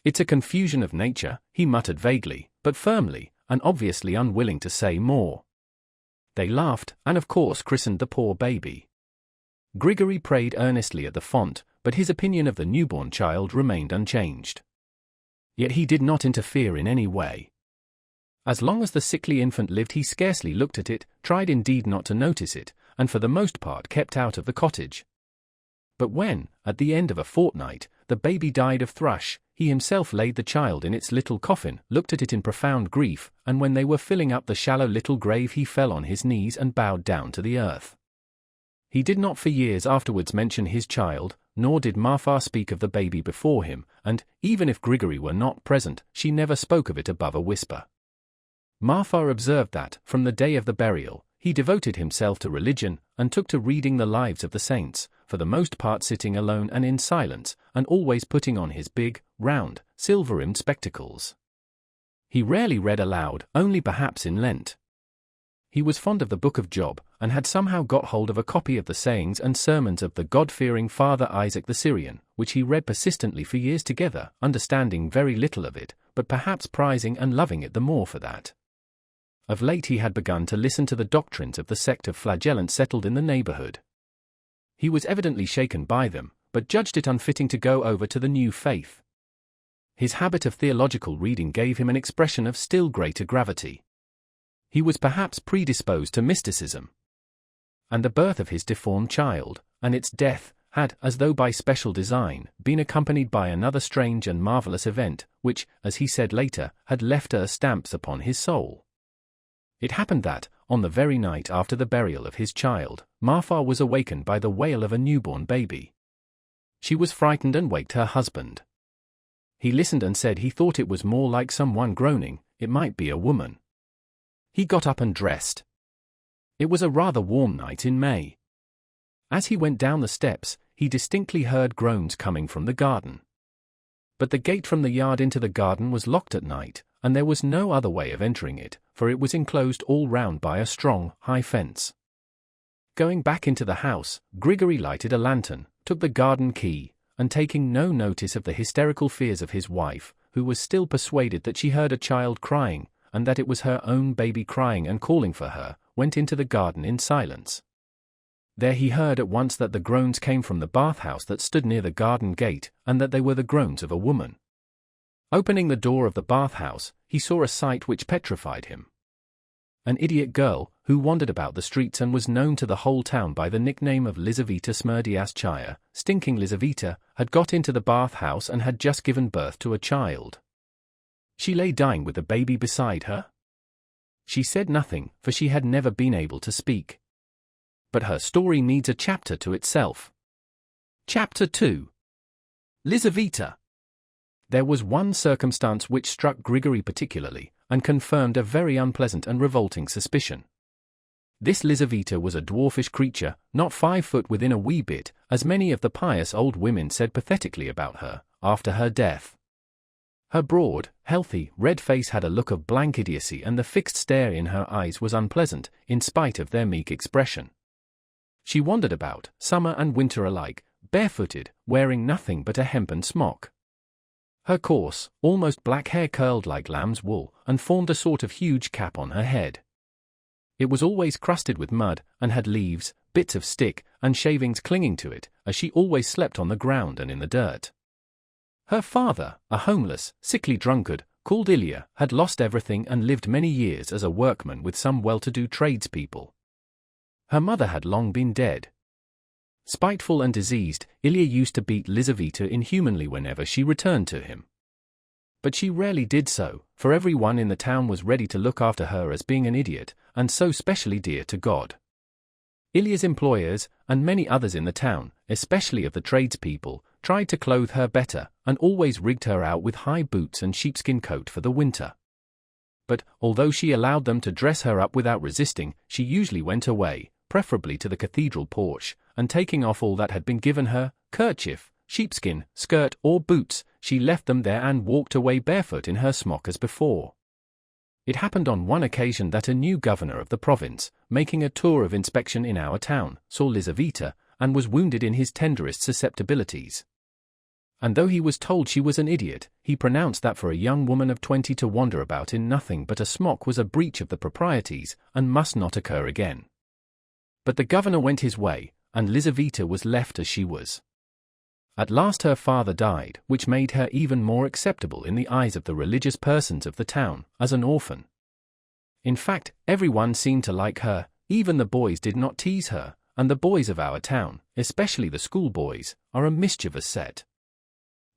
"It's a confusion of nature," he muttered vaguely, but firmly, and obviously unwilling to say more. They laughed, and of course christened the poor baby. Grigory prayed earnestly at the font, but his opinion of the newborn child remained unchanged. Yet he did not interfere in any way. As long as the sickly infant lived he scarcely looked at it, tried indeed not to notice it, and for the most part kept out of the cottage. But when, at the end of a fortnight, the baby died of thrush, he himself laid the child in its little coffin, looked at it in profound grief, and when they were filling up the shallow little grave he fell on his knees and bowed down to the earth. He did not for years afterwards mention his child, nor did Marfa speak of the baby before him, and, even if Grigory were not present, she never spoke of it above a whisper. Marfa observed that, from the day of the burial, he devoted himself to religion, and took to reading the lives of the saints, for the most part sitting alone and in silence, and always putting on his big, round, silver-rimmed spectacles. He rarely read aloud, only perhaps in Lent. He was fond of the Book of Job, and had somehow got hold of a copy of the sayings and sermons of the God-fearing Father Isaac the Syrian, which he read persistently for years together, understanding very little of it, but perhaps prizing and loving it the more for that. Of late he had begun to listen to the doctrines of the sect of flagellants settled in the neighborhood. He was evidently shaken by them, but judged it unfitting to go over to the new faith. His habit of theological reading gave him an expression of still greater gravity. He was perhaps predisposed to mysticism. And the birth of his deformed child, and its death, had, as though by special design, been accompanied by another strange and marvelous event, which, as he said later, had left stamps upon his soul. It happened that, on the very night after the burial of his child, Marfa was awakened by the wail of a newborn baby. She was frightened and waked her husband. He listened and said he thought it was more like someone groaning, it might be a woman. He got up and dressed. It was a rather warm night in May. As he went down the steps, he distinctly heard groans coming from the garden. But the gate from the yard into the garden was locked at night, and there was no other way of entering it, for it was enclosed all round by a strong, high fence. Going back into the house, Grigory lighted a lantern, took the garden key, and taking no notice of the hysterical fears of his wife, who was still persuaded that she heard a child crying, and that it was her own baby crying and calling for her, went into the garden in silence. There he heard at once that the groans came from the bathhouse that stood near the garden gate, and that they were the groans of a woman. Opening the door of the bathhouse, he saw a sight which petrified him. An idiot girl, who wandered about the streets and was known to the whole town by the nickname of Lizaveta Smerdyaschaya, Stinking Lizaveta, had got into the bathhouse and had just given birth to a child. She lay dying with the baby beside her. She said nothing, for she had never been able to speak. But her story needs a chapter to itself. Chapter 2. Lizaveta. There was one circumstance which struck Grigory particularly, and confirmed a very unpleasant and revolting suspicion. This Lizaveta was a dwarfish creature, not 5 foot within a wee bit, as many of the pious old women said pathetically about her, after her death. Her broad, healthy, red face had a look of blank idiocy, and the fixed stare in her eyes was unpleasant, in spite of their meek expression. She wandered about, summer and winter alike, barefooted, wearing nothing but a hempen smock. Her coarse, almost black hair curled like lamb's wool, and formed a sort of huge cap on her head. It was always crusted with mud, and had leaves, bits of stick, and shavings clinging to it, as she always slept on the ground and in the dirt. Her father, a homeless, sickly drunkard, called Ilya, had lost everything and lived many years as a workman with some well-to-do tradespeople. Her mother had long been dead. Spiteful and diseased, Ilya used to beat Lizaveta inhumanly whenever she returned to him. But she rarely did so, for everyone in the town was ready to look after her as being an idiot, and so specially dear to God. Ilya's employers, and many others in the town, especially of the tradespeople, tried to clothe her better, and always rigged her out with high boots and sheepskin coat for the winter. But, although she allowed them to dress her up without resisting, she usually went away, preferably to the cathedral porch, and taking off all that had been given her, kerchief, sheepskin, skirt, or boots, she left them there and walked away barefoot in her smock as before. It happened on one occasion that a new governor of the province, making a tour of inspection in our town, saw Lizaveta, and was wounded in his tenderest susceptibilities. And though he was told she was an idiot, he pronounced that for a young woman of 20 to wander about in nothing but a smock was a breach of the proprieties, and must not occur again. But the governor went his way, and Lizaveta was left as she was. At last her father died, which made her even more acceptable in the eyes of the religious persons of the town, as an orphan. In fact, everyone seemed to like her, even the boys did not tease her, and the boys of our town, especially the schoolboys, are a mischievous set.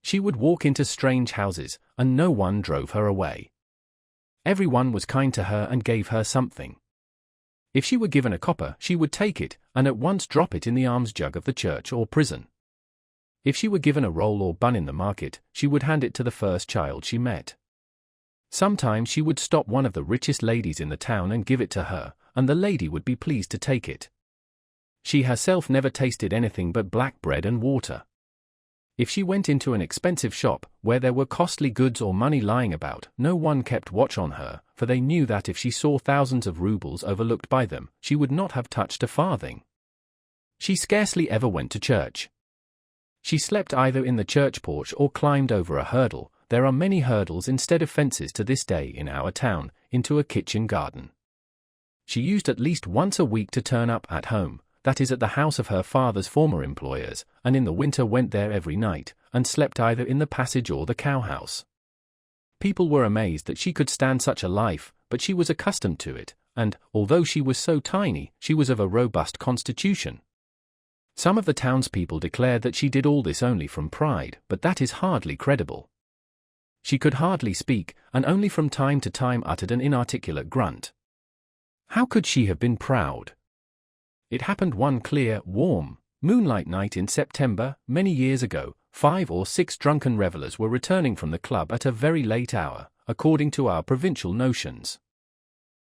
She would walk into strange houses, and no one drove her away. Everyone was kind to her and gave her something. If she were given a copper, she would take it, and at once drop it in the alms jug of the church or prison. If she were given a roll or bun in the market, she would hand it to the first child she met. Sometimes she would stop one of the richest ladies in the town and give it to her, and the lady would be pleased to take it. She herself never tasted anything but black bread and water. If she went into an expensive shop, where there were costly goods or money lying about, no one kept watch on her, for they knew that if she saw thousands of rubles overlooked by them, she would not have touched a farthing. She scarcely ever went to church. She slept either in the church porch or climbed over a hurdle. There are many hurdles instead of fences to this day in our town, into a kitchen garden. She used at least once a week to turn up at home, that is at the house of her father's former employers, and in the winter went there every night, and slept either in the passage or the cowhouse. People were amazed that she could stand such a life, but she was accustomed to it, and, although she was so tiny, she was of a robust constitution. Some of the townspeople declared that she did all this only from pride, but that is hardly credible. She could hardly speak, and only from time to time uttered an inarticulate grunt. How could she have been proud? It happened one clear, warm, moonlight night in September, many years ago. 5 or 6 drunken revellers were returning from the club at a very late hour, according to our provincial notions.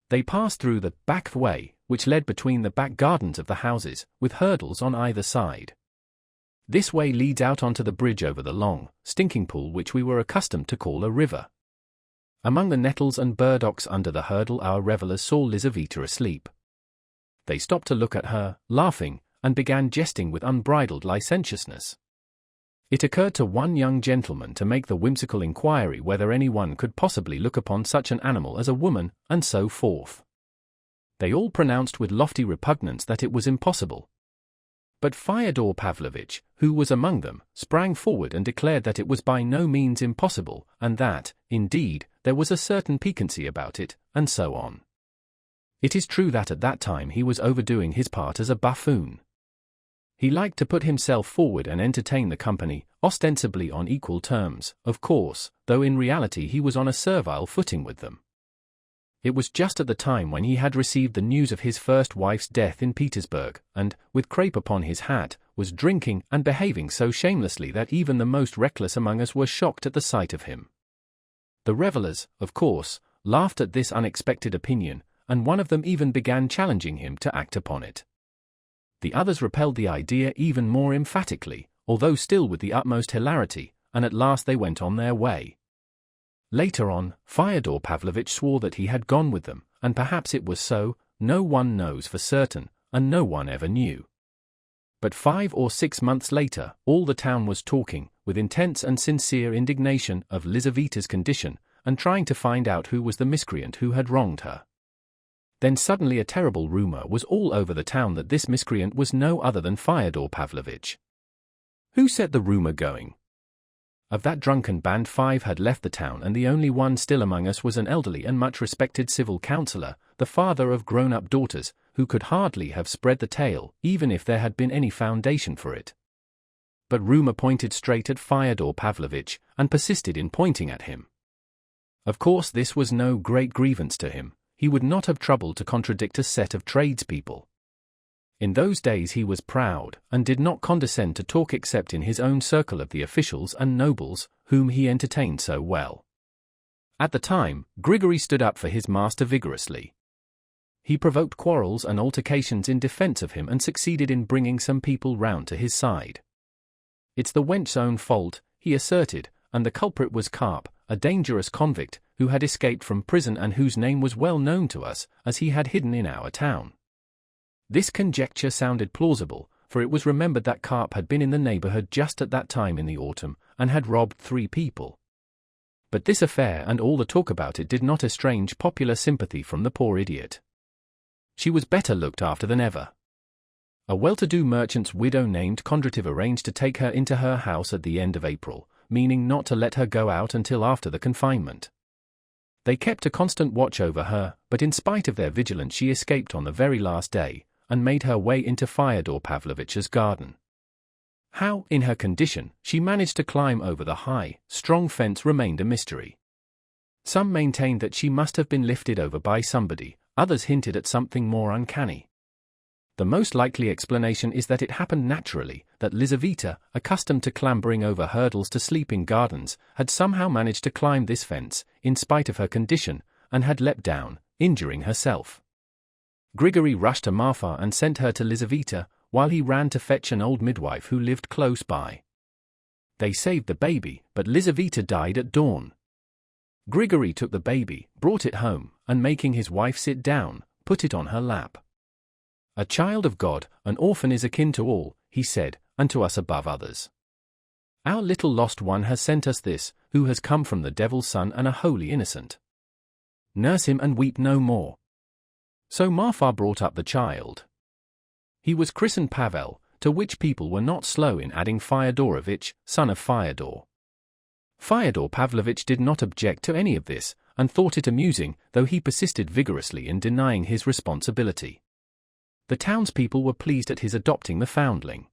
They passed through the back way, which led between the back gardens of the houses, with hurdles on either side. This way leads out onto the bridge over the long, stinking pool which we were accustomed to call a river. Among the nettles and burdocks under the hurdle our revellers saw Lizaveta asleep. They stopped to look at her, laughing, and began jesting with unbridled licentiousness. It occurred to one young gentleman to make the whimsical inquiry whether anyone could possibly look upon such an animal as a woman, and so forth. They all pronounced with lofty repugnance that it was impossible. But Fyodor Pavlovitch, who was among them, sprang forward and declared that it was by no means impossible, and that, indeed, there was a certain piquancy about it, and so on. It is true that at that time he was overdoing his part as a buffoon. He liked to put himself forward and entertain the company, ostensibly on equal terms, of course, though in reality he was on a servile footing with them. It was just at the time when he had received the news of his first wife's death in Petersburg, and, with crape upon his hat, was drinking and behaving so shamelessly that even the most reckless among us were shocked at the sight of him. The revellers, of course, laughed at this unexpected opinion, and one of them even began challenging him to act upon it. The others repelled the idea even more emphatically, although still with the utmost hilarity, and at last they went on their way. Later on, Fyodor Pavlovitch swore that he had gone with them, and perhaps it was so, no one knows for certain, and no one ever knew. But 5 or 6 months later, all the town was talking, with intense and sincere indignation, of Lizaveta's condition, and trying to find out who was the miscreant who had wronged her. Then suddenly a terrible rumor was all over the town that this miscreant was no other than Fyodor Pavlovitch. Who set the rumor going? Of that drunken band 5 had left the town, and the only one still among us was an elderly and much respected civil councillor, the father of grown-up daughters, who could hardly have spread the tale, even if there had been any foundation for it. But rumor pointed straight at Fyodor Pavlovitch, and persisted in pointing at him. Of course this was no great grievance to him. He would not have troubled to contradict a set of tradespeople. In those days he was proud, and did not condescend to talk except in his own circle of the officials and nobles, whom he entertained so well. At the time, Grigory stood up for his master vigorously. He provoked quarrels and altercations in defense of him and succeeded in bringing some people round to his side. It's the wench's own fault, he asserted, and the culprit was Karp, a dangerous convict, who had escaped from prison and whose name was well known to us, as he had hidden in our town. This conjecture sounded plausible, for it was remembered that Karp had been in the neighborhood just at that time in the autumn, and had robbed 3 people. But this affair and all the talk about it did not estrange popular sympathy from the poor idiot. She was better looked after than ever. A well-to-do merchant's widow named Kondrativ arranged to take her into her house at the end of April, meaning not to let her go out until after the confinement. They kept a constant watch over her, but in spite of their vigilance she escaped on the very last day, and made her way into Fyodor Pavlovitch's garden. How, in her condition, she managed to climb over the high, strong fence remained a mystery. Some maintained that she must have been lifted over by somebody, others hinted at something more uncanny. The most likely explanation is that it happened naturally, that Lizaveta, accustomed to clambering over hurdles to sleep in gardens, had somehow managed to climb this fence, in spite of her condition, and had leapt down, injuring herself. Grigory rushed to Marfa and sent her to Lizaveta, while he ran to fetch an old midwife who lived close by. They saved the baby, but Lizaveta died at dawn. Grigory took the baby, brought it home, and making his wife sit down, put it on her lap. "A child of God, an orphan is akin to all," he said, "and to us above others. Our little lost one has sent us this, who has come from the devil's son and a holy innocent. Nurse him and weep no more." So Marfa brought up the child. He was christened Pavel, to which people were not slow in adding Fyodorovitch, son of Fyodor. Fyodor Pavlovitch did not object to any of this, and thought it amusing, though he persisted vigorously in denying his responsibility. The townspeople were pleased at his adopting the foundling.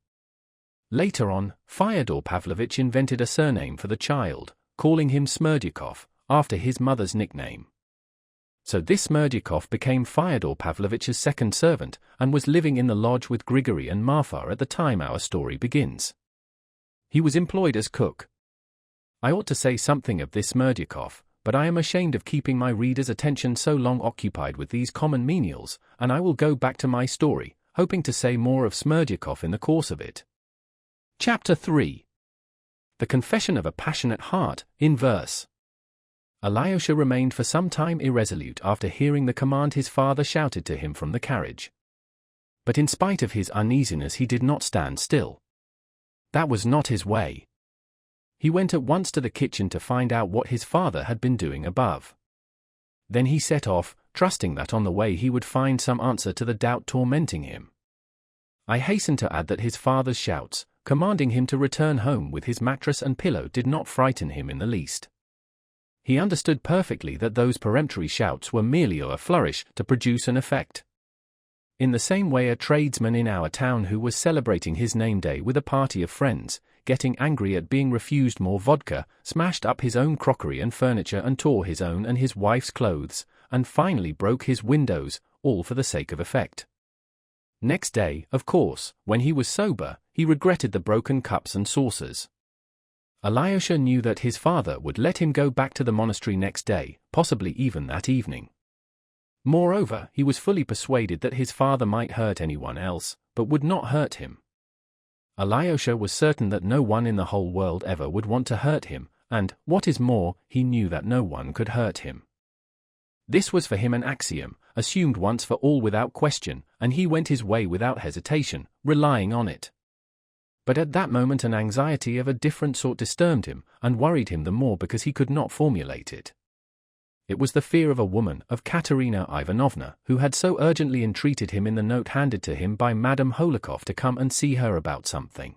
Later on, Fyodor Pavlovitch invented a surname for the child, calling him Smerdyakov, after his mother's nickname. So this Smerdyakov became Fyodor Pavlovitch's second servant, and was living in the lodge with Grigory and Marfa at the time our story begins. He was employed as cook. I ought to say something of this Smerdyakov, but I am ashamed of keeping my readers' attention so long occupied with these common menials, and I will go back to my story, hoping to say more of Smerdyakov in the course of it. Chapter 3. The Confession of a Passionate Heart, in verse. Alyosha remained for some time irresolute after hearing the command his father shouted to him from the carriage. But in spite of his uneasiness he did not stand still. That was not his way. He went at once to the kitchen to find out what his father had been doing above. Then he set off, trusting that on the way he would find some answer to the doubt tormenting him. I hasten to add that his father's shouts, commanding him to return home with his mattress and pillow, did not frighten him in the least. He understood perfectly that those peremptory shouts were merely a flourish to produce an effect. In the same way a tradesman in our town who was celebrating his name day with a party of friends, getting angry at being refused more vodka, smashed up his own crockery and furniture and tore his own and his wife's clothes, and finally broke his windows, all for the sake of effect. Next day, of course, when he was sober, he regretted the broken cups and saucers. Alyosha knew that his father would let him go back to the monastery next day, possibly even that evening. Moreover, he was fully persuaded that his father might hurt anyone else, but would not hurt him. Alyosha was certain that no one in the whole world ever would want to hurt him, and, what is more, he knew that no one could hurt him. This was for him an axiom, assumed once for all without question, and he went his way without hesitation, relying on it. But at that moment an anxiety of a different sort disturbed him, and worried him the more because he could not formulate it. It was the fear of a woman, of Katerina Ivanovna, who had so urgently entreated him in the note handed to him by Madame Holikov to come and see her about something.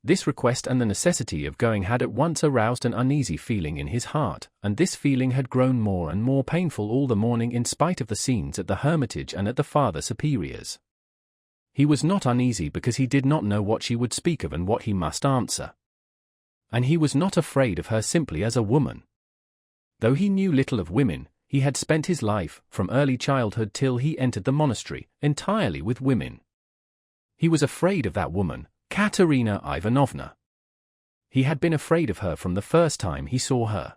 This request and the necessity of going had at once aroused an uneasy feeling in his heart, and this feeling had grown more and more painful all the morning in spite of the scenes at the hermitage and at the Father Superior's. He was not uneasy because he did not know what she would speak of and what he must answer. And he was not afraid of her simply as a woman. Though he knew little of women, he had spent his life, from early childhood till he entered the monastery, entirely with women. He was afraid of that woman, Katerina Ivanovna. He had been afraid of her from the first time he saw her.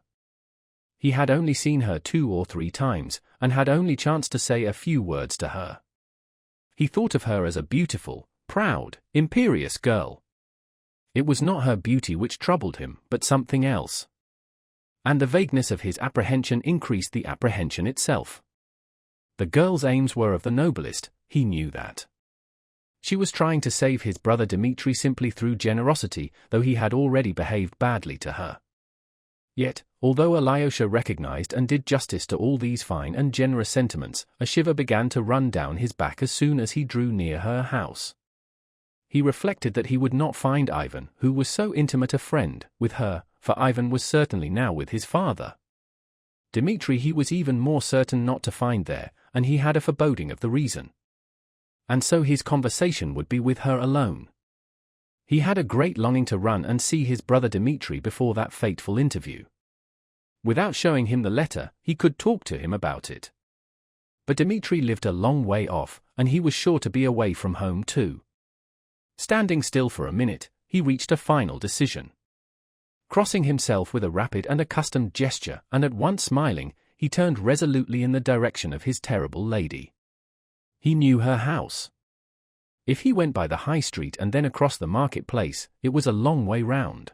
He had only seen her 2 or 3 times, and had only chanced to say a few words to her. He thought of her as a beautiful, proud, imperious girl. It was not her beauty which troubled him, but something else. And the vagueness of his apprehension increased the apprehension itself. The girl's aims were of the noblest, he knew that. She was trying to save his brother Dmitri simply through generosity, though he had already behaved badly to her. Yet, although Alyosha recognized and did justice to all these fine and generous sentiments, a shiver began to run down his back as soon as he drew near her house. He reflected that he would not find Ivan, who was so intimate a friend, with her, for Ivan was certainly now with his father. Dmitri he was even more certain not to find there, and he had a foreboding of the reason. And so his conversation would be with her alone. He had a great longing to run and see his brother Dmitri before that fateful interview. Without showing him the letter, he could talk to him about it. But Dmitri lived a long way off, and he was sure to be away from home too. Standing still for a minute, he reached a final decision. Crossing himself with a rapid and accustomed gesture, and at once smiling, he turned resolutely in the direction of his terrible lady. He knew her house. If he went by the high street and then across the market-place, it was a long way round.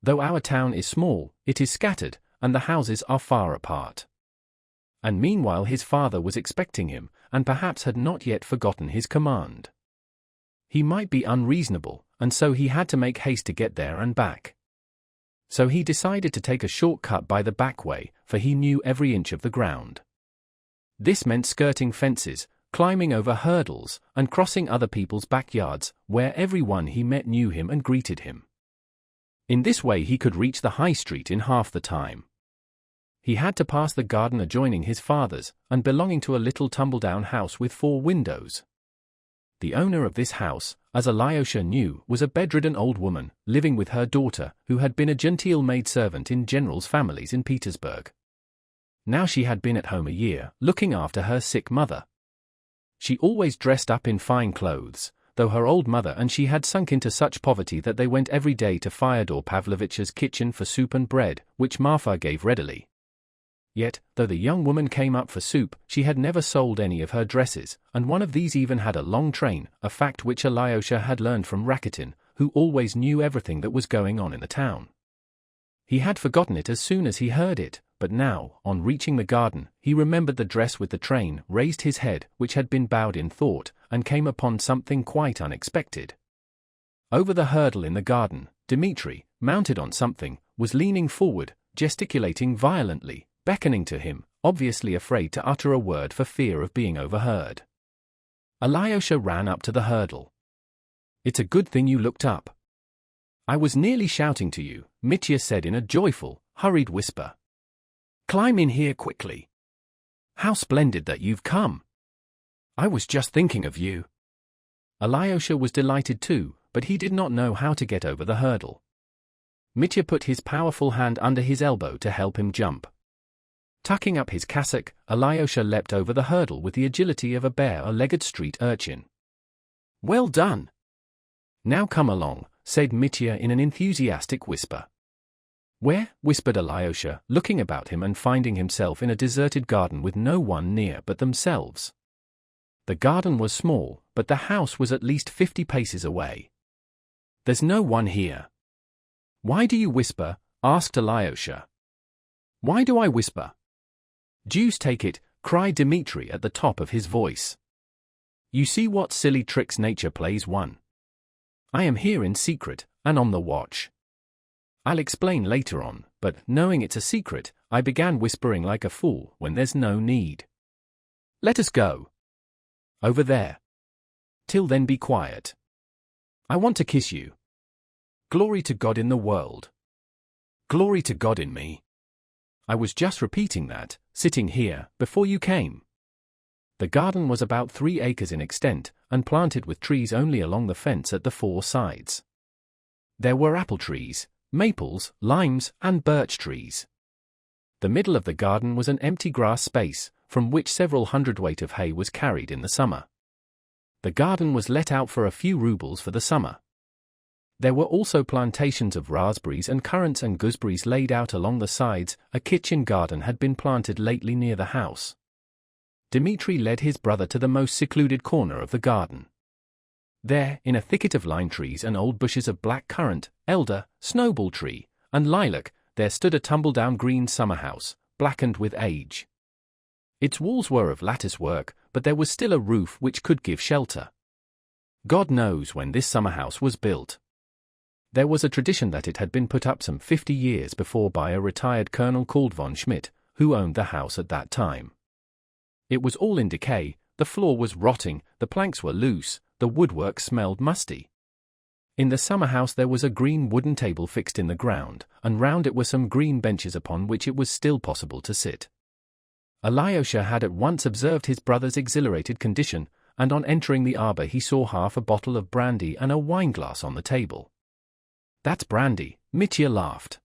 Though our town is small, it is scattered, and the houses are far apart. And meanwhile his father was expecting him, and perhaps had not yet forgotten his command. He might be unreasonable, and so he had to make haste to get there and back. So he decided to take a short cut by the back way, for he knew every inch of the ground. This meant skirting fences, climbing over hurdles, and crossing other people's backyards, where everyone he met knew him and greeted him. In this way he could reach the high street in half the time. He had to pass the garden adjoining his father's, and belonging to a little tumble-down house with 4 windows. The owner of this house, as Alyosha knew, was a bedridden old woman, living with her daughter, who had been a genteel maidservant in generals' families in Petersburg. Now she had been at home a year, looking after her sick mother. She always dressed up in fine clothes, though her old mother and she had sunk into such poverty that they went every day to Fyodor Pavlovitch's kitchen for soup and bread, which Marfa gave readily. Yet, though the young woman came up for soup, she had never sold any of her dresses, and one of these even had a long train, a fact which Alyosha had learned from Rakitin, who always knew everything that was going on in the town. He had forgotten it as soon as he heard it, but now, on reaching the garden, he remembered the dress with the train, raised his head, which had been bowed in thought, and came upon something quite unexpected. Over the hurdle in the garden, Dmitri, mounted on something, was leaning forward, gesticulating violently, beckoning to him, obviously afraid to utter a word for fear of being overheard. Alyosha ran up to the hurdle. "It's a good thing you looked up. I was nearly shouting to you," Mitya said in a joyful, hurried whisper. "Climb in here quickly. How splendid that you've come. I was just thinking of you." Alyosha was delighted too, but he did not know how to get over the hurdle. Mitya put his powerful hand under his elbow to help him jump. Tucking up his cassock, Alyosha leapt over the hurdle with the agility of a bare-legged street urchin. "Well done! Now come along," said Mitya in an enthusiastic whisper. "Where?" whispered Alyosha, looking about him and finding himself in a deserted garden with no one near but themselves. The garden was small, but the house was at least 50 paces away. "There's no one here." "Why do you whisper?" asked Alyosha. "Why do I whisper?" "Deuce take it," cried Dmitri at the top of his voice. "You see what silly tricks nature plays one. I am here in secret, and on the watch. I'll explain later on, but, knowing it's a secret, I began whispering like a fool when there's no need. Let us go. Over there. Till then be quiet. I want to kiss you. Glory to God in the world. Glory to God in me. I was just repeating that, sitting here, before you came." The garden was about 3 acres in extent, and planted with trees only along the fence at the 4 sides. There were apple trees, maples, limes, and birch trees. The middle of the garden was an empty grass space, from which several hundredweight of hay was carried in the summer. The garden was let out for a few rubles for the summer. There were also plantations of raspberries and currants and gooseberries laid out along the sides. A kitchen garden had been planted lately near the house. Dmitri led his brother to the most secluded corner of the garden. There, in a thicket of lime trees and old bushes of black currant, elder, snowball tree, and lilac, there stood a tumble-down green summer house, blackened with age. Its walls were of lattice work, but there was still a roof which could give shelter. God knows when this summer house was built. There was a tradition that it had been put up some 50 years before by a retired colonel called von Schmidt, who owned the house at that time. It was all in decay, the floor was rotting, the planks were loose, the woodwork smelled musty. In the summer house there was a green wooden table fixed in the ground, and round it were some green benches upon which it was still possible to sit. Alyosha had at once observed his brother's exhilarated condition, and on entering the arbor he saw half a bottle of brandy and a wineglass on the table. "That's brandy," Mitya laughed.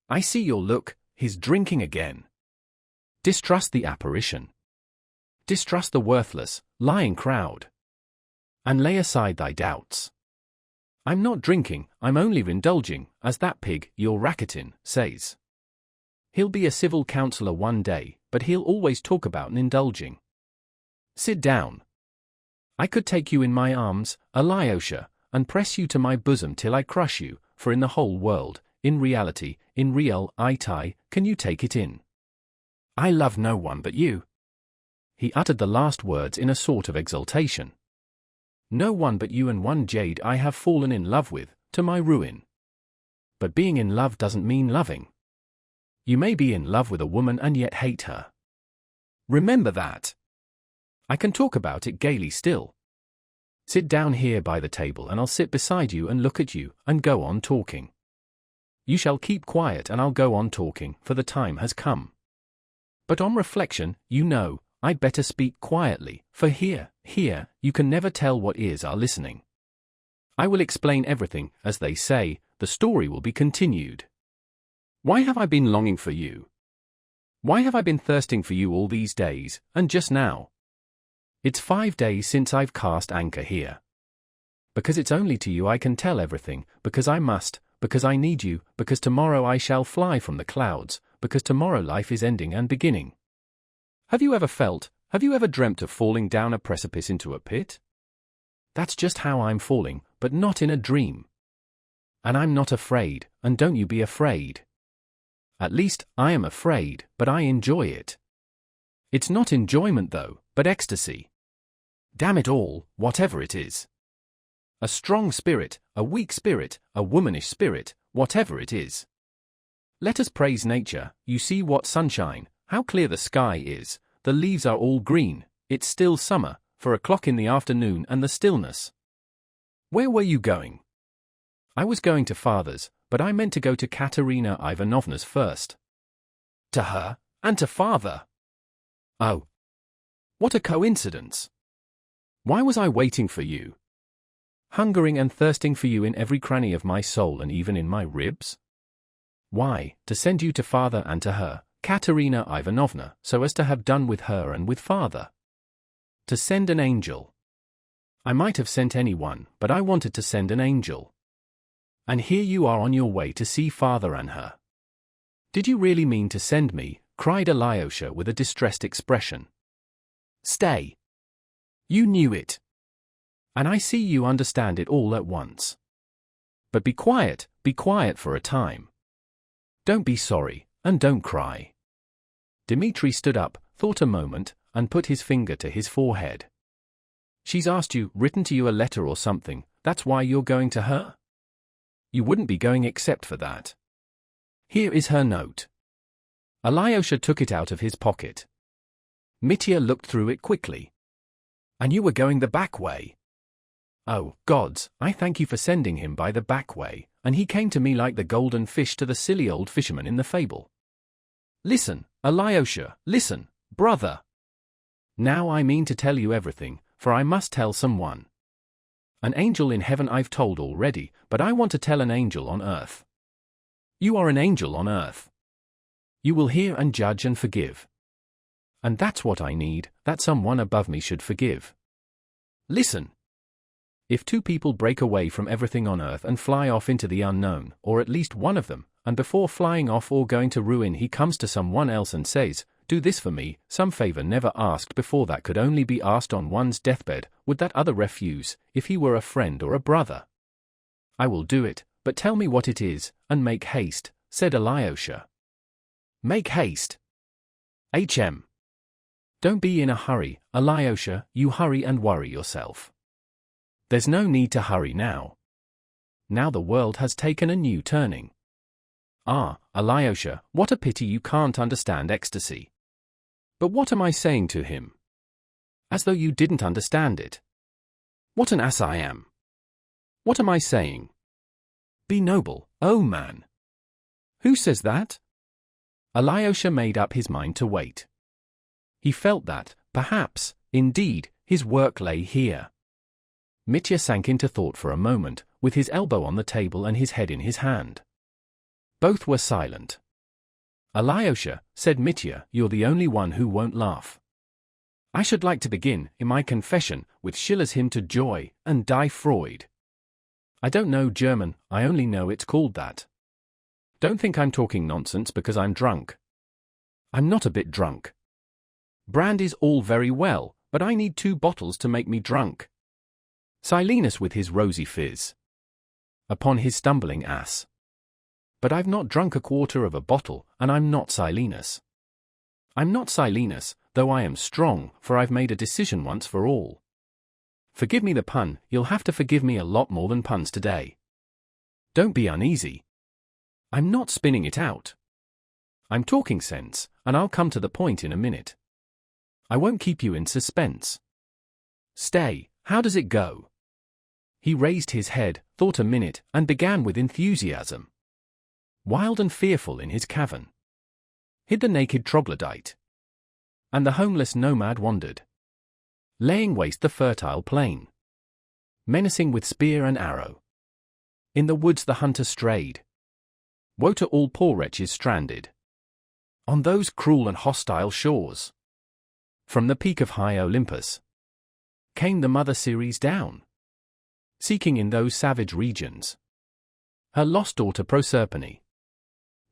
"I see your look, he's drinking again. Distrust the apparition. Distrust the worthless, lying crowd. And lay aside thy doubts. I'm not drinking, I'm only indulging, as that pig, your Rakitin, says. He'll be a civil councillor one day, but he'll always talk about indulging. Sit down. I could take you in my arms, Alyosha, and press you to my bosom till I crush you, for in the whole world, in reality, in real itai, can you take it in? I love no one but you." He uttered the last words in a sort of exultation. "No one but you and one jade I have fallen in love with, to my ruin. But being in love doesn't mean loving. You may be in love with a woman and yet hate her. Remember that. I can talk about it gaily still. Sit down here by the table and I'll sit beside you and look at you, and go on talking. You shall keep quiet and I'll go on talking, for the time has come. But on reflection, you know, I'd better speak quietly, for here, you can never tell what ears are listening. I will explain everything, as they say, the story will be continued. Why have I been longing for you? Why have I been thirsting for you all these days, and just now? It's 5 days since I've cast anchor here. Because it's only to you I can tell everything, because I must, because I need you, because tomorrow I shall fly from the clouds, because tomorrow life is ending and beginning. Have you ever dreamt of falling down a precipice into a pit? That's just how I'm falling, but not in a dream. And I'm not afraid, and don't you be afraid. At least, I am afraid, but I enjoy it. It's not enjoyment though, but ecstasy. Damn it all, whatever it is. A strong spirit, a weak spirit, a womanish spirit, whatever it is. Let us praise nature. You see what sunshine, how clear the sky is, the leaves are all green, it's still summer, 4 o'clock in the afternoon and the stillness. Where were you going? I was going to father's, but I meant to go to Katerina Ivanovna's first. To her, and to father. Oh. What a coincidence. Why was I waiting for you? Hungering and thirsting for you in every cranny of my soul and even in my ribs? Why, to send you to father and to her, Katerina Ivanovna, so as to have done with her and with father. To send an angel. I might have sent anyone, but I wanted to send an angel. And here you are on your way to see father and her. Did you really mean to send me? Cried Alyosha with a distressed expression. Stay. You knew it. And I see you understand it all at once. But be quiet for a time. Don't be sorry, and don't cry. Dmitri stood up, thought a moment, and put his finger to his forehead. She's asked you, written to you a letter or something, that's why you're going to her? You wouldn't be going except for that. Here is her note. Alyosha took it out of his pocket. Mitya looked through it quickly. And you were going the back way. Oh, gods, I thank you for sending him by the back way, and he came to me like the golden fish to the silly old fisherman in the fable. Listen, Alyosha, listen, brother. Now I mean to tell you everything, for I must tell someone. An angel in heaven I've told already, but I want to tell an angel on earth. You are an angel on earth. You will hear and judge and forgive. And that's what I need, that someone above me should forgive. Listen. If 2 people break away from everything on earth and fly off into the unknown, or at least one of them, and before flying off or going to ruin he comes to someone else and says, do this for me, some favor never asked before that could only be asked on one's deathbed, would that other refuse, if he were a friend or a brother? I will do it, but tell me what it is, and make haste, said Alyosha. Make haste. H.M. Don't be in a hurry, Alyosha, you hurry and worry yourself. There's no need to hurry now. Now the world has taken a new turning. Ah, Alyosha, what a pity you can't understand ecstasy. But what am I saying to him? As though you didn't understand it. What an ass I am. What am I saying? Be noble, oh man. Who says that? Alyosha made up his mind to wait. He felt that, perhaps, indeed, his work lay here. Mitya sank into thought for a moment, with his elbow on the table and his head in his hand. Both were silent. Alyosha, said Mitya, you're the only one who won't laugh. I should like to begin, in my confession, with Schiller's hymn to joy, and Die Freud. I don't know German, I only know it's called that. Don't think I'm talking nonsense because I'm drunk. I'm not a bit drunk. Brandy's all very well, but I need 2 bottles to make me drunk. Silenus with his rosy fizz. Upon his stumbling ass. But I've not drunk a quarter of a bottle, and I'm not Silenus. I'm not Silenus, though I am strong, for I've made a decision once for all. Forgive me the pun, you'll have to forgive me a lot more than puns today. Don't be uneasy. I'm not spinning it out. I'm talking sense, and I'll come to the point in a minute. I won't keep you in suspense. Stay, how does it go? He raised his head, thought a minute, and began with enthusiasm. Wild and fearful in his cavern. Hid the naked troglodyte. And the homeless nomad wandered. Laying waste the fertile plain. Menacing with spear and arrow. In the woods the hunter strayed. Woe to all poor wretches stranded. On those cruel and hostile shores. From the peak of high Olympus. Came the mother Ceres down. Seeking in those savage regions. Her lost daughter Proserpine.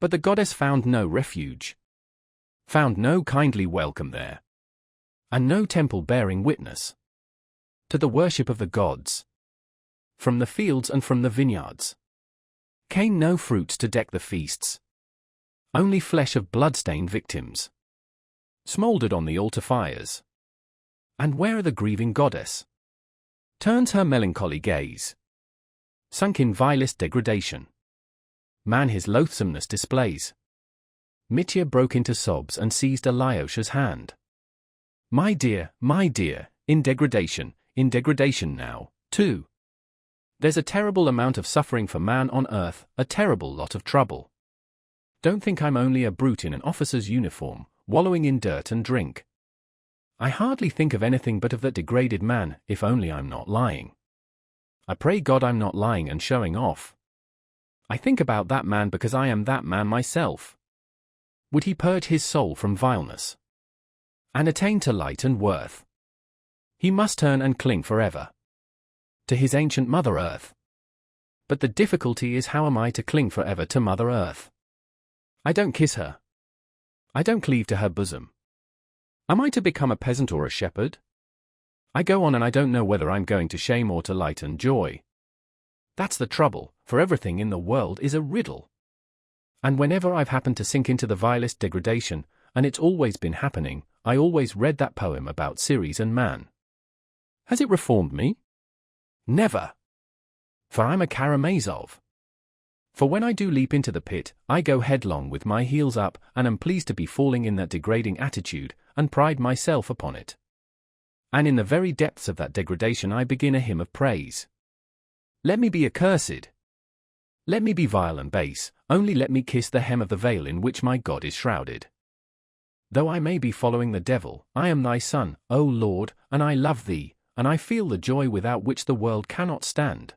But the goddess found no refuge. Found no kindly welcome there. And no temple bearing witness. To the worship of the gods. From the fields and from the vineyards. Came no fruits to deck the feasts. Only flesh of blood-stained victims, smouldered on the altar fires. And where are the grieving goddess? Turns her melancholy gaze, sunk in vilest degradation. Man his loathsomeness displays. Mitya broke into sobs and seized Alyosha's hand. My dear, in degradation now, too. There's a terrible amount of suffering for man on earth, a terrible lot of trouble. Don't think I'm only a brute in an officer's uniform, wallowing in dirt and drink. I hardly think of anything but of that degraded man, if only I'm not lying. I pray God I'm not lying and showing off. I think about that man because I am that man myself. Would he purge his soul from vileness and attain to light and worth? He must turn and cling forever to his ancient Mother Earth. But the difficulty is, how am I to cling forever to Mother Earth? I don't kiss her. I don't cleave to her bosom. Am I to become a peasant or a shepherd? I go on and I don't know whether I'm going to shame or to light and joy. That's the trouble, for everything in the world is a riddle. And whenever I've happened to sink into the vilest degradation, and it's always been happening, I always read that poem about Ceres and man. Has it reformed me? Never. For I'm a Karamazov. For when I do leap into the pit, I go headlong with my heels up, and am pleased to be falling in that degrading attitude, and pride myself upon it. And in the very depths of that degradation I begin a hymn of praise. Let me be accursed. Let me be vile and base, only let me kiss the hem of the veil in which my God is shrouded. Though I may be following the devil, I am thy son, O Lord, and I love thee, and I feel the joy without which the world cannot stand.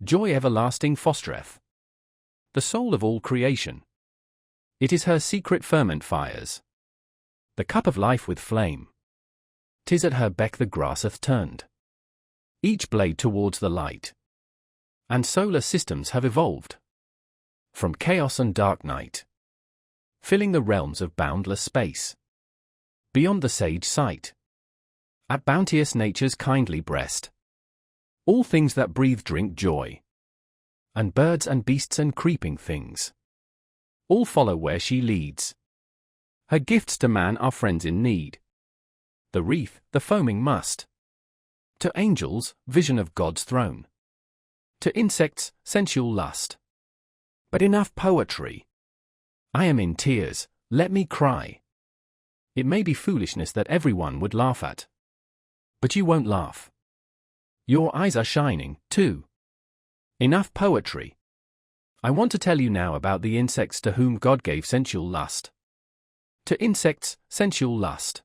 Joy everlasting fostereth the soul of all creation. It is her secret ferment fires the cup of life with flame. 'Tis at her beck the grass hath turned each blade towards the light. And solar systems have evolved from chaos and dark night, filling the realms of boundless space, beyond the sage sight. At bounteous nature's kindly breast, all things that breathe drink joy, and birds and beasts and creeping things all follow where she leads. Her gifts to man are friends in need. The wreath, the foaming must. To angels, vision of God's throne. To insects, sensual lust. But enough poetry. I am in tears, let me cry. It may be foolishness that everyone would laugh at. But you won't laugh. Your eyes are shining, too. Enough poetry. I want to tell you now about the insects to whom God gave sensual lust. To insects, sensual lust.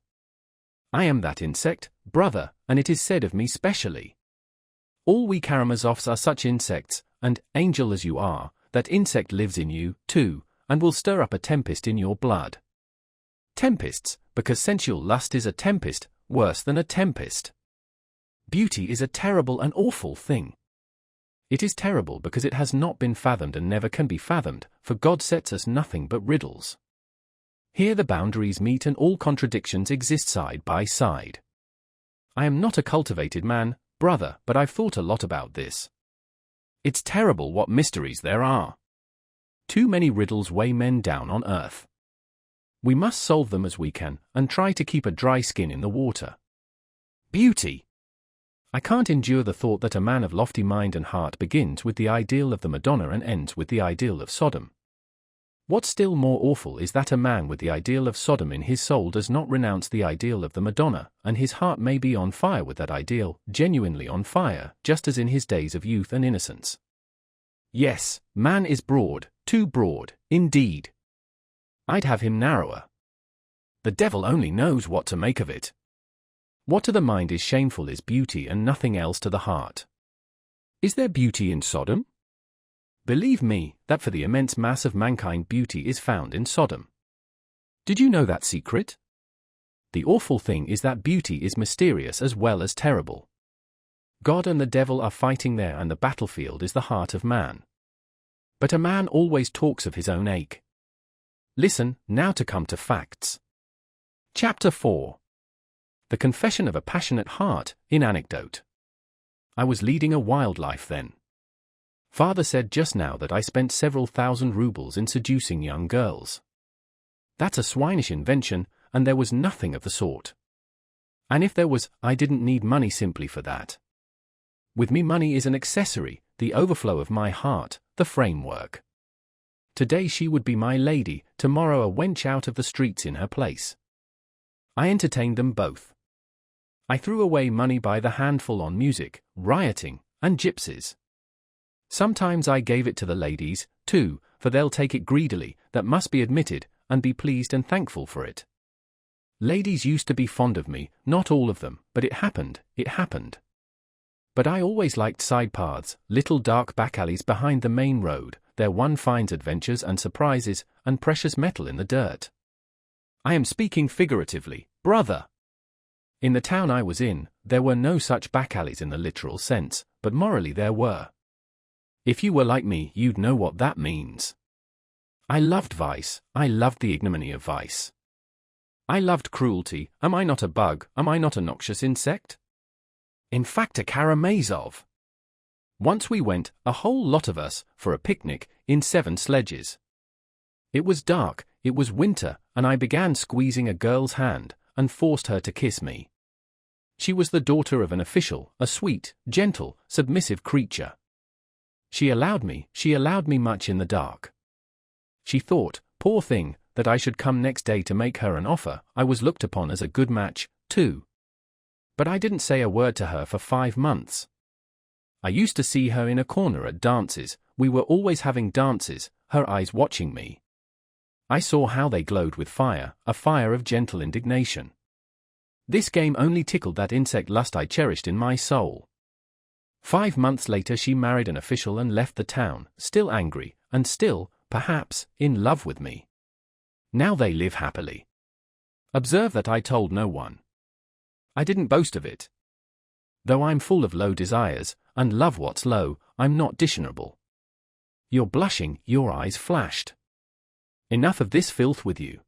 I am that insect, brother, and it is said of me specially. All we Karamazovs are such insects, and, angel as you are, that insect lives in you, too, and will stir up a tempest in your blood. Tempests, because sensual lust is a tempest, worse than a tempest. Beauty is a terrible and awful thing. It is terrible because it has not been fathomed and never can be fathomed, for God sets us nothing but riddles. Here the boundaries meet and all contradictions exist side by side. I am not a cultivated man, brother, but I've thought a lot about this. It's terrible what mysteries there are. Too many riddles weigh men down on earth. We must solve them as we can, and try to keep a dry skin in the water. Beauty. I can't endure the thought that a man of lofty mind and heart begins with the ideal of the Madonna and ends with the ideal of Sodom. What's still more awful is that a man with the ideal of Sodom in his soul does not renounce the ideal of the Madonna, and his heart may be on fire with that ideal, genuinely on fire, just as in his days of youth and innocence. Yes, man is broad, too broad, indeed. I'd have him narrower. The devil only knows what to make of it. What to the mind is shameful is beauty and nothing else to the heart. Is there beauty in Sodom? Believe me, that for the immense mass of mankind beauty is found in Sodom. Did you know that secret? The awful thing is that beauty is mysterious as well as terrible. God and the devil are fighting there, and the battlefield is the heart of man. But a man always talks of his own ache. Listen, now to come to facts. Chapter 4. The Confession of a Passionate Heart, in Anecdote. I was leading a wild life then. Father said just now that I spent several thousand rubles in seducing young girls. That's a swinish invention, and there was nothing of the sort. And if there was, I didn't need money simply for that. With me, money is an accessory, the overflow of my heart, the framework. Today she would be my lady, tomorrow a wench out of the streets in her place. I entertained them both. I threw away money by the handful on music, rioting, and gypsies. Sometimes I gave it to the ladies, too, for they'll take it greedily, that must be admitted, and be pleased and thankful for it. Ladies used to be fond of me, not all of them, but it happened. But I always liked side paths, little dark back alleys behind the main road, there one finds adventures and surprises, and precious metal in the dirt. I am speaking figuratively, brother. In the town I was in, there were no such back alleys in the literal sense, but morally there were. If you were like me, you'd know what that means. I loved vice, I loved the ignominy of vice. I loved cruelty. Am I not a bug? Am I not a noxious insect? In fact, a Karamazov. Once we went, a whole lot of us, for a picnic, in 7 sledges. It was dark, it was winter, and I began squeezing a girl's hand, and forced her to kiss me. She was the daughter of an official, a sweet, gentle, submissive creature. She allowed me much in the dark. She thought, poor thing, that I should come next day to make her an offer. I was looked upon as a good match, too. But I didn't say a word to her for 5 months. I used to see her in a corner at dances, we were always having dances, her eyes watching me. I saw how they glowed with fire, a fire of gentle indignation. This game only tickled that insect lust I cherished in my soul. 5 months later she married an official and left the town, still angry, and still, perhaps, in love with me. Now they live happily. Observe that I told no one. I didn't boast of it. Though I'm full of low desires, and love what's low, I'm not dishonorable. You're blushing, your eyes flashed. Enough of this filth with you.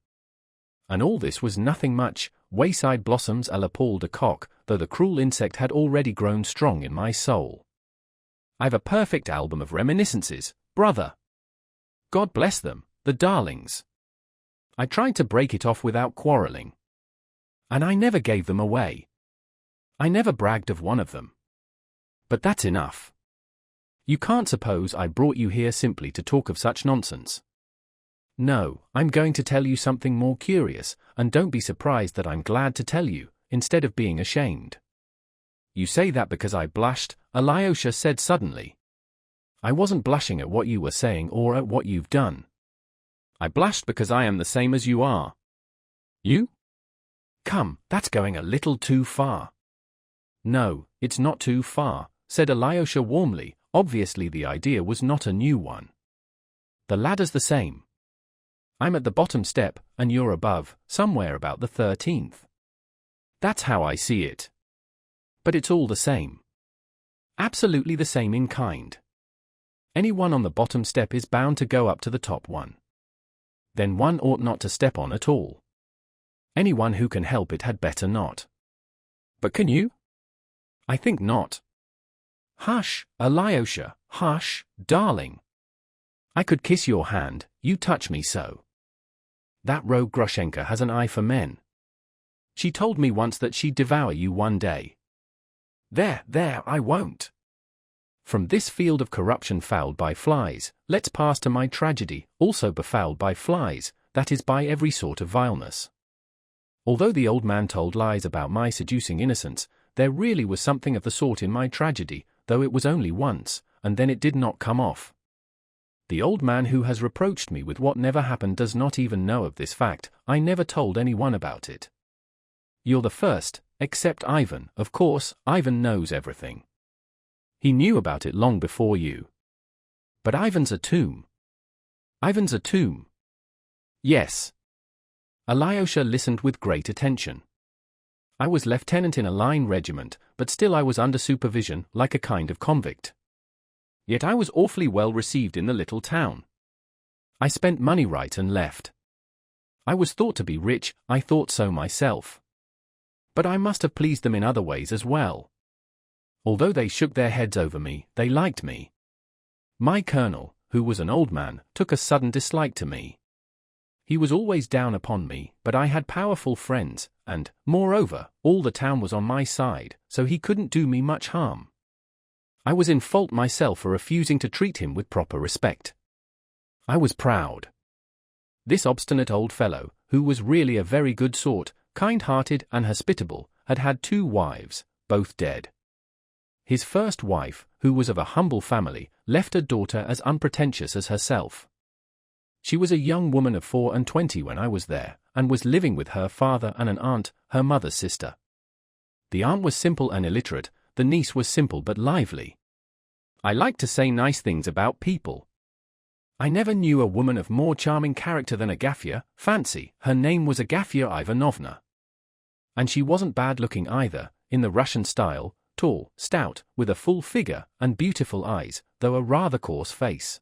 And all this was nothing much, wayside blossoms à la Paul de Kock, though the cruel insect had already grown strong in my soul. I've a perfect album of reminiscences, brother. God bless them, the darlings. I tried to break it off without quarreling. And I never gave them away. I never bragged of one of them. But that's enough. You can't suppose I brought you here simply to talk of such nonsense. No, I'm going to tell you something more curious, and don't be surprised that I'm glad to tell you, instead of being ashamed. You say that because I blushed, Alyosha said suddenly. I wasn't blushing at what you were saying or at what you've done. I blushed because I am the same as you are. You? Come, that's going a little too far. No, it's not too far, said Alyosha warmly. Obviously the idea was not a new one. The ladder's the same. I'm at the bottom step, and you're above, somewhere about the 13th. That's how I see it. But it's all the same. Absolutely the same in kind. Anyone on the bottom step is bound to go up to the top one. Then one ought not to step on at all. Anyone who can help it had better not. But can you? I think not. Hush, Alyosha, hush, darling. I could kiss your hand, you touch me so. That rogue Grushenka has an eye for men. She told me once that she'd devour you one day. There, I won't. From this field of corruption fouled by flies, let's pass to my tragedy, also befouled by flies, that is by every sort of vileness. Although the old man told lies about my seducing innocence, there really was something of the sort in my tragedy, though it was only once, and then it did not come off. The old man who has reproached me with what never happened does not even know of this fact. I never told anyone about it. You're the first, except Ivan. Of course, Ivan knows everything. He knew about it long before you. But Ivan's a tomb. Ivan's a tomb. Yes. Alyosha listened with great attention. I was lieutenant in a line regiment, but still I was under supervision, like a kind of convict. Yet I was awfully well received in the little town. I spent money right and left. I was thought to be rich, I thought so myself. But I must have pleased them in other ways as well. Although they shook their heads over me, they liked me. My colonel, who was an old man, took a sudden dislike to me. He was always down upon me, but I had powerful friends, and, moreover, all the town was on my side, so he couldn't do me much harm. I was in fault myself for refusing to treat him with proper respect. I was proud. This obstinate old fellow, who was really a very good sort, kind-hearted and hospitable, had had 2 wives, both dead. His first wife, who was of a humble family, left a daughter as unpretentious as herself. She was a young woman of 24 when I was there, and was living with her father and an aunt, her mother's sister. The aunt was simple and illiterate, the niece was simple but lively. I like to say nice things about people. I never knew a woman of more charming character than Agafya. Fancy, her name was Agafya Ivanovna. And she wasn't bad-looking either, in the Russian style, tall, stout, with a full figure and beautiful eyes, though a rather coarse face.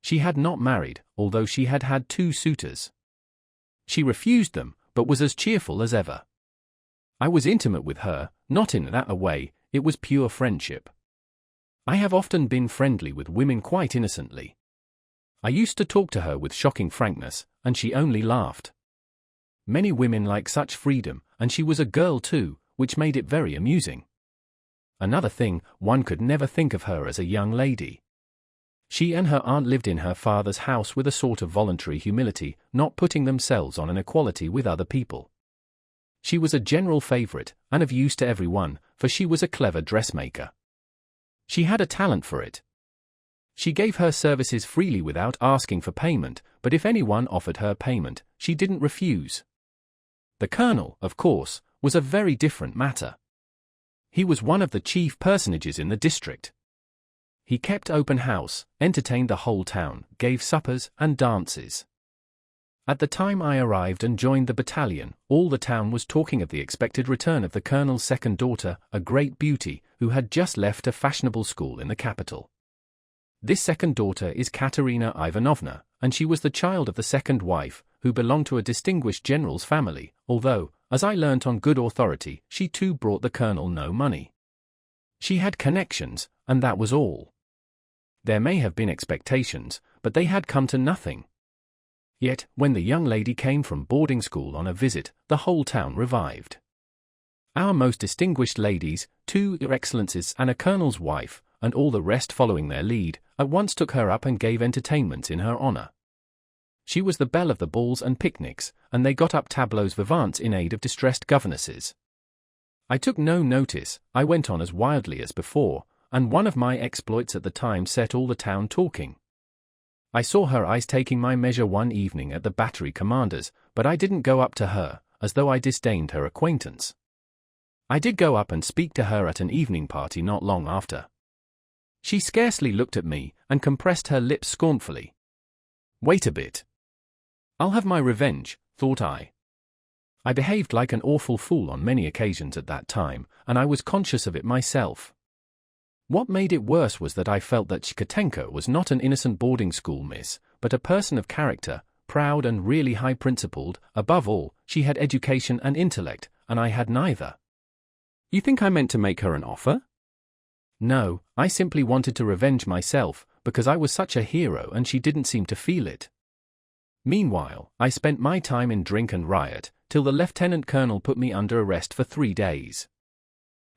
She had not married, although she had had 2 suitors. She refused them, but was as cheerful as ever. I was intimate with her, not in that way, it was pure friendship. I have often been friendly with women quite innocently. I used to talk to her with shocking frankness, and she only laughed. Many women like such freedom, and she was a girl too, which made it very amusing. Another thing, one could never think of her as a young lady. She and her aunt lived in her father's house with a sort of voluntary humility, not putting themselves on an equality with other people. She was a general favorite, and of use to everyone, for she was a clever dressmaker. She had a talent for it. She gave her services freely without asking for payment, but if anyone offered her payment, she didn't refuse. The colonel, of course, was a very different matter. He was one of the chief personages in the district. He kept open house, entertained the whole town, gave suppers and dances. At the time I arrived and joined the battalion, all the town was talking of the expected return of the colonel's second daughter, a great beauty, who had just left a fashionable school in the capital. This second daughter is Katerina Ivanovna, and she was the child of the second wife, who belonged to a distinguished general's family, although, as I learnt on good authority, she too brought the colonel no money. She had connections, and that was all. There may have been expectations, but they had come to nothing. Yet, when the young lady came from boarding school on a visit, the whole town revived. Our most distinguished ladies, 2 Your Excellencies and a colonel's wife, and all the rest following their lead, at once took her up and gave entertainments in her honor. She was the belle of the balls and picnics, and they got up tableaux vivants in aid of distressed governesses. I took no notice, I went on as wildly as before, and one of my exploits at the time set all the town talking. I saw her eyes taking my measure one evening at the battery commander's, but I didn't go up to her, as though I disdained her acquaintance. I did go up and speak to her at an evening party not long after. She scarcely looked at me, and compressed her lips scornfully. Wait a bit. I'll have my revenge, thought I. I behaved like an awful fool on many occasions at that time, and I was conscious of it myself. What made it worse was that I felt that Shkatenka was not an innocent boarding school miss, but a person of character, proud and really high-principled. Above all, she had education and intellect, and I had neither. You think I meant to make her an offer? No, I simply wanted to revenge myself, because I was such a hero and she didn't seem to feel it. Meanwhile, I spent my time in drink and riot, till the lieutenant colonel put me under arrest for 3 days.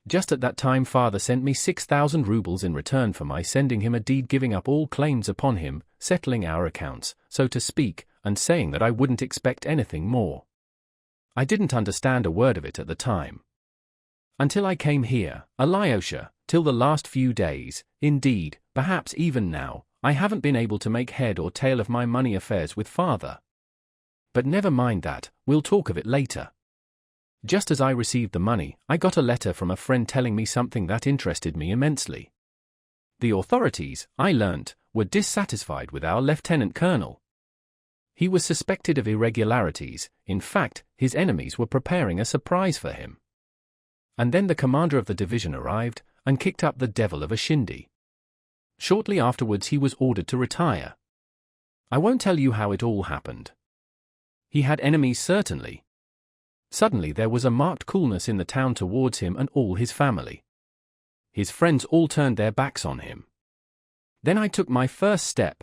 Just at that time father sent me 6,000 rubles in return for my sending him a deed giving up all claims upon him, settling our accounts, so to speak, and saying that I wouldn't expect anything more. I didn't understand a word of it at the time. Until I came here, Alyosha, till the last few days, indeed, perhaps even now, I haven't been able to make head or tail of my money affairs with father. But never mind that, we'll talk of it later. Just as I received the money, I got a letter from a friend telling me something that interested me immensely. The authorities, I learnt, were dissatisfied with our lieutenant colonel. He was suspected of irregularities, in fact, his enemies were preparing a surprise for him. And then the commander of the division arrived, and kicked up the devil of a shindy. Shortly afterwards he was ordered to retire. I won't tell you how it all happened. He had enemies certainly. Suddenly there was a marked coolness in the town towards him and all his family. His friends all turned their backs on him. Then I took my first step.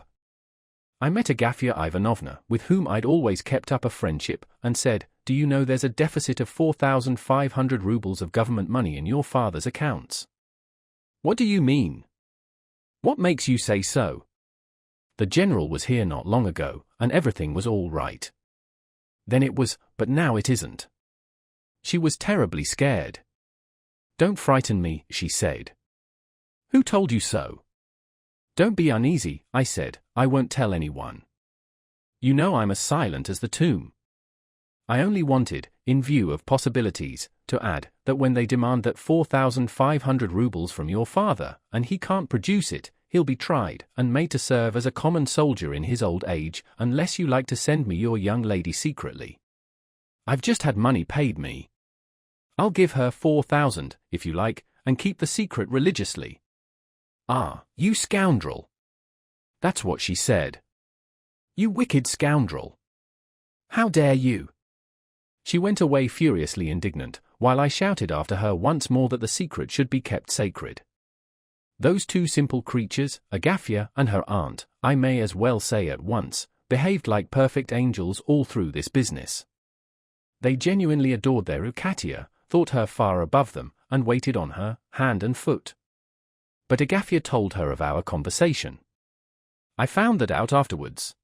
I met Agafya Ivanovna, with whom I'd always kept up a friendship, and said, "Do you know there's a deficit of 4,500 rubles of government money in your father's accounts?" "What do you mean? What makes you say so? The general was here not long ago, and everything was all right." Then it was, "But now it isn't." She was terribly scared. "Don't frighten me," she said. "Who told you so?" "Don't be uneasy," I said, "I won't tell anyone. You know I'm as silent as the tomb. I only wanted, in view of possibilities, to add that when they demand that 4,500 rubles from your father, and he can't produce it, he'll be tried and made to serve as a common soldier in his old age, unless you like to send me your young lady secretly. I've just had money paid me. I'll give her 4,000, if you like, and keep the secret religiously." "Ah, you scoundrel!" That's what she said. "You wicked scoundrel! How dare you?" She went away furiously indignant, while I shouted after her once more that the secret should be kept sacred. Those two simple creatures, Agafya and her aunt, I may as well say at once, behaved like perfect angels all through this business. They genuinely adored their Ukatya, thought her far above them, and waited on her, hand and foot. But Agafya told her of our conversation. I found that out afterwards.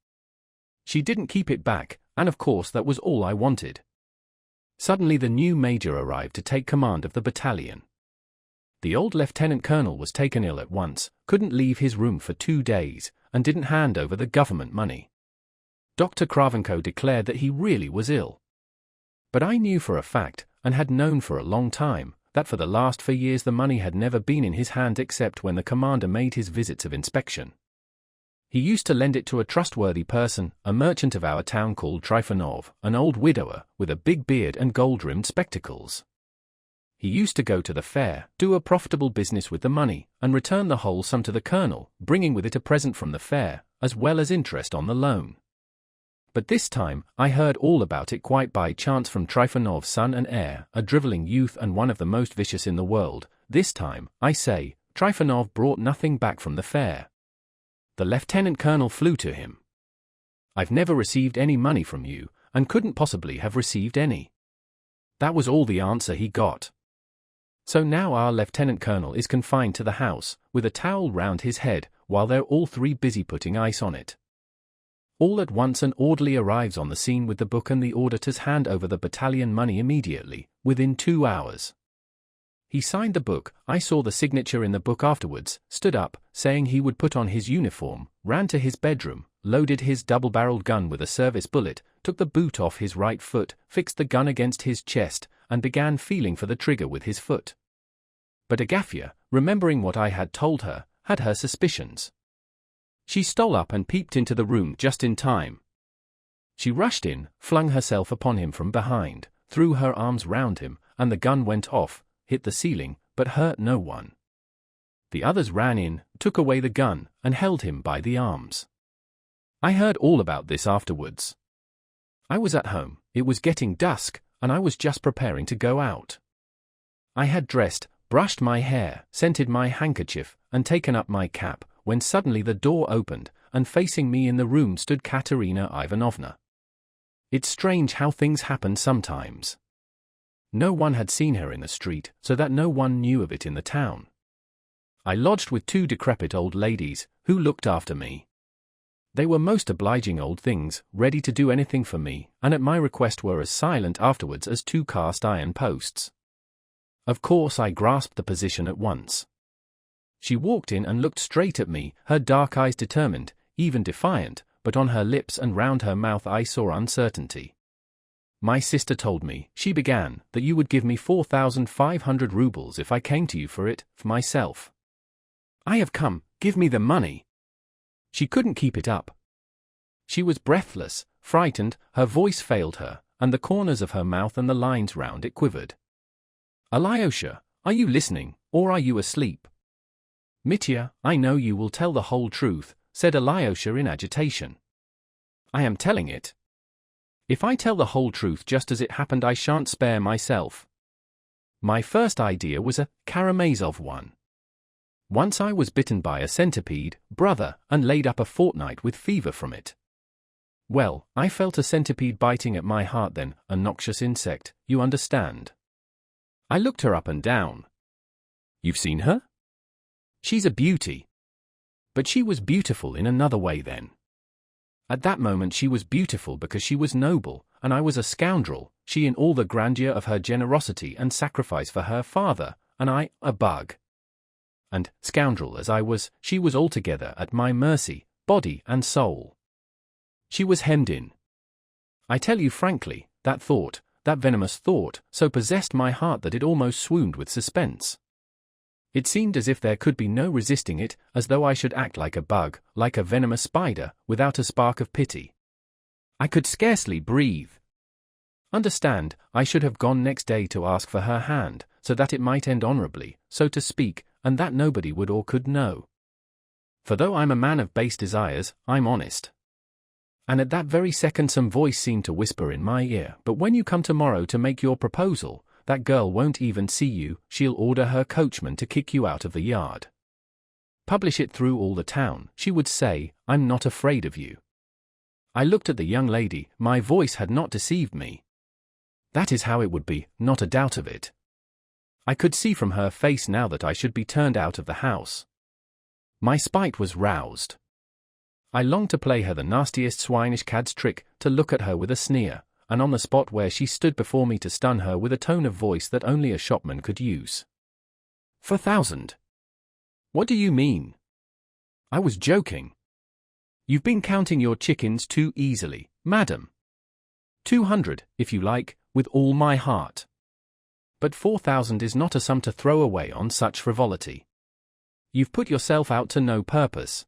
She didn't keep it back, and of course that was all I wanted. Suddenly the new major arrived to take command of the battalion. The old lieutenant colonel was taken ill at once, couldn't leave his room for 2 days, and didn't hand over the government money. Dr. Kravchenko declared that he really was ill. But I knew for a fact, and had known for a long time, that for the last 4 years the money had never been in his hand except when the commander made his visits of inspection. He used to lend it to a trustworthy person, a merchant of our town called Trifonov, an old widower, with a big beard and gold-rimmed spectacles. He used to go to the fair, do a profitable business with the money, and return the whole sum to the colonel, bringing with it a present from the fair, as well as interest on the loan. But this time, I heard all about it quite by chance from Trifonov's son and heir, a drivelling youth and one of the most vicious in the world. This time, I say, Trifonov brought nothing back from the fair. The lieutenant colonel flew to him. "I've never received any money from you, and couldn't possibly have received any." That was all the answer he got. So now our lieutenant colonel is confined to the house, with a towel round his head, while they're all three busy putting ice on it. All at once an orderly arrives on the scene with the book and the auditors hand over the battalion money immediately, within 2 hours. He signed the book, I saw the signature in the book afterwards, stood up, saying he would put on his uniform, ran to his bedroom, loaded his double-barreled gun with a service bullet, took the boot off his right foot, fixed the gun against his chest, and began feeling for the trigger with his foot. But Agafya, remembering what I had told her, had her suspicions. She stole up and peeped into the room just in time. She rushed in, flung herself upon him from behind, threw her arms round him, and the gun went off, hit the ceiling, but hurt no one. The others ran in, took away the gun, and held him by the arms. I heard all about this afterwards. I was at home, it was getting dusk, and I was just preparing to go out. I had dressed, brushed my hair, scented my handkerchief, and taken up my cap, when suddenly the door opened, and facing me in the room stood Katerina Ivanovna. It's strange how things happen sometimes. No one had seen her in the street, so that no one knew of it in the town. I lodged with 2 decrepit old ladies, who looked after me. They were most obliging old things, ready to do anything for me, and at my request were as silent afterwards as 2 cast-iron posts. Of course I grasped the position at once. She walked in and looked straight at me, her dark eyes determined, even defiant, but on her lips and round her mouth I saw uncertainty. "My sister told me," she began, "that you would give me 4,500 rubles if I came to you for it, for myself. I have come, give me the money." She couldn't keep it up. She was breathless, frightened, her voice failed her, and the corners of her mouth and the lines round it quivered. "Alyosha, are you listening, or are you asleep?" "Mitya, I know you will tell the whole truth," said Alyosha in agitation. "I am telling it. If I tell the whole truth just as it happened I shan't spare myself. My first idea was a Karamazov one. Once I was bitten by a centipede, brother, and laid up a fortnight with fever from it. Well, I felt a centipede biting at my heart then, a noxious insect, you understand. I looked her up and down. You've seen her? She's a beauty. But she was beautiful in another way then. At that moment she was beautiful because she was noble, and I was a scoundrel, she in all the grandeur of her generosity and sacrifice for her father, and I, a bug. And, scoundrel as I was, she was altogether at my mercy, body and soul. She was hemmed in. I tell you frankly, that thought, that venomous thought, so possessed my heart that it almost swooned with suspense. It seemed as if there could be no resisting it, as though I should act like a bug, like a venomous spider, without a spark of pity. I could scarcely breathe. Understand, I should have gone next day to ask for her hand, so that it might end honorably, so to speak, and that nobody would or could know. For though I'm a man of base desires, I'm honest. And at that very second some voice seemed to whisper in my ear, but when you come tomorrow to make your proposal, that girl won't even see you, she'll order her coachman to kick you out of the yard. Publish it through all the town, she would say, I'm not afraid of you. I looked at the young lady, my voice had not deceived me. That is how it would be, not a doubt of it. I could see from her face now that I should be turned out of the house. My spite was roused. I longed to play her the nastiest swinish cad's trick, to look at her with a sneer, and on the spot where she stood before me to stun her with a tone of voice that only a shopman could use. 4,000. What do you mean? I was joking. You've been counting your chickens too easily, madam. 200, if you like, with all my heart. But 4,000 is not a sum to throw away on such frivolity. You've put yourself out to no purpose.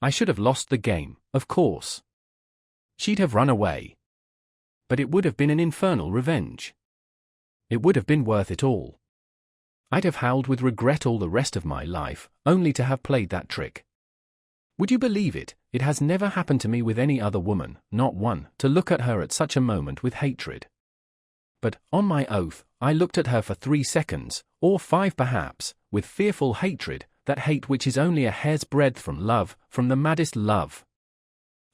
I should have lost the game, of course. She'd have run away. But it would have been an infernal revenge. It would have been worth it all. I'd have howled with regret all the rest of my life, only to have played that trick. Would you believe it, it has never happened to me with any other woman, not one, to look at her at such a moment with hatred. But, on my oath, I looked at her for 3 seconds, or 5 perhaps, with fearful hatred, that hate which is only a hair's breadth from love, from the maddest love.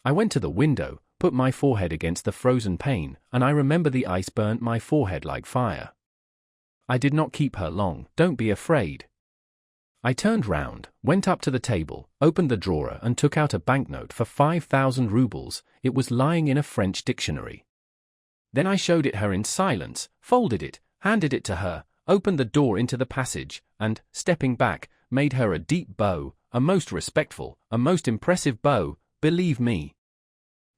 I went to the window, put my forehead against the frozen pane, and I remember the ice burnt my forehead like fire. I did not keep her long, don't be afraid. I turned round, went up to the table, opened the drawer and took out a banknote for 5,000 rubles, it was lying in a French dictionary. Then I showed it her in silence, folded it, handed it to her, opened the door into the passage, and, stepping back, made her a deep bow, a most respectful, a most impressive bow, believe me.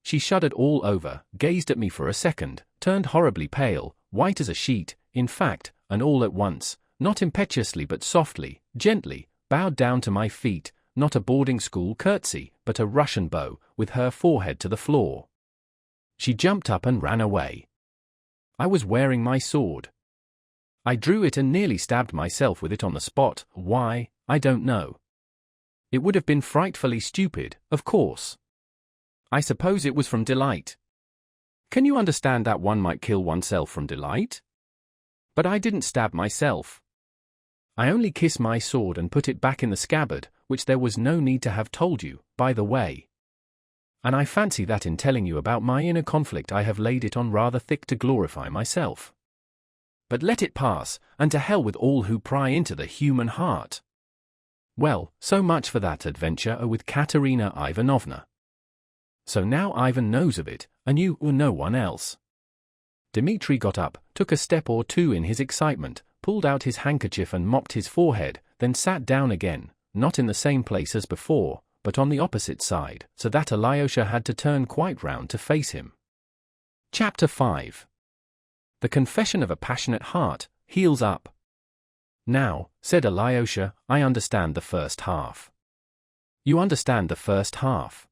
She shuddered all over, gazed at me for a second, turned horribly pale, white as a sheet, in fact, and all at once, not impetuously but softly, gently, bowed down to my feet, not a boarding school curtsy, but a Russian bow, with her forehead to the floor. She jumped up and ran away. I was wearing my sword. I drew it and nearly stabbed myself with it on the spot. Why, I don't know. It would have been frightfully stupid, of course. I suppose it was from delight. Can you understand that one might kill oneself from delight? But I didn't stab myself. I only kissed my sword and put it back in the scabbard, which there was no need to have told you, by the way. And I fancy that in telling you about my inner conflict I have laid it on rather thick to glorify myself. But let it pass, and to hell with all who pry into the human heart. Well, so much for that adventure with Katerina Ivanovna. So now Ivan knows of it, and you or no one else. Dmitri got up, took a step or two in his excitement, pulled out his handkerchief and mopped his forehead, then sat down again, not in the same place as before, but on the opposite side, so that Alyosha had to turn quite round to face him. Chapter 5. The Confession of a Passionate Heart, Heels Up. Now, said Alyosha, I understand the first half. You understand the first half.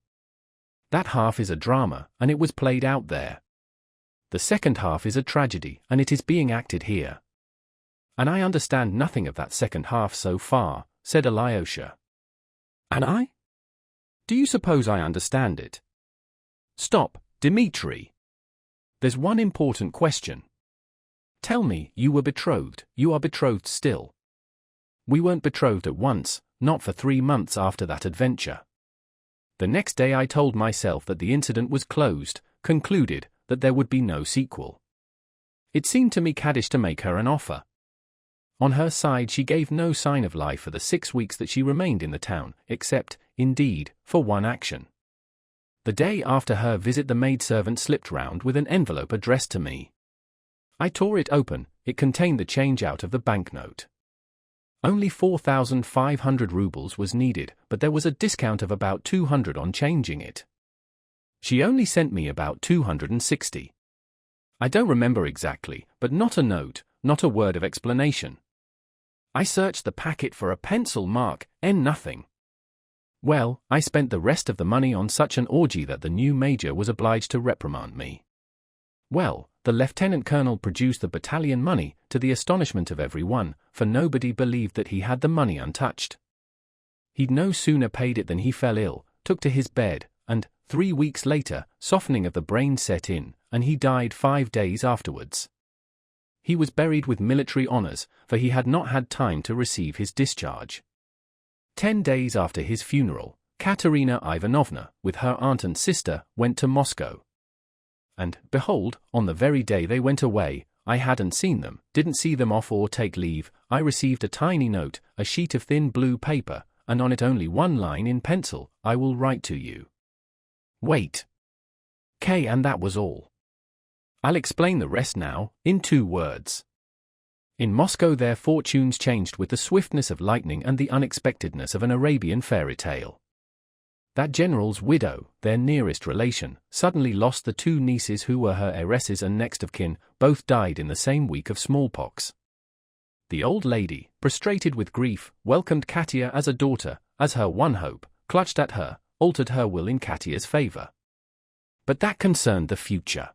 That half is a drama, and it was played out there. The second half is a tragedy, and it is being acted here. And I understand nothing of that second half so far, said Alyosha. And I? Do you suppose I understand it? Stop, Dmitri. There's one important question. Tell me, you were betrothed, you are betrothed still. We weren't betrothed at once, not for 3 months after that adventure. The next day I told myself that the incident was closed, concluded that there would be no sequel. It seemed to me caddish to make her an offer. On her side she gave no sign of life for the 6 weeks that she remained in the town, except, indeed, for one action. The day after her visit the maidservant slipped round with an envelope addressed to me. I tore it open. It contained the change out of the banknote. Only 4,500 rubles was needed, but there was a discount of about 200 on changing it. She only sent me about 260. I don't remember exactly, but not a note, not a word of explanation. I searched the packet for a pencil mark, and nothing. Well, I spent the rest of the money on such an orgy that the new major was obliged to reprimand me. Well, the lieutenant colonel produced the battalion money, to the astonishment of everyone, for nobody believed that he had the money untouched. He'd no sooner paid it than he fell ill, took to his bed, and, 3 weeks later, softening of the brain set in, and he died 5 days afterwards. He was buried with military honors, for he had not had time to receive his discharge. 10 days after his funeral, Katerina Ivanovna, with her aunt and sister, went to Moscow. And, behold, on the very day they went away, I hadn't seen them, didn't see them off or take leave, I received a tiny note, a sheet of thin blue paper, and on it only one line in pencil: I will write to you. Wait. K. And that was all. I'll explain the rest now, in 2 words. In Moscow their fortunes changed with the swiftness of lightning and the unexpectedness of an Arabian fairy tale. That general's widow, their nearest relation, suddenly lost the 2 nieces who were her heiresses and next of kin. Both died in the same week of smallpox. The old lady, prostrated with grief, welcomed Katia as a daughter, as her one hope, clutched at her, altered her will in Katia's favor. But that concerned the future.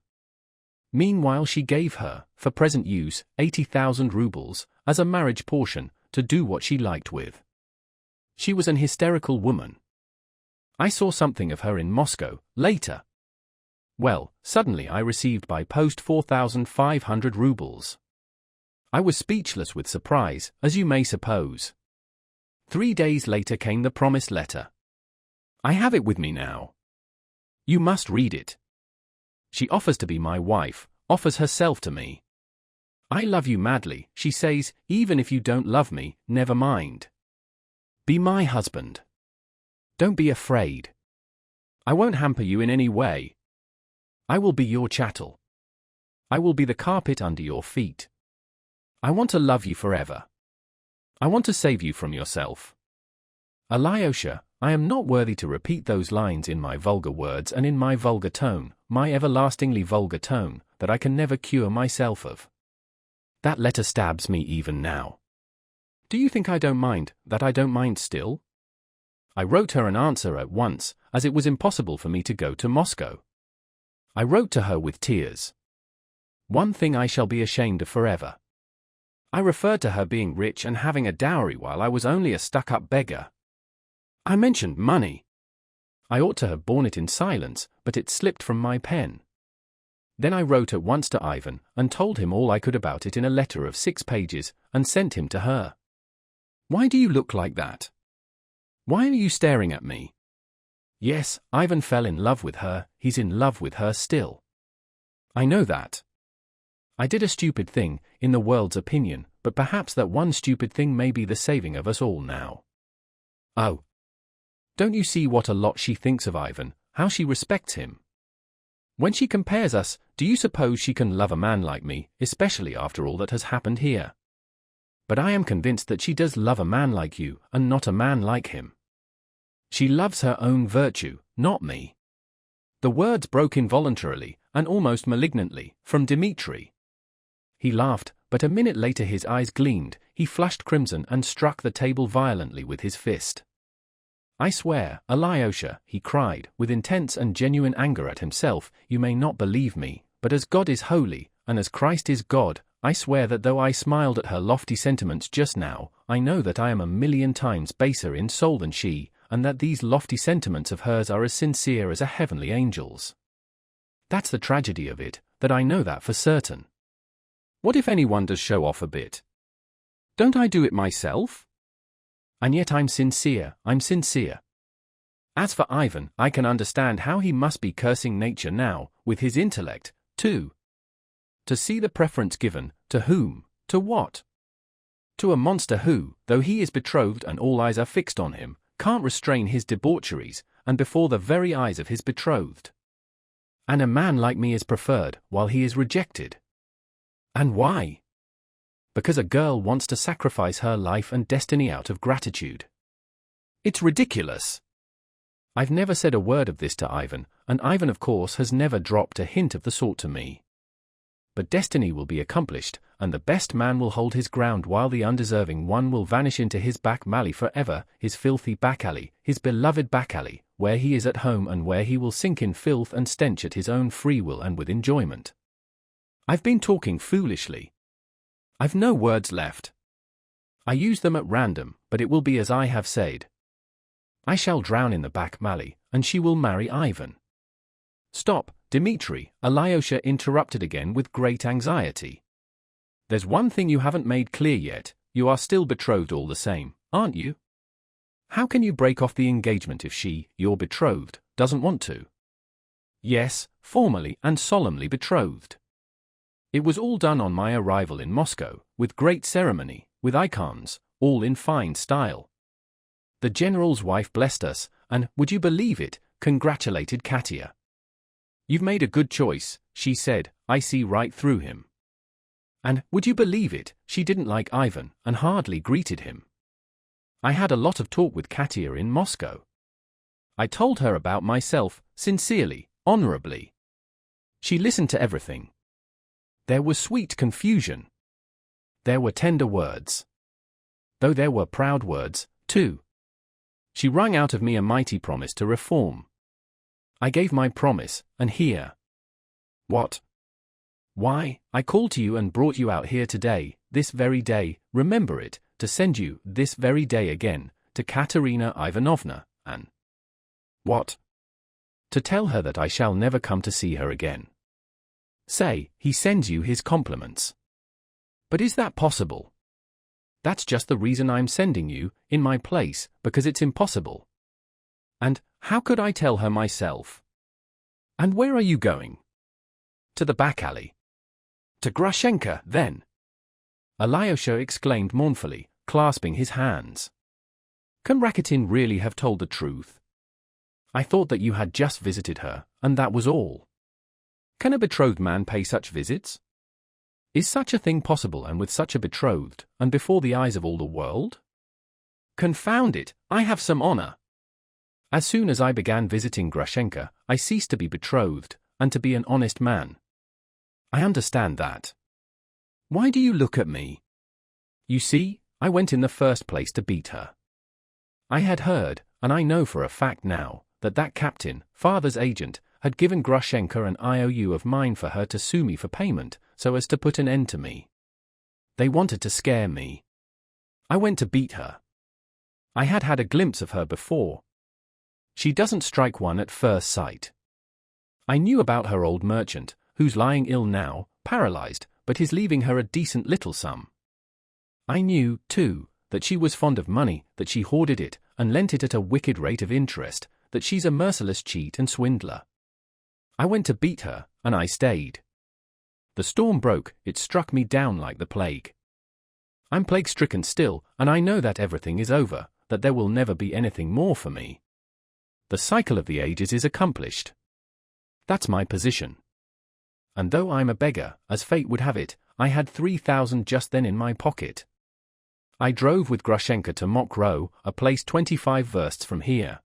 Meanwhile she gave her, for present use, 80,000 rubles, as a marriage portion, to do what she liked with. She was an hysterical woman. I saw something of her in Moscow, later. Well, suddenly I received by post 4,500 rubles. I was speechless with surprise, as you may suppose. 3 days later came the promised letter. I have it with me now. You must read it. She offers to be my wife, offers herself to me. I love you madly, she says, even if you don't love me, never mind. Be my husband. Don't be afraid. I won't hamper you in any way. I will be your chattel. I will be the carpet under your feet. I want to love you forever. I want to save you from yourself. Alyosha, I am not worthy to repeat those lines in my vulgar words and in my vulgar tone, my everlastingly vulgar tone, that I can never cure myself of. That letter stabs me even now. Do you think I don't mind, that I don't mind still? I wrote her an answer at once, as it was impossible for me to go to Moscow. I wrote to her with tears. One thing I shall be ashamed of forever. I referred to her being rich and having a dowry while I was only a stuck-up beggar. I mentioned money. I ought to have borne it in silence, but it slipped from my pen. Then I wrote at once to Ivan, and told him all I could about it in a letter of 6 pages, and sent him to her. Why do you look like that? Why are you staring at me? Yes, Ivan fell in love with her, he's in love with her still. I know that. I did a stupid thing, in the world's opinion, but perhaps that one stupid thing may be the saving of us all now. Oh. Don't you see what a lot she thinks of Ivan, how she respects him? When she compares us, do you suppose she can love a man like me, especially after all that has happened here? But I am convinced that she does love a man like you, and not a man like him. She loves her own virtue, not me. The words broke involuntarily, and almost malignantly, from Dmitri. He laughed, but a minute later his eyes gleamed, he flushed crimson and struck the table violently with his fist. I swear, Alyosha, he cried, with intense and genuine anger at himself, you may not believe me, but as God is holy, and as Christ is God, I swear that though I smiled at her lofty sentiments just now, I know that I am a million times baser in soul than she, and that these lofty sentiments of hers are as sincere as a heavenly angel's. That's the tragedy of it, that I know that for certain. What if anyone does show off a bit? Don't I do it myself? And yet I'm sincere. As for Ivan, I can understand how he must be cursing nature now, with his intellect, too. To see the preference given, to whom, to what? To a monster who, though he is betrothed and all eyes are fixed on him, can't restrain his debaucheries, and before the very eyes of his betrothed. And a man like me is preferred, while he is rejected. And why? Because a girl wants to sacrifice her life and destiny out of gratitude. It's ridiculous. I've never said a word of this to Ivan, and Ivan of course has never dropped a hint of the sort to me. But destiny will be accomplished, and the best man will hold his ground while the undeserving one will vanish into his back alley forever, his filthy back alley, his beloved back alley, where he is at home and where he will sink in filth and stench at his own free will and with enjoyment. I've been talking foolishly. I've no words left. I use them at random, but it will be as I have said. I shall drown in the back alley, and she will marry Ivan. Stop, Dmitri, Alyosha interrupted again with great anxiety. There's one thing you haven't made clear yet, you are still betrothed all the same, aren't you? How can you break off the engagement if she, your betrothed, doesn't want to? Yes, formally and solemnly betrothed. It was all done on my arrival in Moscow, with great ceremony, with icons, all in fine style. The general's wife blessed us, and, would you believe it, congratulated Katya. You've made a good choice, she said, I see right through him. And, would you believe it, she didn't like Ivan, and hardly greeted him. I had a lot of talk with Katya in Moscow. I told her about myself, sincerely, honorably. She listened to everything. There was sweet confusion. There were tender words. Though there were proud words, too. She wrung out of me a mighty promise to reform. I gave my promise, and here. What? Why, I called to you and brought you out here today, this very day, remember it, to send you, this very day again, to Katerina Ivanovna, and... What? To tell her that I shall never come to see her again. Say, he sends you his compliments. But is that possible? That's just the reason I'm sending you, in my place, because it's impossible. And, how could I tell her myself? And where are you going? To the back alley. To Grushenka, then? Alyosha exclaimed mournfully, clasping his hands. Can Rakitin really have told the truth? I thought that you had just visited her, and that was all. Can a betrothed man pay such visits? Is such a thing possible, and with such a betrothed, and before the eyes of all the world? Confound it, I have some honor. As soon as I began visiting Grushenka, I ceased to be betrothed, and to be an honest man. I understand that. Why do you look at me? You see, I went in the first place to beat her. I had heard, and I know for a fact now, that captain, father's agent, had given Grushenka an IOU of mine for her to sue me for payment, so as to put an end to me. They wanted to scare me. I went to beat her. I had had a glimpse of her before. She doesn't strike one at first sight. I knew about her old merchant, who's lying ill now, paralyzed, but is leaving her a decent little sum. I knew, too, that she was fond of money, that she hoarded it, and lent it at a wicked rate of interest, that she's a merciless cheat and swindler. I went to beat her, and I stayed. The storm broke, it struck me down like the plague. I'm plague-stricken still, and I know that everything is over, that there will never be anything more for me. The cycle of the ages is accomplished. That's my position. And though I'm a beggar, as fate would have it, I had 3,000 just then in my pocket. I drove with Grushenka to Mokroe, a place 25 versts from here.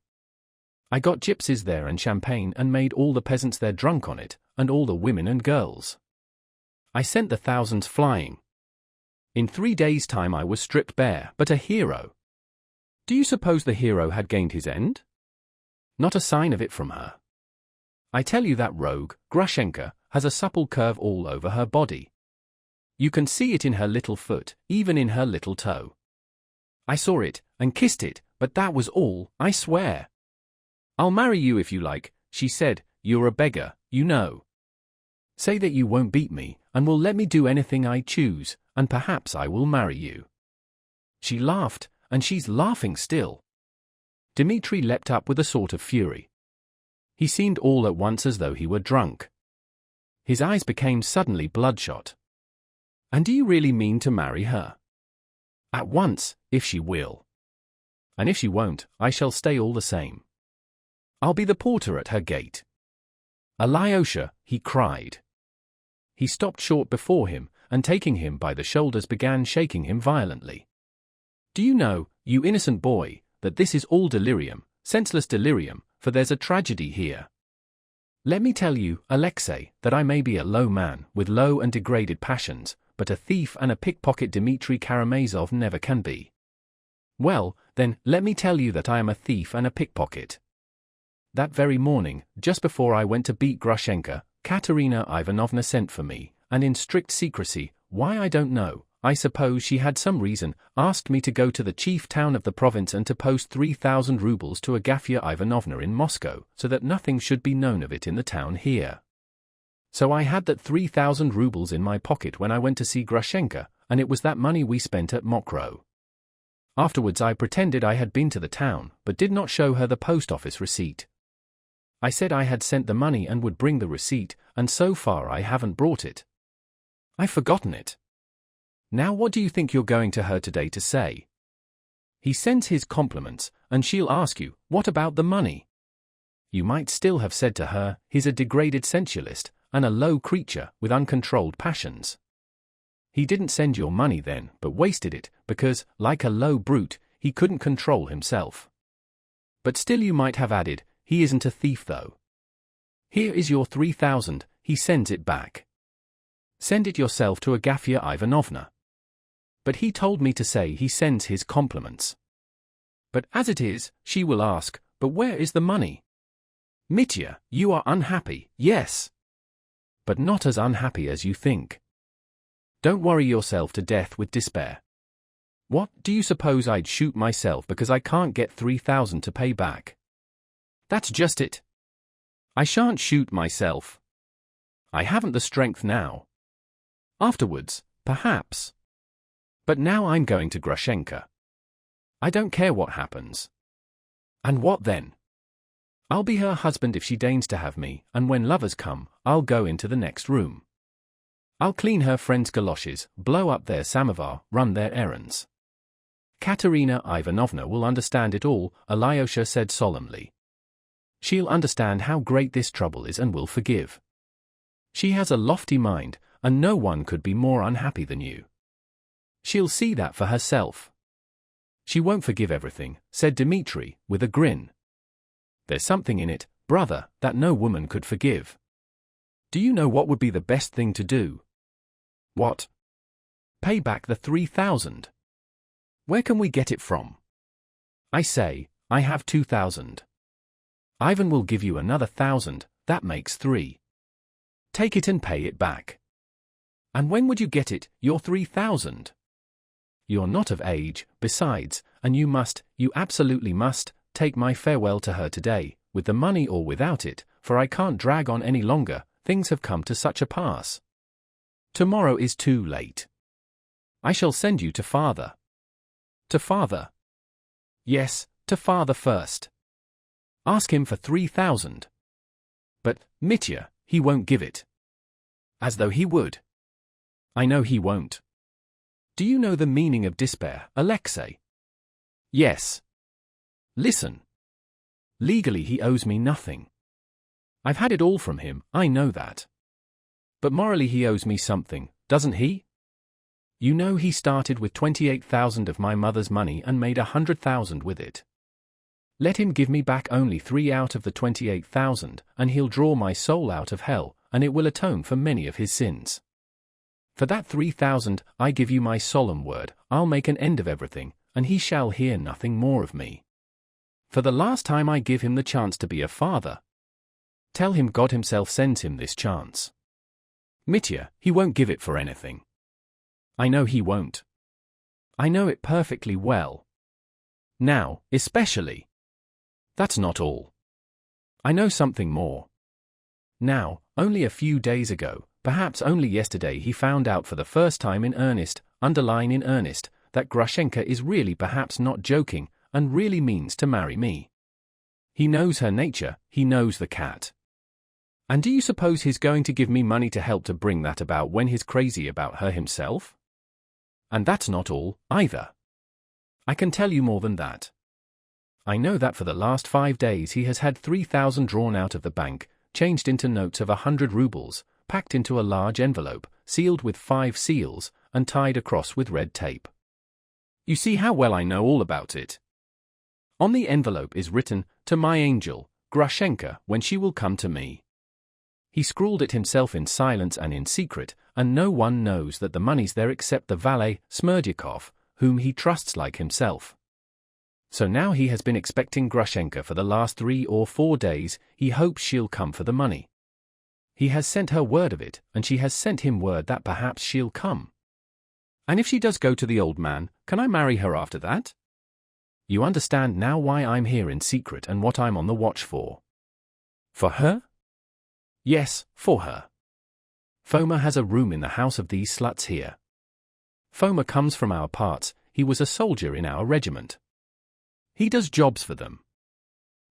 I got gypsies there and champagne and made all the peasants there drunk on it, and all the women and girls. I sent the thousands flying. In 3 days' time I was stripped bare, but a hero. Do you suppose the hero had gained his end? Not a sign of it from her. I tell you that rogue, Grushenka, has a supple curve all over her body. You can see it in her little foot, even in her little toe. I saw it, and kissed it, but that was all, I swear. I'll marry you if you like, she said, you're a beggar, you know. Say that you won't beat me, and will let me do anything I choose, and perhaps I will marry you. She laughed, and she's laughing still." Dmitri leapt up with a sort of fury. He seemed all at once as though he were drunk. His eyes became suddenly bloodshot. "And do you really mean to marry her?" "At once, if she will. And if she won't, I shall stay all the same. I'll be the porter at her gate." "Alyosha!" he cried. He stopped short before him, and taking him by the shoulders began shaking him violently. "Do you know, you innocent boy, that this is all delirium, senseless delirium, for there's a tragedy here? Let me tell you, Alexei, that I may be a low man, with low and degraded passions, but a thief and a pickpocket Dmitri Karamazov never can be. Well, then, let me tell you that I am a thief and a pickpocket. That very morning, just before I went to beat Grushenka, Katerina Ivanovna sent for me, and in strict secrecy, why I don't know, I suppose she had some reason, asked me to go to the chief town of the province and to post 3,000 rubles to Agafya Ivanovna in Moscow, so that nothing should be known of it in the town here. So I had that 3,000 rubles in my pocket when I went to see Grushenka, and it was that money we spent at Mokroe. Afterwards I pretended I had been to the town, but did not show her the post office receipt. I said I had sent the money and would bring the receipt, and so far I haven't brought it. I've forgotten it. Now what do you think you're going to her today to say? He sends his compliments, and she'll ask you, what about the money? You might still have said to her, he's a degraded sensualist, and a low creature with uncontrolled passions. He didn't send your money then, but wasted it, because, like a low brute, he couldn't control himself. But still you might have added, he isn't a thief though. Here is your 3,000, he sends it back. Send it yourself to Agafya Ivanovna. But he told me to say he sends his compliments. But as it is, she will ask, but where is the money? Mitya, you are unhappy, yes. But not as unhappy as you think. Don't worry yourself to death with despair. What, do you suppose I'd shoot myself because I can't get 3,000 to pay back? That's just it. I shan't shoot myself. I haven't the strength now. Afterwards, perhaps. But now I'm going to Grushenka. I don't care what happens. And what then? I'll be her husband if she deigns to have me, and when lovers come, I'll go into the next room. I'll clean her friends' galoshes, blow up their samovar, run their errands. Katerina Ivanovna will understand it all, Alyosha said solemnly. She'll understand how great this trouble is and will forgive. She has a lofty mind, and no one could be more unhappy than you. She'll see that for herself. She won't forgive everything, said Dmitri, with a grin. There's something in it, brother, that no woman could forgive. Do you know what would be the best thing to do? What? Pay back the 3,000. Where can we get it from? I say, I have 2,000. Ivan will give you another 1,000, that makes 3. Take it and pay it back. And when would you get it, your 3,000? You're not of age, besides, and you absolutely must, take my farewell to her today, with the money or without it, for I can't drag on any longer, things have come to such a pass. Tomorrow is too late. I shall send you to father. To father? Yes, to father first. Ask him for 3,000. But, Mitya, he won't give it. As though he would. I know he won't. Do you know the meaning of despair, Alexei? Yes. Listen. Legally he owes me nothing. I've had it all from him, I know that. But morally he owes me something, doesn't he? You know he started with 28,000 of my mother's money and made 100,000 with it. Let him give me back only 3 out of the 28,000, and he'll draw my soul out of hell, and it will atone for many of his sins. For that 3,000, I give you my solemn word, I'll make an end of everything, and he shall hear nothing more of me. For the last time I give him the chance to be a father. Tell him God himself sends him this chance. Mitya, he won't give it for anything. I know he won't. I know it perfectly well. Now, especially. That's not all. I know something more. Now, only a few days ago, perhaps only yesterday, he found out for the first time in earnest, underline in earnest, that Grushenka is really perhaps not joking and really means to marry me. He knows her nature, he knows the cat. And do you suppose he's going to give me money to help to bring that about when he's crazy about her himself? And that's not all, either. I can tell you more than that. I know that for the last 5 days he has had 3,000 drawn out of the bank, changed into notes of 100 rubles, packed into a large envelope, sealed with 5 seals, and tied across with red tape. You see how well I know all about it. On the envelope is written, "To my angel, Grushenka, when she will come to me." He scrawled it himself in silence and in secret, and no one knows that the money's there except the valet, Smerdyakov, whom he trusts like himself. So now he has been expecting Grushenka for the last 3 or 4 days, he hopes she'll come for the money. He has sent her word of it, and she has sent him word that perhaps she'll come. And if she does go to the old man, can I marry her after that? You understand now why I'm here in secret and what I'm on the watch for. For her? Yes, for her. Foma has a room in the house of these sluts here. Foma comes from our parts, he was a soldier in our regiment. He does jobs for them.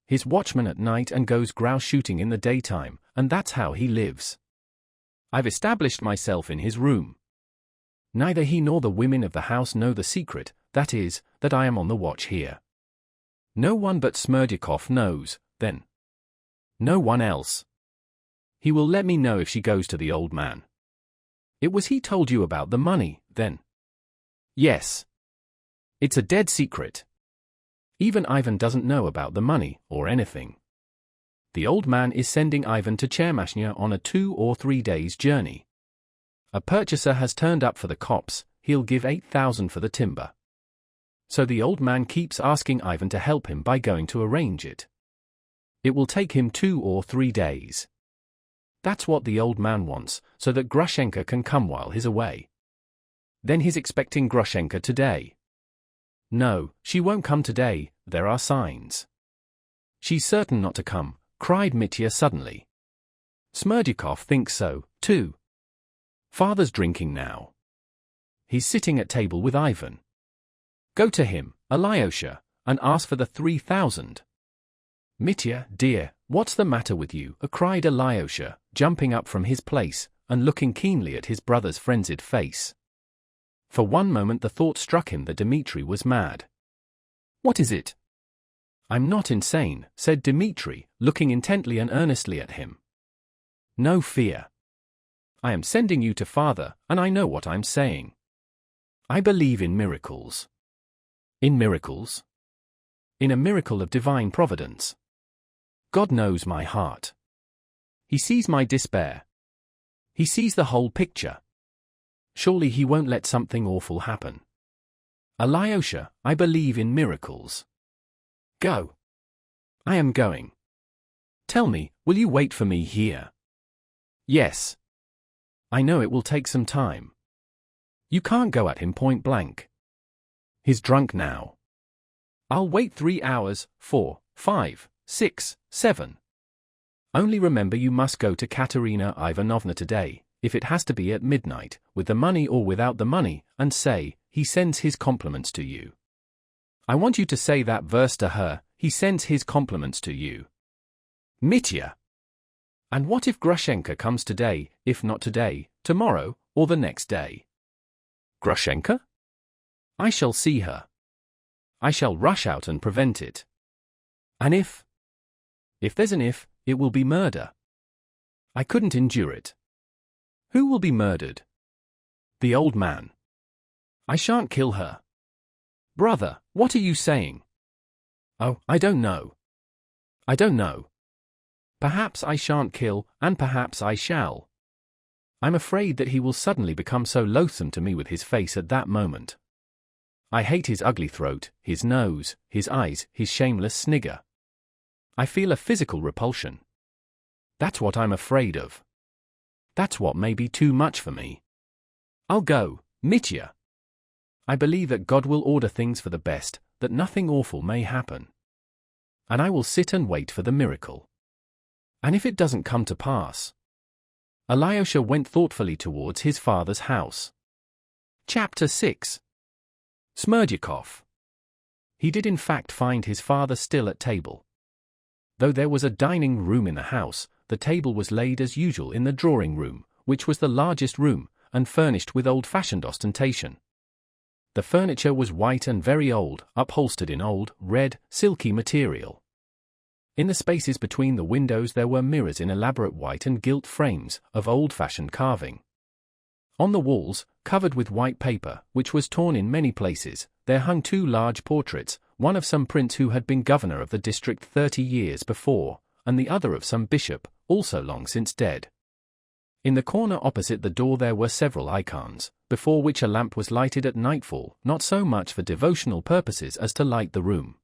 He's watchman at night and goes grouse shooting in the daytime, and that's how he lives. I've established myself in his room. Neither he nor the women of the house know the secret, that is, that I am on the watch here. No one but Smerdyakov knows, then. No one else. He will let me know if she goes to the old man. It was he told you about the money, then? Yes. It's a dead secret. Even Ivan doesn't know about the money, or anything. The old man is sending Ivan to Chermashnya on a 2 or 3 days' journey. A purchaser has turned up for the copse, he'll give 8,000 for the timber. So the old man keeps asking Ivan to help him by going to arrange it. It will take him 2 or 3 days. That's what the old man wants, so that Grushenka can come while he's away. Then he's expecting Grushenka today. No, she won't come today, there are signs. She's certain not to come, cried Mitya suddenly. Smerdyakov thinks so, too. Father's drinking now. He's sitting at table with Ivan. Go to him, Alyosha, and ask for the 3,000. Mitya, dear, what's the matter with you? Cried Alyosha, jumping up from his place, and looking keenly at his brother's frenzied face. For one moment the thought struck him that Dmitri was mad. What is it? I'm not insane, said Dmitri, looking intently and earnestly at him. No fear. I am sending you to father, and I know what I'm saying. I believe in miracles. In miracles? In a miracle of divine providence. God knows my heart. He sees my despair. He sees the whole picture. Surely he won't let something awful happen. Alyosha, I believe in miracles. Go. I am going. Tell me, will you wait for me here? Yes. I know it will take some time. You can't go at him point blank. He's drunk now. I'll wait 3 hours, 4, 5, 6, 7. Only remember you must go to Katerina Ivanovna today, if it has to be at midnight, with the money or without the money, and say, he sends his compliments to you. I want you to say that verse to her, he sends his compliments to you. Mitya! And what if Grushenka comes today, if not today, tomorrow, or the next day? Grushenka? I shall see her. I shall rush out and prevent it. And if there's an if, it will be murder. I couldn't endure it. Who will be murdered? The old man. I shan't kill her. Brother, what are you saying? Oh, I don't know. I don't know. Perhaps I shan't kill, and perhaps I shall. I'm afraid that he will suddenly become so loathsome to me with his face at that moment. I hate his ugly throat, his nose, his eyes, his shameless snigger. I feel a physical repulsion. That's what I'm afraid of. That's what may be too much for me. I'll go, Mitya. I believe that God will order things for the best, that nothing awful may happen. And I will sit and wait for the miracle. And if it doesn't come to pass? Alyosha went thoughtfully towards his father's house. Chapter 6. Smerdyakov. He did in fact find his father still at table. Though there was a dining room in the house, the table was laid as usual in the drawing room, which was the largest room, and furnished with old-fashioned ostentation. The furniture was white and very old, upholstered in old, red, silky material. In the spaces between the windows there were mirrors in elaborate white and gilt frames, of old-fashioned carving. On the walls, covered with white paper, which was torn in many places, there hung 2 large portraits, one of some prince who had been governor of the district 30 years before, and the other of some bishop, also long since dead. In the corner opposite the door there were several icons, before which a lamp was lighted at nightfall, not so much for devotional purposes as to light the room.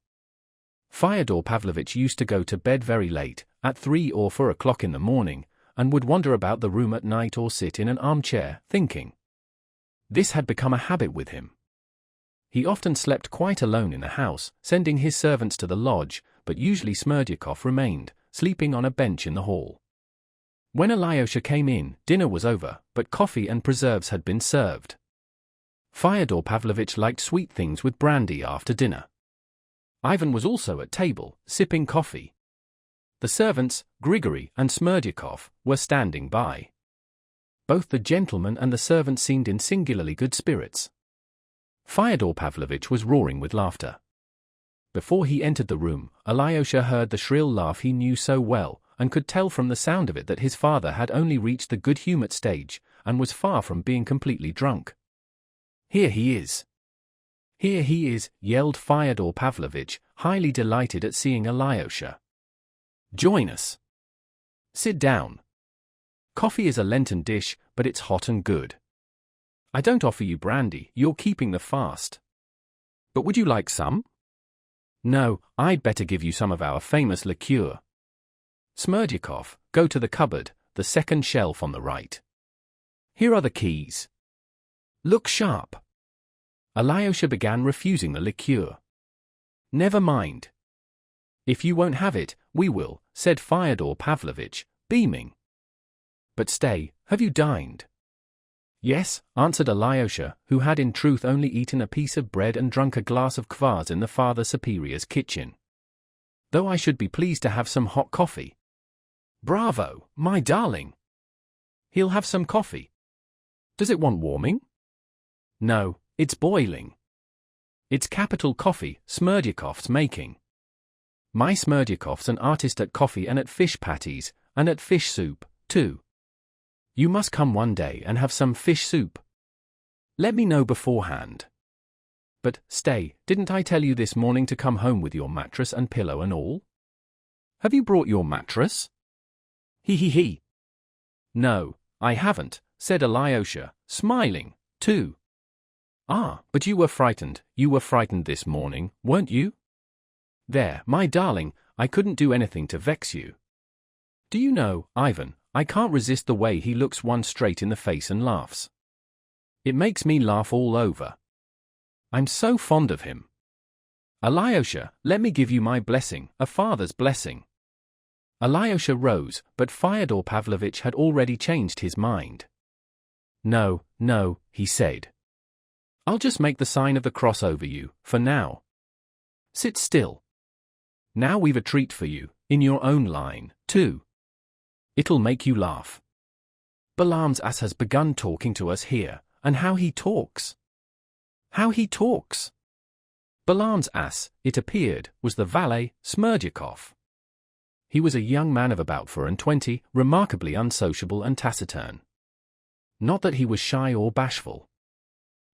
Fyodor Pavlovitch used to go to bed very late, at 3 or 4 o'clock in the morning, and would wander about the room at night or sit in an armchair, thinking. This had become a habit with him. He often slept quite alone in the house, sending his servants to the lodge, but usually Smerdyakov remained, sleeping on a bench in the hall. When Alyosha came in, dinner was over, but coffee and preserves had been served. Fyodor Pavlovitch liked sweet things with brandy after dinner. Ivan was also at table, sipping coffee. The servants, Grigory and Smerdyakov, were standing by. Both the gentleman and the servant seemed in singularly good spirits. Fyodor Pavlovitch was roaring with laughter. Before he entered the room, Alyosha heard the shrill laugh he knew so well, and could tell from the sound of it that his father had only reached the good-humored stage, and was far from being completely drunk. "Here he is! Here he is!" yelled Fyodor Pavlovitch, highly delighted at seeing Alyosha. "Join us. Sit down. Coffee is a Lenten dish, but it's hot and good. I don't offer you brandy, you're keeping the fast. But would you like some? No, I'd better give you some of our famous liqueur. Smerdyakov, go to the cupboard, the second shelf on the right. Here are the keys. Look sharp." Alyosha began refusing the liqueur. "Never mind. If you won't have it, we will," said Fyodor Pavlovitch, beaming. "But stay, have you dined?" "Yes," answered Alyosha, who had in truth only eaten a piece of bread and drunk a glass of kvass in the Father Superior's kitchen. "Though I should be pleased to have some hot coffee." "Bravo, my darling! He'll have some coffee. Does it want warming?" "No, it's boiling. It's capital coffee Smerdyakov's making. My Smerdyakov's an artist at coffee and at fish patties, and at fish soup, too. You must come one day and have some fish soup. Let me know beforehand. But, stay, didn't I tell you this morning to come home with your mattress and pillow and all? Have you brought your mattress?" "He. No, I haven't," said Alyosha, smiling, too. "Ah, but you were frightened this morning, weren't you? There, my darling, I couldn't do anything to vex you. Do you know, Ivan, I can't resist the way he looks one straight in the face and laughs. It makes me laugh all over. I'm so fond of him. Alyosha, let me give you my blessing, a father's blessing." Alyosha rose, but Fyodor Pavlovitch had already changed his mind. No, he said. "I'll just make the sign of the cross over you, for now. Sit still. Now we've a treat for you, in your own line, too. It'll make you laugh. Balaam's ass has begun talking to us here, and how he talks. Balaam's ass, it appeared, was the valet, Smerdyakov. He was a young man of about 24, remarkably unsociable and taciturn. Not that he was shy or bashful.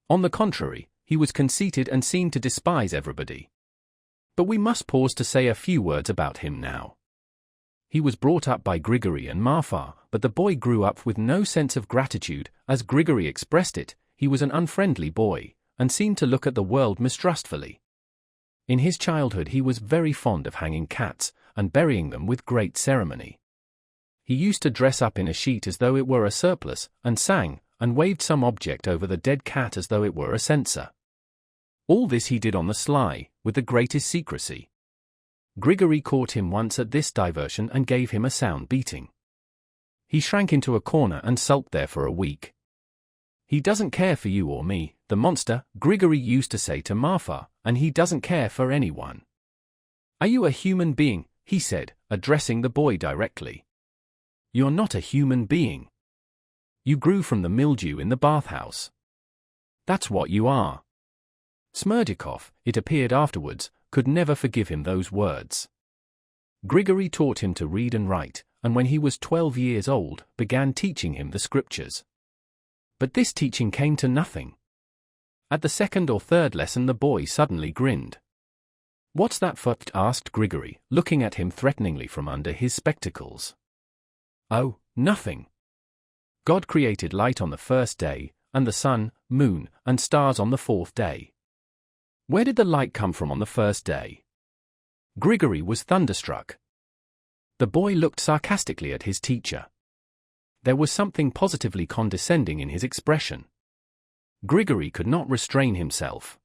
On the contrary, he was conceited and seemed to despise everybody. But we must pause to say a few words about him now. He was brought up by Grigory and Marfa, but the boy grew up with no sense of gratitude. As Grigory expressed it, he was an unfriendly boy, and seemed to look at the world mistrustfully. In his childhood he was very fond of hanging cats, and burying them with great ceremony. He used to dress up in a sheet as though it were a surplice, and sang, and waved some object over the dead cat as though it were a censer. All this he did on the sly, with the greatest secrecy. Grigory caught him once at this diversion and gave him a sound beating. He shrank into a corner and sulked there for a week. He doesn't care for you or me, the monster, Grigory used to say to Marfa, and he doesn't care for anyone. Are you a human being? He said, addressing the boy directly. You're not a human being. You grew from the mildew in the bathhouse. That's what you are. Smerdyakov, it appeared afterwards, could never forgive him those words. Grigory taught him to read and write, and when he was 12 years old, began teaching him the scriptures. But this teaching came to nothing. At the second or third lesson the boy suddenly grinned. What's that for? Asked Grigory, looking at him threateningly from under his spectacles. Oh, nothing. God created light on the first day, and the sun, moon, and stars on the fourth day. Where did the light come from on the first day? Grigory was thunderstruck. The boy looked sarcastically at his teacher. There was something positively condescending in his expression. Grigory could not restrain himself.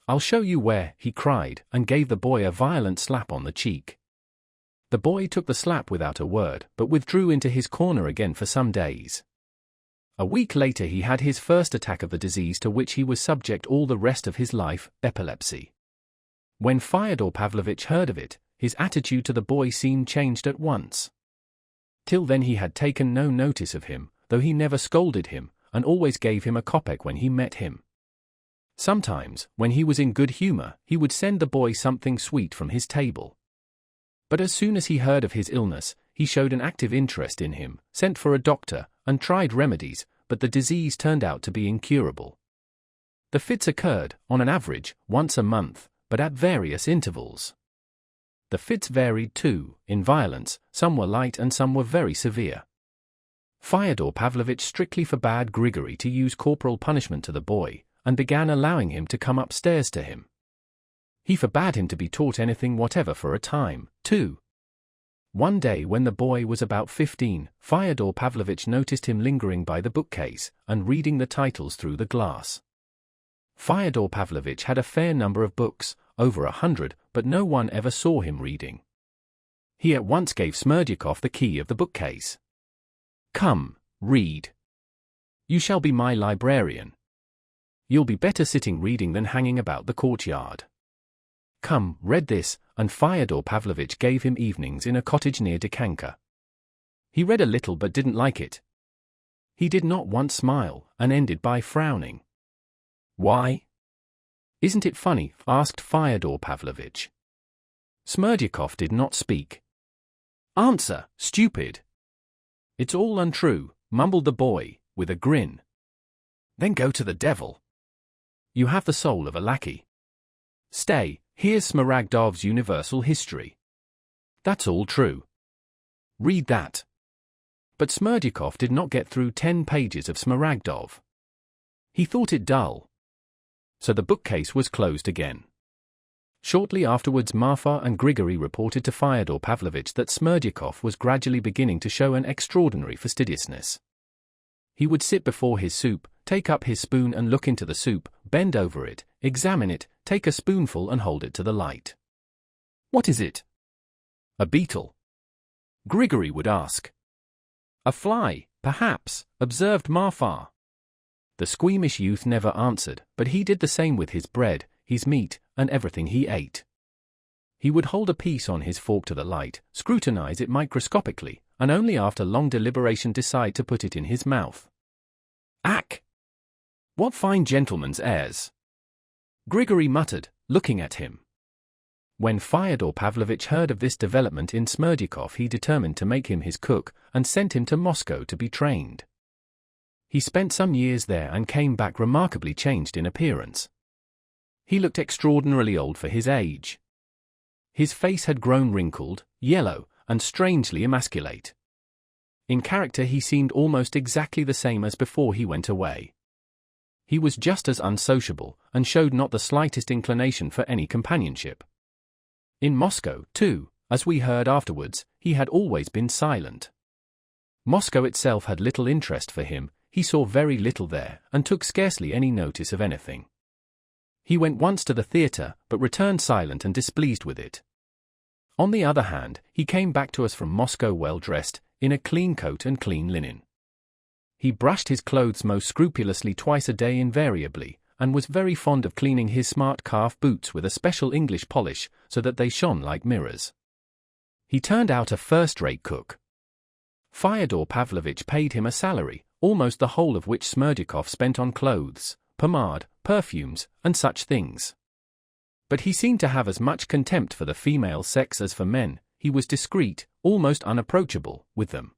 I'll show you where, he cried, and gave the boy a violent slap on the cheek. The boy took the slap without a word, but withdrew into his corner again for some days. A week later he had his first attack of the disease to which he was subject all the rest of his life, epilepsy. When Fyodor Pavlovitch heard of it, his attitude to the boy seemed changed at once. Till then he had taken no notice of him, though he never scolded him, and always gave him a kopeck when he met him. Sometimes, when he was in good humor, he would send the boy something sweet from his table. But as soon as he heard of his illness, he showed an active interest in him, sent for a doctor, and tried remedies, but the disease turned out to be incurable. The fits occurred, on an average, once a month, but at various intervals. The fits varied too, in violence, some were light and some were very severe. Fyodor Pavlovitch strictly forbade Grigory to use corporal punishment to the boy, and began allowing him to come upstairs to him. He forbade him to be taught anything whatever for a time, too. One day when the boy was about 15, Fyodor Pavlovitch noticed him lingering by the bookcase, and reading the titles through the glass. Fyodor Pavlovitch had a fair number of books, over 100, but no one ever saw him reading. He at once gave Smerdyakov the key of the bookcase. Come, read. You shall be my librarian. You'll be better sitting reading than hanging about the courtyard. Come, read this, and Fyodor Pavlovitch gave him evenings in a cottage near Dikanka. He read a little but didn't like it. He did not once smile, and ended by frowning. Why? Isn't it funny? Asked Fyodor Pavlovitch. Smerdyakov did not speak. Answer, stupid. It's all untrue, mumbled the boy, with a grin. Then go to the devil. You have the soul of a lackey. Stay, here's Smaragdov's Universal History. That's all true. Read that. But Smerdyakov did not get through 10 pages of Smaragdov. He thought it dull. So the bookcase was closed again. Shortly afterwards Marfa and Grigory reported to Fyodor Pavlovitch that Smerdyakov was gradually beginning to show an extraordinary fastidiousness. He would sit before his soup, take up his spoon and look into the soup, bend over it, examine it, take a spoonful and hold it to the light. What is it? A beetle. Grigory would ask. A fly, perhaps, observed Marfa. The squeamish youth never answered, but he did the same with his bread, his meat, and everything he ate. He would hold a piece on his fork to the light, scrutinize it microscopically, and only after long deliberation decide to put it in his mouth. Ack! What fine gentleman's airs! Grigory muttered, looking at him. When Fyodor Pavlovitch heard of this development in Smerdyakov, he determined to make him his cook, and sent him to Moscow to be trained. He spent some years there and came back remarkably changed in appearance. He looked extraordinarily old for his age. His face had grown wrinkled, yellow, and strangely emasculate. In character he seemed almost exactly the same as before he went away. He was just as unsociable, and showed not the slightest inclination for any companionship. In Moscow, too, as we heard afterwards, he had always been silent. Moscow itself had little interest for him, he saw very little there, and took scarcely any notice of anything. He went once to the theatre, but returned silent and displeased with it. On the other hand, he came back to us from Moscow well dressed, in a clean coat and clean linen. He brushed his clothes most scrupulously twice a day invariably, and was very fond of cleaning his smart calf boots with a special English polish so that they shone like mirrors. He turned out a first-rate cook. Fyodor Pavlovitch paid him a salary, almost the whole of which Smerdyakov spent on clothes, pomade, perfumes, and such things. But he seemed to have as much contempt for the female sex as for men. He was discreet, almost unapproachable, with them.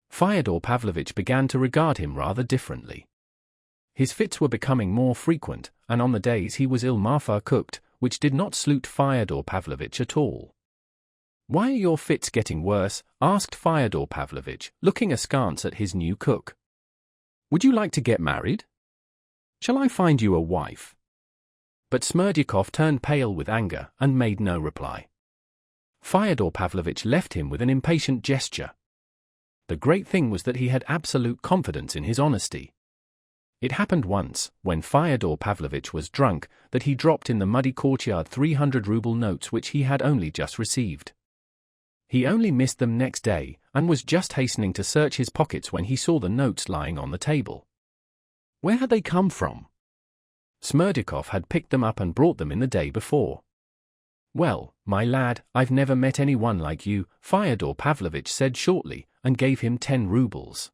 Fyodor Pavlovitch began to regard him rather differently. His fits were becoming more frequent, and on the days he was ill Marfa cooked, which did not suit Fyodor Pavlovitch at all. "Why are your fits getting worse?" asked Fyodor Pavlovitch, looking askance at his new cook. "Would you like to get married? Shall I find you a wife?" But Smerdyakov turned pale with anger and made no reply. Fyodor Pavlovitch left him with an impatient gesture. The great thing was that he had absolute confidence in his honesty. It happened once, when Fyodor Pavlovitch was drunk, that he dropped in the muddy courtyard 300-ruble notes which he had only just received. He only missed them next day, and was just hastening to search his pockets when he saw the notes lying on the table. Where had they come from? Smerdyakov had picked them up and brought them in the day before. "Well, my lad, I've never met anyone like you," Fyodor Pavlovitch said shortly, and gave him 10 rubles.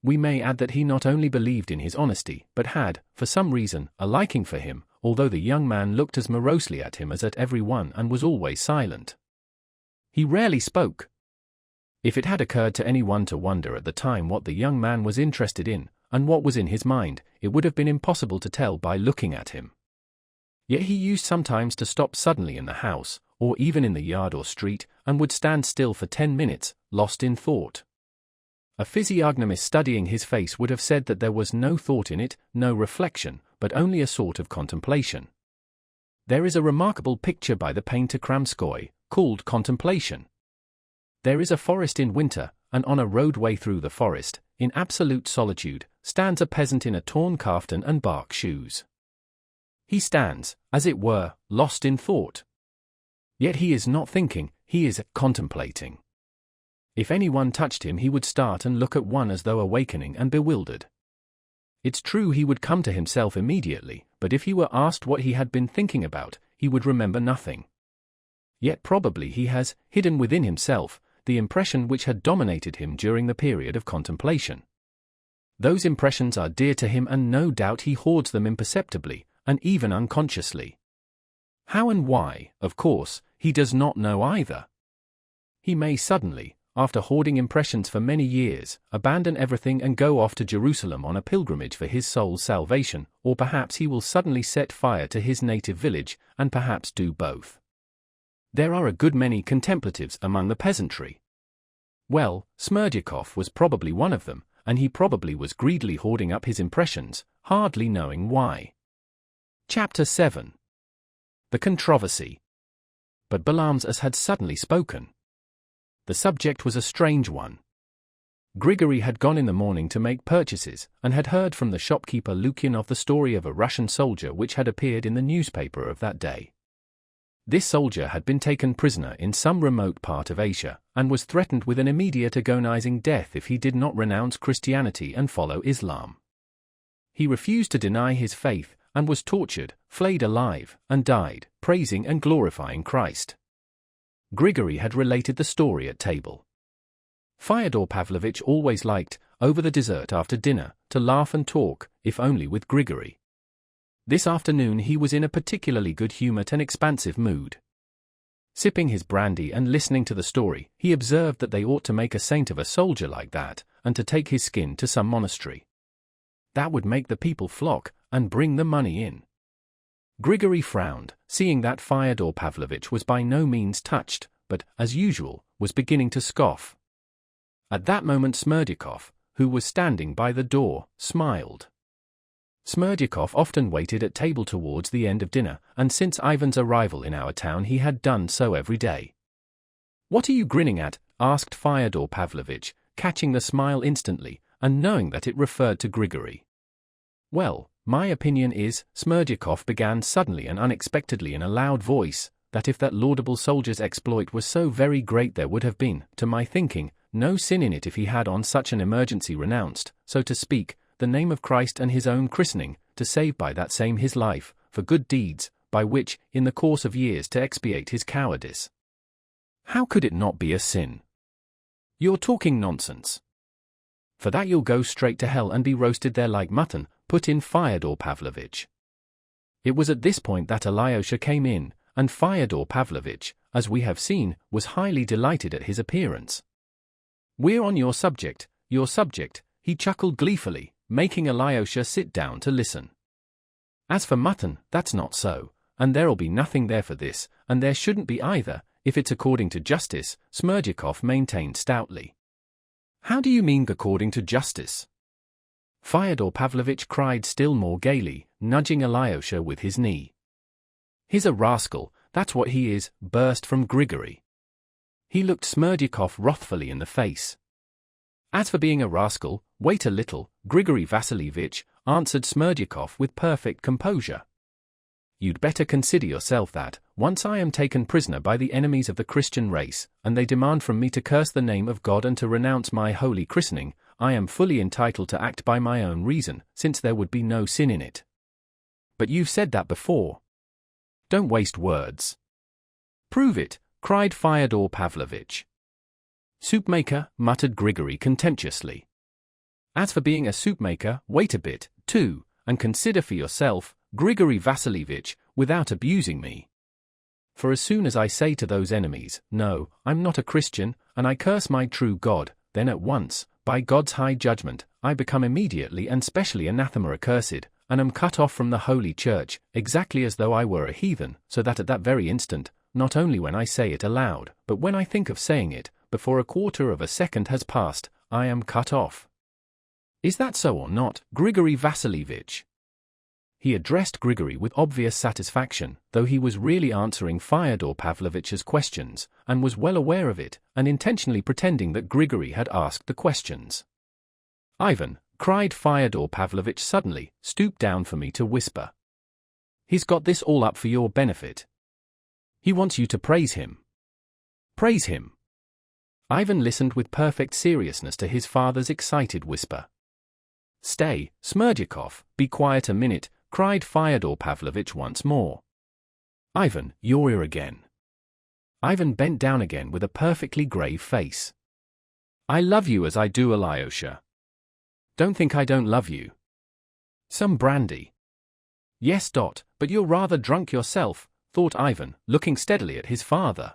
We may add that he not only believed in his honesty, but had, for some reason, a liking for him, although the young man looked as morosely at him as at everyone and was always silent. He rarely spoke. If it had occurred to anyone to wonder at the time what the young man was interested in, and what was in his mind, it would have been impossible to tell by looking at him. Yet he used sometimes to stop suddenly in the house, or even in the yard or street, and would stand still for 10 minutes, lost in thought. A physiognomist studying his face would have said that there was no thought in it, no reflection, but only a sort of contemplation. There is a remarkable picture by the painter Kramskoy, called Contemplation. There is a forest in winter, and on a roadway through the forest, in absolute solitude, stands a peasant in a torn kaftan and bark shoes. He stands, as it were, lost in thought. Yet he is not thinking, he is contemplating. If anyone touched him he would start and look at one as though awakening and bewildered. It's true he would come to himself immediately, but if he were asked what he had been thinking about, he would remember nothing. Yet probably he has, hidden within himself, the impression which had dominated him during the period of contemplation. Those impressions are dear to him and no doubt he hoards them imperceptibly, and even unconsciously. How and why, of course, he does not know either. He may suddenly, after hoarding impressions for many years, abandon everything and go off to Jerusalem on a pilgrimage for his soul's salvation, or perhaps he will suddenly set fire to his native village, and perhaps do both. There are a good many contemplatives among the peasantry. Well, Smerdyakov was probably one of them, and he probably was greedily hoarding up his impressions, hardly knowing why. Chapter 7. The Controversy. But Balaam's had suddenly spoken. The subject was a strange one. Grigory had gone in the morning to make purchases, and had heard from the shopkeeper Lukian of the story of a Russian soldier which had appeared in the newspaper of that day. This soldier had been taken prisoner in some remote part of Asia, and was threatened with an immediate agonizing death if he did not renounce Christianity and follow Islam. He refused to deny his faith, and was tortured, flayed alive, and died, praising and glorifying Christ. Grigory had related the story at table. Fyodor Pavlovitch always liked, over the dessert after dinner, to laugh and talk, if only with Grigory. This afternoon he was in a particularly good-humored and expansive mood. Sipping his brandy and listening to the story, he observed that they ought to make a saint of a soldier like that, and to take his skin to some monastery. That would make the people flock, and bring the money in. Grigory frowned, seeing that Fyodor Pavlovitch was by no means touched, but, as usual, was beginning to scoff. At that moment Smerdyakov, who was standing by the door, smiled. Smerdyakov often waited at table towards the end of dinner, and since Ivan's arrival in our town he had done so every day. "What are you grinning at?" asked Fyodor Pavlovitch, catching the smile instantly, and knowing that it referred to Grigory. "Well, my opinion is," Smerdyakov began suddenly and unexpectedly in a loud voice, "that if that laudable soldier's exploit was so very great there would have been, to my thinking, no sin in it if he had on such an emergency renounced, so to speak, the name of Christ and his own christening, to save by that same his life, for good deeds, by which, in the course of years to expiate his cowardice. How could it not be a sin? You're talking nonsense. For that you'll go straight to hell and be roasted there like mutton, put in Fyodor Pavlovitch. It was at this point that Alyosha came in, and Fyodor Pavlovitch, as we have seen, was highly delighted at his appearance. We're on your subject, he chuckled gleefully, making Alyosha sit down to listen. As for mutton, that's not so, and there'll be nothing there for this, and there shouldn't be either, if it's according to justice, Smerdyakov maintained stoutly. How do you mean according to justice? Fyodor Pavlovitch cried still more gaily, nudging Alyosha with his knee. He's a rascal, that's what he is, burst from Grigory. He looked Smerdyakov wrathfully in the face. As for being a rascal, wait a little, Grigory Vasilievich, answered Smerdyakov with perfect composure. You'd better consider yourself that, once I am taken prisoner by the enemies of the Christian race, and they demand from me to curse the name of God and to renounce my holy christening, I am fully entitled to act by my own reason, since there would be no sin in it. But you've said that before. Don't waste words. Prove it, cried Fyodor Pavlovitch. Soup-maker, muttered Grigory contemptuously. As for being a soup-maker, wait a bit, too, and consider for yourself, Grigory Vasilievich, without abusing me. For as soon as I say to those enemies, no, I'm not a Christian, and I curse my true God, then at once, by God's high judgment, I become immediately and specially anathema accursed, and am cut off from the Holy Church, exactly as though I were a heathen, so that at that very instant, not only when I say it aloud, but when I think of saying it, before a quarter of a second has passed, I am cut off. Is that so or not, Grigory Vasilievich? He addressed Grigory with obvious satisfaction, though he was really answering Fyodor Pavlovitch's questions, and was well aware of it, and intentionally pretending that Grigory had asked the questions. Ivan, cried Fyodor Pavlovitch suddenly, stooped down for me to whisper. He's got this all up for your benefit. He wants you to praise him. Praise him. Ivan listened with perfect seriousness to his father's excited whisper. Stay, Smerdyakov, be quiet a minute, cried Fyodor Pavlovitch once more. Ivan, you're here again. Ivan bent down again with a perfectly grave face. I love you as I do Alyosha. Don't think I don't love you. Some brandy. Yes, but you're rather drunk yourself, thought Ivan, looking steadily at his father.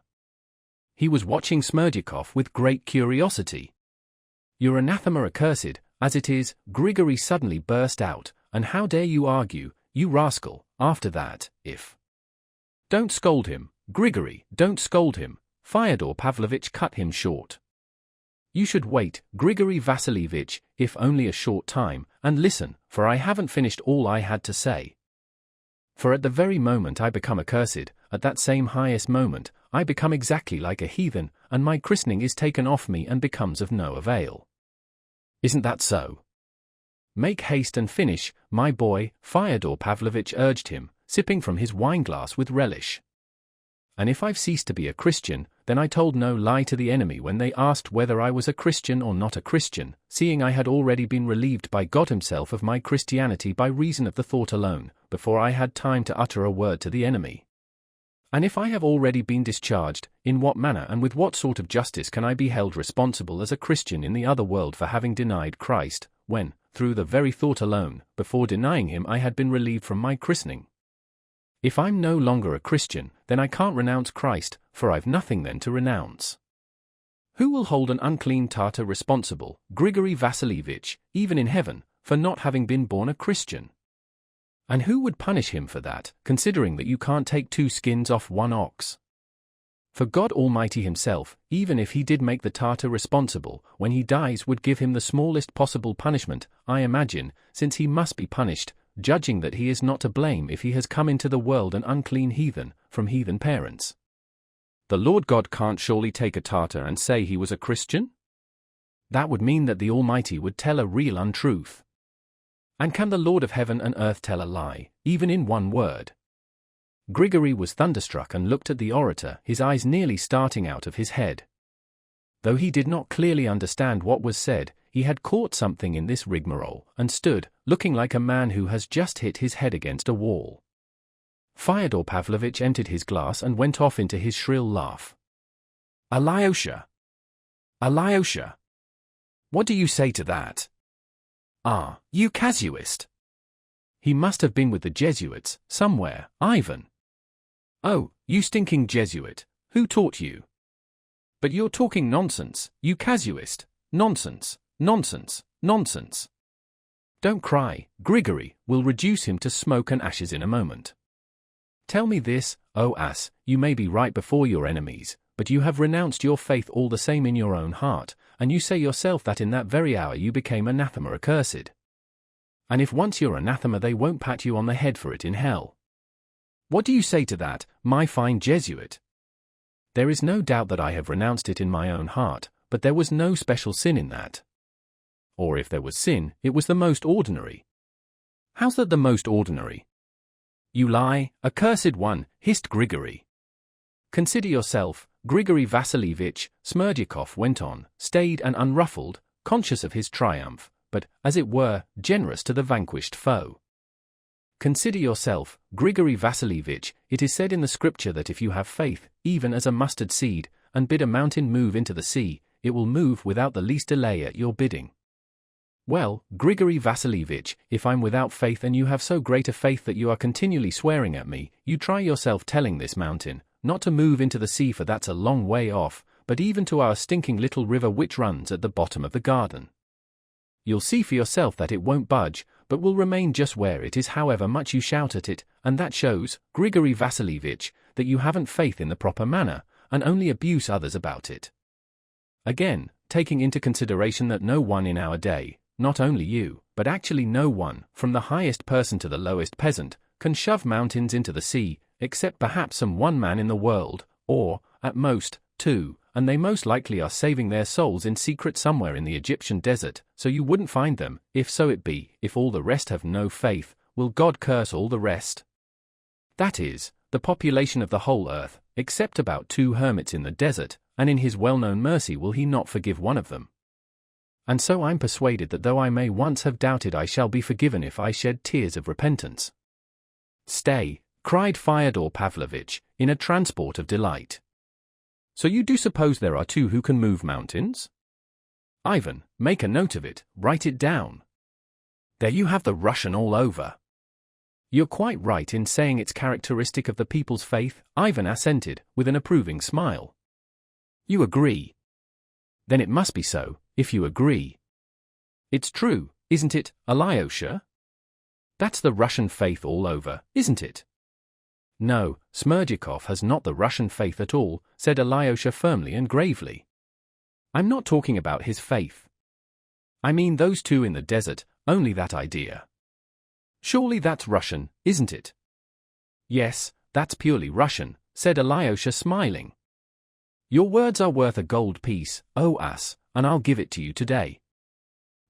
He was watching Smerdyakov with great curiosity. You're anathema accursed, as it is, Grigory suddenly burst out, and how dare you argue, you rascal, after that, if... Don't scold him, Grigory, don't scold him, Fyodor Pavlovitch cut him short. You should wait, Grigory Vasilievich, if only a short time, and listen, for I haven't finished all I had to say. For at the very moment I become accursed, at that same highest moment, I become exactly like a heathen, and my christening is taken off me and becomes of no avail. Isn't that so? Make haste and finish, my boy, Fyodor Pavlovitch urged him, sipping from his wineglass with relish. And if I've ceased to be a Christian, then I told no lie to the enemy when they asked whether I was a Christian or not a Christian, seeing I had already been relieved by God himself of my Christianity by reason of the thought alone, before I had time to utter a word to the enemy. And if I have already been discharged, in what manner and with what sort of justice can I be held responsible as a Christian in the other world for having denied Christ, when, through the very thought alone, before denying him I had been relieved from my christening? If I'm no longer a Christian, then I can't renounce Christ, for I've nothing then to renounce. Who will hold an unclean Tatar responsible, Grigory Vasilievich, even in heaven, for not having been born a Christian? And who would punish him for that, considering that you can't take two skins off one ox? For God Almighty himself, even if he did make the Tatar responsible, when he dies would give him the smallest possible punishment, I imagine, since he must be punished, judging that he is not to blame if he has come into the world an unclean heathen, from heathen parents. The Lord God can't surely take a Tatar and say he was a Christian? That would mean that the Almighty would tell a real untruth. And can the Lord of heaven and earth tell a lie, even in one word? Grigory was thunderstruck and looked at the orator, his eyes nearly starting out of his head. Though he did not clearly understand what was said, he had caught something in this rigmarole, and stood, looking like a man who has just hit his head against a wall. Fyodor Pavlovitch emptied his glass and went off into his shrill laugh. "Alyosha! Alyosha! What do you say to that? Ah, you casuist! He must have been with the Jesuits, somewhere, Ivan. Oh, you stinking Jesuit, who taught you? But you're talking nonsense, you casuist, nonsense, nonsense, nonsense. Don't cry, Grigory, we'll reduce him to smoke and ashes in a moment. Tell me this, oh ass, you may be right before your enemies, but you have renounced your faith all the same in your own heart, and you say yourself that in that very hour you became anathema accursed. And if once you're anathema they won't pat you on the head for it in hell. What do you say to that, my fine Jesuit? There is no doubt that I have renounced it in my own heart, but there was no special sin in that. Or if there was sin, it was the most ordinary. How's that the most ordinary? You lie, accursed one, hissed Grigory. Consider yourself, Grigory Vasilievich, Smerdyakov went on, staid and unruffled, conscious of his triumph, but, as it were, generous to the vanquished foe. Consider yourself, Grigory Vasilievich, it is said in the scripture that if you have faith, even as a mustard seed, and bid a mountain move into the sea, it will move without the least delay at your bidding. Well, Grigory Vasilievich, if I'm without faith and you have so great a faith that you are continually swearing at me, you try yourself telling this mountain, not to move into the sea for that's a long way off, but even to our stinking little river which runs at the bottom of the garden. You'll see for yourself that it won't budge, but will remain just where it is however much you shout at it, and that shows, Grigory Vasilievich, that you haven't faith in the proper manner, and only abuse others about it. Again, taking into consideration that no one in our day, not only you, but actually no one, from the highest person to the lowest peasant, can shove mountains into the sea, except perhaps some one man in the world, or, at most, two, and they most likely are saving their souls in secret somewhere in the Egyptian desert, so you wouldn't find them, if so it be, if all the rest have no faith, will God curse all the rest? That is, the population of the whole earth, except about 2 hermits in the desert, and in his well-known mercy will he not forgive one of them. And so I'm persuaded that though I may once have doubted I shall be forgiven if I shed tears of repentance. Stay, cried Fyodor Pavlovitch, in a transport of delight. So you do suppose there are 2 who can move mountains? Ivan, make a note of it, write it down. There you have the Russian all over. You're quite right in saying it's characteristic of the people's faith, Ivan assented, with an approving smile. You agree? Then it must be so, if you agree. It's true, isn't it, Alyosha? That's the Russian faith all over, isn't it? No, Smerdyakov has not the Russian faith at all, said Alyosha firmly and gravely. I'm not talking about his faith. I mean those 2 in the desert, only that idea. Surely that's Russian, isn't it? Yes, that's purely Russian, said Alyosha smiling. Your words are worth a gold piece, oh ass, and I'll give it to you today.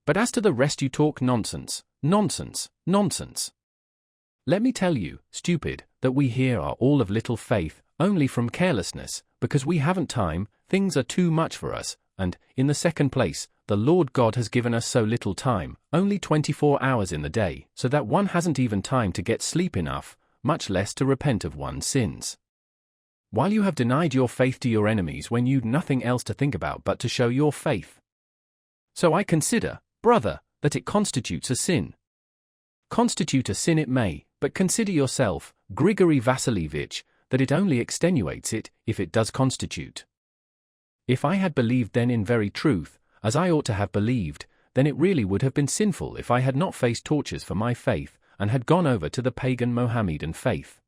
But as to the rest you talk nonsense, nonsense, nonsense. Let me tell you, stupid, that we here are all of little faith, only from carelessness, because we haven't time, things are too much for us, and, in the second place, the Lord God has given us so little time, only 24 hours in the day, so that one hasn't even time to get sleep enough, much less to repent of one's sins. While you have denied your faith to your enemies when you'd nothing else to think about but to show your faith. So I consider, brother, that it constitutes a sin. Constitute a sin it may, but consider yourself, Grigory Vasilievich, that it only extenuates it, if it does constitute. If I had believed then in very truth, as I ought to have believed, then it really would have been sinful if I had not faced tortures for my faith, and had gone over to the pagan Mohammedan faith.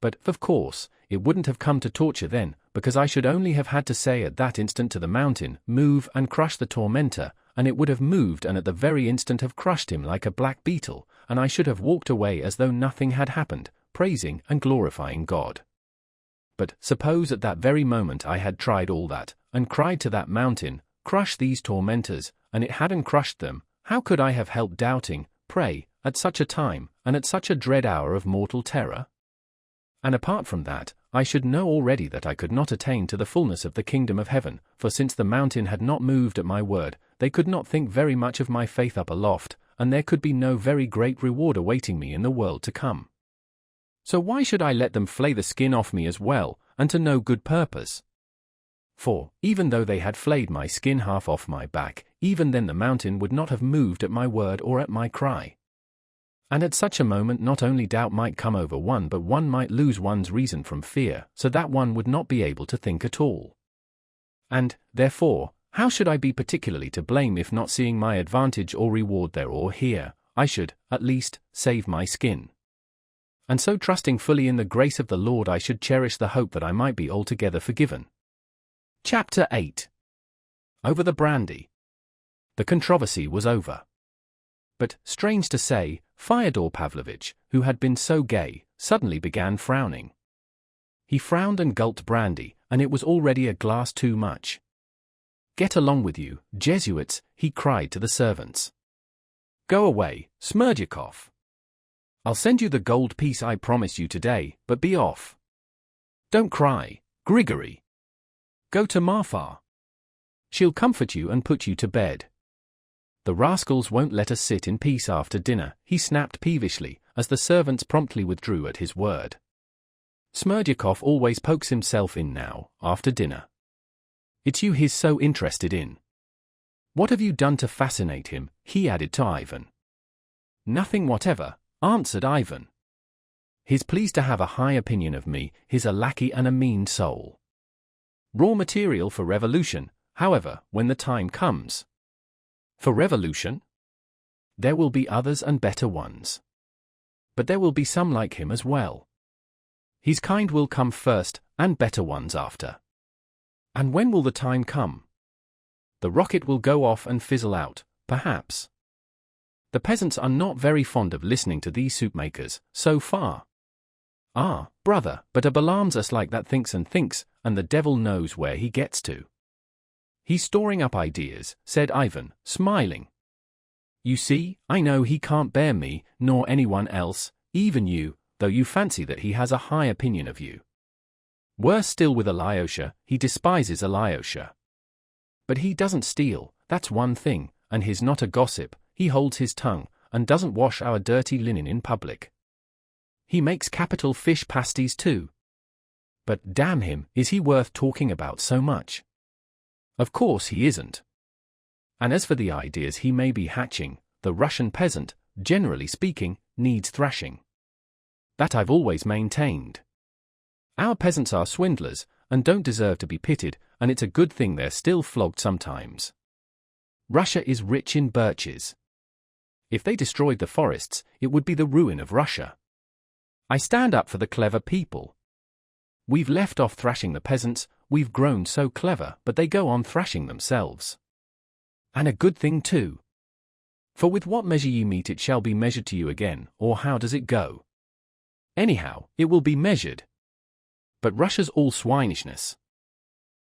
But, of course, it wouldn't have come to torture then, because I should only have had to say at that instant to the mountain, move and crush the tormentor, and it would have moved and at the very instant have crushed him like a black beetle, and I should have walked away as though nothing had happened, praising and glorifying God. But suppose at that very moment I had tried all that, and cried to that mountain, crush these tormentors, and it hadn't crushed them, how could I have helped doubting, pray, at such a time, and at such a dread hour of mortal terror? And apart from that, I should know already that I could not attain to the fullness of the kingdom of heaven, for since the mountain had not moved at my word, they could not think very much of my faith up aloft, and there could be no very great reward awaiting me in the world to come. So why should I let them flay the skin off me as well, and to no good purpose? For, even though they had flayed my skin half off my back, even then the mountain would not have moved at my word or at my cry. And at such a moment not only doubt might come over one, but one might lose one's reason from fear, so that one would not be able to think at all. And, therefore, how should I be particularly to blame if not seeing my advantage or reward there or here, I should, at least, save my skin. And so trusting fully in the grace of the Lord I should cherish the hope that I might be altogether forgiven. Chapter 8. Over the brandy. The controversy was over. But, strange to say, Fyodor Pavlovitch, who had been so gay, suddenly began frowning. He frowned and gulped brandy, and it was already a glass too much. "Get along with you, Jesuits," he cried to the servants. "Go away, Smerdyakov. I'll send you the gold piece I promised you today, but be off. Don't cry, Grigory. Go to Marfa. She'll comfort you and put you to bed. The rascals won't let us sit in peace after dinner," he snapped peevishly, as the servants promptly withdrew at his word. "Smerdyakov always pokes himself in now, after dinner. It's you he's so interested in. What have you done to fascinate him?" he added to Ivan. "Nothing whatever," answered Ivan. "He's pleased to have a high opinion of me, he's a lackey and a mean soul. Raw material for revolution, however, when the time comes." "For revolution? There will be others and better ones. But there will be some like him as well. His kind will come first, and better ones after. And when will the time come? The rocket will go off and fizzle out, perhaps. The peasants are not very fond of listening to these soup makers, so far. Ah, brother, but a Balaam's us like that thinks, and the devil knows where he gets to." "He's storing up ideas," said Ivan, smiling. "You see, I know he can't bear me, nor anyone else, even you, though you fancy that he has a high opinion of you. Worse still with Alyosha, he despises Alyosha. But he doesn't steal, that's one thing, and he's not a gossip, he holds his tongue, and doesn't wash our dirty linen in public. He makes capital fish pasties too. But damn him, is he worth talking about so much? Of course he isn't. And as for the ideas he may be hatching, the Russian peasant, generally speaking, needs thrashing. That I've always maintained. Our peasants are swindlers, and don't deserve to be pitied, and it's a good thing they're still flogged sometimes. Russia is rich in birches. If they destroyed the forests, it would be the ruin of Russia. I stand up for the clever people. We've left off thrashing the peasants, we've grown so clever, but they go on thrashing themselves. And a good thing too. For with what measure ye mete it shall be measured to you again, or how does it go? Anyhow, it will be measured. But Russia's all swinishness.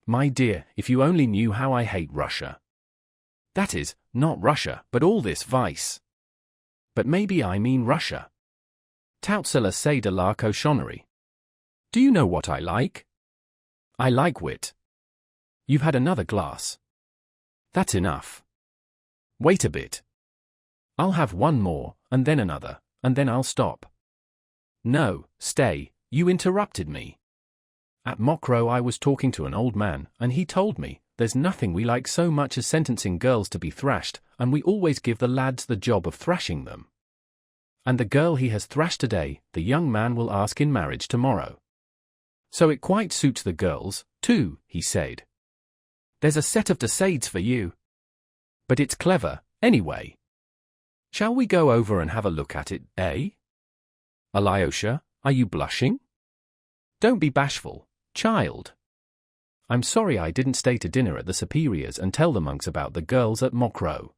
My dear, if you only knew how I hate Russia. That is, not Russia, but all this vice. But maybe I mean Russia. Tautsela say de la cochonnerie. Do you know what I like? I like wit. You've had another glass. That's enough. Wait a bit. I'll have one more, and then another, and then I'll stop. No, stay, you interrupted me. At Mokroe I was talking to an old man, and he told me, there's nothing we like so much as sentencing girls to be thrashed, and we always give the lads the job of thrashing them. And the girl he has thrashed today, the young man will ask in marriage tomorrow. So it quite suits the girls, too, he said. There's a set of Dosades for you. But it's clever, anyway. Shall we go over and have a look at it, eh? Alyosha, are you blushing? Don't be bashful, child. I'm sorry I didn't stay to dinner at the superior's and tell the monks about the girls at Mokroe.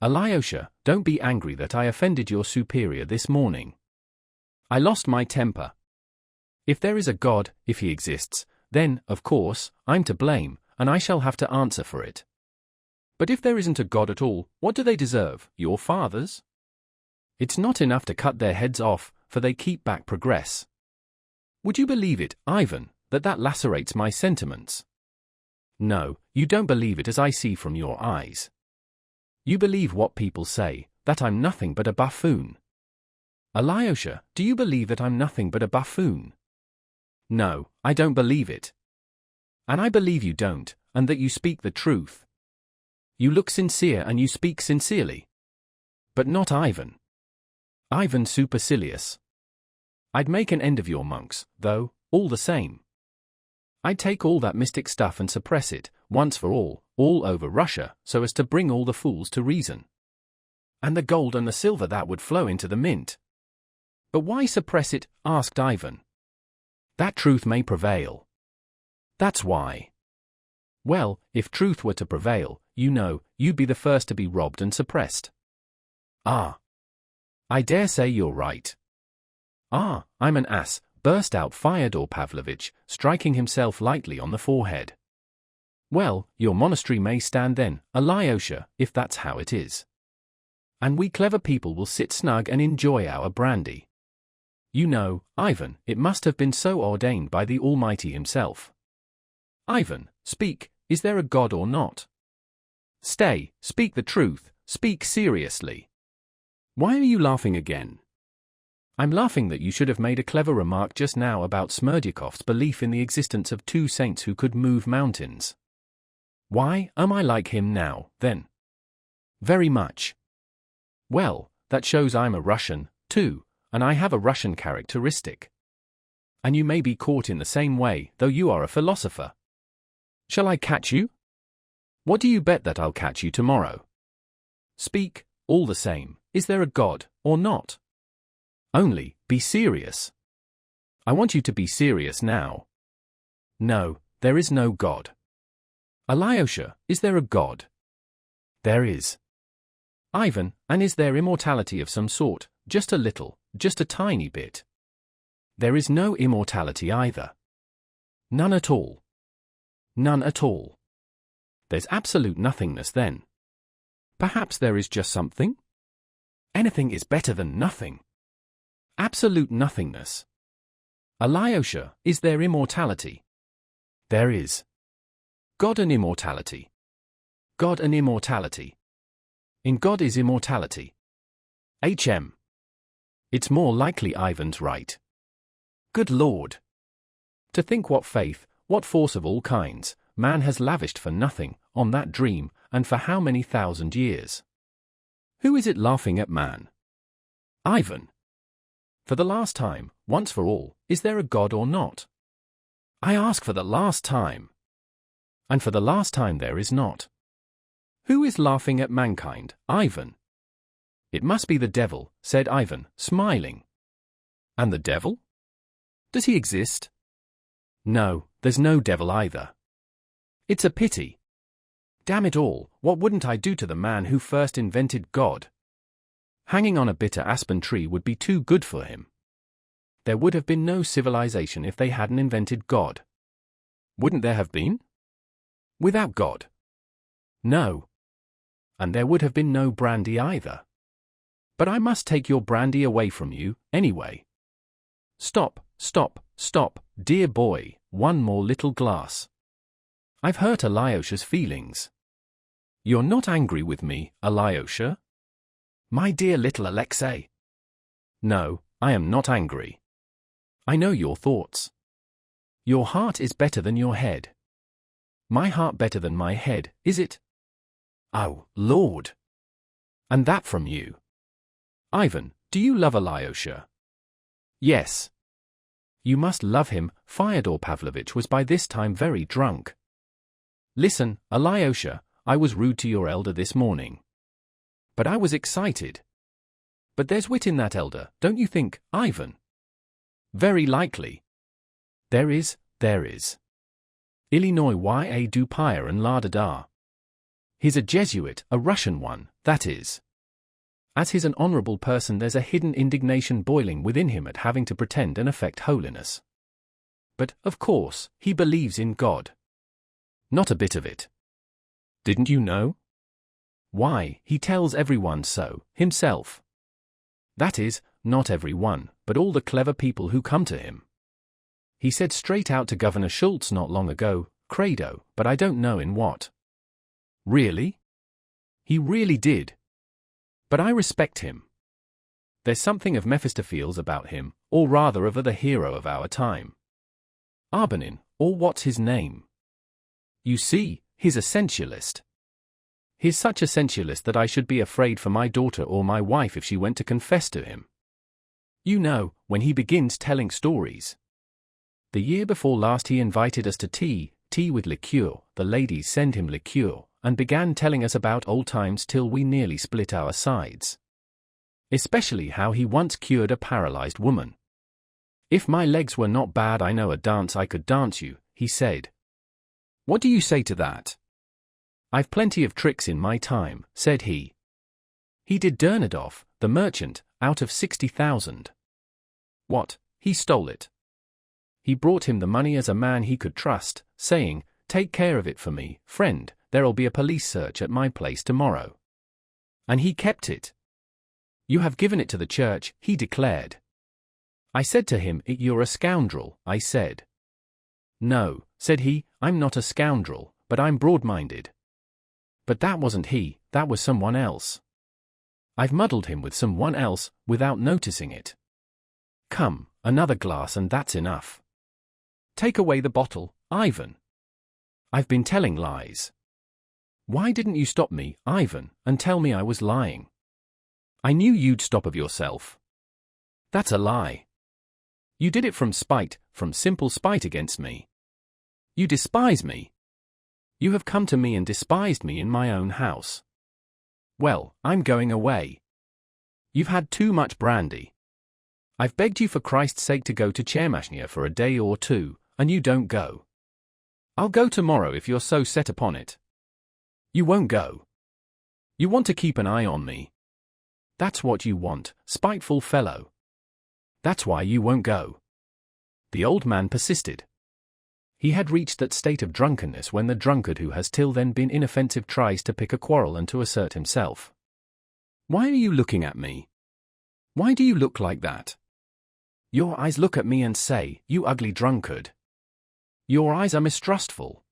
Alyosha, don't be angry that I offended your superior this morning. I lost my temper. If there is a God, if he exists, then, of course, I'm to blame, and I shall have to answer for it. But if there isn't a God at all, what do they deserve, your fathers? It's not enough to cut their heads off, for they keep back progress. Would you believe it, Ivan, that lacerates my sentiments? No, you don't believe it as I see from your eyes. You believe what people say, that I'm nothing but a buffoon. Alyosha, do you believe that I'm nothing but a buffoon? No, I don't believe it. And I believe you don't, and that you speak the truth. You look sincere and you speak sincerely. But not Ivan. Ivan supercilious. I'd make an end of your monks, though, all the same. I'd take all that mystic stuff and suppress it, once for all over Russia, so as to bring all the fools to reason. And the gold and the silver that would flow into the mint. But why suppress it? Asked Ivan. That truth may prevail. That's why. Well, if truth were to prevail, you know, you'd be the first to be robbed and suppressed. Ah. I dare say you're right. Ah, I'm an ass, burst out Fyodor Pavlovitch, striking himself lightly on the forehead. Well, your monastery may stand then, Alyosha, if that's how it is. And we clever people will sit snug and enjoy our brandy. You know, Ivan, it must have been so ordained by the Almighty himself. Ivan, speak, is there a God or not? Stay, speak the truth, speak seriously. Why are you laughing again? I'm laughing that you should have made a clever remark just now about Smerdyakov's belief in the existence of two saints who could move mountains. Why, am I like him now, then? Very much. Well, that shows I'm a Russian, too, and I have a Russian characteristic. And you may be caught in the same way, though you are a philosopher. Shall I catch you? What do you bet that I'll catch you tomorrow? Speak, all the same, is there a God, or not? Only, be serious. I want you to be serious now. No, there is no God. Alyosha, is there a God? There is. Ivan, and is there immortality of some sort, just a little, just a tiny bit? There is no immortality either. None at all. None at all. There's absolute nothingness then. Perhaps there is just something? Anything is better than nothing. Absolute nothingness. Alyosha, is there immortality? There is. God and immortality. God and immortality. In God is immortality. It's more likely Ivan's right. Good Lord! To think what faith, what force of all kinds, man has lavished for nothing, on that dream, and for how many thousand years. Who is it laughing at man? Ivan. For the last time, once for all, is there a God or not? I ask for the last time. And for the last time there is not. Who is laughing at mankind, Ivan? It must be the devil, said Ivan, smiling. And the devil? Does he exist? No, there's no devil either. It's a pity. Damn it all, what wouldn't I do to the man who first invented God? Hanging on a bitter aspen tree would be too good for him. There would have been no civilization if they hadn't invented God. Wouldn't there have been? Without God? No. And there would have been no brandy either. But I must take your brandy away from you, anyway. Stop, stop, stop, dear boy, one more little glass. I've hurt Alyosha's feelings. You're not angry with me, Alyosha? My dear little Alexei. No, I am not angry. I know your thoughts. Your heart is better than your head. My heart better than my head, is it? Oh, Lord! And that from you. Ivan, do you love Alyosha? Yes. You must love him. Fyodor Pavlovitch was by this time very drunk. Listen, Alyosha, I was rude to your elder this morning. But I was excited. But there's wit in that elder, don't you think, Ivan? Very likely. There is. Illinois ya du pire and la da da. He's a Jesuit, a Russian one, that is. As he's an honorable person, there's a hidden indignation boiling within him at having to pretend and affect holiness. But, of course, he believes in God. Not a bit of it. Didn't you know? Why, he tells everyone so, himself. That is, not everyone, but all the clever people who come to him. He said straight out to Governor Schultz not long ago, credo, but I don't know in what. Really? He really did. But I respect him. There's something of Mephistopheles about him, or rather of the hero of our time. Arbanin, or what's his name? You see, he's a sensualist. He's such a sensualist that I should be afraid for my daughter or my wife if she went to confess to him. You know, when he begins telling stories. The year before last he invited us to tea with liqueur, the ladies send him liqueur, and began telling us about old times till we nearly split our sides. Especially how he once cured a paralyzed woman. If my legs were not bad, I know a dance I could dance you, he said. What do you say to that? I've plenty of tricks in my time, said he. He did Dernidov, the merchant, out of 60,000. What, he stole it? He brought him the money as a man he could trust, saying, take care of it for me, friend, there'll be a police search at my place tomorrow. And he kept it. You have given it to the church, he declared. I said to him, you're a scoundrel, I said. No, said he, I'm not a scoundrel, but I'm broad-minded. But that wasn't he, that was someone else. I've muddled him with someone else, without noticing it. Come, another glass and that's enough. Take away the bottle, Ivan. I've been telling lies. Why didn't you stop me, Ivan, and tell me I was lying? I knew you'd stop of yourself. That's a lie. You did it from spite, from simple spite against me. You despise me. You have come to me and despised me in my own house. Well, I'm going away. You've had too much brandy. I've begged you for Christ's sake to go to Chermashnya for a day or two, and you don't go. I'll go tomorrow if you're so set upon it. You won't go. You want to keep an eye on me. That's what you want, spiteful fellow. That's why you won't go. The old man persisted. He had reached that state of drunkenness when the drunkard who has till then been inoffensive tries to pick a quarrel and to assert himself. Why are you looking at me? Why do you look like that? Your eyes look at me and say, you ugly drunkard. Your eyes are mistrustful.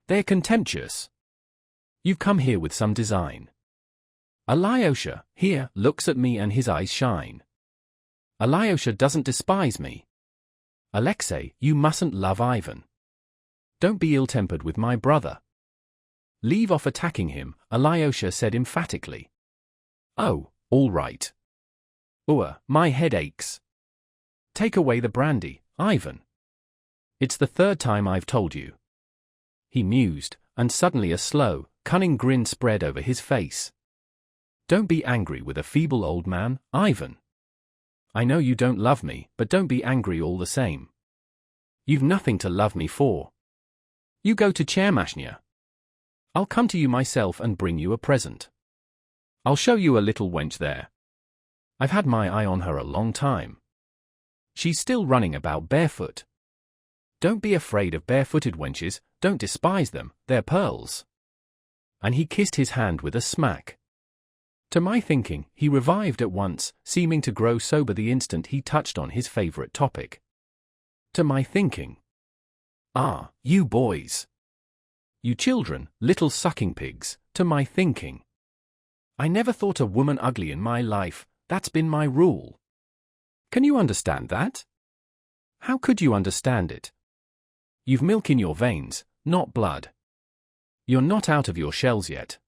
They're contemptuous. You've come here with some design. Alyosha, here, looks at me and his eyes shine. Alyosha doesn't despise me. Alexei, you mustn't love Ivan. Don't be ill-tempered with my brother. Leave off attacking him, Alyosha said emphatically. Oh, all right. My head aches. Take away the brandy, Ivan. It's the third time I've told you. He mused, and suddenly a slow, cunning grin spread over his face. Don't be angry with a feeble old man, Ivan. I know you don't love me, but don't be angry all the same. You've nothing to love me for. You go to Chermashnya. I'll come to you myself and bring you a present. I'll show you a little wench there. I've had my eye on her a long time. She's still running about barefoot. Don't be afraid of barefooted wenches, don't despise them, they're pearls. And he kissed his hand with a smack. To my thinking, he revived at once, seeming to grow sober the instant he touched on his favorite topic. To my thinking. Ah, you boys. You children, little sucking pigs, to my thinking. I never thought a woman ugly in my life, that's been my rule. Can you understand that? How could you understand it? You've milk in your veins, not blood. You're not out of your shells yet.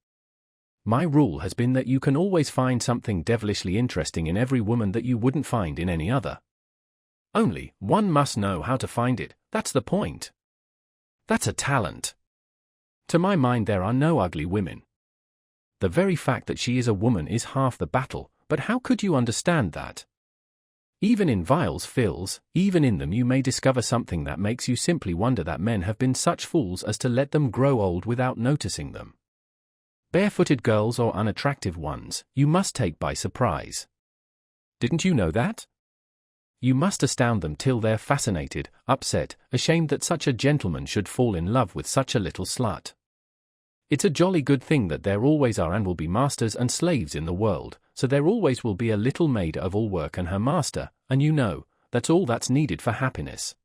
My rule has been that you can always find something devilishly interesting in every woman that you wouldn't find in any other. Only, one must know how to find it, that's the point. That's a talent. To my mind there are no ugly women. The very fact that she is a woman is half the battle, but how could you understand that? Even in vials fills, even in them you may discover something that makes you simply wonder that men have been such fools as to let them grow old without noticing them. Barefooted girls or unattractive ones, you must take by surprise. Didn't you know that? You must astound them till they're fascinated, upset, ashamed that such a gentleman should fall in love with such a little slut. It's a jolly good thing that there always are and will be masters and slaves in the world, so there always will be a little maid of all work and her master, and you know, that's all that's needed for happiness.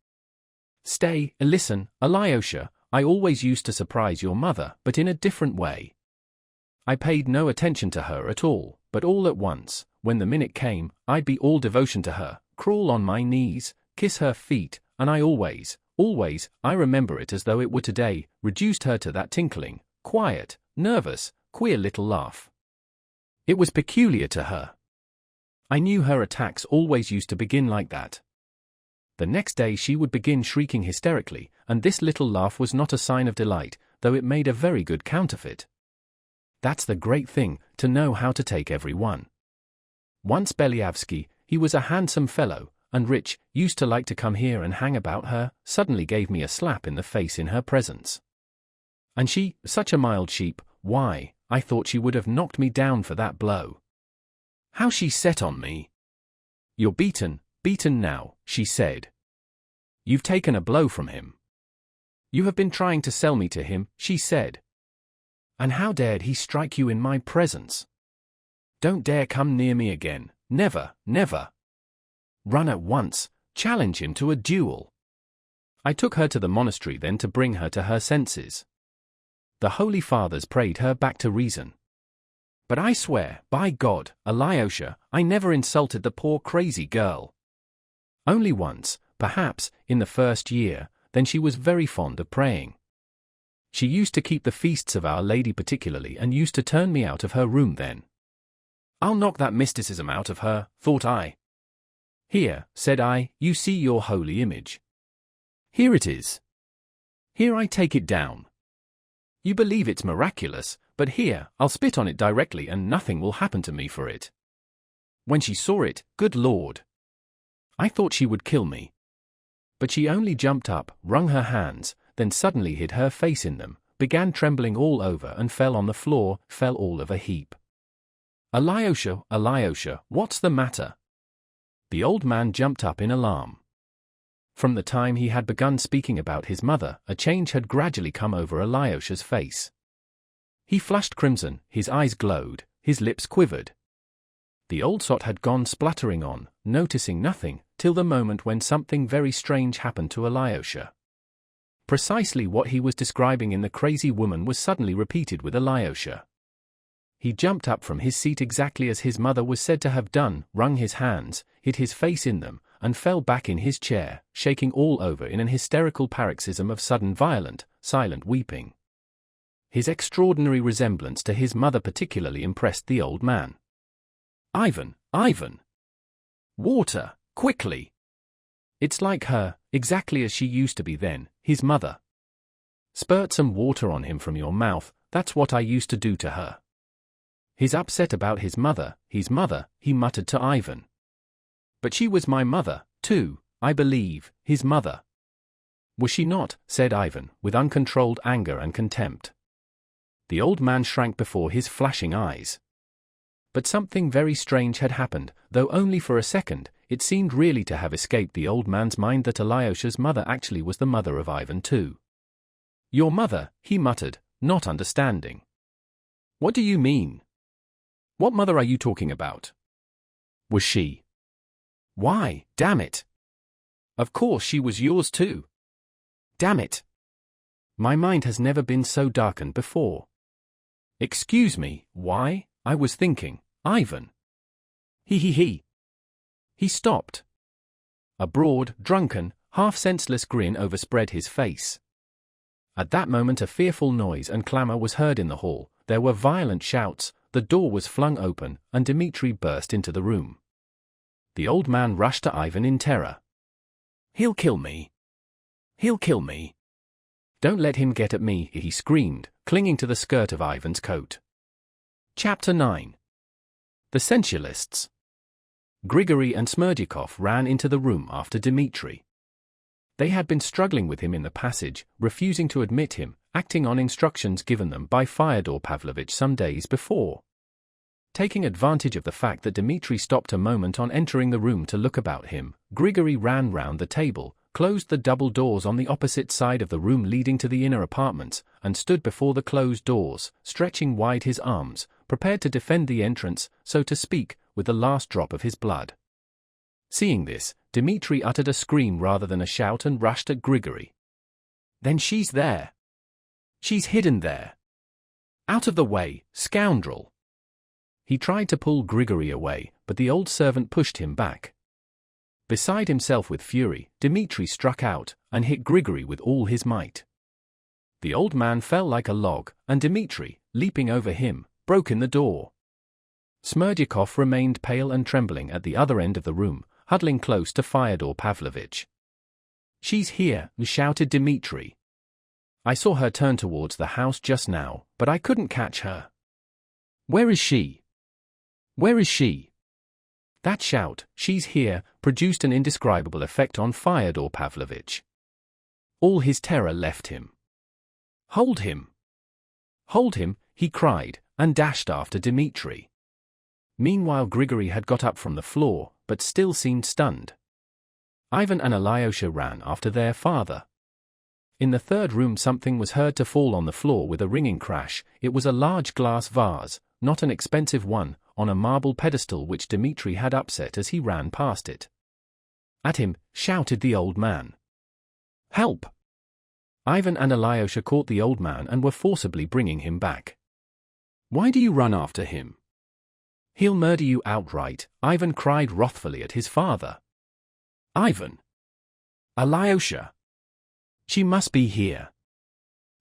Stay, listen, Alyosha, I always used to surprise your mother, but in a different way. I paid no attention to her at all, but all at once, when the minute came, I'd be all devotion to her, crawl on my knees, kiss her feet, and I always, I remember it as though it were today, reduced her to that tinkling, quiet, nervous, queer little laugh. It was peculiar to her. I knew her attacks always used to begin like that. The next day she would begin shrieking hysterically, and this little laugh was not a sign of delight, though it made a very good counterfeit. That's the great thing, to know how to take every one. Once Belyavsky, he was a handsome fellow, and rich, used to like to come here and hang about her, suddenly gave me a slap in the face in her presence. And she, such a mild sheep, why, I thought she would have knocked me down for that blow. How she set on me. You're beaten now, she said. You've taken a blow from him. You have been trying to sell me to him, she said. And how dared he strike you in my presence? Don't dare come near me again, never, never. Run at once, challenge him to a duel. I took her to the monastery then to bring her to her senses. The Holy Fathers prayed her back to reason. But I swear, by God, Alyosha, I never insulted the poor crazy girl. Only once, perhaps, in the first year, then she was very fond of praying. She used to keep the feasts of Our Lady particularly and used to turn me out of her room then. I'll knock that mysticism out of her, thought I. Here, said I, you see your holy image. Here it is. Here I take it down. You believe it's miraculous, but here, I'll spit on it directly and nothing will happen to me for it. When she saw it, good Lord! I thought she would kill me. But she only jumped up, wrung her hands, then suddenly hid her face in them, began trembling all over and fell on the floor, fell all of a heap. Alyosha, Alyosha, what's the matter? The old man jumped up in alarm. From the time he had begun speaking about his mother, a change had gradually come over Alyosha's face. He flushed crimson, his eyes glowed, his lips quivered. The old sot had gone spluttering on, noticing nothing, till the moment when something very strange happened to Alyosha. Precisely what he was describing in The Crazy Woman was suddenly repeated with Alyosha. He jumped up from his seat exactly as his mother was said to have done, wrung his hands, hid his face in them, and fell back in his chair, shaking all over in an hysterical paroxysm of sudden violent, silent weeping. His extraordinary resemblance to his mother particularly impressed the old man. Ivan! Ivan! Water, quickly! It's like her, exactly as she used to be then, his mother. Spurt some water on him from your mouth, that's what I used to do to her. He's upset about his mother, he muttered to Ivan. But she was my mother, too, I believe, his mother. Was she not? Said Ivan, with uncontrolled anger and contempt. The old man shrank before his flashing eyes. But something very strange had happened, though only for a second. It seemed really to have escaped the old man's mind that Alyosha's mother actually was the mother of Ivan too. Your mother, he muttered, not understanding. What do you mean? What mother are you talking about? Was she? Why, damn it! Of course she was yours too. Damn it! My mind has never been so darkened before. Excuse me, why, I was thinking, Ivan. He stopped. A broad, drunken, half-senseless grin overspread his face. At that moment a fearful noise and clamour was heard in the hall, there were violent shouts, the door was flung open, and Dmitri burst into the room. The old man rushed to Ivan in terror. He'll kill me. He'll kill me. Don't let him get at me, he screamed, clinging to the skirt of Ivan's coat. Chapter 9. The Sensualists. Grigory and Smerdyakov ran into the room after Dmitri. They had been struggling with him in the passage, refusing to admit him, acting on instructions given them by Fyodor Pavlovitch some days before. Taking advantage of the fact that Dmitri stopped a moment on entering the room to look about him, Grigory ran round the table, closed the double doors on the opposite side of the room leading to the inner apartments, and stood before the closed doors, stretching wide his arms, prepared to defend the entrance, so to speak, with the last drop of his blood. Seeing this, Dmitri uttered a scream rather than a shout and rushed at Grigory. Then she's there. She's hidden there. Out of the way, scoundrel! He tried to pull Grigory away, but the old servant pushed him back. Beside himself with fury, Dmitri struck out and hit Grigory with all his might. The old man fell like a log, and Dmitri, leaping over him, broke in the door. Smerdyakov remained pale and trembling at the other end of the room, huddling close to Fyodor Pavlovitch. "She's here," shouted Dmitri. "I saw her turn towards the house just now, but I couldn't catch her. Where is she? Where is she?" That shout, "She's here," produced an indescribable effect on Fyodor Pavlovitch. All his terror left him. "Hold him! Hold him!" he cried, and dashed after Dmitri. Meanwhile Grigory had got up from the floor, but still seemed stunned. Ivan and Alyosha ran after their father. In the third room something was heard to fall on the floor with a ringing crash. It was a large glass vase, not an expensive one, on a marble pedestal which Dmitri had upset as he ran past it. At him, shouted the old man. "Help!" Ivan and Alyosha caught the old man and were forcibly bringing him back. "Why do you run after him? He'll murder you outright," Ivan cried wrathfully at his father. "Ivan! Alyosha! She must be here.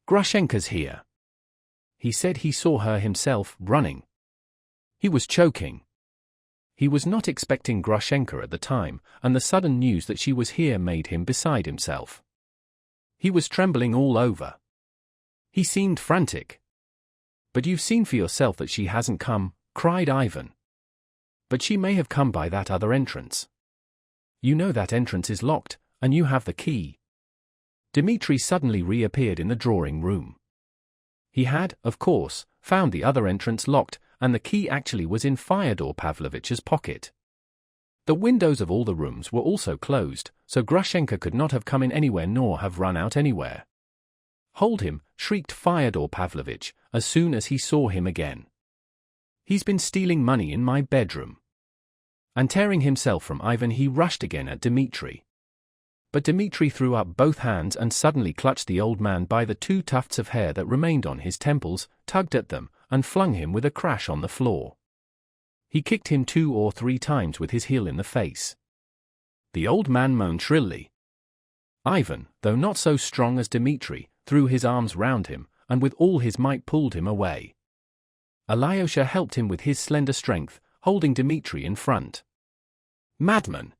Grushenka's here." He said he saw her himself, running. He was choking. He was not expecting Grushenka at the time, and the sudden news that she was here made him beside himself. He was trembling all over. He seemed frantic. "But you've seen for yourself that she hasn't come," cried Ivan. "But she may have come by that other entrance. You know that entrance is locked, and you have the key." Dmitri suddenly reappeared in the drawing room. He had, of course, found the other entrance locked, and the key actually was in Fyodor Pavlovitch's pocket. The windows of all the rooms were also closed, so Grushenka could not have come in anywhere nor have run out anywhere. "Hold him!" shrieked Fyodor Pavlovitch, as soon as he saw him again. "He's been stealing money in my bedroom." And tearing himself from Ivan he rushed again at Dmitri. But Dmitri threw up both hands and suddenly clutched the old man by the 2 tufts of hair that remained on his temples, tugged at them, and flung him with a crash on the floor. He kicked him 2 or 3 times with his heel in the face. The old man moaned shrilly. Ivan, though not so strong as Dmitri, threw his arms round him, and with all his might pulled him away. Alyosha helped him with his slender strength, holding Dmitri in front. "Madman!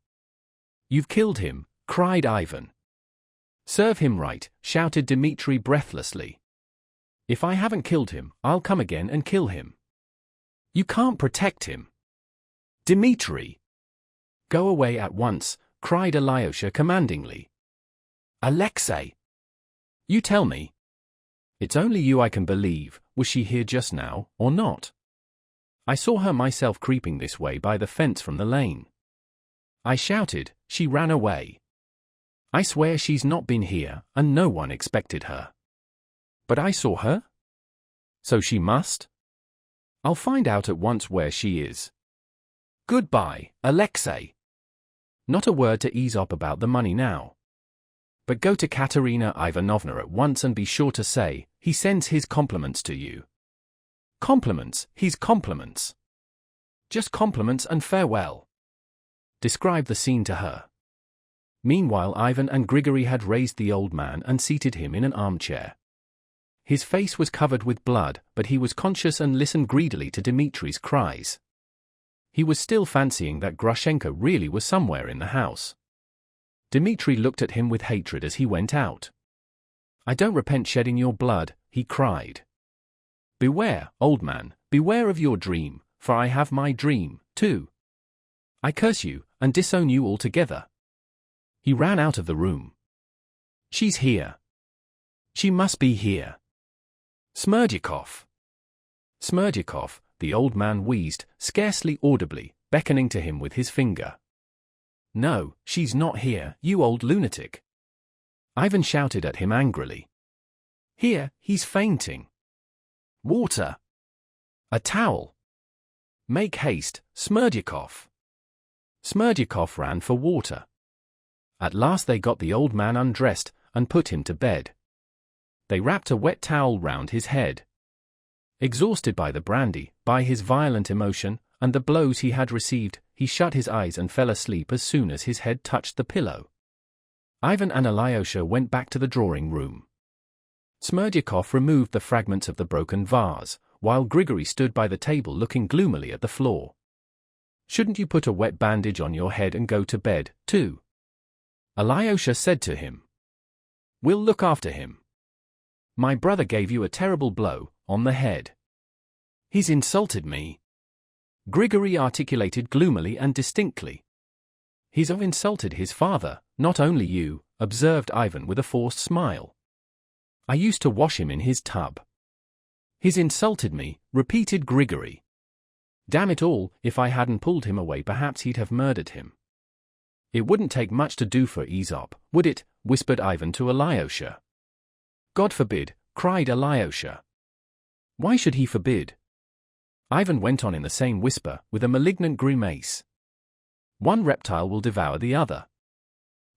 You've killed him!" cried Ivan. "Serve him right," shouted Dmitri breathlessly. "If I haven't killed him, I'll come again and kill him." "You can't protect him." "Dmitri!" "Go away at once," cried Alyosha commandingly. "Alexei! You tell me. It's only you I can believe. Was she here just now, or not? I saw her myself creeping this way by the fence from the lane. I shouted, she ran away. I swear she's not been here, and no one expected her. But I saw her? So she must? I'll find out at once where she is. Goodbye, Alexei. Not a word to Aesop about the money now. But go to Katerina Ivanovna at once and be sure to say, he sends his compliments to you. Compliments, his compliments. Just compliments and farewell. Describe the scene to her. Meanwhile Ivan and Grigory had raised the old man and seated him in an armchair. His face was covered with blood, but he was conscious and listened greedily to Dmitri's cries. He was still fancying that Grushenka really was somewhere in the house. Dmitri looked at him with hatred as he went out. I don't repent shedding your blood, he cried. Beware, old man, beware of your dream, for I have my dream, too. I curse you, and disown you altogether. He ran out of the room. She's here. She must be here. Smerdyakov. Smerdyakov, the old man wheezed, scarcely audibly, beckoning to him with his finger. No, she's not here, you old lunatic. Ivan shouted at him angrily. Here, he's fainting. Water. A towel. Make haste, Smerdyakov. Smerdyakov ran for water. At last they got the old man undressed and put him to bed. They wrapped a wet towel round his head. Exhausted by the brandy, by his violent emotion, and the blows he had received, he shut his eyes and fell asleep as soon as his head touched the pillow. Ivan and Alyosha went back to the drawing-room. Smerdyakov removed the fragments of the broken vase, while Grigory stood by the table looking gloomily at the floor. "Shouldn't you put a wet bandage on your head and go to bed, too?" Alyosha said to him. "We'll look after him. My brother gave you a terrible blow, on the head. He's insulted me," Grigory articulated gloomily and distinctly. "He's insulted his father, not only you," observed Ivan with a forced smile. "I used to wash him in his tub." "He's insulted me," repeated Grigory. "Damn it all, if I hadn't pulled him away perhaps he'd have murdered him." "It wouldn't take much to do for Aesop, would it?" whispered Ivan to Alyosha. "God forbid," cried Alyosha. "Why should he forbid?" Ivan went on in the same whisper, with a malignant grimace. "One reptile will devour the other.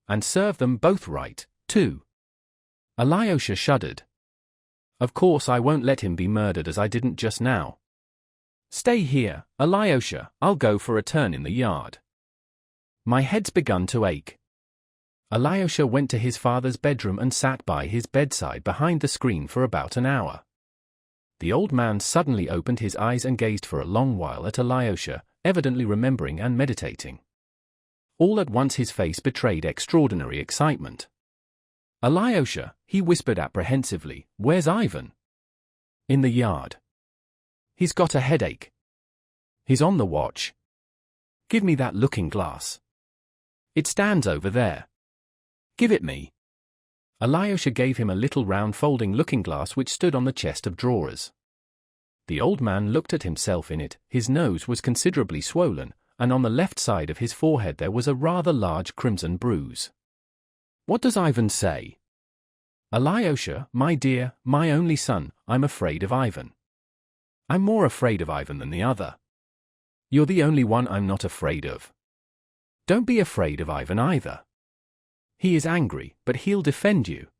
And serve them both right, too." Alyosha shuddered. "Of course I won't let him be murdered as I didn't just now. Stay here, Alyosha, I'll go for a turn in the yard. My head's begun to ache." Alyosha went to his father's bedroom and sat by his bedside behind the screen for about an hour. The old man suddenly opened his eyes and gazed for a long while at Alyosha, evidently remembering and meditating. All at once his face betrayed extraordinary excitement. "Alyosha," he whispered apprehensively, "where's Ivan?" "In the yard. He's got a headache. He's on the watch. Give me that looking-glass. It stands over there. Give it me." Alyosha gave him a little round folding looking-glass which stood on the chest of drawers. The old man looked at himself in it. His nose was considerably swollen, and on the left side of his forehead there was a rather large crimson bruise. "What does Ivan say?" "Alyosha, my dear, my only son, I'm afraid of Ivan. I'm more afraid of Ivan than the other. You're the only one I'm not afraid of. Don't be afraid of Ivan either. He is angry, but he'll defend you."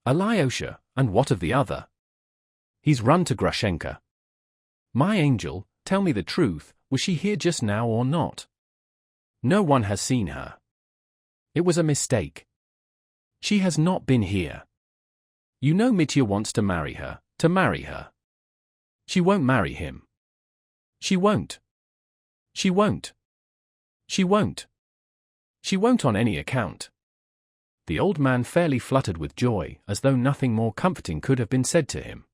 "Alyosha, and what of the other?" "He's run to Grushenka." "My angel, tell me the truth, was she here just now or not?" "No one has seen her. It was a mistake. She has not been here. You know Mitya wants to marry her, She won't marry him. She won't. She won't. She won't. She won't on any account." The old man fairly fluttered with joy, as though nothing more comforting could have been said to him.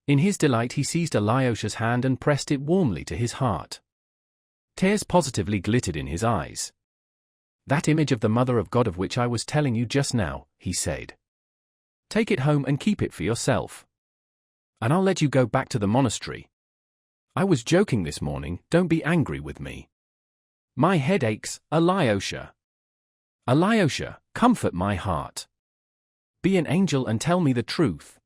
In his delight he seized Alyosha's hand and pressed it warmly to his heart. Tears positively glittered in his eyes. "That image of the Mother of God of which I was telling you just now," he said. "Take it home and keep it for yourself. And I'll let you go back to the monastery. I was joking this morning, don't be angry with me. My head aches, Alyosha. Alyosha, comfort my heart. Be an angel and tell me the truth.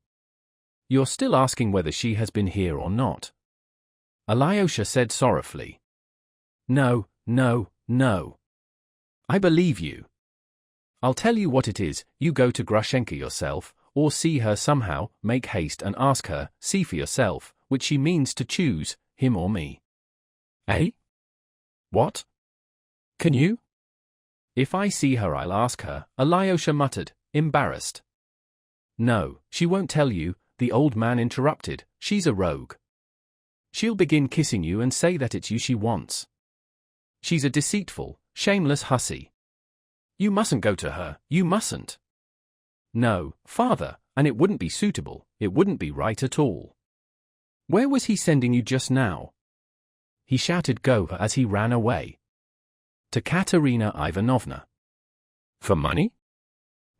You're still asking whether she has been here or not." Alyosha said sorrowfully. "No, no, no. I believe you. I'll tell you what it is, you go to Grushenka yourself, or see her somehow, make haste and ask her, see for yourself, which she means to choose, him or me." "Eh? What? Can you?" "If I see her I'll ask her," Alyosha muttered, embarrassed. "No, she won't tell you," the old man interrupted, "she's a rogue. She'll begin kissing you and say that it's you she wants. She's a deceitful, shameless hussy. You mustn't go to her, you mustn't." "No, father, and it wouldn't be suitable, it wouldn't be right at all." "Where was he sending you just now?" He shouted go as he ran away. "To Katerina Ivanovna." "For money?"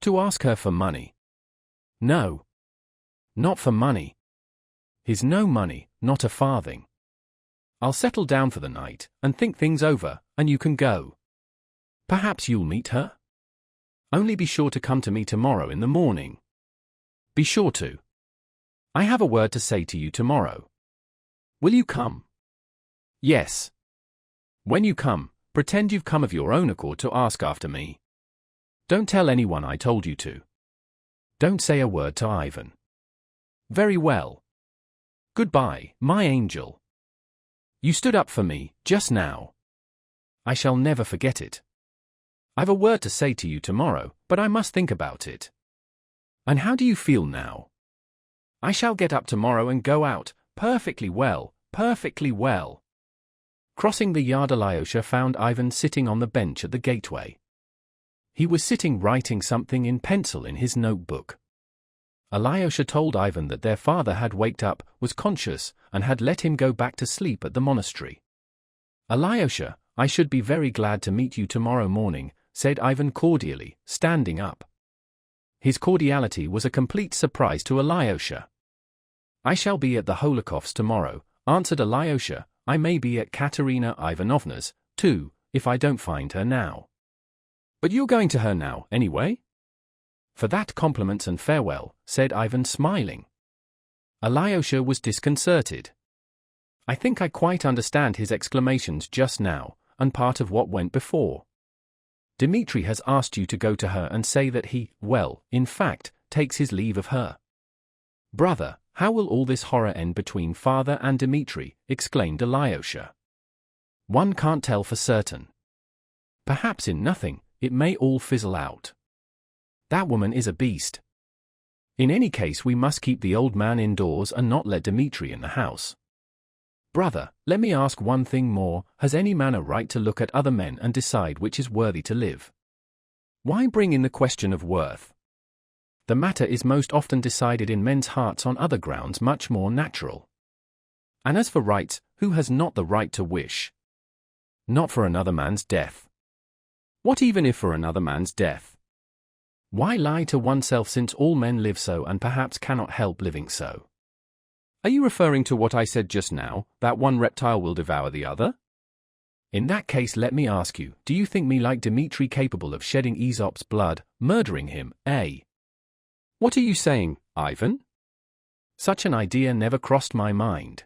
"To ask her for money." "No. Not for money. He's no money, not a farthing. I'll settle down for the night, and think things over, and you can go. Perhaps you'll meet her? Only be sure to come to me tomorrow in the morning. Be sure to. I have a word to say to you tomorrow. Will you come?" "Yes. When you come, pretend you've come of your own accord to ask after me." Don't tell anyone I told you to. Don't say a word to Ivan. Very well. Goodbye, my angel. You stood up for me, just now. I shall never forget it. I've a word to say to you tomorrow, but I must think about it. And how do you feel now? I shall get up tomorrow and go out, perfectly well, perfectly well. Crossing the yard, Alyosha found Ivan sitting on the bench at the gateway. He was sitting writing something in pencil in his notebook. Alyosha told Ivan that their father had waked up, was conscious, and had let him go back to sleep at the monastery. Alyosha, I should be very glad to meet you tomorrow morning, said Ivan cordially, standing up. His cordiality was a complete surprise to Alyosha. I shall be at the Holocaust tomorrow, answered Alyosha. I may be at Katerina Ivanovna's, too, if I don't find her now. But you're going to her now, anyway? For that, compliments and farewell, said Ivan, smiling. Alyosha was disconcerted. I think I quite understand his exclamations just now, and part of what went before. Dmitri has asked you to go to her and say that he, well, in fact, takes his leave of her. Brother, how will all this horror end between father and Dmitri? Exclaimed Alyosha. One can't tell for certain. Perhaps in nothing, it may all fizzle out. That woman is a beast. In any case, we must keep the old man indoors and not let Dmitri in the house. Brother, let me ask one thing more. Has any man a right to look at other men and decide which is worthy to live? Why bring in the question of worth? The matter is most often decided in men's hearts on other grounds much more natural. And as for rights, who has not the right to wish? Not for another man's death. What even if for another man's death? Why lie to oneself, since all men live so and perhaps cannot help living so? Are you referring to what I said just now, that one reptile will devour the other? In that case, let me ask you, do you think me like Dmitri capable of shedding Aesop's blood, murdering him, eh? What are you saying, Ivan? Such an idea never crossed my mind.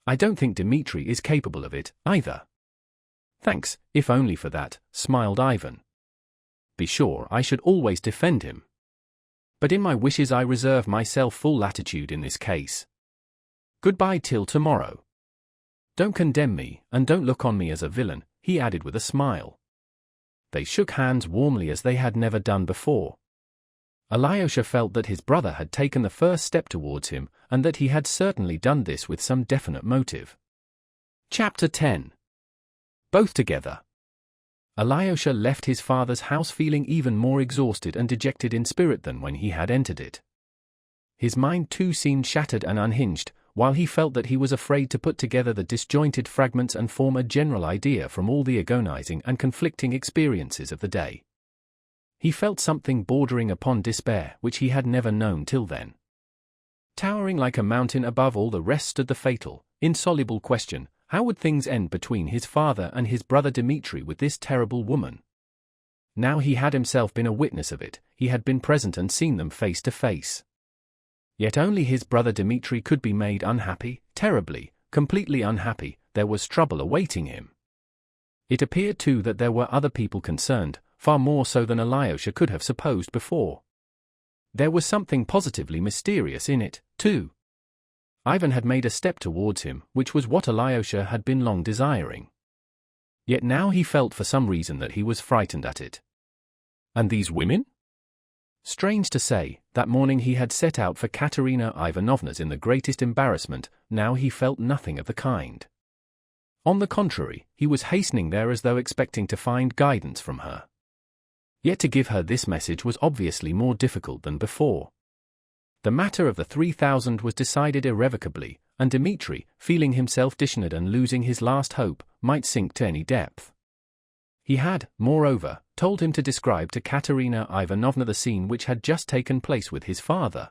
I don't think Dmitri is capable of it, either. Thanks, if only for that, smiled Ivan. Be sure I should always defend him. But in my wishes I reserve myself full latitude in this case. Goodbye till tomorrow. Don't condemn me, and don't look on me as a villain, he added with a smile. They shook hands warmly as they had never done before. Alyosha felt that his brother had taken the first step towards him, and that he had certainly done this with some definite motive. Chapter 10. Both together. Alyosha left his father's house feeling even more exhausted and dejected in spirit than when he had entered it. His mind too seemed shattered and unhinged, while he felt that he was afraid to put together the disjointed fragments and form a general idea from all the agonizing and conflicting experiences of the day. He felt something bordering upon despair which he had never known till then. Towering like a mountain above all the rest stood the fatal, insoluble question: how would things end between his father and his brother Dmitri with this terrible woman? Now he had himself been a witness of it, he had been present and seen them face to face. Yet only his brother Dmitri could be made unhappy, terribly, completely unhappy. There was trouble awaiting him. It appeared too that there were other people concerned, far more so than Alyosha could have supposed before. There was something positively mysterious in it, too. Ivan had made a step towards him, which was what Alyosha had been long desiring. Yet now he felt for some reason that he was frightened at it. And these women? Strange to say, that morning he had set out for Katerina Ivanovna's in the greatest embarrassment. Now he felt nothing of the kind. On the contrary, he was hastening there as though expecting to find guidance from her. Yet to give her this message was obviously more difficult than before. The matter of the 3,000 was decided irrevocably, and Dmitri, feeling himself dishonored and losing his last hope, might sink to any depth. He had, moreover, told him to describe to Katerina Ivanovna the scene which had just taken place with his father.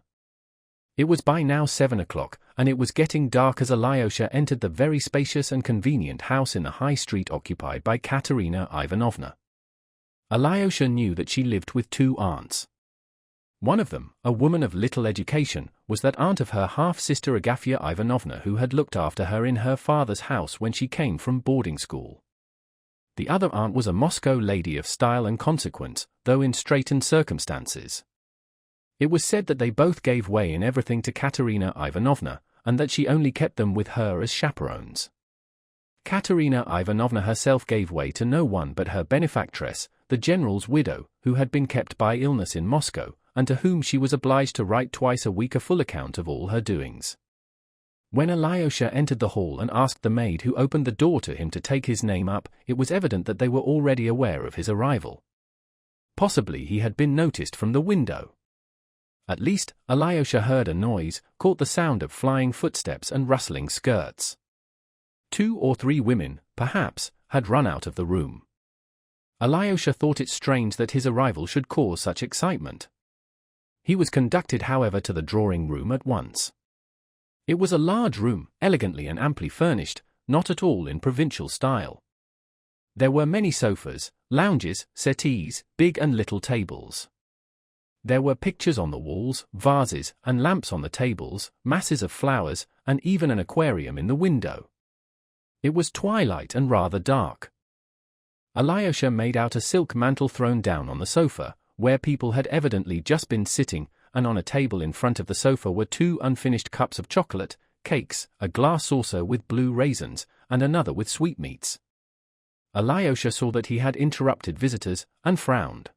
It was by now 7 o'clock, and it was getting dark as Alyosha entered the very spacious and convenient house in the high street occupied by Katerina Ivanovna. Alyosha knew that she lived with two aunts. One of them, a woman of little education, was that aunt of her half-sister Agafya Ivanovna who had looked after her in her father's house when she came from boarding school. The other aunt was a Moscow lady of style and consequence, though in straitened circumstances. It was said that they both gave way in everything to Katerina Ivanovna, and that she only kept them with her as chaperones. Katerina Ivanovna herself gave way to no one but her benefactress, the general's widow, who had been kept by illness in Moscow, and to whom she was obliged to write twice a week a full account of all her doings. When Alyosha entered the hall and asked the maid who opened the door to him to take his name up, it was evident that they were already aware of his arrival. Possibly he had been noticed from the window. At least, Alyosha heard a noise, caught the sound of flying footsteps and rustling skirts. 2 or 3 women, perhaps, had run out of the room. Alyosha thought it strange that his arrival should cause such excitement. He was conducted, however, to the drawing-room at once. It was a large room, elegantly and amply furnished, not at all in provincial style. There were many sofas, lounges, settees, big and little tables. There were pictures on the walls, vases and lamps on the tables, masses of flowers, and even an aquarium in the window. It was twilight and rather dark. Alyosha made out a silk mantle thrown down on the sofa, where people had evidently just been sitting, and on a table in front of the sofa were 2 unfinished cups of chocolate, cakes, a glass saucer with blue raisins, and another with sweetmeats. Alyosha saw that he had interrupted visitors, and frowned.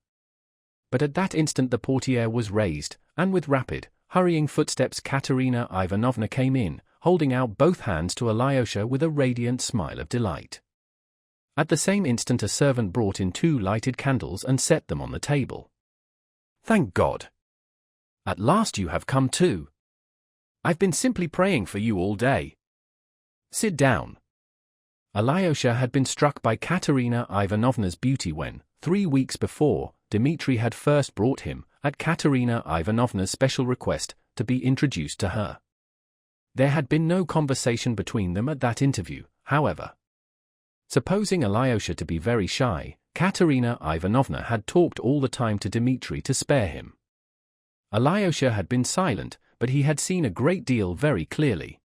But at that instant the portiere was raised, and with rapid, hurrying footsteps Katerina Ivanovna came in, holding out both hands to Alyosha with a radiant smile of delight. At the same instant a servant brought in 2 lighted candles and set them on the table. "Thank God! At last you have come too. I've been simply praying for you all day. Sit down." Alyosha had been struck by Katerina Ivanovna's beauty when, 3 weeks before, Dmitri had first brought him, at Katerina Ivanovna's special request, to be introduced to her. There had been no conversation between them at that interview, however. Supposing Alyosha to be very shy, Katerina Ivanovna had talked all the time to Dmitri to spare him. Alyosha had been silent, but he had seen a great deal very clearly.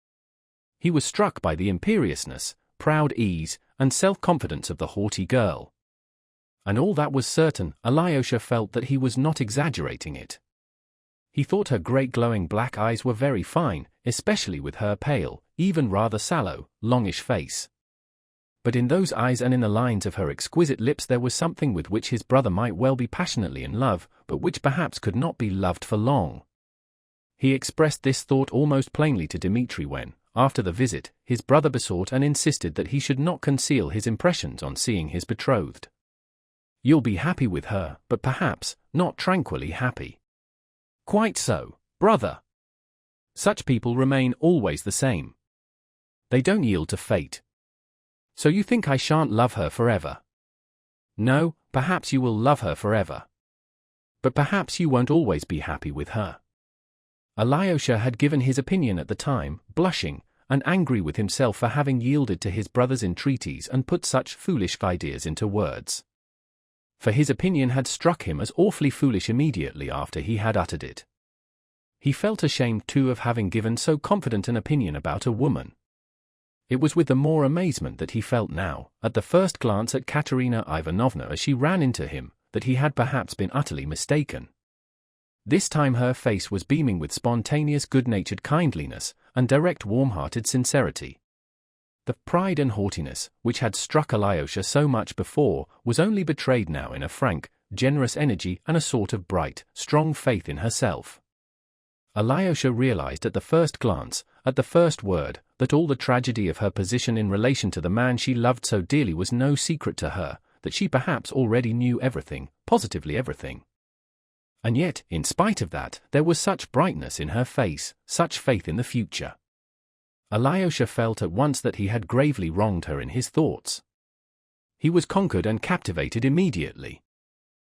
He was struck by the imperiousness, proud ease, and self-confidence of the haughty girl. And all that was certain, Alyosha felt that he was not exaggerating it. He thought her great glowing black eyes were very fine, especially with her pale, even rather sallow, longish face. But in those eyes and in the lines of her exquisite lips there was something with which his brother might well be passionately in love, but which perhaps could not be loved for long. He expressed this thought almost plainly to Dmitri when, after the visit, his brother besought and insisted that he should not conceal his impressions on seeing his betrothed. "You'll be happy with her, but perhaps not tranquilly happy." "Quite so, brother. Such people remain always the same. They don't yield to fate. So you think I shan't love her forever?" "No, perhaps you will love her forever. But perhaps you won't always be happy with her." Alyosha had given his opinion at the time, blushing, and angry with himself for having yielded to his brother's entreaties and put such foolish ideas into words. For his opinion had struck him as awfully foolish immediately after he had uttered it. He felt ashamed too of having given so confident an opinion about a woman. It was with the more amazement that he felt now, at the first glance at Katerina Ivanovna as she ran into him, that he had perhaps been utterly mistaken. This time her face was beaming with spontaneous good-natured kindliness, and direct warm-hearted sincerity. The pride and haughtiness, which had struck Alyosha so much before, was only betrayed now in a frank, generous energy and a sort of bright, strong faith in herself. Alyosha realized at the first glance, at the first word, that all the tragedy of her position in relation to the man she loved so dearly was no secret to her, that she perhaps already knew everything, positively everything. And yet, in spite of that, there was such brightness in her face, such faith in the future. Alyosha felt at once that he had gravely wronged her in his thoughts. He was conquered and captivated immediately.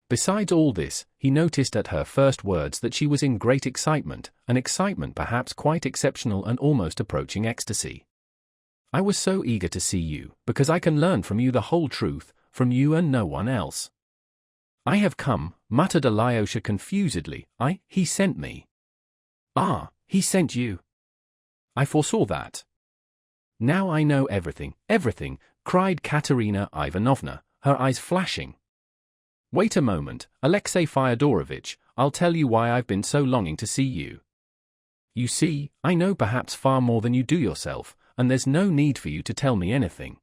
Besides all this, he noticed at her first words that she was in great excitement, an excitement perhaps quite exceptional and almost approaching ecstasy. "I was so eager to see you, because I can learn from you the whole truth, from you and no one else." "I have come," muttered Alyosha confusedly. He sent me." "Ah, he sent you. I foresaw that." "Now I know everything, everything," cried Katerina Ivanovna, her eyes flashing. "Wait a moment, Alexei Fyodorovitch, I'll tell you why I've been so longing to see you. You see, I know perhaps far more than you do yourself, and there's no need for you to tell me anything.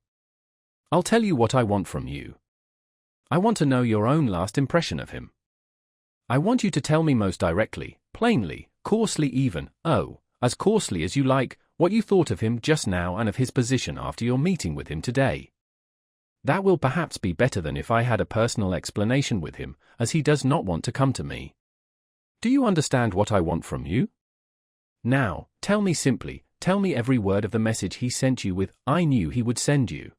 I'll tell you what I want from you. I want to know your own last impression of him. I want you to tell me most directly, plainly, coarsely even, oh, as coarsely as you like, what you thought of him just now and of his position after your meeting with him today. That will perhaps be better than if I had a personal explanation with him, as he does not want to come to me. Do you understand what I want from you? Now, tell me simply, tell me every word of the message he sent you with, I knew he would send you.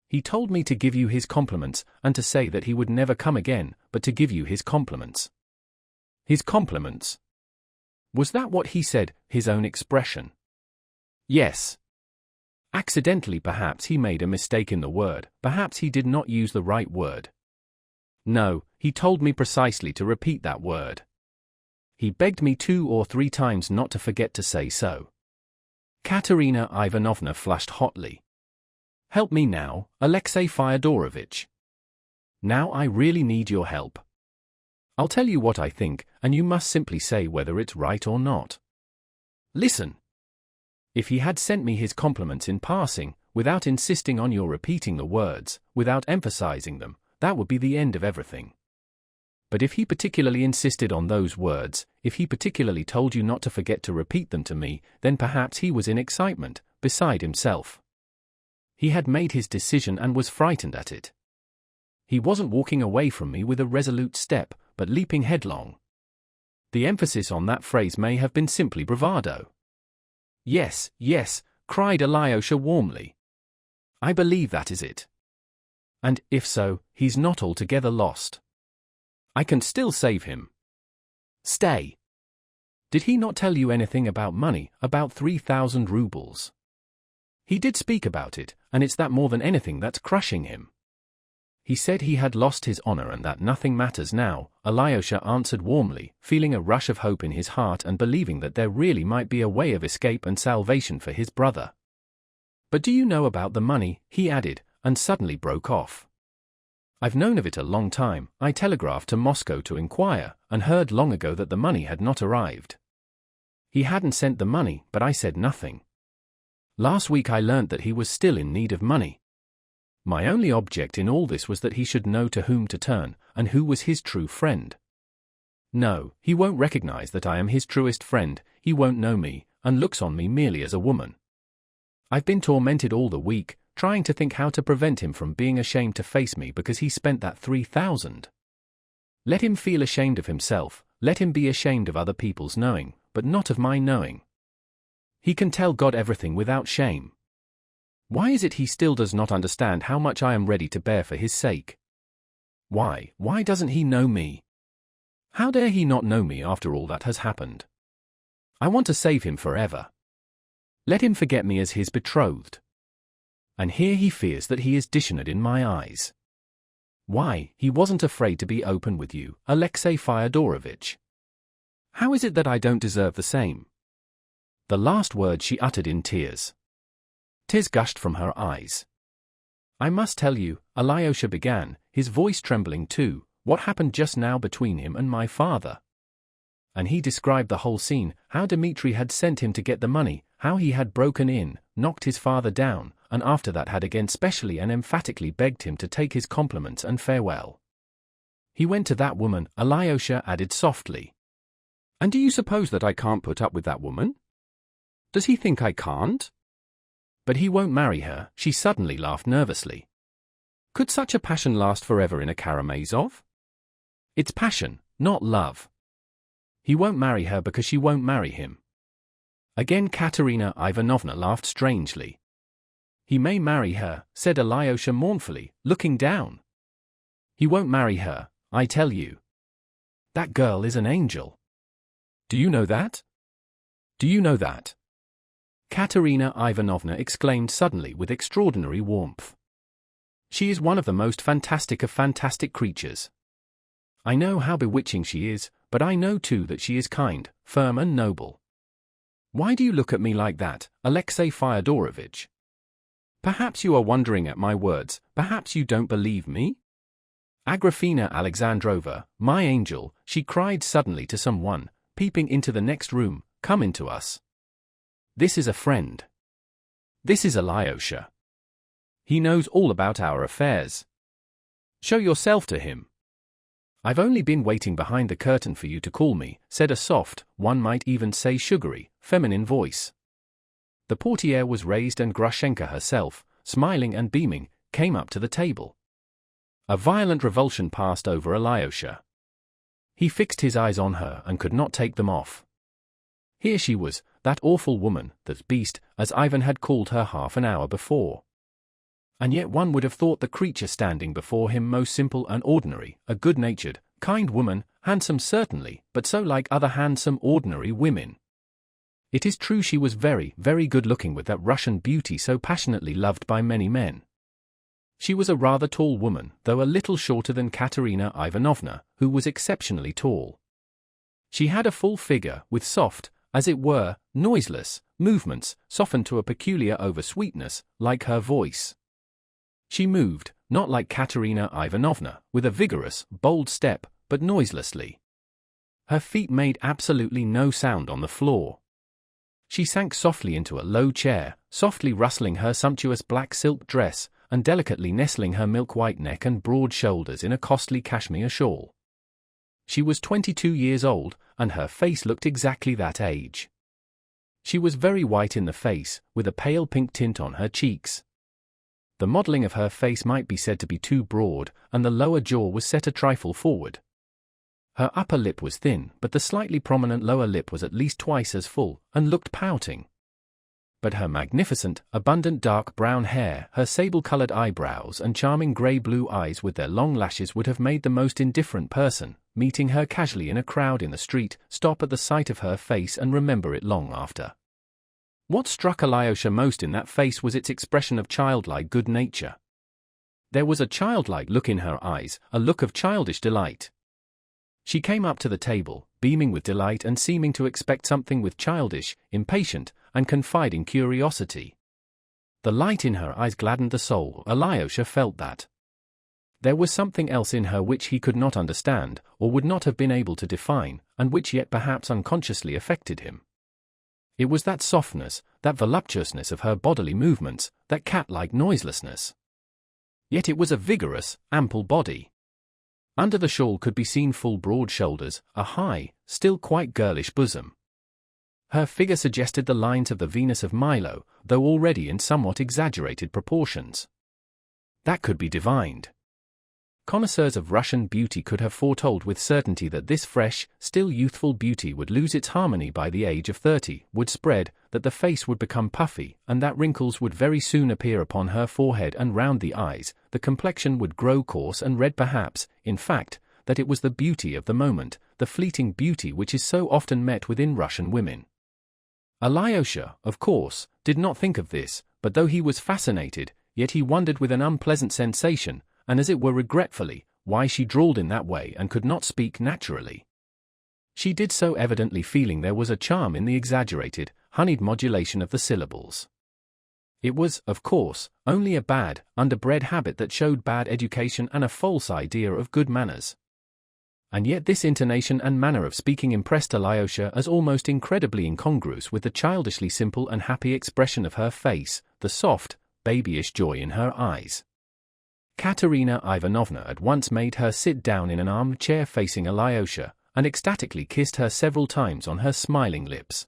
He told me to give you his compliments, and to say that he would never come again, but to give you his compliments. His compliments? Was that what he said, his own expression? Yes. Accidentally perhaps he made a mistake in the word, perhaps he did not use the right word. No, he told me precisely to repeat that word. He begged me 2 or 3 times not to forget to say so. Katerina Ivanovna flushed hotly. Help me now, Alexei Fyodorovitch. Now I really need your help. I'll tell you what I think, and you must simply say whether it's right or not. Listen. If he had sent me his compliments in passing, without insisting on your repeating the words, without emphasizing them, that would be the end of everything. But if he particularly insisted on those words, if he particularly told you not to forget to repeat them to me, then perhaps he was in excitement, beside himself. He had made his decision and was frightened at it. He wasn't walking away from me with a resolute step, but leaping headlong. The emphasis on that phrase may have been simply bravado. Yes, yes, cried Alyosha warmly. I believe that is it. And, if so, he's not altogether lost. I can still save him. Stay. Did he not tell you anything about money, about 3,000 rubles? He did speak about it, and it's that more than anything that's crushing him. He said he had lost his honor and that nothing matters now, Alyosha answered warmly, feeling a rush of hope in his heart and believing that there really might be a way of escape and salvation for his brother. But do you know about the money, he added, and suddenly broke off. I've known of it a long time. I telegraphed to Moscow to inquire, and heard long ago that the money had not arrived. He hadn't sent the money, but I said nothing. Last week I learnt that he was still in need of money. My only object in all this was that he should know to whom to turn, and who was his true friend. No, he won't recognize that I am his truest friend, he won't know me, and looks on me merely as a woman. I've been tormented all the week, trying to think how to prevent him from being ashamed to face me because he spent that 3,000. Let him feel ashamed of himself, let him be ashamed of other people's knowing, but not of my knowing. He can tell God everything without shame. Why is it he still does not understand how much I am ready to bear for his sake? Why doesn't he know me? How dare he not know me after all that has happened? I want to save him forever. Let him forget me as his betrothed. And here he fears that he is dishonored in my eyes. Why, he wasn't afraid to be open with you, Alexei Fyodorovitch. How is it that I don't deserve the same? The last word she uttered in tears. Tears gushed from her eyes. I must tell you, Alyosha began, his voice trembling too, what happened just now between him and my father. And he described the whole scene, how Dmitri had sent him to get the money, how he had broken in, knocked his father down, and after that had again specially and emphatically begged him to take his compliments and farewell. He went to that woman, Alyosha added softly. And do you suppose that I can't put up with that woman? Does he think I can't? But he won't marry her, she suddenly laughed nervously. Could such a passion last forever in a Karamazov? It's passion, not love. He won't marry her because she won't marry him. Again Katerina Ivanovna laughed strangely. He may marry her, said Alyosha mournfully, looking down. He won't marry her, I tell you. That girl is an angel. Do you know that? Do you know that? Katerina Ivanovna exclaimed suddenly with extraordinary warmth. She is one of the most fantastic of fantastic creatures. I know how bewitching she is, but I know too that she is kind, firm and noble. Why do you look at me like that, Alexei Fyodorovitch? Perhaps you are wondering at my words, perhaps you don't believe me? Agrafena Alexandrova, my angel, she cried suddenly to someone, peeping into the next room, come into us. This is a friend. This is Alyosha. He knows all about our affairs. Show yourself to him. I've only been waiting behind the curtain for you to call me, said a soft, one might even say sugary, feminine voice. The portiere was raised and Grushenka herself, smiling and beaming, came up to the table. A violent revulsion passed over Alyosha. He fixed his eyes on her and could not take them off. Here she was, that awful woman, that beast, as Ivan had called her half an hour before. And yet one would have thought the creature standing before him most simple and ordinary, a good-natured, kind woman, handsome certainly, but so like other handsome ordinary women. It is true she was very, very good-looking with that Russian beauty so passionately loved by many men. She was a rather tall woman, though a little shorter than Katerina Ivanovna, who was exceptionally tall. She had a full figure, with soft, as it were, noiseless, movements, softened to a peculiar over-sweetness, like her voice. She moved, not like Katerina Ivanovna, with a vigorous, bold step, but noiselessly. Her feet made absolutely no sound on the floor. She sank softly into a low chair, softly rustling her sumptuous black silk dress, and delicately nestling her milk-white neck and broad shoulders in a costly cashmere shawl. She was 22 years old, and her face looked exactly that age. She was very white in the face, with a pale pink tint on her cheeks. The modelling of her face might be said to be too broad, and the lower jaw was set a trifle forward. Her upper lip was thin, but the slightly prominent lower lip was at least twice as full, and looked pouting. But her magnificent, abundant dark brown hair, her sable-coloured eyebrows and charming grey-blue eyes with their long lashes would have made the most indifferent person, meeting her casually in a crowd in the street, stop at the sight of her face and remember it long after. What struck Alyosha most in that face was its expression of childlike good nature. There was a childlike look in her eyes, a look of childish delight. She came up to the table, beaming with delight and seeming to expect something with childish, impatient, and confiding curiosity. The light in her eyes gladdened the soul. Alyosha felt that. There was something else in her which he could not understand, or would not have been able to define, and which yet perhaps unconsciously affected him. It was that softness, that voluptuousness of her bodily movements, that cat-like noiselessness. Yet it was a vigorous, ample body. Under the shawl could be seen full broad shoulders, a high, still quite girlish bosom. Her figure suggested the lines of the Venus of Milo, though already in somewhat exaggerated proportions. That could be divined. Connoisseurs of Russian beauty could have foretold with certainty that this fresh, still youthful beauty would lose its harmony by the age of 30, would spread, that the face would become puffy, and that wrinkles would very soon appear upon her forehead and round the eyes, the complexion would grow coarse and red perhaps, in fact, that it was the beauty of the moment, the fleeting beauty which is so often met with in Russian women. Alyosha, of course, did not think of this, but though he was fascinated, yet he wondered with an unpleasant sensation, and as it were regretfully, why she drawled in that way and could not speak naturally. She did so evidently feeling there was a charm in the exaggerated, honeyed modulation of the syllables. It was, of course, only a bad, underbred habit that showed bad education and a false idea of good manners. And yet this intonation and manner of speaking impressed Alyosha as almost incredibly incongruous with the childishly simple and happy expression of her face, the soft, babyish joy in her eyes. Katerina Ivanovna at once made her sit down in an armchair facing Alyosha, and ecstatically kissed her several times on her smiling lips.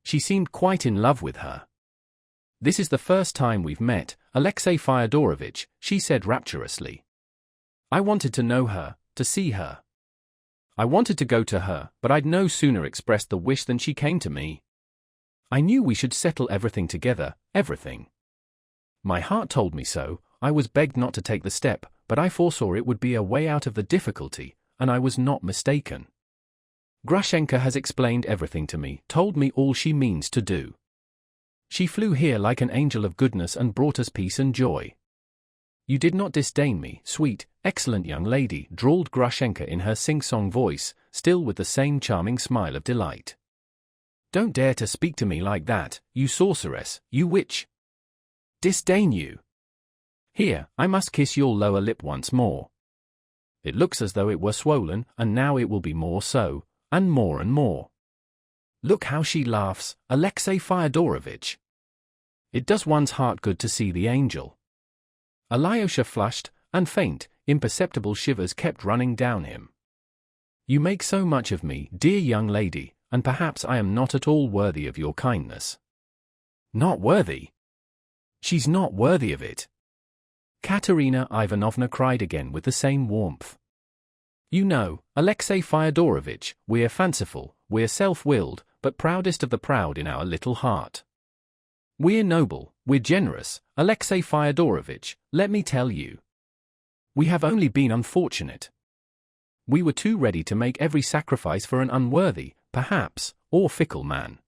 She seemed quite in love with her. "This is the first time we've met, Alexey Fyodorovitch," she said rapturously. "I wanted to know her, to see her. I wanted to go to her, but I'd no sooner expressed the wish than she came to me. I knew we should settle everything together, everything. My heart told me so. I was begged not to take the step, but I foresaw it would be a way out of the difficulty, and I was not mistaken. Grushenka has explained everything to me, told me all she means to do. She flew here like an angel of goodness and brought us peace and joy. You did not disdain me, sweet, excellent young lady," drawled Grushenka in her sing-song voice, still with the same charming smile of delight. "Don't dare to speak to me like that, you sorceress, you witch. Disdain you. Here, I must kiss your lower lip once more. It looks as though it were swollen, and now it will be more so, and more and more. Look how she laughs, Alexey Fyodorovitch. It does one's heart good to see the angel. Alyosha flushed, and faint, imperceptible shivers kept running down him. You make so much of me, dear young lady, and perhaps I am not at all worthy of your kindness. Not worthy? She's not worthy of it. Katerina Ivanovna cried again with the same warmth. You know, Alexey Fyodorovitch, we're fanciful, we're self-willed, but proudest of the proud in our little heart. We're noble, we're generous, Alexey Fyodorovitch, let me tell you. We have only been unfortunate. We were too ready to make every sacrifice for an unworthy, perhaps, or fickle man.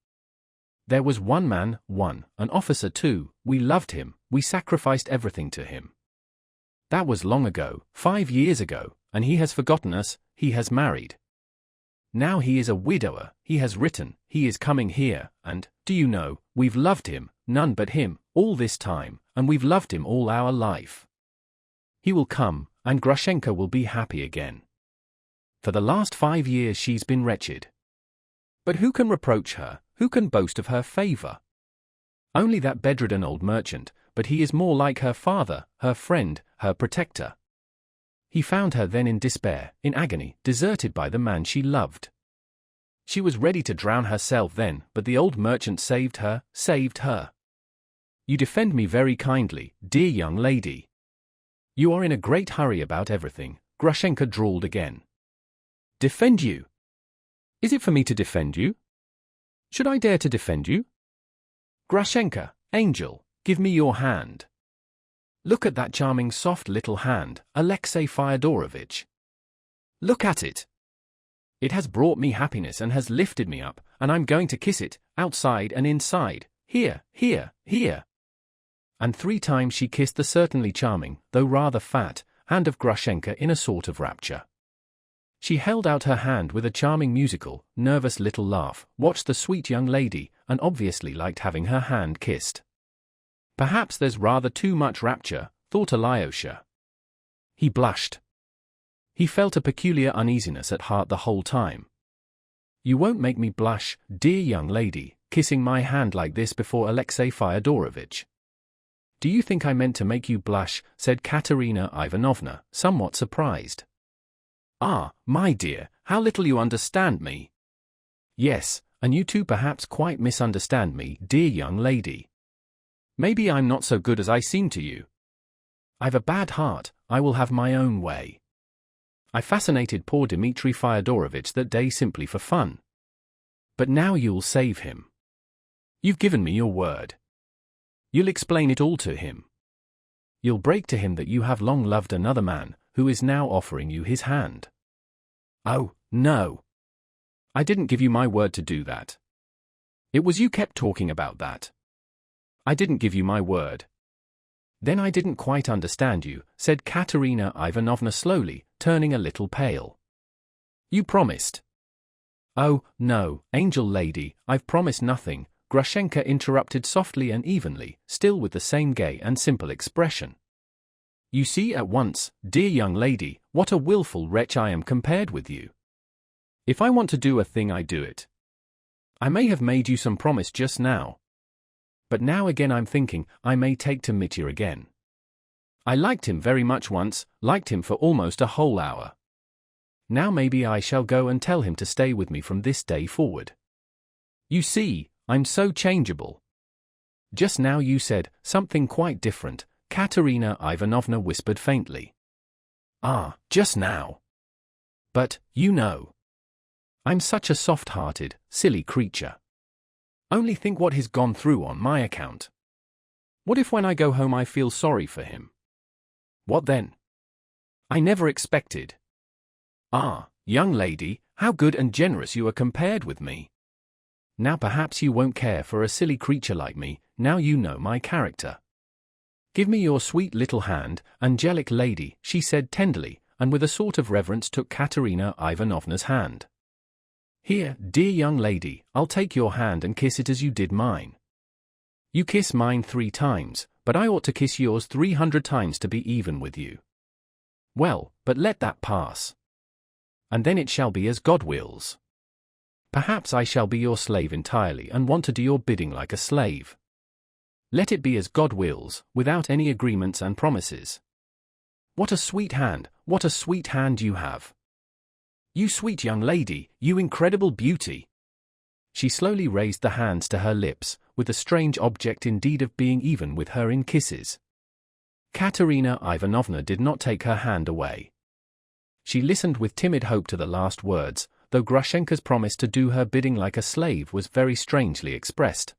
There was one man, an officer too, we loved him, we sacrificed everything to him. That was long ago, 5 years ago, and he has forgotten us, he has married. Now he is a widower, he has written, he is coming here, and, do you know, we've loved him, none but him, all this time, and we've loved him all our life. He will come, and Grushenka will be happy again. For the last 5 years she's been wretched. But who can reproach her, who can boast of her favor? Only that bedridden old merchant, but he is more like her father, her friend, her protector. He found her then in despair, in agony, deserted by the man she loved. She was ready to drown herself then, but the old merchant saved her, saved her. You defend me very kindly, dear young lady. You are in a great hurry about everything, Grushenka drawled again. Defend you? Is it for me to defend you? Should I dare to defend you? Grushenka, angel, give me your hand. Look at that charming soft little hand, Alexey Fyodorovitch. Look at it. It has brought me happiness and has lifted me up, and I'm going to kiss it, outside and inside, here, here, here. And 3 times she kissed the certainly charming, though rather fat, hand of Grushenka in a sort of rapture. She held out her hand with a charming musical, nervous little laugh, watched the sweet young lady, and obviously liked having her hand kissed. Perhaps there's rather too much rapture, thought Alyosha. He blushed. He felt a peculiar uneasiness at heart the whole time. You won't make me blush, dear young lady, kissing my hand like this before Alexey Fyodorovitch. Do you think I meant to make you blush, said Katerina Ivanovna, somewhat surprised. Ah, my dear, how little you understand me. Yes, and you too perhaps quite misunderstand me, dear young lady. Maybe I'm not so good as I seem to you. I've a bad heart, I will have my own way. I fascinated poor Dmitri Fyodorovitch that day simply for fun. But now you'll save him. You've given me your word. You'll explain it all to him. You'll break to him that you have long loved another man, who is now offering you his hand. Oh, no. I didn't give you my word to do that. It was you kept talking about that. I didn't give you my word. Then I didn't quite understand you, said Katerina Ivanovna slowly, turning a little pale. You promised. Oh, no, angel lady, I've promised nothing, Grushenka interrupted softly and evenly, still with the same gay and simple expression. You see at once, dear young lady, what a willful wretch I am compared with you. If I want to do a thing I do it. I may have made you some promise just now. But now again I'm thinking, I may take to Mitya again. I liked him very much once, liked him for almost a whole hour. Now maybe I shall go and tell him to stay with me from this day forward. You see, I'm so changeable. Just now you said something quite different, Katerina Ivanovna whispered faintly. Ah, just now. But, you know. I'm such a soft-hearted, silly creature. Only think what he's gone through on my account. What if when I go home I feel sorry for him? What then? I never expected. Ah, young lady, how good and generous you are compared with me. Now perhaps you won't care for a silly creature like me, now you know my character. Give me your sweet little hand, angelic lady, she said tenderly, and with a sort of reverence took Katerina Ivanovna's hand. Here, dear young lady, I'll take your hand and kiss it as you did mine. You kiss mine 3 times, but I ought to kiss yours 300 times to be even with you. Well, but let that pass. And then it shall be as God wills. Perhaps I shall be your slave entirely and want to do your bidding like a slave. Let it be as God wills, without any agreements and promises. What a sweet hand you have. You sweet young lady, you incredible beauty. She slowly raised the hands to her lips, with the strange object indeed of being even with her in kisses. Katerina Ivanovna did not take her hand away. She listened with timid hope to the last words, though Grushenka's promise to do her bidding like a slave was very strangely expressed.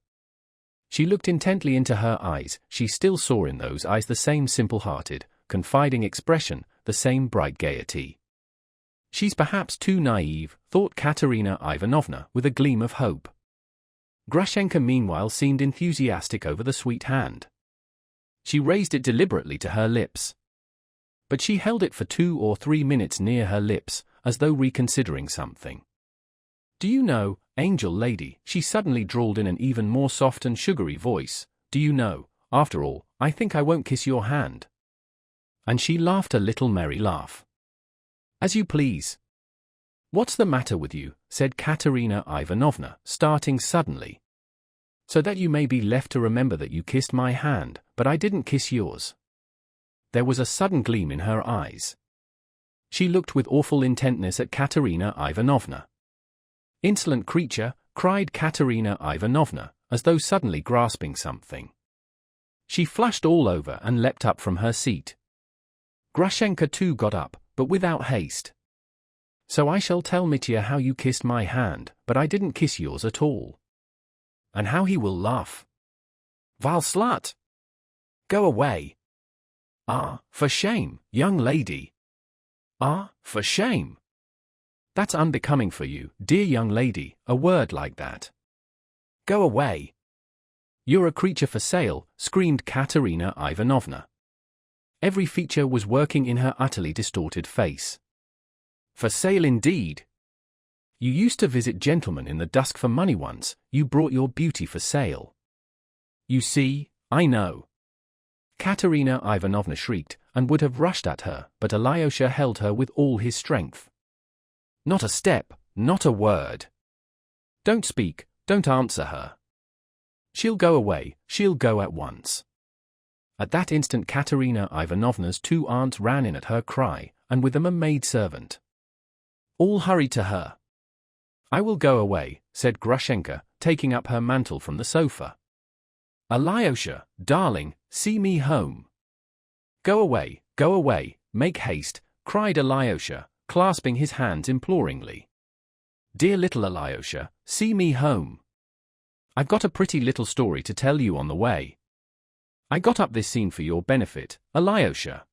She looked intently into her eyes. She still saw in those eyes the same simple-hearted, confiding expression, the same bright gaiety. She's perhaps too naive, thought Katerina Ivanovna with a gleam of hope. Grushenka meanwhile seemed enthusiastic over the sweet hand. She raised it deliberately to her lips. But she held it for 2 or 3 minutes near her lips, as though reconsidering something. Do you know, angel lady, she suddenly drawled in an even more soft and sugary voice, do you know, after all, I think I won't kiss your hand. And she laughed a little merry laugh. As you please. What's the matter with you, said Katerina Ivanovna, starting suddenly. So that you may be left to remember that you kissed my hand, but I didn't kiss yours. There was a sudden gleam in her eyes. She looked with awful intentness at Katerina Ivanovna. Insolent creature, cried Katerina Ivanovna, as though suddenly grasping something. She flushed all over and leapt up from her seat. Grushenka too got up, but without haste. So I shall tell Mitya how you kissed my hand, but I didn't kiss yours at all. And how he will laugh. Vile slut! Go away. Ah, for shame, young lady. Ah, for shame. That's unbecoming for you, dear young lady, a word like that. Go away. You're a creature for sale, screamed Katerina Ivanovna. Every feature was working in her utterly distorted face. For sale indeed. You used to visit gentlemen in the dusk for money once, you brought your beauty for sale. You see, I know. Katerina Ivanovna shrieked, and would have rushed at her, but Alyosha held her with all his strength. Not a step, not a word. Don't speak, don't answer her. She'll go away, she'll go at once. At that instant Katerina Ivanovna's 2 aunts ran in at her cry, and with them a maid-servant. All hurried to her. I will go away, said Grushenka, taking up her mantle from the sofa. Alyosha, darling, see me home. Go away, make haste, cried Alyosha, clasping his hands imploringly. Dear little Alyosha, see me home. I've got a pretty little story to tell you on the way. I got up this scene for your benefit, Alyosha.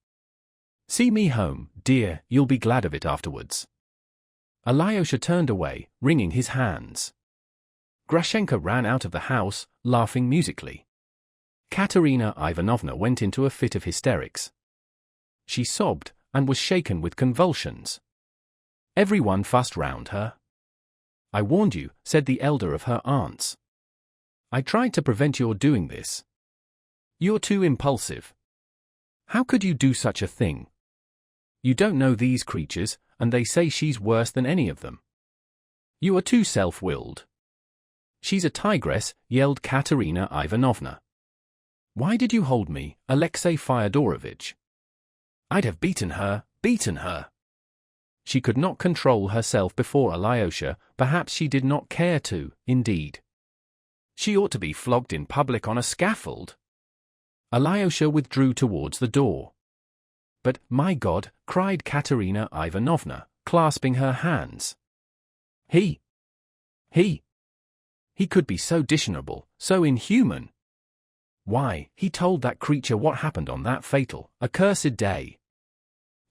See me home, dear, you'll be glad of it afterwards. Alyosha turned away, wringing his hands. Grushenka ran out of the house, laughing musically. Katerina Ivanovna went into a fit of hysterics. She sobbed, and was shaken with convulsions. Everyone fussed round her. I warned you, said the elder of her aunts. I tried to prevent your doing this. You're too impulsive. How could you do such a thing? You don't know these creatures, and they say she's worse than any of them. You are too self-willed. She's a tigress, yelled Katerina Ivanovna. Why did you hold me, Alexey Fyodorovitch? I'd have beaten her. She could not control herself before Alyosha, perhaps she did not care to, indeed. She ought to be flogged in public on a scaffold. Alyosha withdrew towards the door. But, my God, cried Katerina Ivanovna, clasping her hands. He could be so dishonorable, so inhuman. Why, he told that creature what happened on that fatal, accursed day.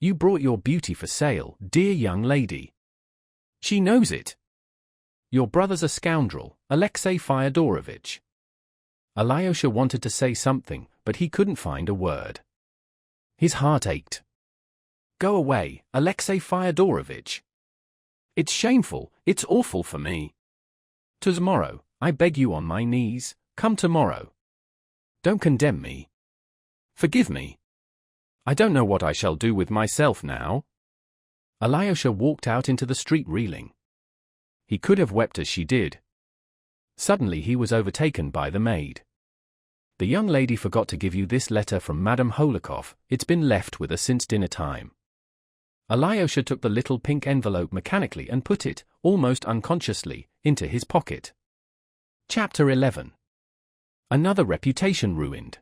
You brought your beauty for sale, dear young lady. She knows it. Your brother's a scoundrel, Alexey Fyodorovitch. Alyosha wanted to say something, but he couldn't find a word. His heart ached. Go away, Alexey Fyodorovitch. It's shameful, it's awful for me. Tomorrow, I beg you on my knees, come tomorrow. Don't condemn me. Forgive me. I don't know what I shall do with myself now. Alyosha walked out into the street reeling. He could have wept as she did. Suddenly he was overtaken by the maid. The young lady forgot to give you this letter from Madame Holikov. It's been left with her since dinner time. Alyosha took the little pink envelope mechanically and put it, almost unconsciously, into his pocket. Chapter 11. Another reputation ruined.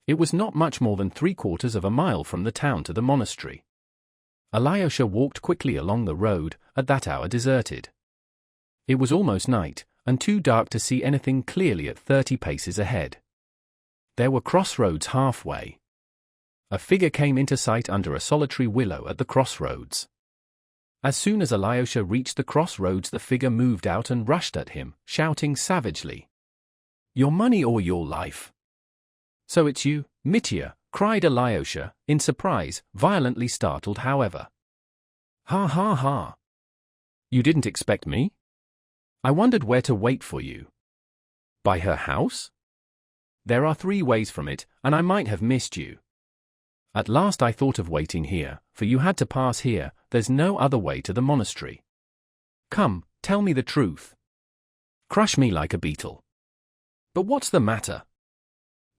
It was not much more than 3/4 of a mile from the town to the monastery. Alyosha walked quickly along the road, at that hour deserted. It was almost night, and too dark to see anything clearly at 30 paces ahead. There were crossroads halfway. A figure came into sight under a solitary willow at the crossroads. As soon as Alyosha reached the crossroads, the figure moved out and rushed at him, shouting savagely, "Your money or your life!" "So it's you, Mitya," cried Alyosha, in surprise, violently startled however. "Ha ha ha! You didn't expect me? I wondered where to wait for you. By her house? There are 3 ways from it, and I might have missed you. At last I thought of waiting here, for you had to pass here. There's no other way to the monastery. Come, tell me the truth. Crush me like a beetle." "But what's the matter?"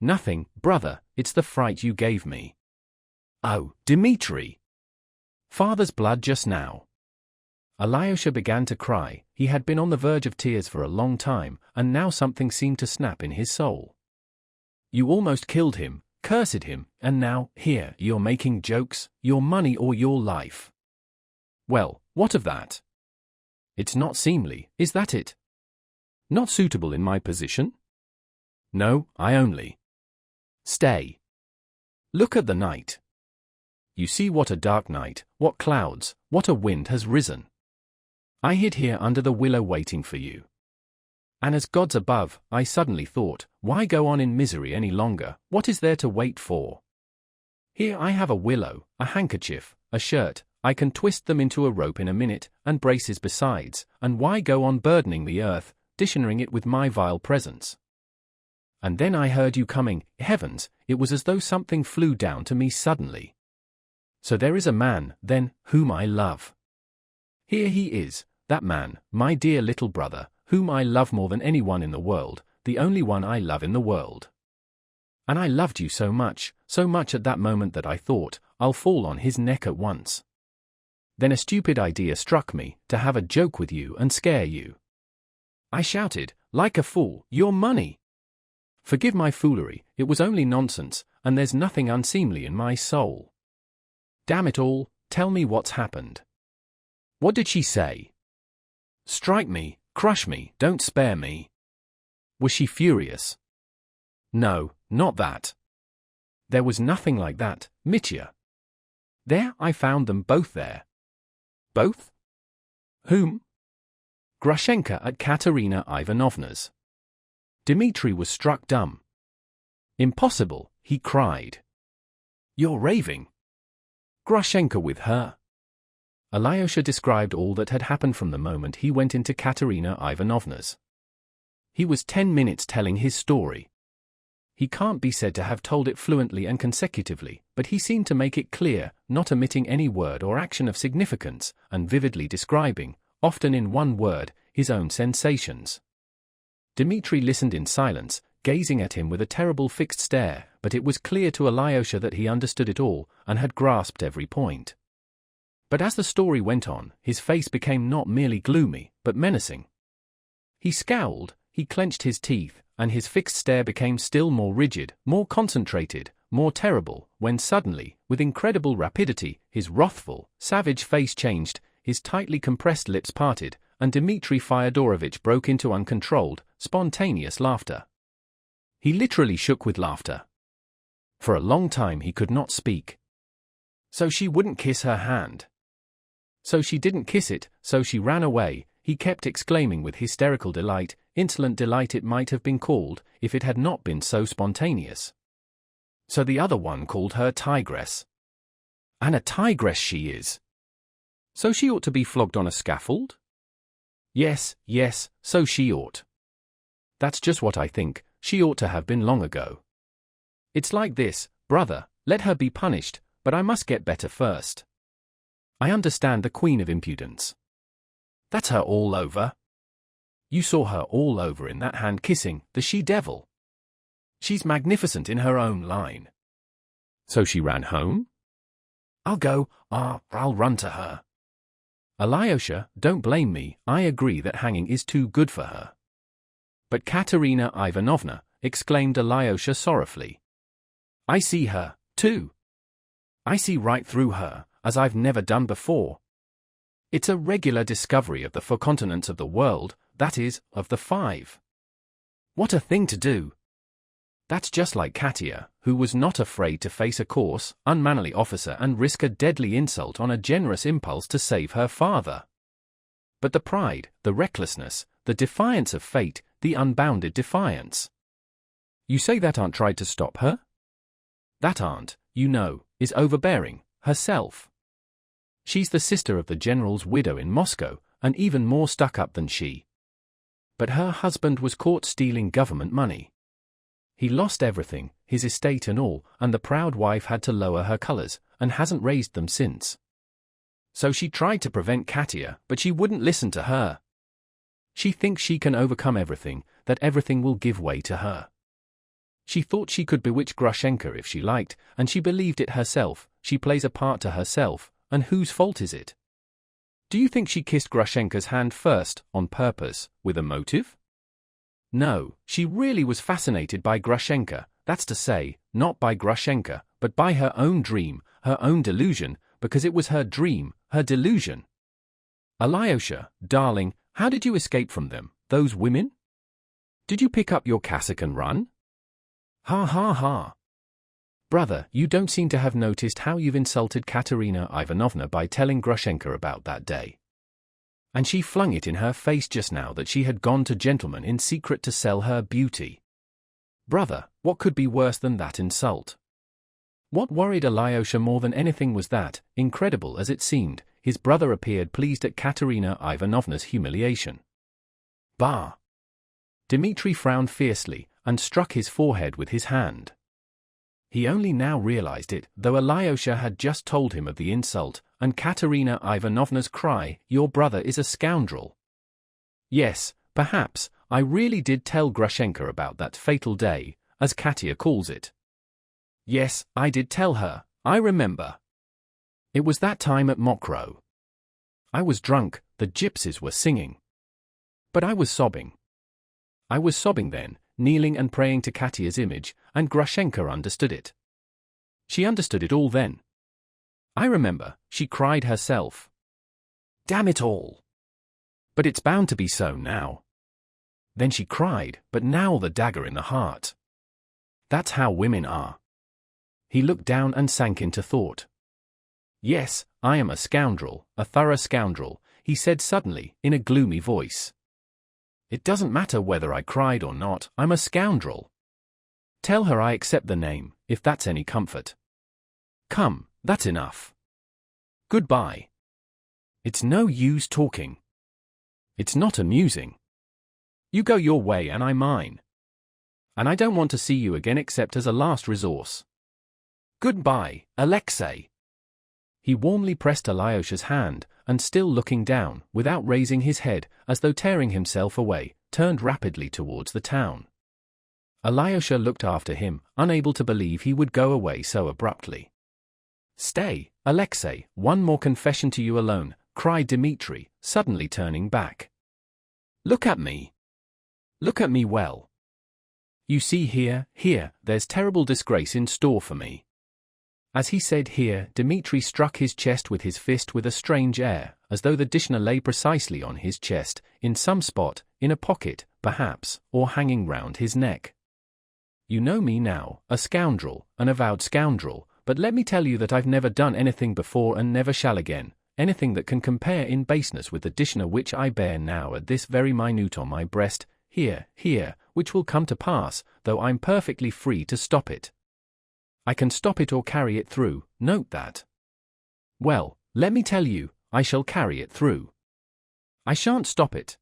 "Nothing, brother, it's the fright you gave me." "Oh, Dmitri! Father's blood just now." Alyosha began to cry. He had been on the verge of tears for a long time, and now something seemed to snap in his soul. "You almost killed him, cursed him, and now, here, you're making jokes, your money or your life. Well, what of that? It's not seemly, is that it? Not suitable in my position? No, I only. Stay. Look at the night. You see what a dark night, what clouds, what a wind has risen. I hid here under the willow waiting for you. And as God's above, I suddenly thought, why go on in misery any longer? What is there to wait for? Here I have a willow, a handkerchief, a shirt, I can twist them into a rope in a minute, and braces besides, and why go on burdening the earth, dishonouring it with my vile presence? And then I heard you coming. Heavens, it was as though something flew down to me suddenly. So there is a man, then, whom I love. Here he is, that man, my dear little brother, whom I love more than anyone in the world, the only one I love in the world. And I loved you so much at that moment that I thought, I'll fall on his neck at once. Then a stupid idea struck me, to have a joke with you and scare you. I shouted, like a fool, your money! Forgive my foolery, it was only nonsense, and there's nothing unseemly in my soul. Damn it all, tell me what's happened. What did she say? Strike me, crush me, don't spare me. Was she furious? No, not that. There was nothing like that, Mitya. There, I found them both there. Both? Whom? Grushenka at Katerina Ivanovna's. Dmitri was struck dumb. Impossible, he cried. You're raving. Grushenka with her. Alyosha described all that had happened from the moment he went into Katerina Ivanovna's. He was 10 minutes telling his story. He can't be said to have told it fluently and consecutively, but he seemed to make it clear, not omitting any word or action of significance, and vividly describing, often in one word, his own sensations. Dmitri listened in silence, gazing at him with a terrible fixed stare, but it was clear to Alyosha that he understood it all, and had grasped every point. But as the story went on, his face became not merely gloomy, but menacing. He scowled, he clenched his teeth, and his fixed stare became still more rigid, more concentrated, more terrible, when suddenly, with incredible rapidity, his wrathful, savage face changed, his tightly compressed lips parted, and Dmitri Fyodorovitch broke into uncontrolled, spontaneous laughter. He literally shook with laughter. For a long time he could not speak. So she wouldn't kiss her hand. So she didn't kiss it, so she ran away, he kept exclaiming with hysterical delight, insolent delight it might have been called, if it had not been so spontaneous. So the other one called her tigress. And a tigress she is. So she ought to be flogged on a scaffold? Yes, so she ought. That's just what I think, she ought to have been long ago. It's like this, brother, let her be punished, but I must get better first. I understand the queen of impudence. That's her all over. You saw her all over in that hand-kissing, the she-devil. She's magnificent in her own line. So she ran home? I'll run to her. Alyosha, don't blame me, I agree that hanging is too good for her. But Katerina Ivanovna, exclaimed Alyosha sorrowfully. I see her, too. I see right through her, as I've never done before. It's a regular discovery of the 4 continents of the world, that is, of the 5. What a thing to do! That's just like Katya, who was not afraid to face a coarse, unmannerly officer and risk a deadly insult on a generous impulse to save her father. But the pride, the recklessness, the defiance of fate, the unbounded defiance. You say that aunt tried to stop her? That aunt, you know, is overbearing, herself. She's the sister of the general's widow in Moscow, and even more stuck-up than she. But her husband was caught stealing government money. He lost everything, his estate and all, and the proud wife had to lower her colors, and hasn't raised them since. So she tried to prevent Katya, but she wouldn't listen to her. She thinks she can overcome everything, that everything will give way to her. She thought she could bewitch Grushenka if she liked, and she believed it herself. She plays a part to herself, and whose fault is it? Do you think she kissed Grushenka's hand first, on purpose, with a motive? No, she really was fascinated by Grushenka, that's to say, not by Grushenka, but by her own dream, her own delusion, because it was her dream, her delusion. Alyosha, darling, how did you escape from them, those women? Did you pick up your cassock and run? Ha ha ha. Brother, you don't seem to have noticed how you've insulted Katerina Ivanovna by telling Grushenka about that day. And she flung it in her face just now that she had gone to gentlemen in secret to sell her beauty. Brother, what could be worse than that insult? What worried Alyosha more than anything was that, incredible as it seemed, his brother appeared pleased at Katerina Ivanovna's humiliation. Bah! Dmitri frowned fiercely, and struck his forehead with his hand. He only now realized it, though Alyosha had just told him of the insult, and Katerina Ivanovna's cry, "Your brother is a scoundrel." Yes, perhaps, I really did tell Grushenka about that fatal day, as Katya calls it. Yes, I did tell her, I remember. It was that time at Mokroe. I was drunk, the gypsies were singing. But I was sobbing. I was sobbing then, kneeling and praying to Katya's image, and Grushenka understood it. She understood it all then. I remember, she cried herself. Damn it all! But it's bound to be so now. Then she cried, but now the dagger in the heart. That's how women are. He looked down and sank into thought. Yes, I am a scoundrel, a thorough scoundrel, he said suddenly, in a gloomy voice. It doesn't matter whether I cried or not, I'm a scoundrel. Tell her I accept the name, if that's any comfort. Come, that's enough. Goodbye. It's no use talking. It's not amusing. You go your way and I mine. And I don't want to see you again except as a last resource. Goodbye, Alexei. He warmly pressed Alyosha's hand, and still looking down, without raising his head, as though tearing himself away, turned rapidly towards the town. Alyosha looked after him, unable to believe he would go away so abruptly. Stay, Alexei, one more confession to you alone, cried Dmitri, suddenly turning back. Look at me. Look at me well. You see here, there's terrible disgrace in store for me. As he said here, Dmitri struck his chest with his fist with a strange air, as though the Dishna lay precisely on his chest, in some spot, in a pocket, perhaps, or hanging round his neck. You know me now, a scoundrel, an avowed scoundrel, but let me tell you that I've never done anything before and never shall again, anything that can compare in baseness with the Dishna which I bear now at this very minute on my breast, here, which will come to pass, though I'm perfectly free to stop it. I can stop it or carry it through, note that. Well, let me tell you, I shall carry it through. I shan't stop it.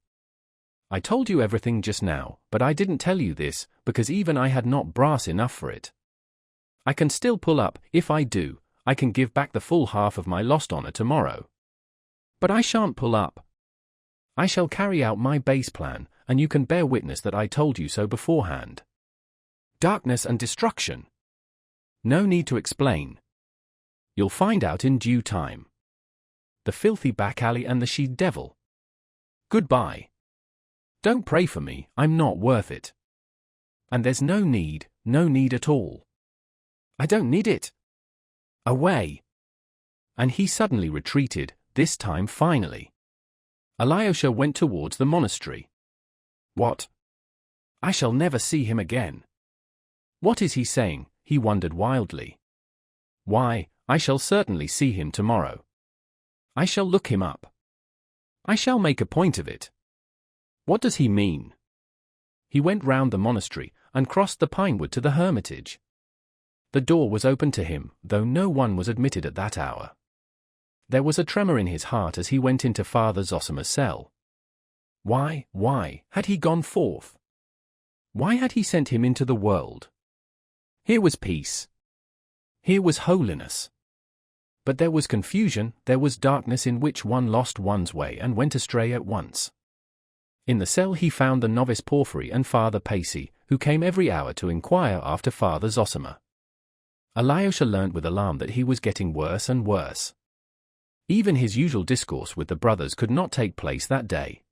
I told you everything just now, but I didn't tell you this, because even I had not brass enough for it. I can still pull up. If I do, I can give back the full half of my lost honor tomorrow. But I shan't pull up. I shall carry out my base plan, and you can bear witness that I told you so beforehand. Darkness and destruction. No need to explain. You'll find out in due time. The filthy back alley and the she-devil. Goodbye. Don't pray for me, I'm not worth it. And there's no need at all. I don't need it. Away. And he suddenly retreated, this time finally. Alyosha went towards the monastery. What? I shall never see him again. What is he saying? He wondered wildly. Why, I shall certainly see him tomorrow. I shall look him up. I shall make a point of it. What does he mean? He went round the monastery and crossed the pinewood to the hermitage. The door was open to him, though no one was admitted at that hour. There was a tremor in his heart as he went into Father Zosima's cell. Why had he gone forth? Why had he sent him into the world? Here was peace. Here was holiness. But there was confusion, there was darkness in which one lost one's way and went astray at once. In the cell he found the novice Porphyry and Father Pacey, who came every hour to inquire after Father Zosima. Alyosha learnt with alarm that he was getting worse and worse. Even his usual discourse with the brothers could not take place that day.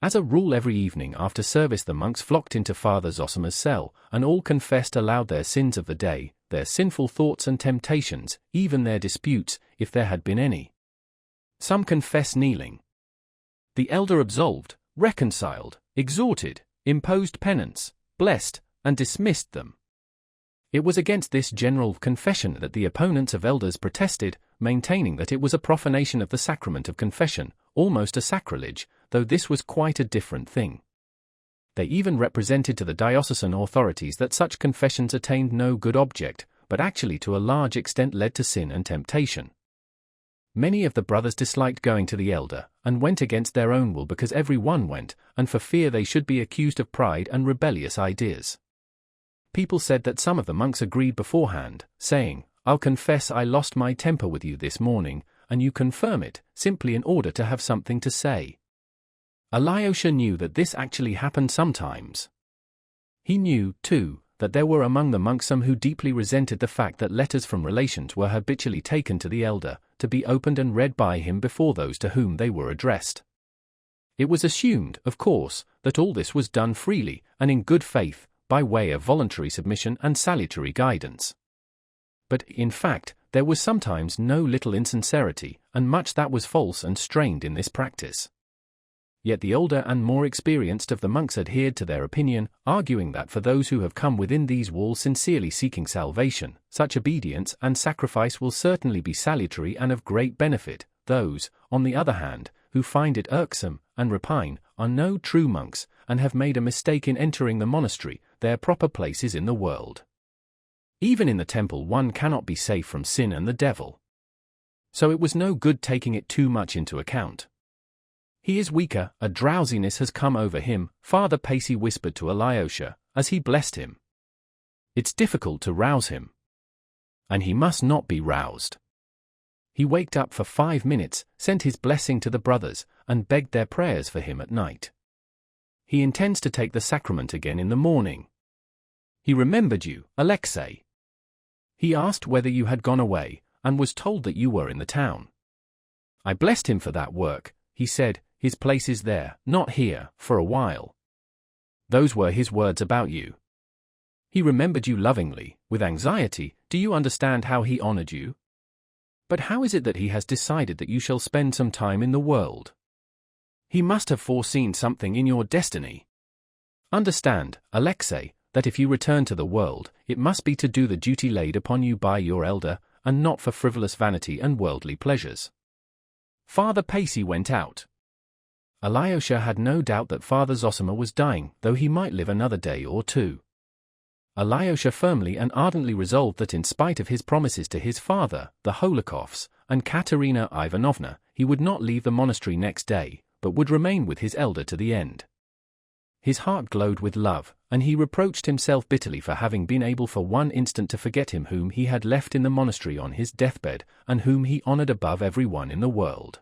As a rule, every evening after service the monks flocked into Father Zosima's cell, and all confessed aloud their sins of the day, their sinful thoughts and temptations, even their disputes, if there had been any. Some confessed kneeling. The elder absolved, reconciled, exhorted, imposed penance, blessed, and dismissed them. It was against this general confession that the opponents of elders protested, maintaining that it was a profanation of the sacrament of confession, almost a sacrilege, though this was quite a different thing. They even represented to the diocesan authorities that such confessions attained no good object, but actually to a large extent led to sin and temptation. Many of the brothers disliked going to the elder, and went against their own will because every one went, and for fear they should be accused of pride and rebellious ideas. People said that some of the monks agreed beforehand, saying, "I'll confess I lost my temper with you this morning, and you confirm it, simply in order to have something to say." Alyosha knew that this actually happened sometimes. He knew, too, that there were among the monks some who deeply resented the fact that letters from relations were habitually taken to the elder, to be opened and read by him before those to whom they were addressed. It was assumed, of course, that all this was done freely, and in good faith, by way of voluntary submission and salutary guidance. But, in fact, there was sometimes no little insincerity, and much that was false and strained in this practice. Yet the older and more experienced of the monks adhered to their opinion, arguing that for those who have come within these walls sincerely seeking salvation, such obedience and sacrifice will certainly be salutary and of great benefit. Those, on the other hand, who find it irksome and repine, are no true monks, and have made a mistake in entering the monastery. Their proper place is in the world. Even in the temple one cannot be safe from sin and the devil. So it was no good taking it too much into account. He is weaker, a drowsiness has come over him, Father Pacey whispered to Alyosha, as he blessed him. It's difficult to rouse him. And he must not be roused. He waked up for 5 minutes, sent his blessing to the brothers, and begged their prayers for him at night. He intends to take the sacrament again in the morning. He remembered you, Alexei. He asked whether you had gone away, and was told that you were in the town. I blessed him for that work, he said. His place is there, not here, for a while. Those were his words about you. He remembered you lovingly, with anxiety. Do you understand how he honored you? But how is it that he has decided that you shall spend some time in the world? He must have foreseen something in your destiny. Understand, Alexei, that if you return to the world, it must be to do the duty laid upon you by your elder, and not for frivolous vanity and worldly pleasures. Father Pacey went out. Alyosha had no doubt that Father Zosima was dying, though he might live another day or two. Alyosha firmly and ardently resolved that in spite of his promises to his father, the Holocausts, and Katerina Ivanovna, he would not leave the monastery next day, but would remain with his elder to the end. His heart glowed with love, and he reproached himself bitterly for having been able for one instant to forget him whom he had left in the monastery on his deathbed, and whom he honored above everyone in the world.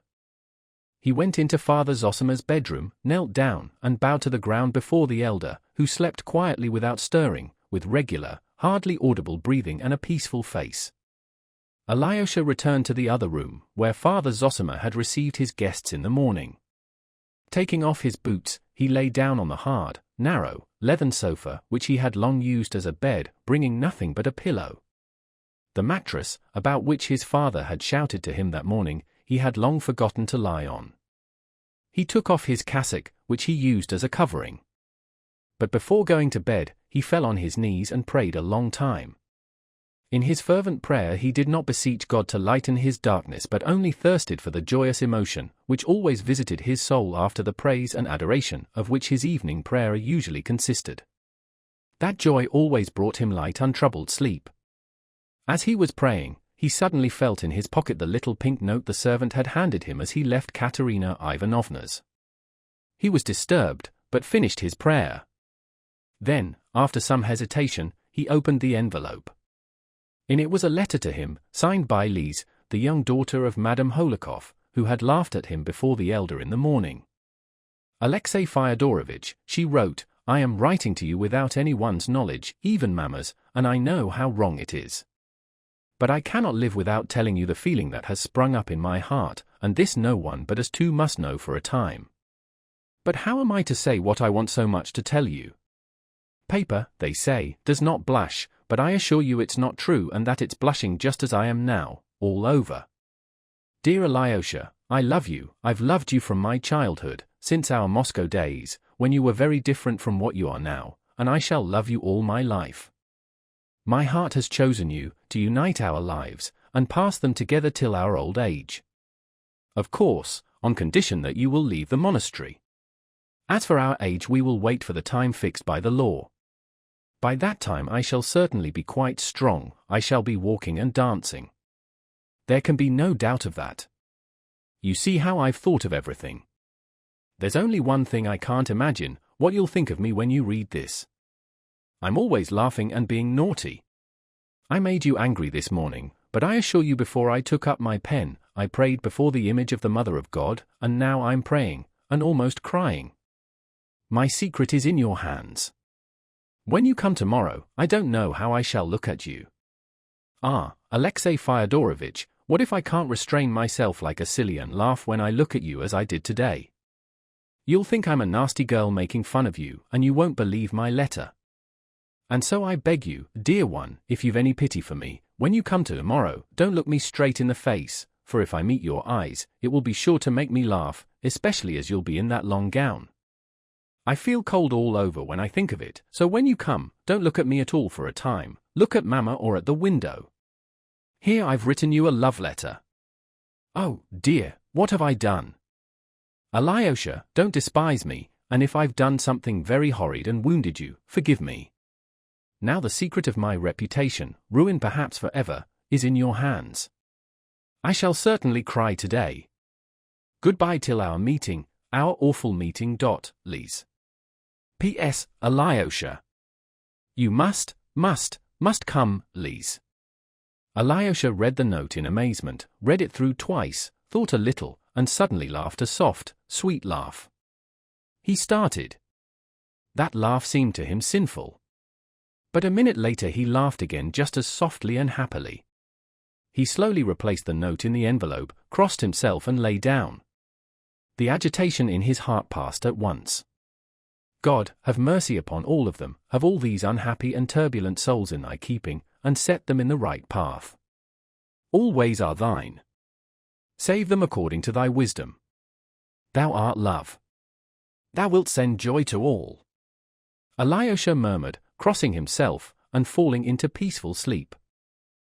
He went into Father Zosima's bedroom, knelt down, and bowed to the ground before the elder, who slept quietly without stirring, with regular, hardly audible breathing and a peaceful face. Alyosha returned to the other room, where Father Zosima had received his guests in the morning. Taking off his boots, he lay down on the hard, narrow, leathern sofa which he had long used as a bed, bringing nothing but a pillow. The mattress, about which his father had shouted to him that morning, he had long forgotten to lie on. He took off his cassock, which he used as a covering. But before going to bed, he fell on his knees and prayed a long time. In his fervent prayer he did not beseech God to lighten his darkness but only thirsted for the joyous emotion, which always visited his soul after the praise and adoration of which his evening prayer usually consisted. That joy always brought him light, untroubled sleep. As he was praying, he suddenly felt in his pocket the little pink note the servant had handed him as he left Katerina Ivanovna's. He was disturbed, but finished his prayer. Then, after some hesitation, he opened the envelope. In it was a letter to him, signed by Lise, the young daughter of Madame Holikov, who had laughed at him before the elder in the morning. Alexey Fyodorovitch, she wrote, I am writing to you without anyone's knowledge, even Mamma's, and I know how wrong it is. But I cannot live without telling you the feeling that has sprung up in my heart, and this no one but us two must know for a time. But how am I to say what I want so much to tell you? Paper, they say, does not blush, but I assure you it's not true and that it's blushing just as I am now, all over. Dear Alyosha, I love you, I've loved you from my childhood, since our Moscow days, when you were very different from what you are now, and I shall love you all my life. My heart has chosen you, to unite our lives, and pass them together till our old age. Of course, on condition that you will leave the monastery. As for our age we will wait for the time fixed by the law. By that time I shall certainly be quite strong, I shall be walking and dancing. There can be no doubt of that. You see how I've thought of everything. There's only one thing I can't imagine, what you'll think of me when you read this. I'm always laughing and being naughty. I made you angry this morning, but I assure you before I took up my pen, I prayed before the image of the Mother of God, and now I'm praying, and almost crying. My secret is in your hands. When you come tomorrow, I don't know how I shall look at you. Ah, Alexey Fyodorovitch, what if I can't restrain myself like a silly and laugh when I look at you as I did today? You'll think I'm a nasty girl making fun of you, and you won't believe my letter. And so I beg you, dear one, if you've any pity for me, when you come tomorrow, don't look me straight in the face, for if I meet your eyes, it will be sure to make me laugh, especially as you'll be in that long gown. I feel cold all over when I think of it, so when you come, don't look at me at all for a time, look at Mamma or at the window. Here I've written you a love letter. Oh, dear, what have I done? Alyosha, don't despise me, and if I've done something very horrid and wounded you, forgive me. Now the secret of my reputation, ruined perhaps forever, is in your hands. I shall certainly cry today. Goodbye till our meeting, our awful meeting. Lise. P.S. Alyosha. You must come, Lise. Alyosha read the note in amazement, read it through twice, thought a little, and suddenly laughed a soft, sweet laugh. He started. That laugh seemed to him sinful. But a minute later he laughed again just as softly and happily. He slowly replaced the note in the envelope, crossed himself and lay down. The agitation in his heart passed at once. God, have mercy upon all of them, have all these unhappy and turbulent souls in thy keeping, and set them in the right path. All ways are thine. Save them according to thy wisdom. Thou art love. Thou wilt send joy to all. Alyosha murmured, crossing himself, and falling into peaceful sleep.